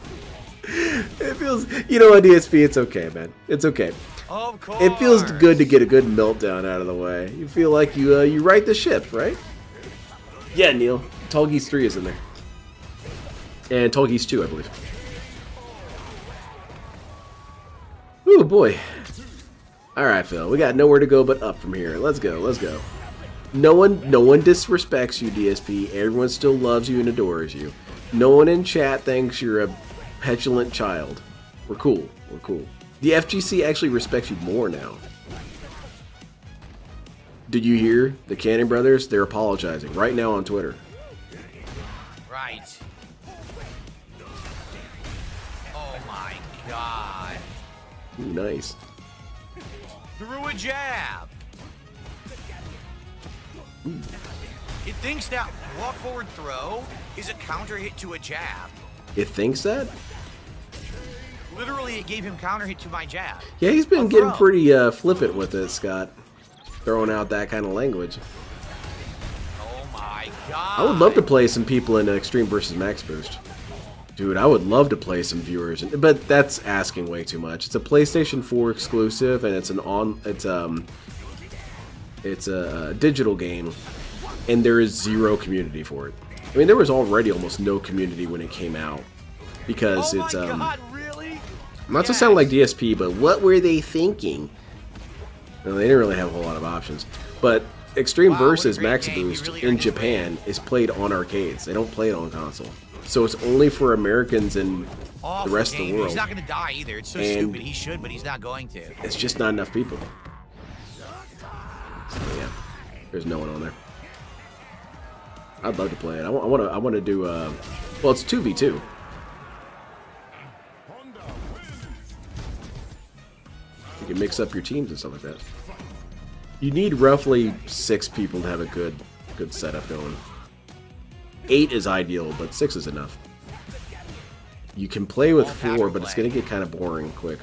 It feels, you know what, DSP, it's okay, man. It's okay. Of course. It feels good to get a good meltdown out of the way. You feel like you right the ship, right? Yeah, Neil. Tall Geese 3 is in there. And Tall Geese 2, I believe. Ooh, boy. Alright, Phil. We got nowhere to go but up from here. Let's go. No one disrespects you, DSP. Everyone still loves you and adores you. No one in chat thinks you're a petulant child. We're cool. The FGC actually respects you more now. Did you hear? The Cannon Brothers, they're apologizing right now on Twitter. Right. Oh my god. Ooh, nice. Threw a jab. It thinks that walk forward throw is a counter hit to a jab. It thinks that? Literally, it gave him counter hit to my jab. Yeah, he's been A getting throw. pretty flippant with it, Scott. Throwing out that kind of language. Oh my god. I would love to play some people in Extreme versus Max Boost. Dude, I would love to play some viewers, but that's asking way too much. It's a PlayStation 4 exclusive, and it's a digital game, and there is zero community for it. I mean, there was already almost no community when it came out because Oh it's my god, really? not to sound like DSP, but what were they thinking? No, they didn't really have a whole lot of options. But Extreme Wow, what a versus great Max game. You Boost really in earned your Japan is played on arcades. They don't play it on console. So it's only for Americans and Awful the rest of game. the world. He's not going to die either. It's so And- stupid. He should, but he's not going to. It's just not enough people. So yeah, there's no one on there. I'd love to play it. I want to do. Well, it's 2v2. You can mix up your teams and stuff like that. You need roughly 6 people to have a good setup going. 8 is ideal, but 6 is enough. You can play with Won't have 4, to but it's play. gonna get kind of boring quick.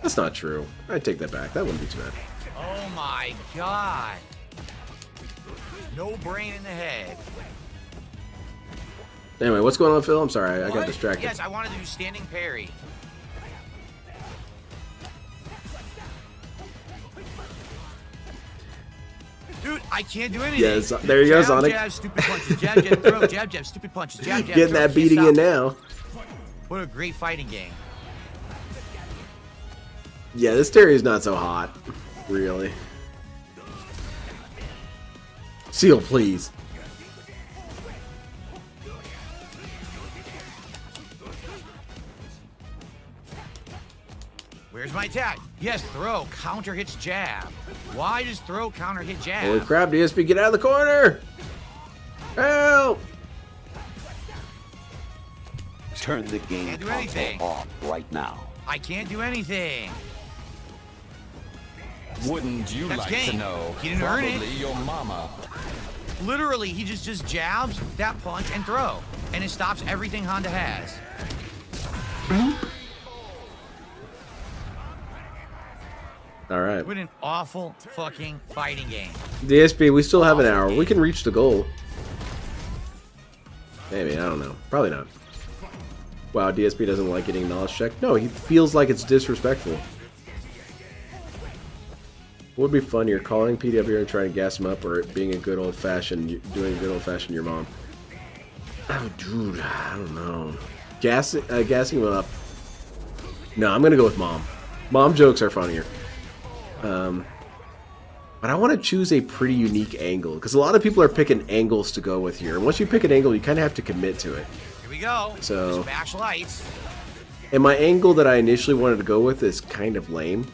That's not true. I take that back. That wouldn't be too bad. Oh my god. No brain in the head. Anyway, what's going on, Phil? I'm sorry, I got What? distracted. Yes, I wanted to do standing parry. Dude, I can't do anything. Yes, there you go, Jab, Sonic. Jab, stupid punches. Jab, jab, throw. Jab, jab, stupid punches. Jab, jab, Getting throw. that Can't beating stop. in now. What a great fighting game. Yeah, this Terry's not so hot. Really. Seal, please. Where's my attack? Yes, throw. Counter hits jab. Why does throw counter hit jab? Holy crap, DSP, get out of the corner! Help! Turn the game Can't do anything. console off right now. I can't do anything. Wouldn't you That's like game. to know? He didn't earn it. Probably your mama. Literally, he just jabs that punch and throw. And it stops everything Honda has. Alright. What an awful fucking fighting game. DSP, we still have an hour. We can reach the goal. Maybe, I don't know. Probably not. Wow, DSP doesn't like getting knowledge checked. No, he feels like it's disrespectful. What would be funnier, calling PWR and trying to gas him up, or being a good old fashioned, doing a good old fashioned your mom? Oh, dude, I don't know. Gassing him up. No, I'm gonna go with mom. Mom jokes are funnier. But I want to choose a pretty unique angle, because a lot of people are picking angles to go with here. And once you pick an angle, you kind of have to commit to it. Here we go. So, Smash lights. and my angle that I initially wanted to go with is kind of lame.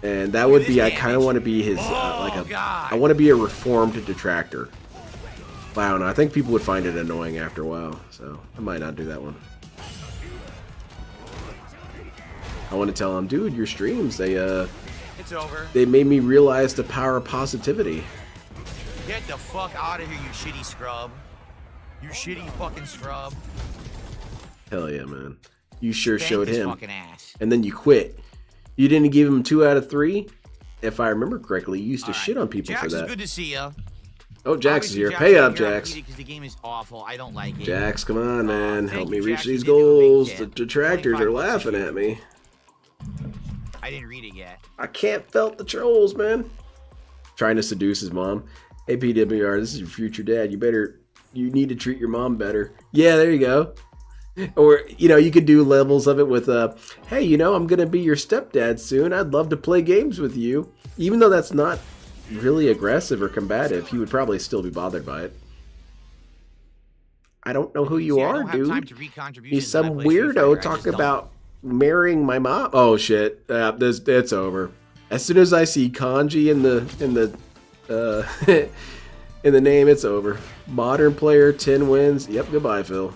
And that would be, I kind of want to be his, I want to be a reformed detractor. But I don't know, I think people would find it annoying after a while, so I might not do that one. I want to tell him, dude, your streams, It's over. they made me realize the power of positivity. Get the fuck out of here, you shitty scrub. You shitty fucking scrub. Hell yeah, man. You sure Spank showed his him. fucking ass. And then you quit. You didn't give him 2 out of 3? If I remember correctly, you used to shit on people Jax, for that. it's good to see ya. Oh, Jax is Obviously, here. Jax Pay ain't up, here on Jax. Because the game is awful. I don't like it. Jax, come on, man. thank Help me you, reach Jax. You these did do a big goals. The tip. detractors 25 are bucks laughing a year. at me. I didn't read it yet. I can't felt the trolls, man. Trying to seduce his mom. Hey, PWR, this is your future dad. You need to treat your mom better. Yeah, there you go. Or, you could do levels of it with, hey, I'm going to be your stepdad soon. I'd love to play games with you. Even though that's not really aggressive or combative, he would probably still be bothered by it. I don't know who you are, dude. He's some weirdo talking about marrying my mom. Oh, shit. It's over. As soon as I see kanji in the in the name, it's over. Modern player, 10 wins. Yep, goodbye, Phil.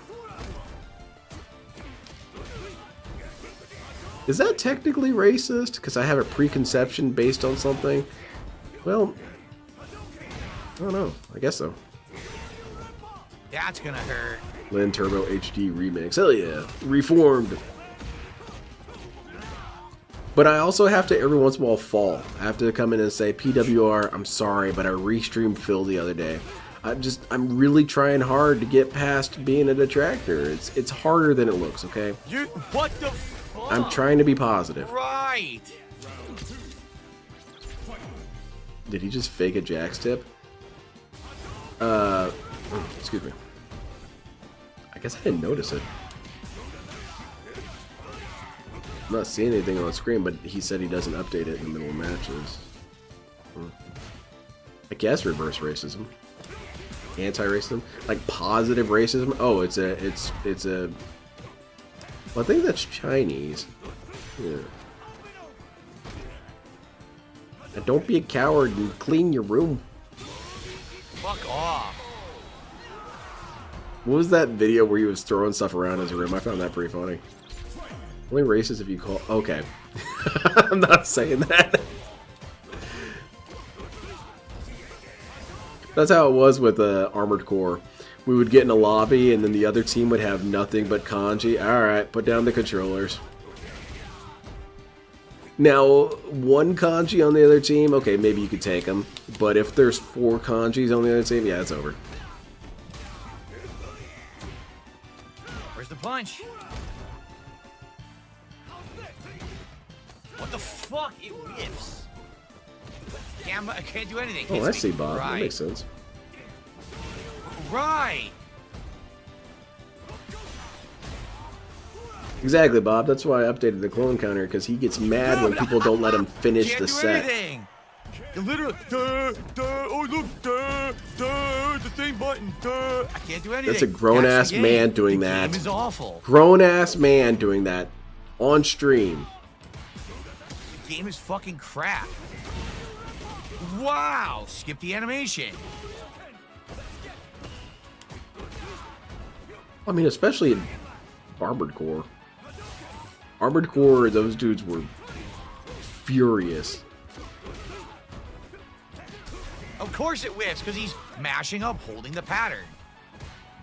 Is that technically racist? Because I have a preconception based on something? Well, I don't know. I guess so. That's gonna hurt. Lin Turbo HD remix. Hell yeah. Reformed. But I also have to every once in a while fall. I have to come in and say, PWR, I'm sorry, but I restreamed Phil the other day. I'm really trying hard to get past being a detractor. It's harder than it looks, okay? What the fuck? I'm trying to be positive. Right. Did he just fake a Jax tip? Excuse me. I guess I didn't notice it. I'm not seeing anything on the screen, but he said he doesn't update it in the middle of matches. I guess reverse racism. Anti-racism? Like positive racism? Oh, it's a well, I think that's Chinese. Yeah. And don't be a coward and clean your room. Fuck off. What was that video where he was throwing stuff around his room? I found that pretty funny. Only racist if you call... Okay. I'm not saying that. That's how it was with Armored Core. We would get in a lobby and then the other team would have nothing but kanji. Alright, put down the controllers. Now, one kanji on the other team, okay, maybe you could take them. But if there's 4 kanjis on the other team, yeah, it's over. Where's the punch? What the fuck? It whiffs. I can't do anything. Oh, I see, Bob. Right. That makes sense. Right. Exactly, Bob. That's why I updated the clone counter, because he gets mad when people don't let him finish the set. Anything. Literally, oh look, the same button, I can't do anything. That's a grown-ass man doing the that. Game is awful. Grown-ass man doing that on stream. The game is fucking crap. Wow, skip the animation. I mean, especially in Armored Core. Armored Core, those dudes were furious. Of course it whiffs, because he's mashing up, holding the pattern.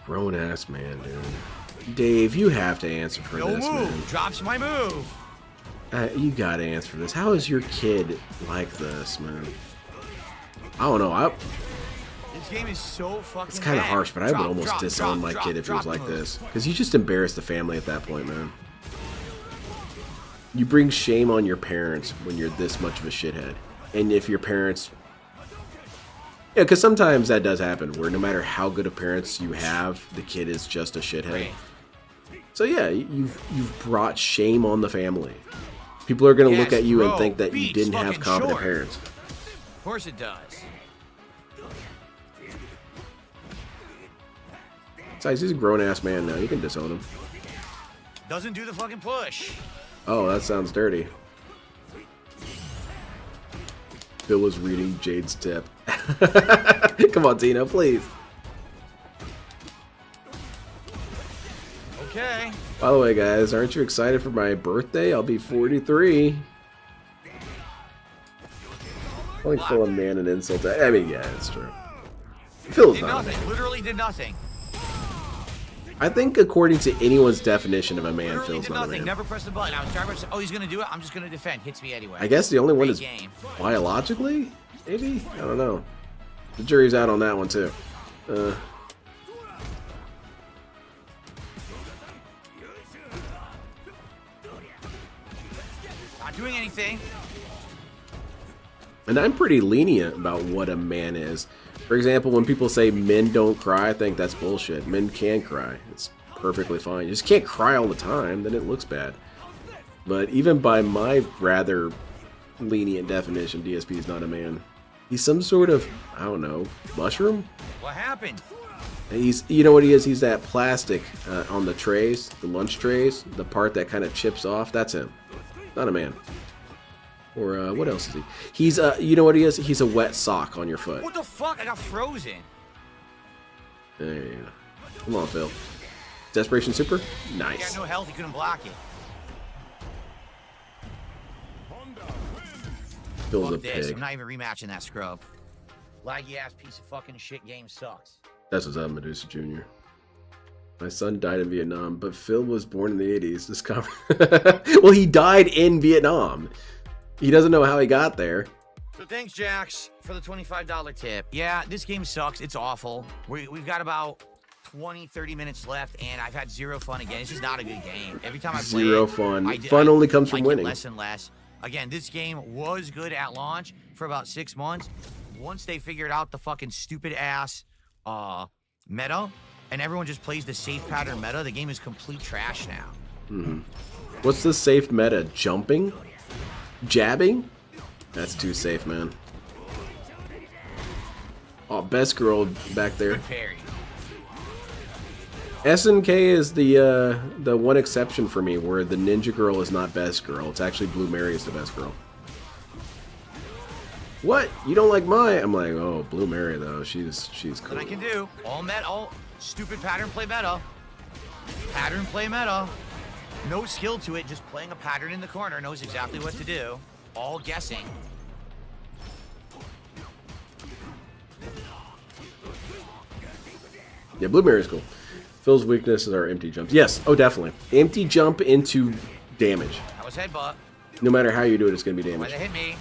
Grown ass man, dude. Dave, you have to answer for No this, move. man. Drops my move. You gotta answer for this. How is your kid like this, man? I don't know. This game is so fucking It's kind of bad. harsh, but I would almost disown my kid if he was like this. Because you just embarrass the family at that point, man. You bring shame on your parents when you're this much of a shithead. And if your parents... Yeah, because sometimes that does happen, where no matter how good of parents you have, the kid is just a shithead. So yeah, you've brought shame on the family. People are going to look at you and think that you didn't have competent parents. Of course it does. Besides, he's a grown-ass man now. You can disown him. Doesn't do the fucking push. Oh, that sounds dirty. Bill was reading Jade's tip. Come on, Tina, please. Okay. By the way, guys, aren't you excited for my birthday? I'll be 43. Calling Phil a man an insult. I mean, yeah, it's true. Phil's Did not. nothing. Literally did nothing. I think according to anyone's definition of a man, Literally Phil's did not a nothing. man. Never pressed the button. I was trying to. Oh, he's gonna do it. I'm just gonna defend. Hits me anyway. I guess the only one Great is game. biologically, maybe? I don't know. The jury's out on that one, too. Not doing anything. And I'm pretty lenient about what a man is. For example, when people say men don't cry, I think that's bullshit. Men can cry. It's perfectly fine. You just can't cry all the time, then it looks bad. But even by my rather lenient definition, DSP is not a man. He's some sort of, I don't know, mushroom? What happened? He's, you know what he is? He's that plastic on the trays, the lunch trays, the part that kind of chips off. That's him. Not a man. Or what else is he? He's you know what he is? He's a wet sock on your foot. What the fuck? I got frozen. There you go. Come on, Phil. Desperation Super? He Nice. got no health. He couldn't block it. Phil's a Fuck this. pig. I'm not even rematching that scrub. Laggy ass piece of fucking shit game sucks. That's what's up, Medusa Jr. My son died in Vietnam, but Phil was born in the 80s. This well, he died in Vietnam. He doesn't know how he got there. So thanks, Jax, for the $25 tip. Yeah, this game sucks. It's awful. We've got about 20, 30 minutes left, and I've had zero fun again. It's just not a good game. Every time I play Zero it, fun. Fun only comes from like it winning. less and less. Again, this game was good at launch for about 6 months. Once they figured out the fucking stupid ass meta, and everyone just plays the safe pattern meta, the game is complete trash now. What's the safe meta? Jumping? Jabbing? That's too safe, man. Oh, best girl back there. Good parry. SNK is the one exception for me where the ninja girl is not best girl. It's actually Blue Mary is the best girl. What? You don't like Mai? I'm like, oh, Blue Mary though. She's cool. What I can do, all stupid pattern play meta. Pattern play meta. No skill to it, just playing a pattern in the corner, knows exactly what to do. All guessing. Yeah, Blue Mary's cool. Phil's weaknesses are empty jumps. Yes, oh definitely. Empty jump into damage. That was headbutt. No matter how you do it, it's gonna be Why damage. they hit me?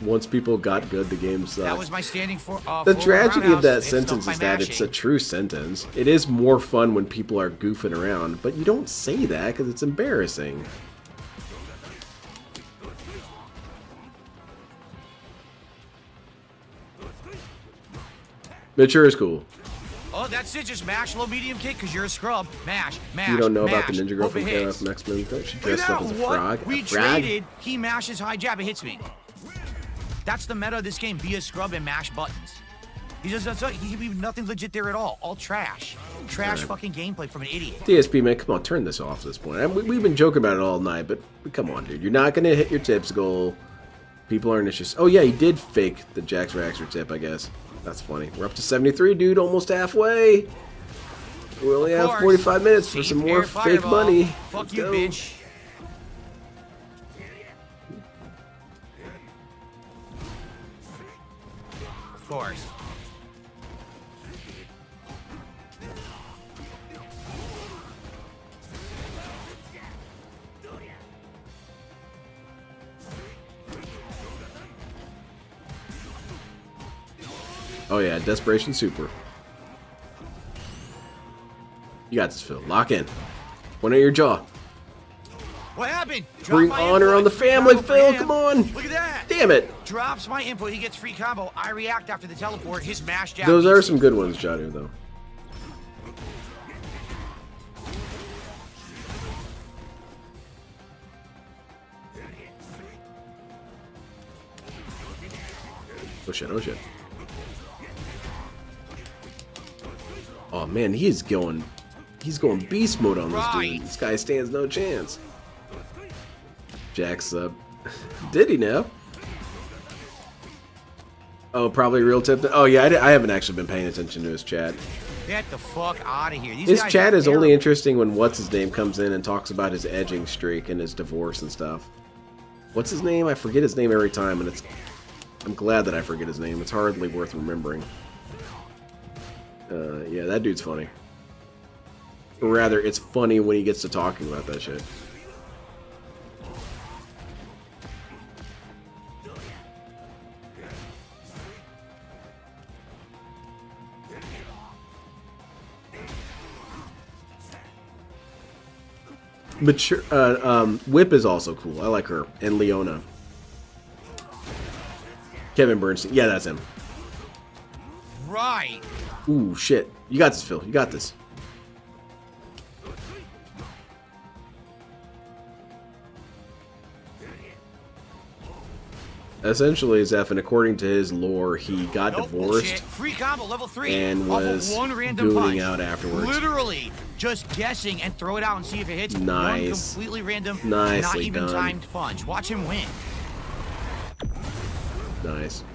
Once people got good, the game sucked. That was my standing for. The tragedy of that It's sentence not is by that it's a mashing. true sentence. It is more fun when people are goofing around, but you don't say that because it's embarrassing. Mature is cool. Oh, that's it. Just mash low medium kick because you're a scrub. Mash, mash. You don't know mash. about the ninja girl Hope it from hits. KOF X-Men? She Look dressed at up that. as a What? frog. We A frog? traded. He mashes high jab. It hits me. That's the meta of this game. Be a scrub and mash buttons. He just he be nothing legit there at all. All trash. Trash fucking gameplay from an idiot. DSP, man, come on, turn this off at this point. We've been joking about it all night, but come on, dude. You're not going to hit your tips goal. People aren't just... Oh, yeah, he did fake the Jax Raxer tip, I guess. That's funny. We're up to 73, dude. Almost halfway. We only have 45 minutes for some more fake money. Fuck Let's you, go. bitch. Of course. Oh, yeah, Desperation Super. You got this, Phil. Lock in. One at your jaw. What happened? Bring Drop my honor input. on the Free family, combo for Phil. him. Come on. Look at that. Damn it. Drops my input. He gets free combo. I react after the teleport. His mash jab. Those are beats some it. good ones, Jadu, though. Oh shit, oh shit. Oh man, he's going beast mode on this dude. This guy stands no chance. Jack's up. Did he now? Oh, probably real tip. Oh yeah, I haven't actually been paying attention to his chat. Get the fuck out of here. These His guys chat are is terrible. only interesting when what's his name comes in and talks about his edging streak and his divorce and stuff. What's his name? I forget his name every time, and I'm glad that I forget his name. It's hardly worth remembering. Yeah, that dude's funny. Or rather, it's funny when he gets to talking about that shit. Mature, Whip is also cool. I like her. And Leona. Kevin Bernstein. Yeah, that's him. Right. Ooh, shit. You got this, Phil. You got this. Essentially, Zeph, and according to his lore, he got Nope, divorced bullshit. Free combo level 3 and off was of one random gooning punch. out afterwards. Literally just guessing and throw it out and see if it hits. One Nice. completely random, Nicely not even done. timed punch. Watch him win. Nice.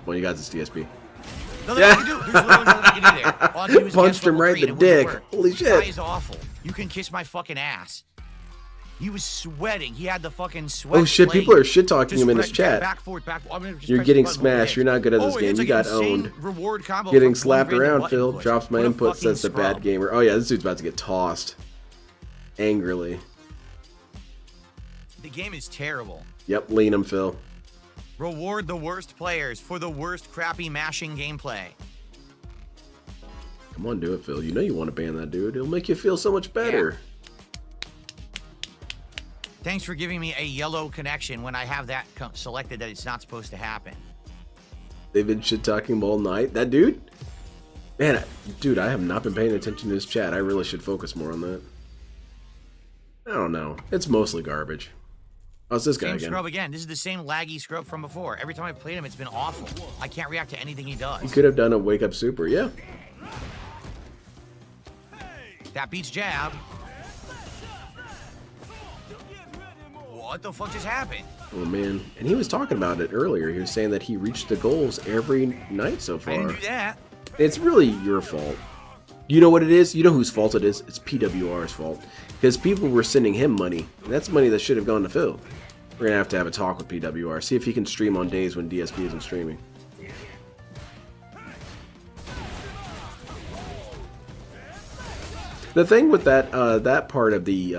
Well, you got this, DSP. Nothing I can do. There's literally nothing I can do there. All I can do is Punched guess him level right 3 in and the it wouldn't dick. work. Holy This guy shit. is awful. You can kiss my fucking ass. He was sweating. He had the fucking sweat. Oh shit, people are shit talking Just him in his sweat, chat. Back forward, back. I'm gonna just You're press getting the button, smashed. You're not good at this game. it's You like got insane owned. Reward combo Getting from slapped one random around, button Phil. push. Drops my What a input, fucking says the bad scrub. gamer. Oh yeah, this dude's about to get tossed. Angrily. The game is terrible. Yep, lean him, Phil. Reward the worst players for the worst crappy mashing gameplay. Come on, do it, Phil. You know you want to ban that dude. It'll make you feel so much better. Thanks for giving me a yellow connection when I have that selected that it's not supposed to happen. They've been shit talking him all night. That dude? Man, dude, I have not been paying attention to his chat. I really should focus more on that. I don't know. It's mostly garbage. Oh, it's this guy Same again. scrub again. This is the same laggy scrub from before. Every time I played him, it's been awful. I can't react to anything he does. He could have done a wake up super, yeah. That beats jab. What the fuck just happened? Oh man, and he was talking about it earlier. He was saying that he reached the goals every night so I far. didn't do that. It's really your fault. You know what it is? You know whose fault it is? It's PWR's fault. Because people were sending him money. And that's money that should have gone to Phil. We're going to have a talk with PWR. See if he can stream on days when DSP isn't streaming. The thing with that that part of the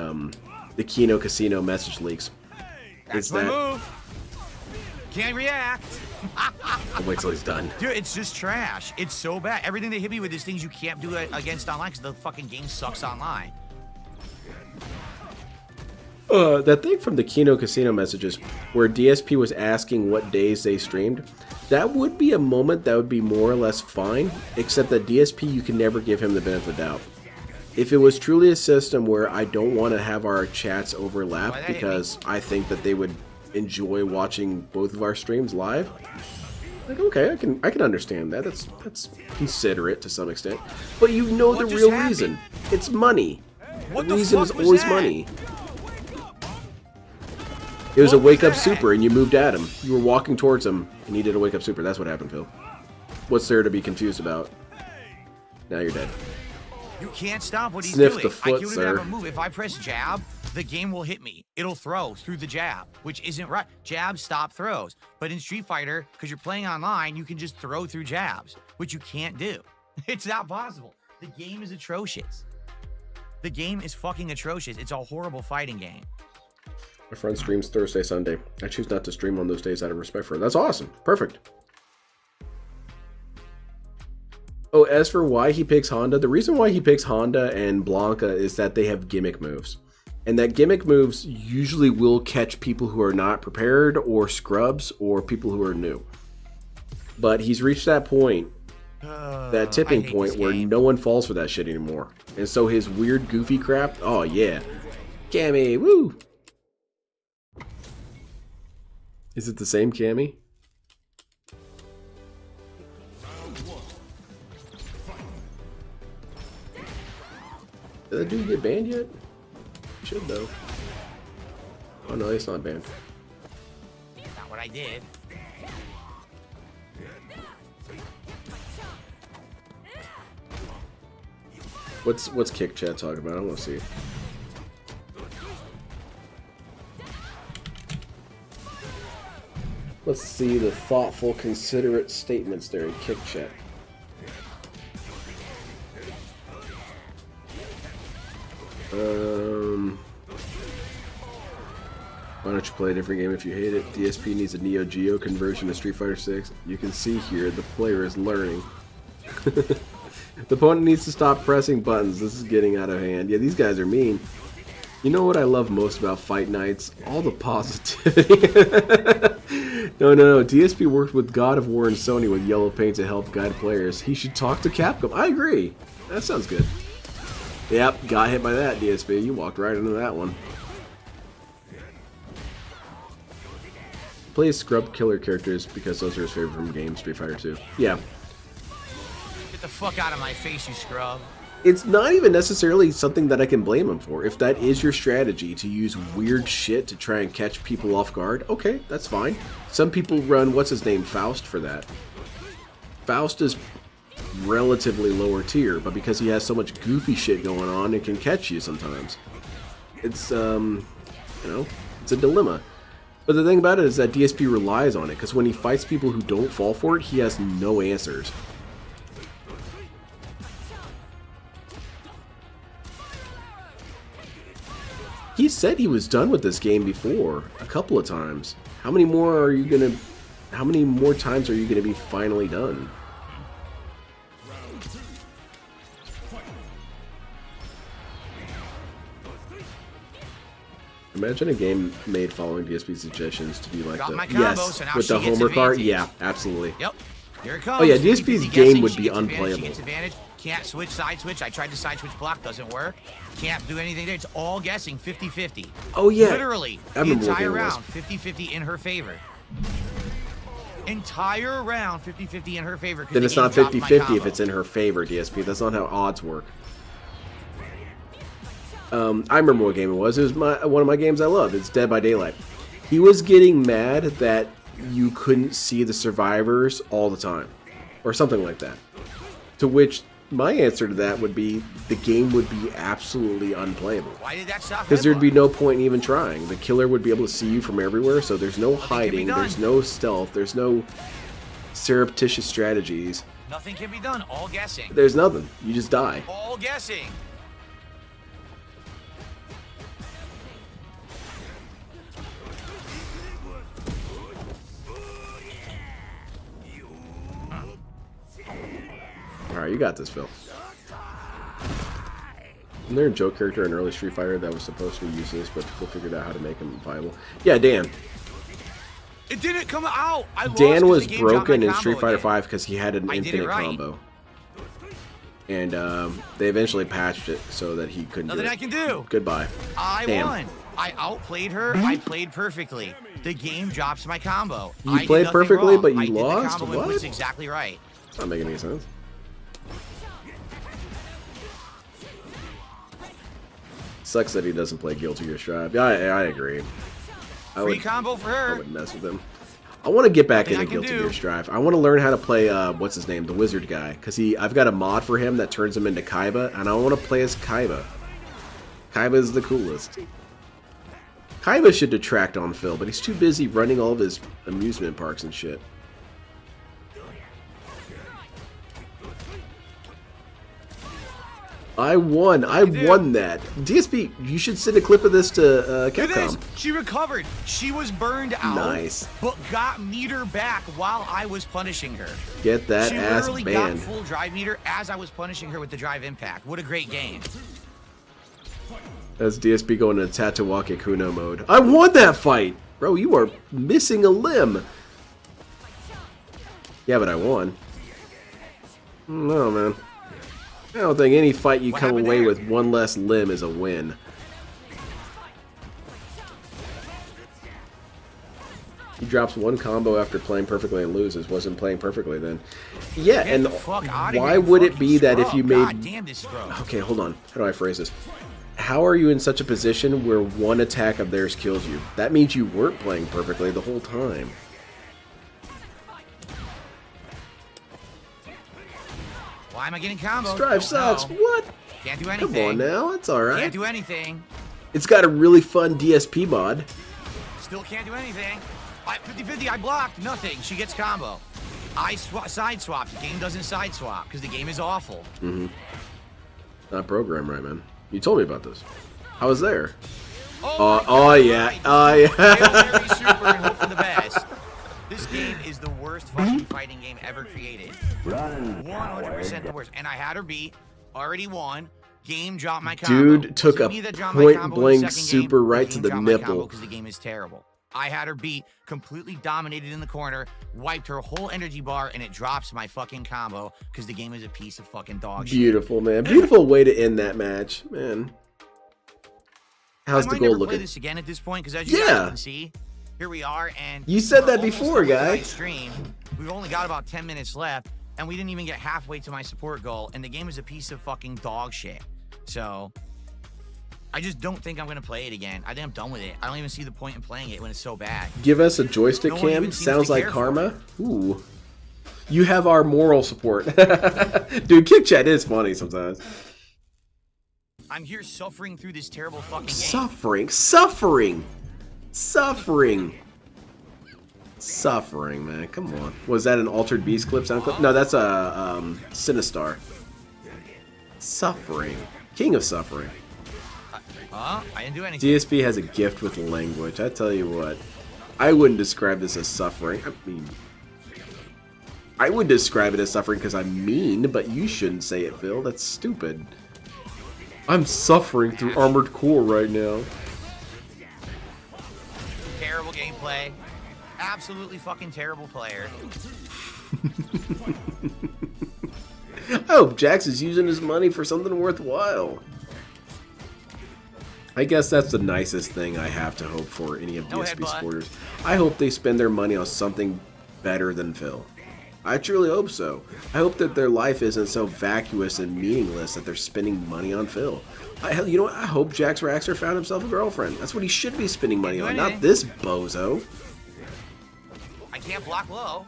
Kino Casino message leaks That's is my that... move. Can't react. I'll wait till he's done. Dude, it's just trash. It's so bad. Everything they hit me with is things you can't do against online because the fucking game sucks online. That thing from the Kino Casino messages where DSP was asking what days they streamed, that would be a moment that would be more or less fine, except that DSP, you can never give him the benefit of the doubt. If it was truly a system where I don't want to have our chats overlap because I think that they would enjoy watching both of our streams live, like, okay, I can understand that. That's considerate to some extent. But you know What the just real happened? reason. It's money. What The the reason fuck is was always that? money. It was a What was wake up that? super and you moved at him. You were walking towards him and he did a wake up super. That's what happened, Phil. What's there to be confused about? Now you're dead. You can't stop what he's Sniff doing. the foot, I don't even have sir. a move. If I press jab, the game will hit me. It'll throw through the jab, which isn't right. Jabs stop throws. But in Street Fighter, because you're playing online, you can just throw through jabs, which you can't do. It's not possible. The game is atrocious. The game is fucking atrocious. It's a horrible fighting game. My friend streams Thursday, Sunday. I choose not to stream on those days out of respect for her. That's awesome. Perfect. Oh, as for why he picks Honda, the reason why he picks Honda and Blanca is that they have gimmick moves. And that gimmick moves usually will catch people who are not prepared, or scrubs, or people who are new. But he's reached that point, that tipping point, where no one falls for that shit anymore. And so his weird, goofy crap, oh yeah. Cammy, woo! Is it the same Cammy? Did that dude get banned yet? Should though. Oh no, it's not banned. Not what I did. What's kick chat talking about? I want to see. Let's see the thoughtful, considerate statements there in kick chat. Why don't you play a different game if you hate it? DSP needs a Neo Geo conversion to Street Fighter 6. You can see here the player is learning. The opponent needs to stop pressing buttons. This is getting out of hand. Yeah, these guys are mean. You know what I love most about Fight Nights? All the positivity. No. DSP worked with God of War and Sony with yellow paint to help guide players. He should talk to Capcom. I agree. That sounds good. Yep, got hit by that, DSP. You walked right into that one. Plays scrub killer characters because those are his favorite from games, Street Fighter 2. Yeah. Get the fuck out of my face, you scrub. It's not even necessarily something that I can blame him for. If that is your strategy, to use weird shit to try and catch people off guard, okay, that's fine. Some people run, what's his name, Faust for that. Faust is relatively lower tier, but because he has so much goofy shit going on, it can catch you sometimes. It's, you know, it's a dilemma. But the thing about it is that DSP relies on it, because when he fights people who don't fall for it, he has no answers. He said he was done with this game before, a couple of times. How many more times are you gonna be finally done? Imagine a game made following DSP suggestions to be like Got the my combo, yes, so now with she the gets homework card. advantage. Yeah, absolutely. Yep. Here it comes. Oh yeah, DSP's game would be She gets unplayable. advantage. Can't switch, side switch. I tried to side switch block, doesn't work. Can't do anything there. It's all guessing 50-50. Oh yeah. Literally, I the remember what entire game it was. round 50-50 in her favor. Entire round 50-50 in her favor. Then it's not 50-50 if it's in her favor, DSP. That's not how odds work. I remember what game it was. It was one of my games I loved. It's Dead by Daylight. He was getting mad that you couldn't see the survivors all the time, or something like that. To which my answer to that would be the game would be absolutely unplayable. Why did that stop? Because there'd be no point in even trying. The killer would be able to see you from everywhere, so there's no hiding, there's no stealth, there's no surreptitious strategies. Nothing can be done. All guessing. There's nothing. You just die. All guessing. Alright, you got this, Phil. Isn't there a joke character in early Street Fighter that was supposed to be useless, but people figured out how to make him viable? Yeah, Dan. It didn't come out. I lost Dan 'cause was the game dropped broken my in combo Street Fighter again. 5 because he had an I did it infinite right. combo. And they eventually patched it so that he couldn't Nothing do it. I can do. Goodbye. I Damn. won. I outplayed her. I played perfectly. The game drops my combo. You I did played nothing perfectly, wrong. but you I did lost? The combo What? and was exactly right. It's not making any sense. Sucks that he doesn't play Guilty Gear Strive. Yeah, I agree. Free combo for I her. would mess with him. I want to get back Nothing I into can Guilty do. Gear Strive. I want to learn how to play, what's his name, the wizard guy. Because I've got a mod for him that turns him into Kaiba, and I want to play as Kaiba. Kaiba is the coolest. Kaiba should detract on Phil, but he's too busy running all of his amusement parks and shit. I won that. DSP, you should send a clip of this to Look at this. Capcom. She recovered. She was burned out. Nice. But got meter back while I was punishing her. Get that She ass literally banned. got full drive meter as I was punishing her with the drive impact. What a great game. That's DSP going into Tatawake Kuno mode. I won that fight! Bro, you are missing a limb. Yeah, but I won. No, man. I don't think any fight you come away with one less limb is a win. He drops one combo after playing perfectly and loses. Wasn't playing perfectly then. Yeah, and why would it be that if you made... Okay, hold on. How do I phrase this? How are you in such a position where one attack of theirs kills you? That means you weren't playing perfectly the whole time. Why am I getting combos? This drive sucks. What? Can't do anything. Come on now, it's alright. Can't do anything. It's got a really fun DSP mod. Still can't do anything. 50-50, I blocked. Nothing. She gets combo. I side swap. The game doesn't side swap because the game is awful. Mm-hmm. Not programmed right, man. You told me about this. I was there. Oh yeah. Right. Oh yeah. Super and hope for the best. This game is the worst fucking fighting game ever created. 100% the worst. And I had her beat. Already won. Game dropped my combo. Dude took a point-blank super right to the nipple. Because the game is terrible. I had her beat, completely dominated in the corner, wiped her whole energy bar, and it drops my fucking combo because the game is a piece of fucking dog shit. Beautiful, man. Beautiful way to end that match, man. How's the goal looking? Play this again at this point because as you guys can see, here we are, and you said that before, guys. Stream. We've only got about 10 minutes left, and we didn't even get halfway to my support goal, and the game is a piece of fucking dog shit. So I just don't think I'm going to play it again. I think I'm done with it. I don't even see the point in playing it when it's so bad. Give us a joystick cam. Sounds like karma. Ooh. You have our moral support. Dude, Kick Chat is funny sometimes. I'm here suffering through this terrible fucking game. Suffering, man. Come on. Was that an Altered Beast clip, sound clip? No, that's a Sinistar. Suffering. King of suffering. I didn't do anything. DSP has a gift with language. I tell you what. I wouldn't describe this as suffering. I mean, I would describe it as suffering because I'm mean, but you shouldn't say it, Phil. That's stupid. I'm suffering through Armored Core right now. Terrible gameplay. Absolutely fucking terrible player. I hope Jax is using his money for something worthwhile. I guess that's the nicest thing I have to hope for any of DSP supporters. I hope they spend their money on something better than Phil. I truly hope so. I hope that their life isn't so vacuous and meaningless that they're spending money on Phil. You know what? I hope Jax Raxer found himself a girlfriend. That's what he should be spending money on, not this bozo. I can't block low.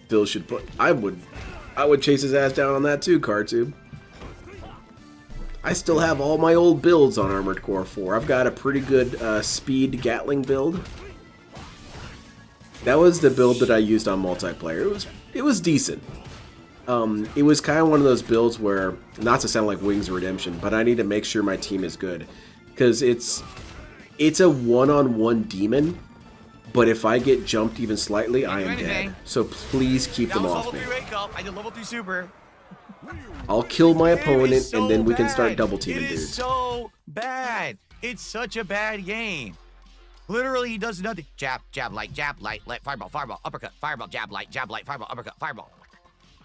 Phil should put... I would chase his ass down on that too, Cartube. I still have all my old builds on Armored Core 4. I've got a pretty good speed Gatling build. That was the build that I used on multiplayer. It was decent. It was kind of one of those builds where, not to sound like Wings of Redemption, but I need to make sure my team is good. Because it's a one-on-one demon, but if I get jumped even slightly, I am dead. So please keep them off me. I did level 3 super. I'll kill my opponent, and then we can start double teaming dudes. It is so bad. It's such a bad game. Literally, he does nothing. Jab, light, fireball, uppercut, fireball, jab, light, fireball, uppercut, fireball.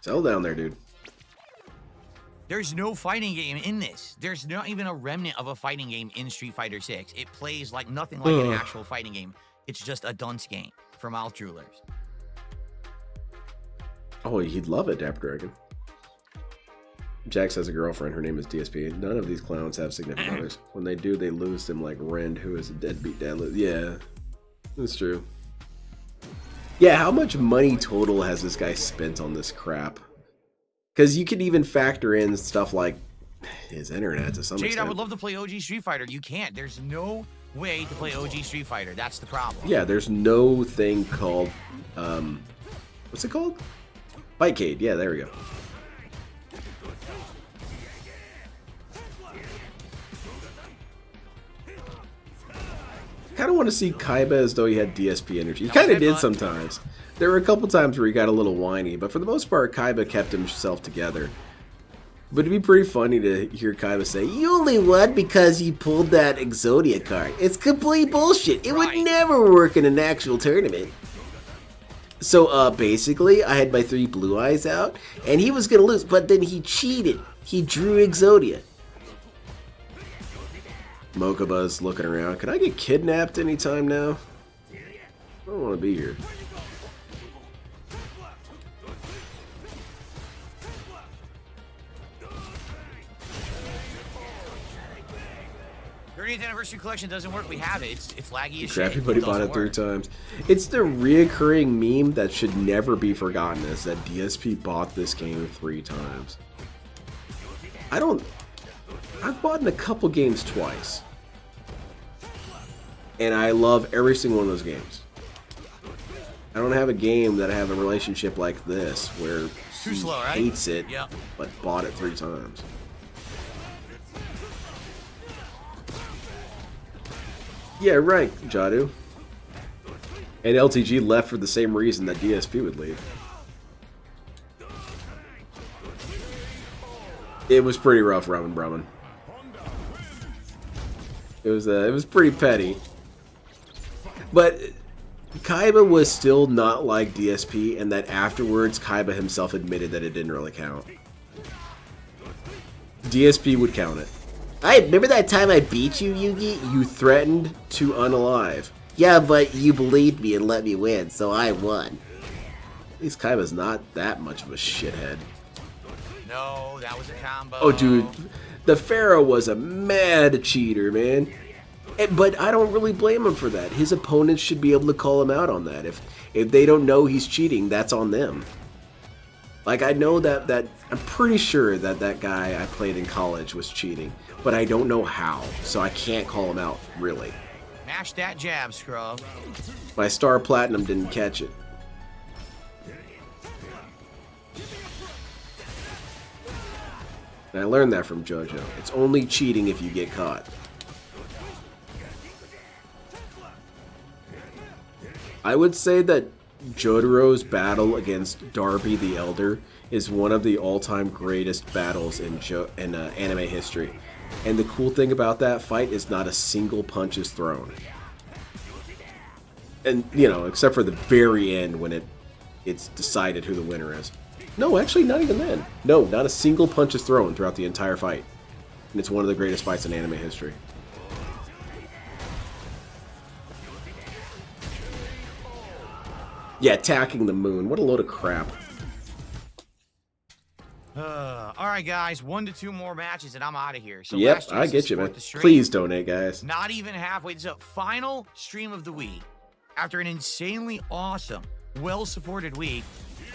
Settle down there, dude. There's no fighting game in this. There's not even a remnant of a fighting game in Street Fighter 6. It plays like nothing like an actual fighting game. It's just a dunce game for mouth droolers. Oh, he'd love it, Dapper Dragon. Jax has a girlfriend. Her name is DSP. None of these clowns have significant others. When they do, they lose them like Rend, who is a deadbeat dad. Yeah, that's true. Yeah, how much money total has this guy spent on this crap? Because you can even factor in stuff like his internet to some extent. Jade, I would love to play OG Street Fighter. You can't. There's no way to play OG Street Fighter. That's the problem. Yeah, there's no thing called, what's it called? Fightcade. Yeah, there we go. kind of want to see Kaiba as though he had DSP energy. He kind of did sometimes. There were a couple times where he got a little whiny, but for the most part, Kaiba kept himself together. But it'd be pretty funny to hear Kaiba say, "You only won because you pulled that Exodia card. It's complete bullshit. It would never work in an actual tournament." So, basically, I had my 3 blue eyes out, and he was gonna lose, but then he cheated. He drew Exodia. Mokuba's looking around. Can I get kidnapped anytime now? I don't want to be here. The 30th anniversary collection doesn't work. We have it. It's laggy as shit. Everybody bought it 3 times. It's the reoccurring meme that should never be forgotten, is that DSP bought this game 3 times. I've bought in a couple games twice. And I love every single one of those games. I don't have a game that I have a relationship like this, where he hates it, but bought it 3 times. Yeah, right, Jadu. And LTG left for the same reason that DSP would leave. It was pretty rough, Ramen Brahman. It was pretty petty. But Kaiba was still not like DSP, and that afterwards Kaiba himself admitted that it didn't really count. DSP would count it. I remember that time I beat you, Yugi? You threatened to unalive. Yeah, but you believed me and let me win, so I won. At least Kaiba's not that much of a shithead. No, that was a combo. Oh, dude, the Pharaoh was a mad cheater, man. But I don't really blame him for that. His opponents should be able to call him out on that. If they don't know he's cheating, that's on them. Like, I know that I'm pretty sure that guy I played in college was cheating, but I don't know how, so I can't call him out, really. Mash that jab, scrub. My Star Platinum didn't catch it. And I learned that from JoJo. It's only cheating if you get caught. I would say that Jotaro's battle against Darby the Elder is one of the all-time greatest battles in anime history. And the cool thing about that fight is not a single punch is thrown. And, you know, except for the very end when it's decided who the winner is. No, actually, not even then. No, not a single punch is thrown throughout the entire fight. And it's one of the greatest fights in anime history. Yeah, attacking the moon. What a load of crap. Alright, guys. 1 to 2 more matches and I'm out of here. So yep, I get you, man. Please donate, guys. Not even halfway. This is a final stream of the week. After an insanely awesome, well-supported week.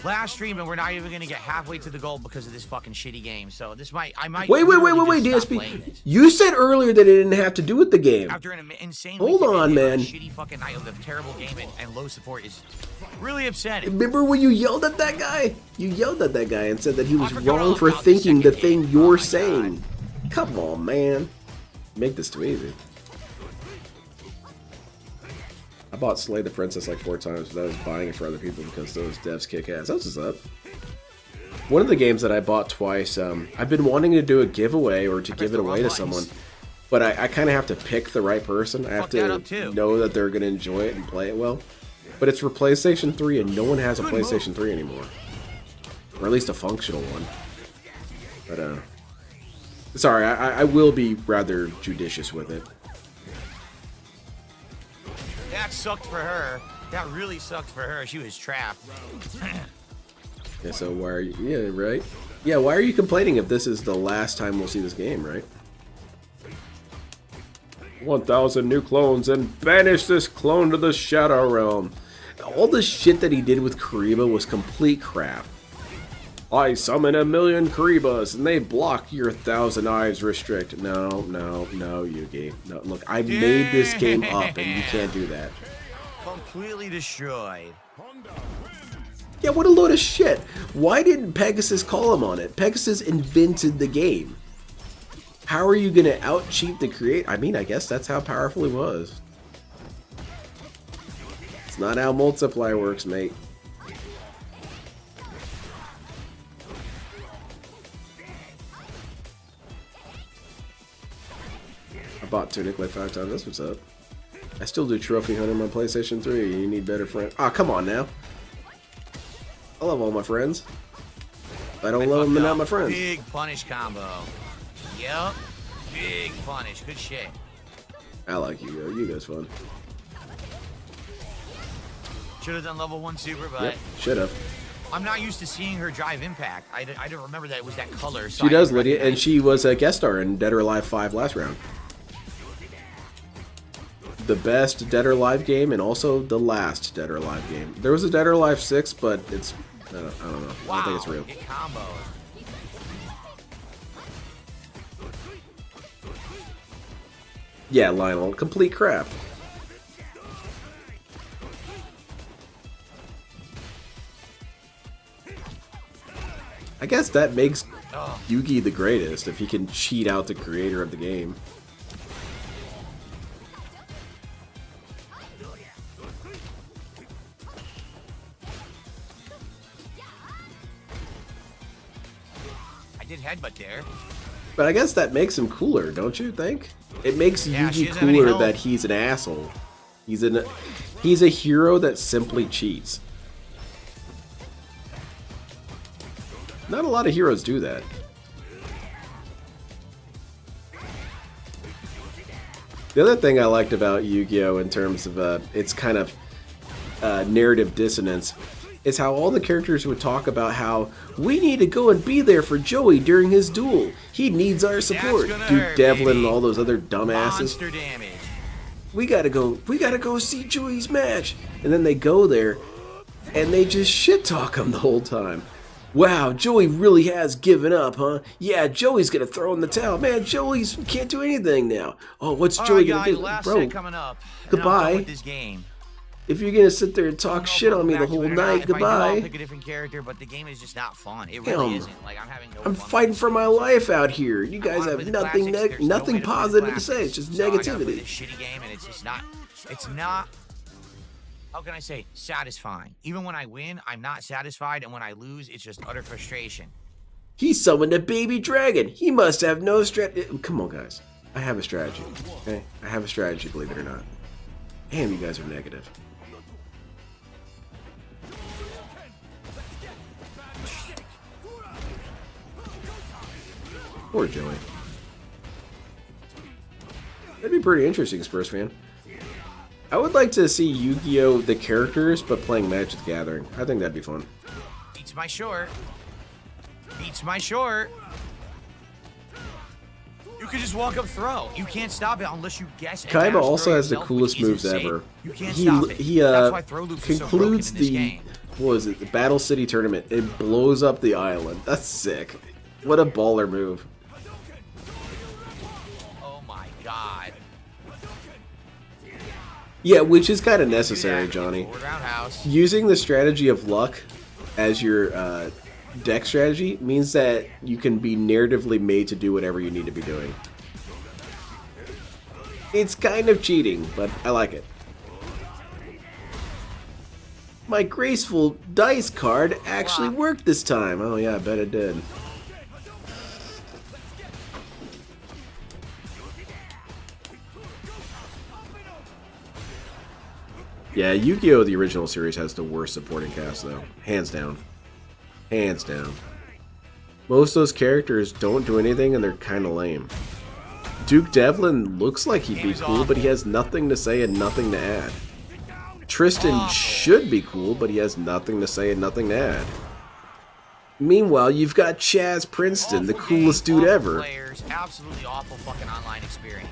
Last stream, and we're not even going to get halfway to the goal because of this fucking shitty game. So this might, I might. Wait, DSP. You said earlier that it didn't have to do with the game. After an insane Hold on, man. Shitty fucking night of a terrible game and low support is really upsetting. Remember when you yelled at that guy? You yelled at that guy and said that he was wrong for thinking the thing you're saying. Come on, man. Make this too easy. I bought Slay the Princess like 4 times, but I was buying it for other people because those devs kick ass. That's what's up. One of the games that I bought twice, I've been wanting to do a giveaway or to give it away to someone, but I kind of have to pick the right person. I have to know that they're going to enjoy it and play it well. But it's for PlayStation 3, and no one has a PlayStation 3 anymore. Or at least a functional one. But, sorry, I will be rather judicious with it. That sucked for her. That really sucked for her. She was trapped. Yeah, so why are you... Yeah, right? Yeah, why are you complaining if this is the last time we'll see this game, right? 1,000 new clones and banish this clone to the Shadow Realm. All the shit that he did with Kariba was complete crap. I summon 1,000,000 Karibas and they block your 1,000 eyes restrict. No, Yugi. No, look, I made this game up and you can't do that. Completely destroyed. Yeah, what a load of shit. Why didn't Pegasus call him on it? Pegasus invented the game. How are you going to out-cheat the creator? I mean, I guess that's how powerful he was. It's not how multiply works, mate. I bought Tunic like 5 times. That's what's up. I still do trophy hunt on my PlayStation 3. You need better friends. Ah, come on now. I love all my friends. If I don't love them, they're not my friends. Big punish combo. Yep. Big punish. Good shit. I like Yu-Gi-Oh! Yu-Gi-Oh's fun. Should have done level 1 super, but Yep, should have. I'm not used to seeing her drive impact. I don't remember that it was that color. So She does, Lydia, and she was a guest star in Dead or Alive 5 last round. The best Dead or Alive game, and also the last Dead or Alive game. There was a Dead or Alive 6, but it's I don't know. Wow, I don't think it's real. Get combos. Yeah, Lionel, complete crap. I guess that makes Yugi the greatest, if he can cheat out the creator of the game. I did headbutt there. But I guess that makes him cooler, don't you think? It makes Yeah, she Yugi doesn't have any cooler health. that he's an asshole. He's a hero that simply cheats. Not a lot of heroes do that. The other thing I liked about Yu-Gi-Oh! In terms of its kind of narrative dissonance is how all the characters would talk about how we need to go and be there for Joey during his duel. He needs our support. gonna Duke hurt, Devlin baby. and all those other dumbasses. Monster damage. We gotta go see Joey's match. And then they go there and they just shit talk him the whole time. Wow, Joey really has given up, huh? Yeah, Joey's gonna throw in the towel. Man, Joey's can't do anything now. Oh, what's Joey gonna guys, do? last Bro, set coming up. And I'm goodbye. done with this game. if you're gonna sit there and I don't know talk if shit I'll on go me the back to whole it or not. night, If I do, I'll goodbye. pick a different character, but the game is just not fun. It Damn. really isn't. Like I'm having no I'm fun with fighting this for my game. life out here. You guys wanna have play the nothing classics. There's no nothing way to play the positive to say. It's classics. just So I gotta play negativity. this shitty game, and it's just not. It's not. How can I say satisfying? Even when I win, I'm not satisfied, and when I lose, it's just utter frustration. He summoned a baby dragon. He must have no strategy. Come on, guys. I have a strategy. Okay, I have a strategy. Believe it or not. Damn, you guys are negative. Poor Joey. That'd be pretty interesting, Spurs fan. I would like to see Yu-Gi-Oh! The characters, but playing Magic the Gathering. I think that'd be fun. Beats my short. Beats my short. You can just walk up throw. You can't stop it unless you guess. and Kaiba dash also throw has the yourself, coolest which is moves insane. ever. You can't stop it. He That's why throw loops are so broken concludes in this the game. what was it? The Battle City tournament. It blows up the island. That's sick. What a baller move. Oh my god. Yeah, which is kind of necessary, Do that. Johnny. Forward roundhouse. Using the strategy of luck as your deck strategy means that you can be narratively made to do whatever you need to be doing. It's kind of cheating, but I like it. My graceful dice card actually worked this time. Oh yeah, I bet it did. Yeah, Yu-Gi-Oh! The original series has the worst supporting cast, though. Hands down. Hands down. Most of those characters don't do anything, and they're kind of lame. Duke Devlin looks like he'd be cool, but he has nothing to say and nothing to add. Tristan should be cool, but he has nothing to say and nothing to add. Meanwhile, you've got Chaz Princeton, the Awful coolest game, dude awful ever. Players, absolutely awful fucking online experience.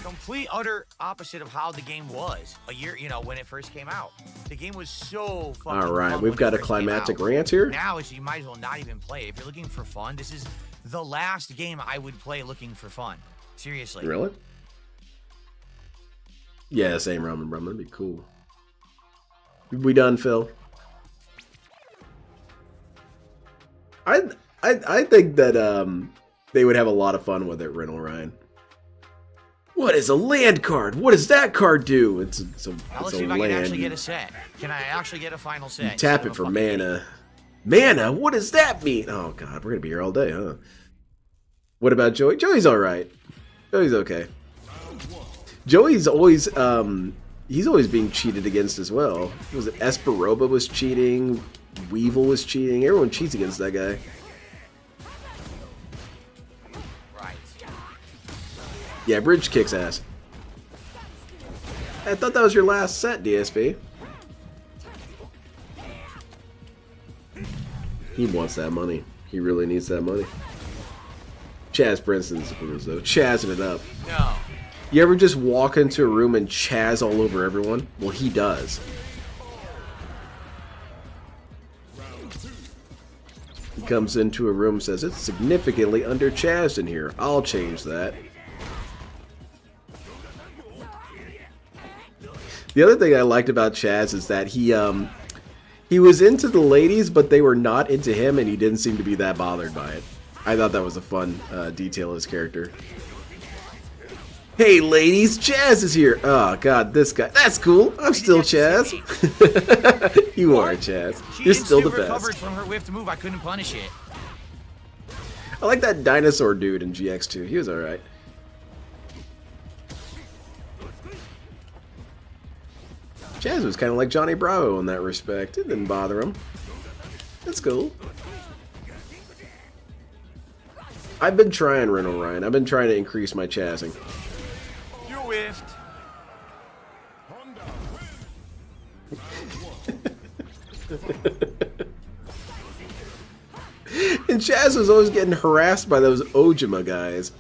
Complete utter opposite of how the game was a year, when it first came out. The game was so fucking All right, fun we've when got it a first came climactic out. rant here. Now you might as well not even play it. If you're looking for fun, this is the last game I would play looking for fun. Seriously. Really? Yeah, same Roman Rum. That'd be cool. We done, Phil? I think that they would have a lot of fun with it, Renal Ryan. What is a land card? What does that card do? It's Now a let's see if I can actually land. get a set. Can I actually get a final set? You instead tap of it a for fucking eight? mana. Mana? What does that mean? Oh god, we're gonna be here all day, huh? What about Joey? Joey's alright. Joey's okay. Joey's always he's always being cheated against as well. Was it Esperoba was cheating? Weevil was cheating. Everyone cheats against that guy. Right. Yeah, Bridge kicks ass. I thought that was your last set, DSP. He wants that money. He really needs that money. Chaz Brinson's though, chazzing it up. No. You ever just walk into a room and chaz all over everyone? Well, he does. He comes into a room and says, it's significantly under chazzed in here. I'll change that. The other thing I liked about Chaz is that he was into the ladies, but they were not into him, and he didn't seem to be that bothered by it. I thought that was a fun detail of his character. Hey, ladies, Chaz is here. Oh, God, this guy. That's cool. I'm still Chaz. You are Chaz. You're still the best. Recovered from her whiffed move. I couldn't punish it. I like that dinosaur dude in GX2. He was alright. Chaz was kind of like Johnny Bravo in that respect. It didn't bother him. That's cool. I've been trying, Reno Ryan. I've been trying to increase my chazzing. You whiffed. And Chaz was always getting harassed by those Ojima guys.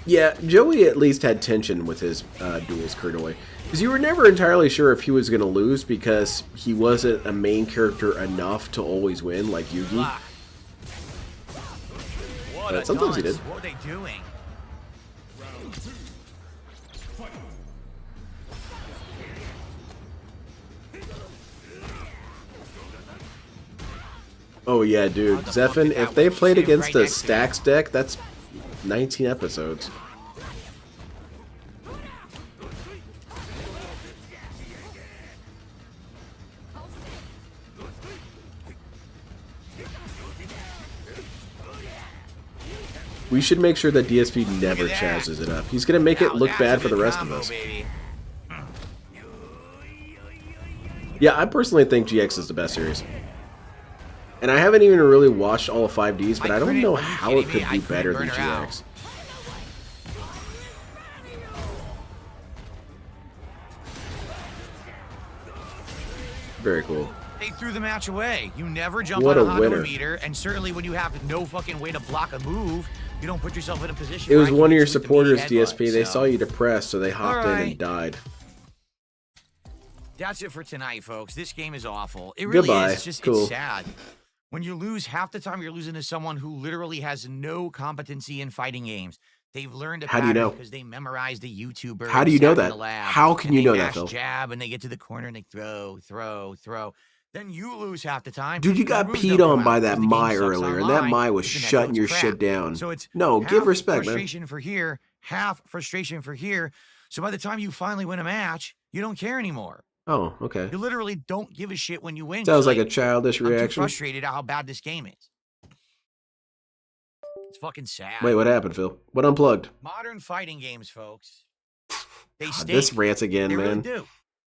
Yeah, Joey at least had tension with his duels, Kurdoy. Because you were never entirely sure if he was going to lose because he wasn't a main character enough to always win, like Yugi. But sometimes he did. What are they doing? Oh yeah, dude. Zephin, if they played against a Stacks deck, that's 19 episodes. We should make sure that DSP never chazzes it up. He's going to make it look bad for the rest of us. Yeah, I personally think GX is the best series. And I haven't even really watched all of 5Ds, but I don't know how it could be better than GX. Very cool. They threw the match away. You never jump What on a a Honda winner. meter, and certainly when you have no fucking way to block a move, you don't put yourself in a position. It was where I one can of your hit you with the meaty supporters, headbutt, DSP. They so. saw you depressed, so they hopped in Alright. and died. That's it for tonight, folks. This game is awful. It really Goodbye. is. It's just Cool. it's sad. When you lose, half the time you're losing to someone who literally has no competency in fighting games. They've learned a How do you pattern know? because they memorized a YouTuber. How do and you know sat in that? the lab, How can and you they know that, mash Phil? Jab, and they get to the corner and they throw. Then you lose half the time. Dude, you Your got moves peed don't on come by out that because the game Mai sucks earlier, and that online. Mai was It's an shutting echo's your crap. shit down. So it's No, give half respect, man. frustration for here, half frustration for here. So by the time you finally win a match, you don't care anymore. Oh, okay. You literally don't give a shit when you win. Sounds like You're a childish I'm too reaction. frustrated at how bad this game is. It's fucking sad. Wait, what happened, Phil? What unplugged? Modern fighting games, folks. They God, stink. this rants again, They really man. do.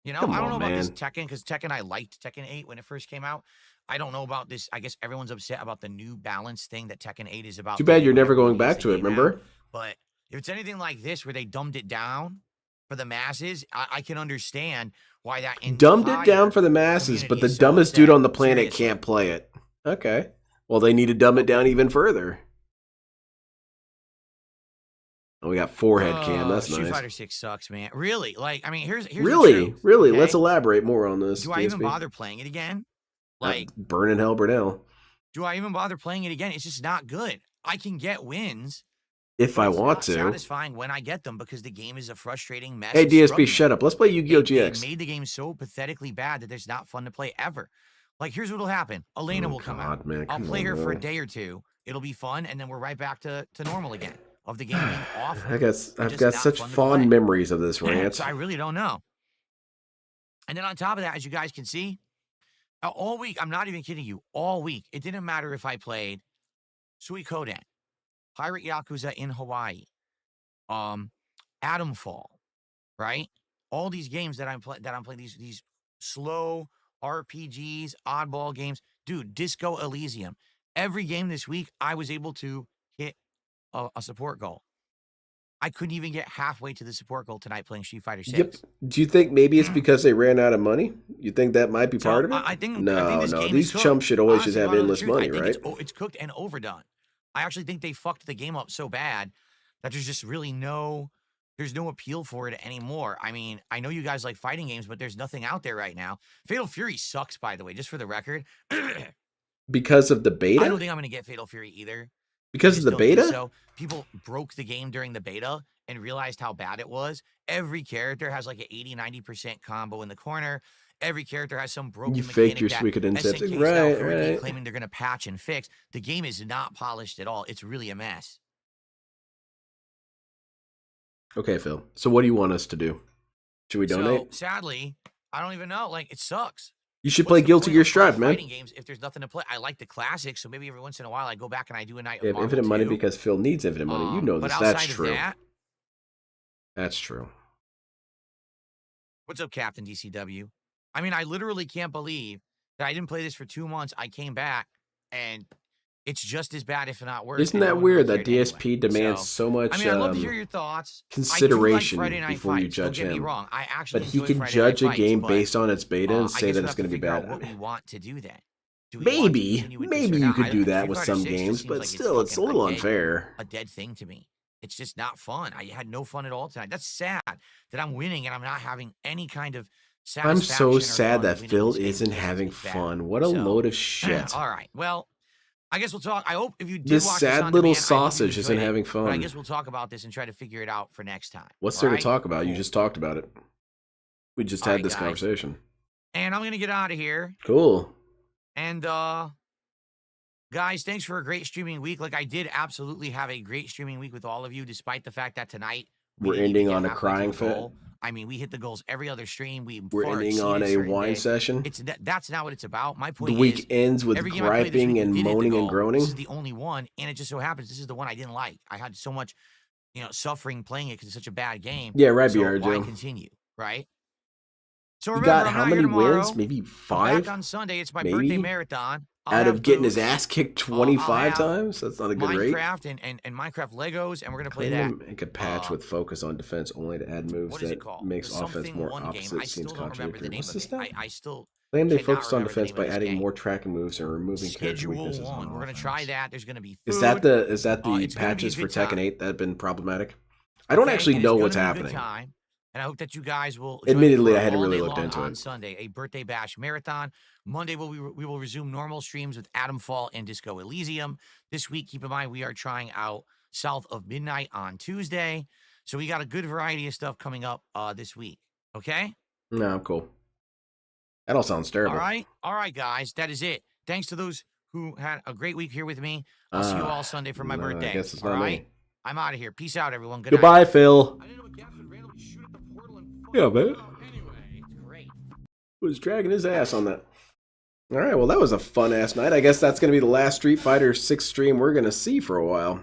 You know, Come I don't on, know about this man. Tekken because Tekken, I liked Tekken 8 when it first came out. I don't know about this. I guess everyone's upset about the new balance thing that Tekken 8 is about. Too bad today, you're never whenever going release back the to it, game remember? out. But if it's anything like this where they dumbed it down for the masses, I can understand why that Dumbed it down for the masses, but the dumbest dude on the planet can't play it. Okay. Well, they need to dumb it down even further. Oh, we got forehead cam. That's Street nice. Fighter 6 sucks, man. Really? Like, I mean, here's the Really? truth, Really? okay? Let's elaborate more on this. Do I even DSP. bother playing it again? Like, Burning Hell Brunel. do I even bother playing it again? It's just not good. I can get wins, if But I it's want not to. satisfying when I get them because the game is a frustrating mess. Hey, of DSP, struggling. shut up. Let's play Yu-Gi-Oh! They GX. made the game so pathetically bad that it's not fun to play ever. Like, here's what'll happen. Elena will come out. Man, I'll come play on, her for a bro. day or two. It'll be fun, and then we're right back to normal again. Of the game being awful. I've just got not such fun to fond play. memories of this rant. So I really don't know. And then on top of that, as you guys can see, all week, I'm not even kidding you, all week, it didn't matter if I played Suikoden, Pirate Yakuza in Hawaii, Atomfall, right? All these games that I'm playing, these slow RPGs, oddball games. Dude, Disco Elysium. Every game this week, I was able to hit a support goal. I couldn't even get halfway to the support goal tonight playing Street Fighter 6. Yep. Do you think maybe it's because they ran out of money? You think that might be part of it? I think No, this game these is cooked. chumps should always just Honestly, have to tell the endless truth, money, I think right? it's cooked and overdone. I actually think they fucked the game up so bad that there's just really there's no appeal for it anymore. I mean, I know you guys like fighting games, but there's nothing out there right now. Fatal Fury sucks, by the way, just for the record. Because of the beta? I don't think I'm going to get Fatal Fury either. Because of the beta? So people broke the game during the beta and realized how bad it was. Every character has like an 80-90% combo in the corner. Every character has some broken You mechanic faked your that Suikoden tips. SNK Right, style 4D right. claiming they're going to patch and fix. The game is not polished at all. It's really a mess. Okay, Phil. So what do you want us to do? Should we donate? So sadly, I don't even know. Like, it sucks. You should What's play the Guilty point Gear of Strive, man. fighting games if there's nothing to play? I like the classics, so maybe every once in a while I go back and I do a night You of have Marvel infinite money 2. because Phil needs infinite money. You know But this. outside That's of true. that, That's true. what's up, Captain DCW? I mean, I literally can't believe that I didn't play this for 2 months. I came back, and it's just as bad, if not worse. Isn't and no that one really weird that cared DSP anyway. demands so much I mean, I'd love to hear your thoughts. consideration I do like Friday Night before you Fights, don't judge get me him? wrong. I actually But he enjoy can Friday judge Night a game Fights, based on its beta and I say guess that we'll it's have to going to be figure out bad. what we want to do then. Do we want to Maybe, continue with this or maybe you not? could I do don't know. that Street with Fighter some 6 just games, seems but like still, it's a fucking little dead- unfair. a dead thing to me. It's just not fun. I had no fun at all tonight. That's sad that I'm winning and I'm not having any kind of I'm satisfaction so or sad fun that winning Phil this game isn't because having it's bad. fun. What a So, load of shit. all right. Well, I guess we'll talk. I hope if you did This watch this sad on little demand, I hope you sausage isn't enjoyed it, having But I fun. guess we'll talk about this and try to figure it out for next time. What's all there to right? talk about? You Cool. just talked about it. We just All had right, this guys. conversation. And I'm gonna get out of here. Cool. And guys, thanks for a great streaming week. Like, I did absolutely have a great streaming week with all of you, despite the fact that tonight We're didn't even ending get on a halfway to crying the fit. goal. I mean, we hit the goals every other stream. We're far ending on exceeded a certain wine days. session. That's not what it's about. My The point week is, ends with every game I played this griping week, and we did hit the moaning and goal. groaning. This is the only one, and it just so happens this is the one I didn't like. I had so much, suffering playing it because it's such a bad game. Yeah, right, So BR why Joe. continue, right? So You remember, got I'm how not many here tomorrow. wins? Maybe I'm 5? back on Sunday. It's my Maybe? birthday marathon. I'll Out have of getting his booze. ass kicked I'll 25 have times? That's not a good rate. Minecraft and Minecraft Legos, and we're gonna play Claim that. to make a patch with focus on defense only to add moves What is it that called? makes There's offense something more one game. opposite. I still Seems don't remember the contradictory. name What's of this it. now? I still Claim they cannot focused on remember the defense name by of this adding game. more tracking moves and removing character Schedule weaknesses 1. on We're gonna offense. try that. There's gonna be food. Is that the it's gonna be patches a for good Tekken time. 8 that have been problematic? I don't actually It is know gonna what's be a good happening. time, and I hope that you guys will join me Admittedly, for I hadn't all really day looked long into on it. Sunday, a birthday bash marathon. Monday, we will resume normal streams with Atomfall and Disco Elysium. This week, keep in mind, we are trying out South of Midnight on Tuesday. So we got a good variety of stuff coming up this week. Okay? No, I'm cool. That all sounds terrible. All right, guys. That is it. Thanks to those who had a great week here with me. I'll see you all Sunday for my birthday. I guess it's all not right? me. I'm out of here. Peace out, everyone. Good Goodbye, night. Phil. I didn't know Gaps would randomly shoot at the portal and Yeah, man. Anyway, it's great. Was dragging his ass on that. All right, well, that was a fun-ass night. I guess that's going to be the last Street Fighter 6 stream we're going to see for a while.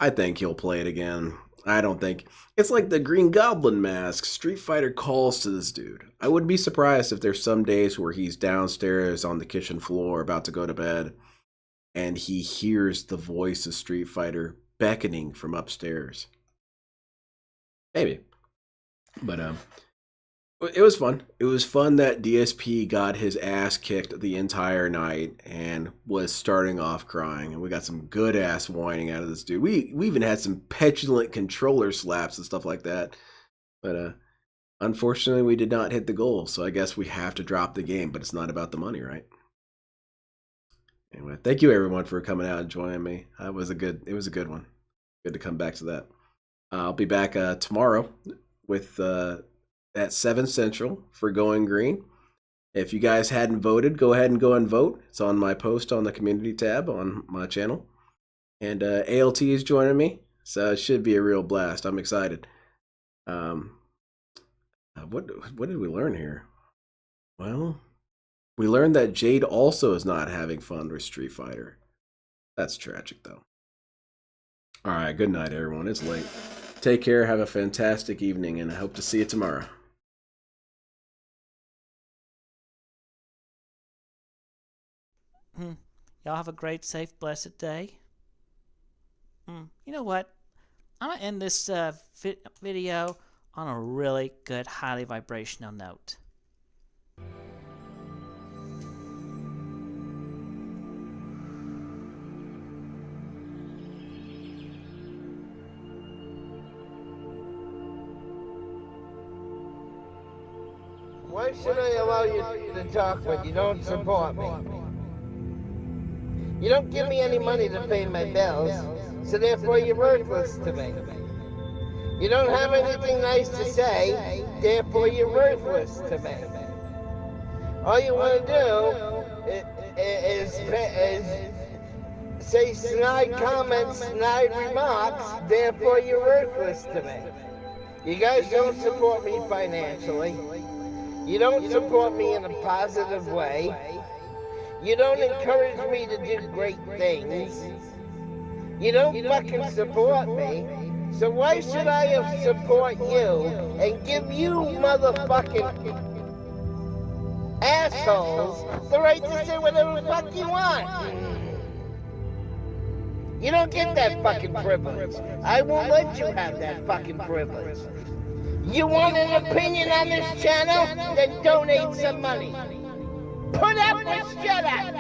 I think he'll play it again. I don't think... It's like the Green Goblin mask. Street Fighter calls to this dude. I wouldn't be surprised if there's some days where he's downstairs on the kitchen floor about to go to bed, and he hears the voice of Street Fighter beckoning from upstairs. Maybe. But, it was fun. It was fun that DSP got his ass kicked the entire night and was starting off crying. And we got some good ass whining out of this dude. We even had some petulant controller slaps and stuff like that. But unfortunately, we did not hit the goal. So I guess we have to drop the game. But it's not about the money, right? Anyway, thank you everyone for coming out and joining me. It was a good one. Good to come back to that. I'll be back tomorrow with at 7 Central for Going Green. If you guys hadn't voted, go ahead and go and vote. It's on my post on the community tab on my channel. And ALT is joining me, so it should be a real blast. I'm excited. What did we learn here? Well, we learned that Jade also is not having fun with Street Fighter. That's tragic, though. All right, good night, everyone. It's late. Take care, have a fantastic evening, and I hope to see you tomorrow. Y'all have a great, safe, blessed day. You know what? I'm going to end this video on a really good, highly vibrational note. Why should I allow you to talk when you don't support me? You don't give me any money to pay my bills, so therefore you're worthless to me. You don't have anything nice to say, therefore you're worthless to me. All you want to do is say snide comments, snide remarks, therefore you're worthless to me. You guys don't support me financially. You don't support me in a positive way. You don't encourage me to do great things. You don't fucking support me. So why should I support you and give you motherfucking assholes the right to say whatever the fuck you want? You don't get that fucking privilege. I won't let you have that fucking privilege. You want an opinion on this channel? Then donate some money. Put up or shut up.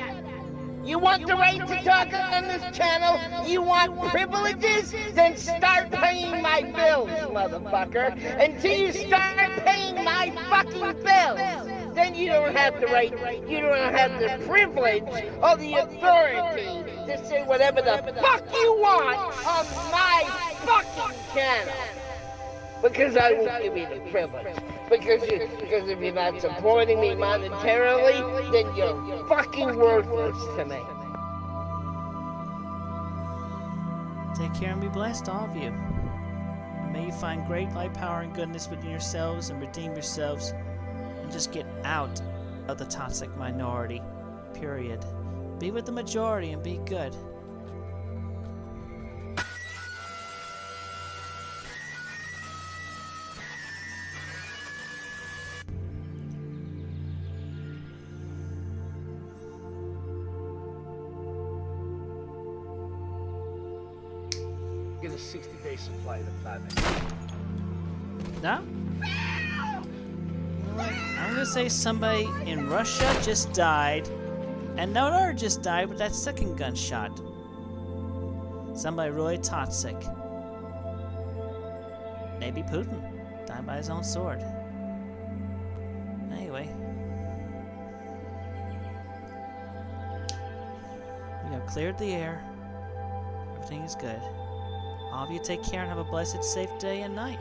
You want the right to talk on this channel? You want privileges? Then start paying my bills, motherfucker. Until you start paying my fucking bills, then you don't have the right, you don't have the privilege or the authority to say whatever the fuck you want on my fucking channel. Because I won't give you the privilege. Because if you're not supporting me monetarily, then you're fucking worthless to me. Take care and be blessed, all of you. And may you find great light, power, and goodness within yourselves and redeem yourselves and just get out of the toxic minority, period. Be with the majority and be good. Get a 60-day supply of platinum. No? I'm gonna say somebody in Russia just died, and no other just died with that second gunshot. Somebody really toxic. Maybe Putin died by his own sword. Anyway, we have cleared the air. Everything is good. All of you take care and have a blessed, safe day and night.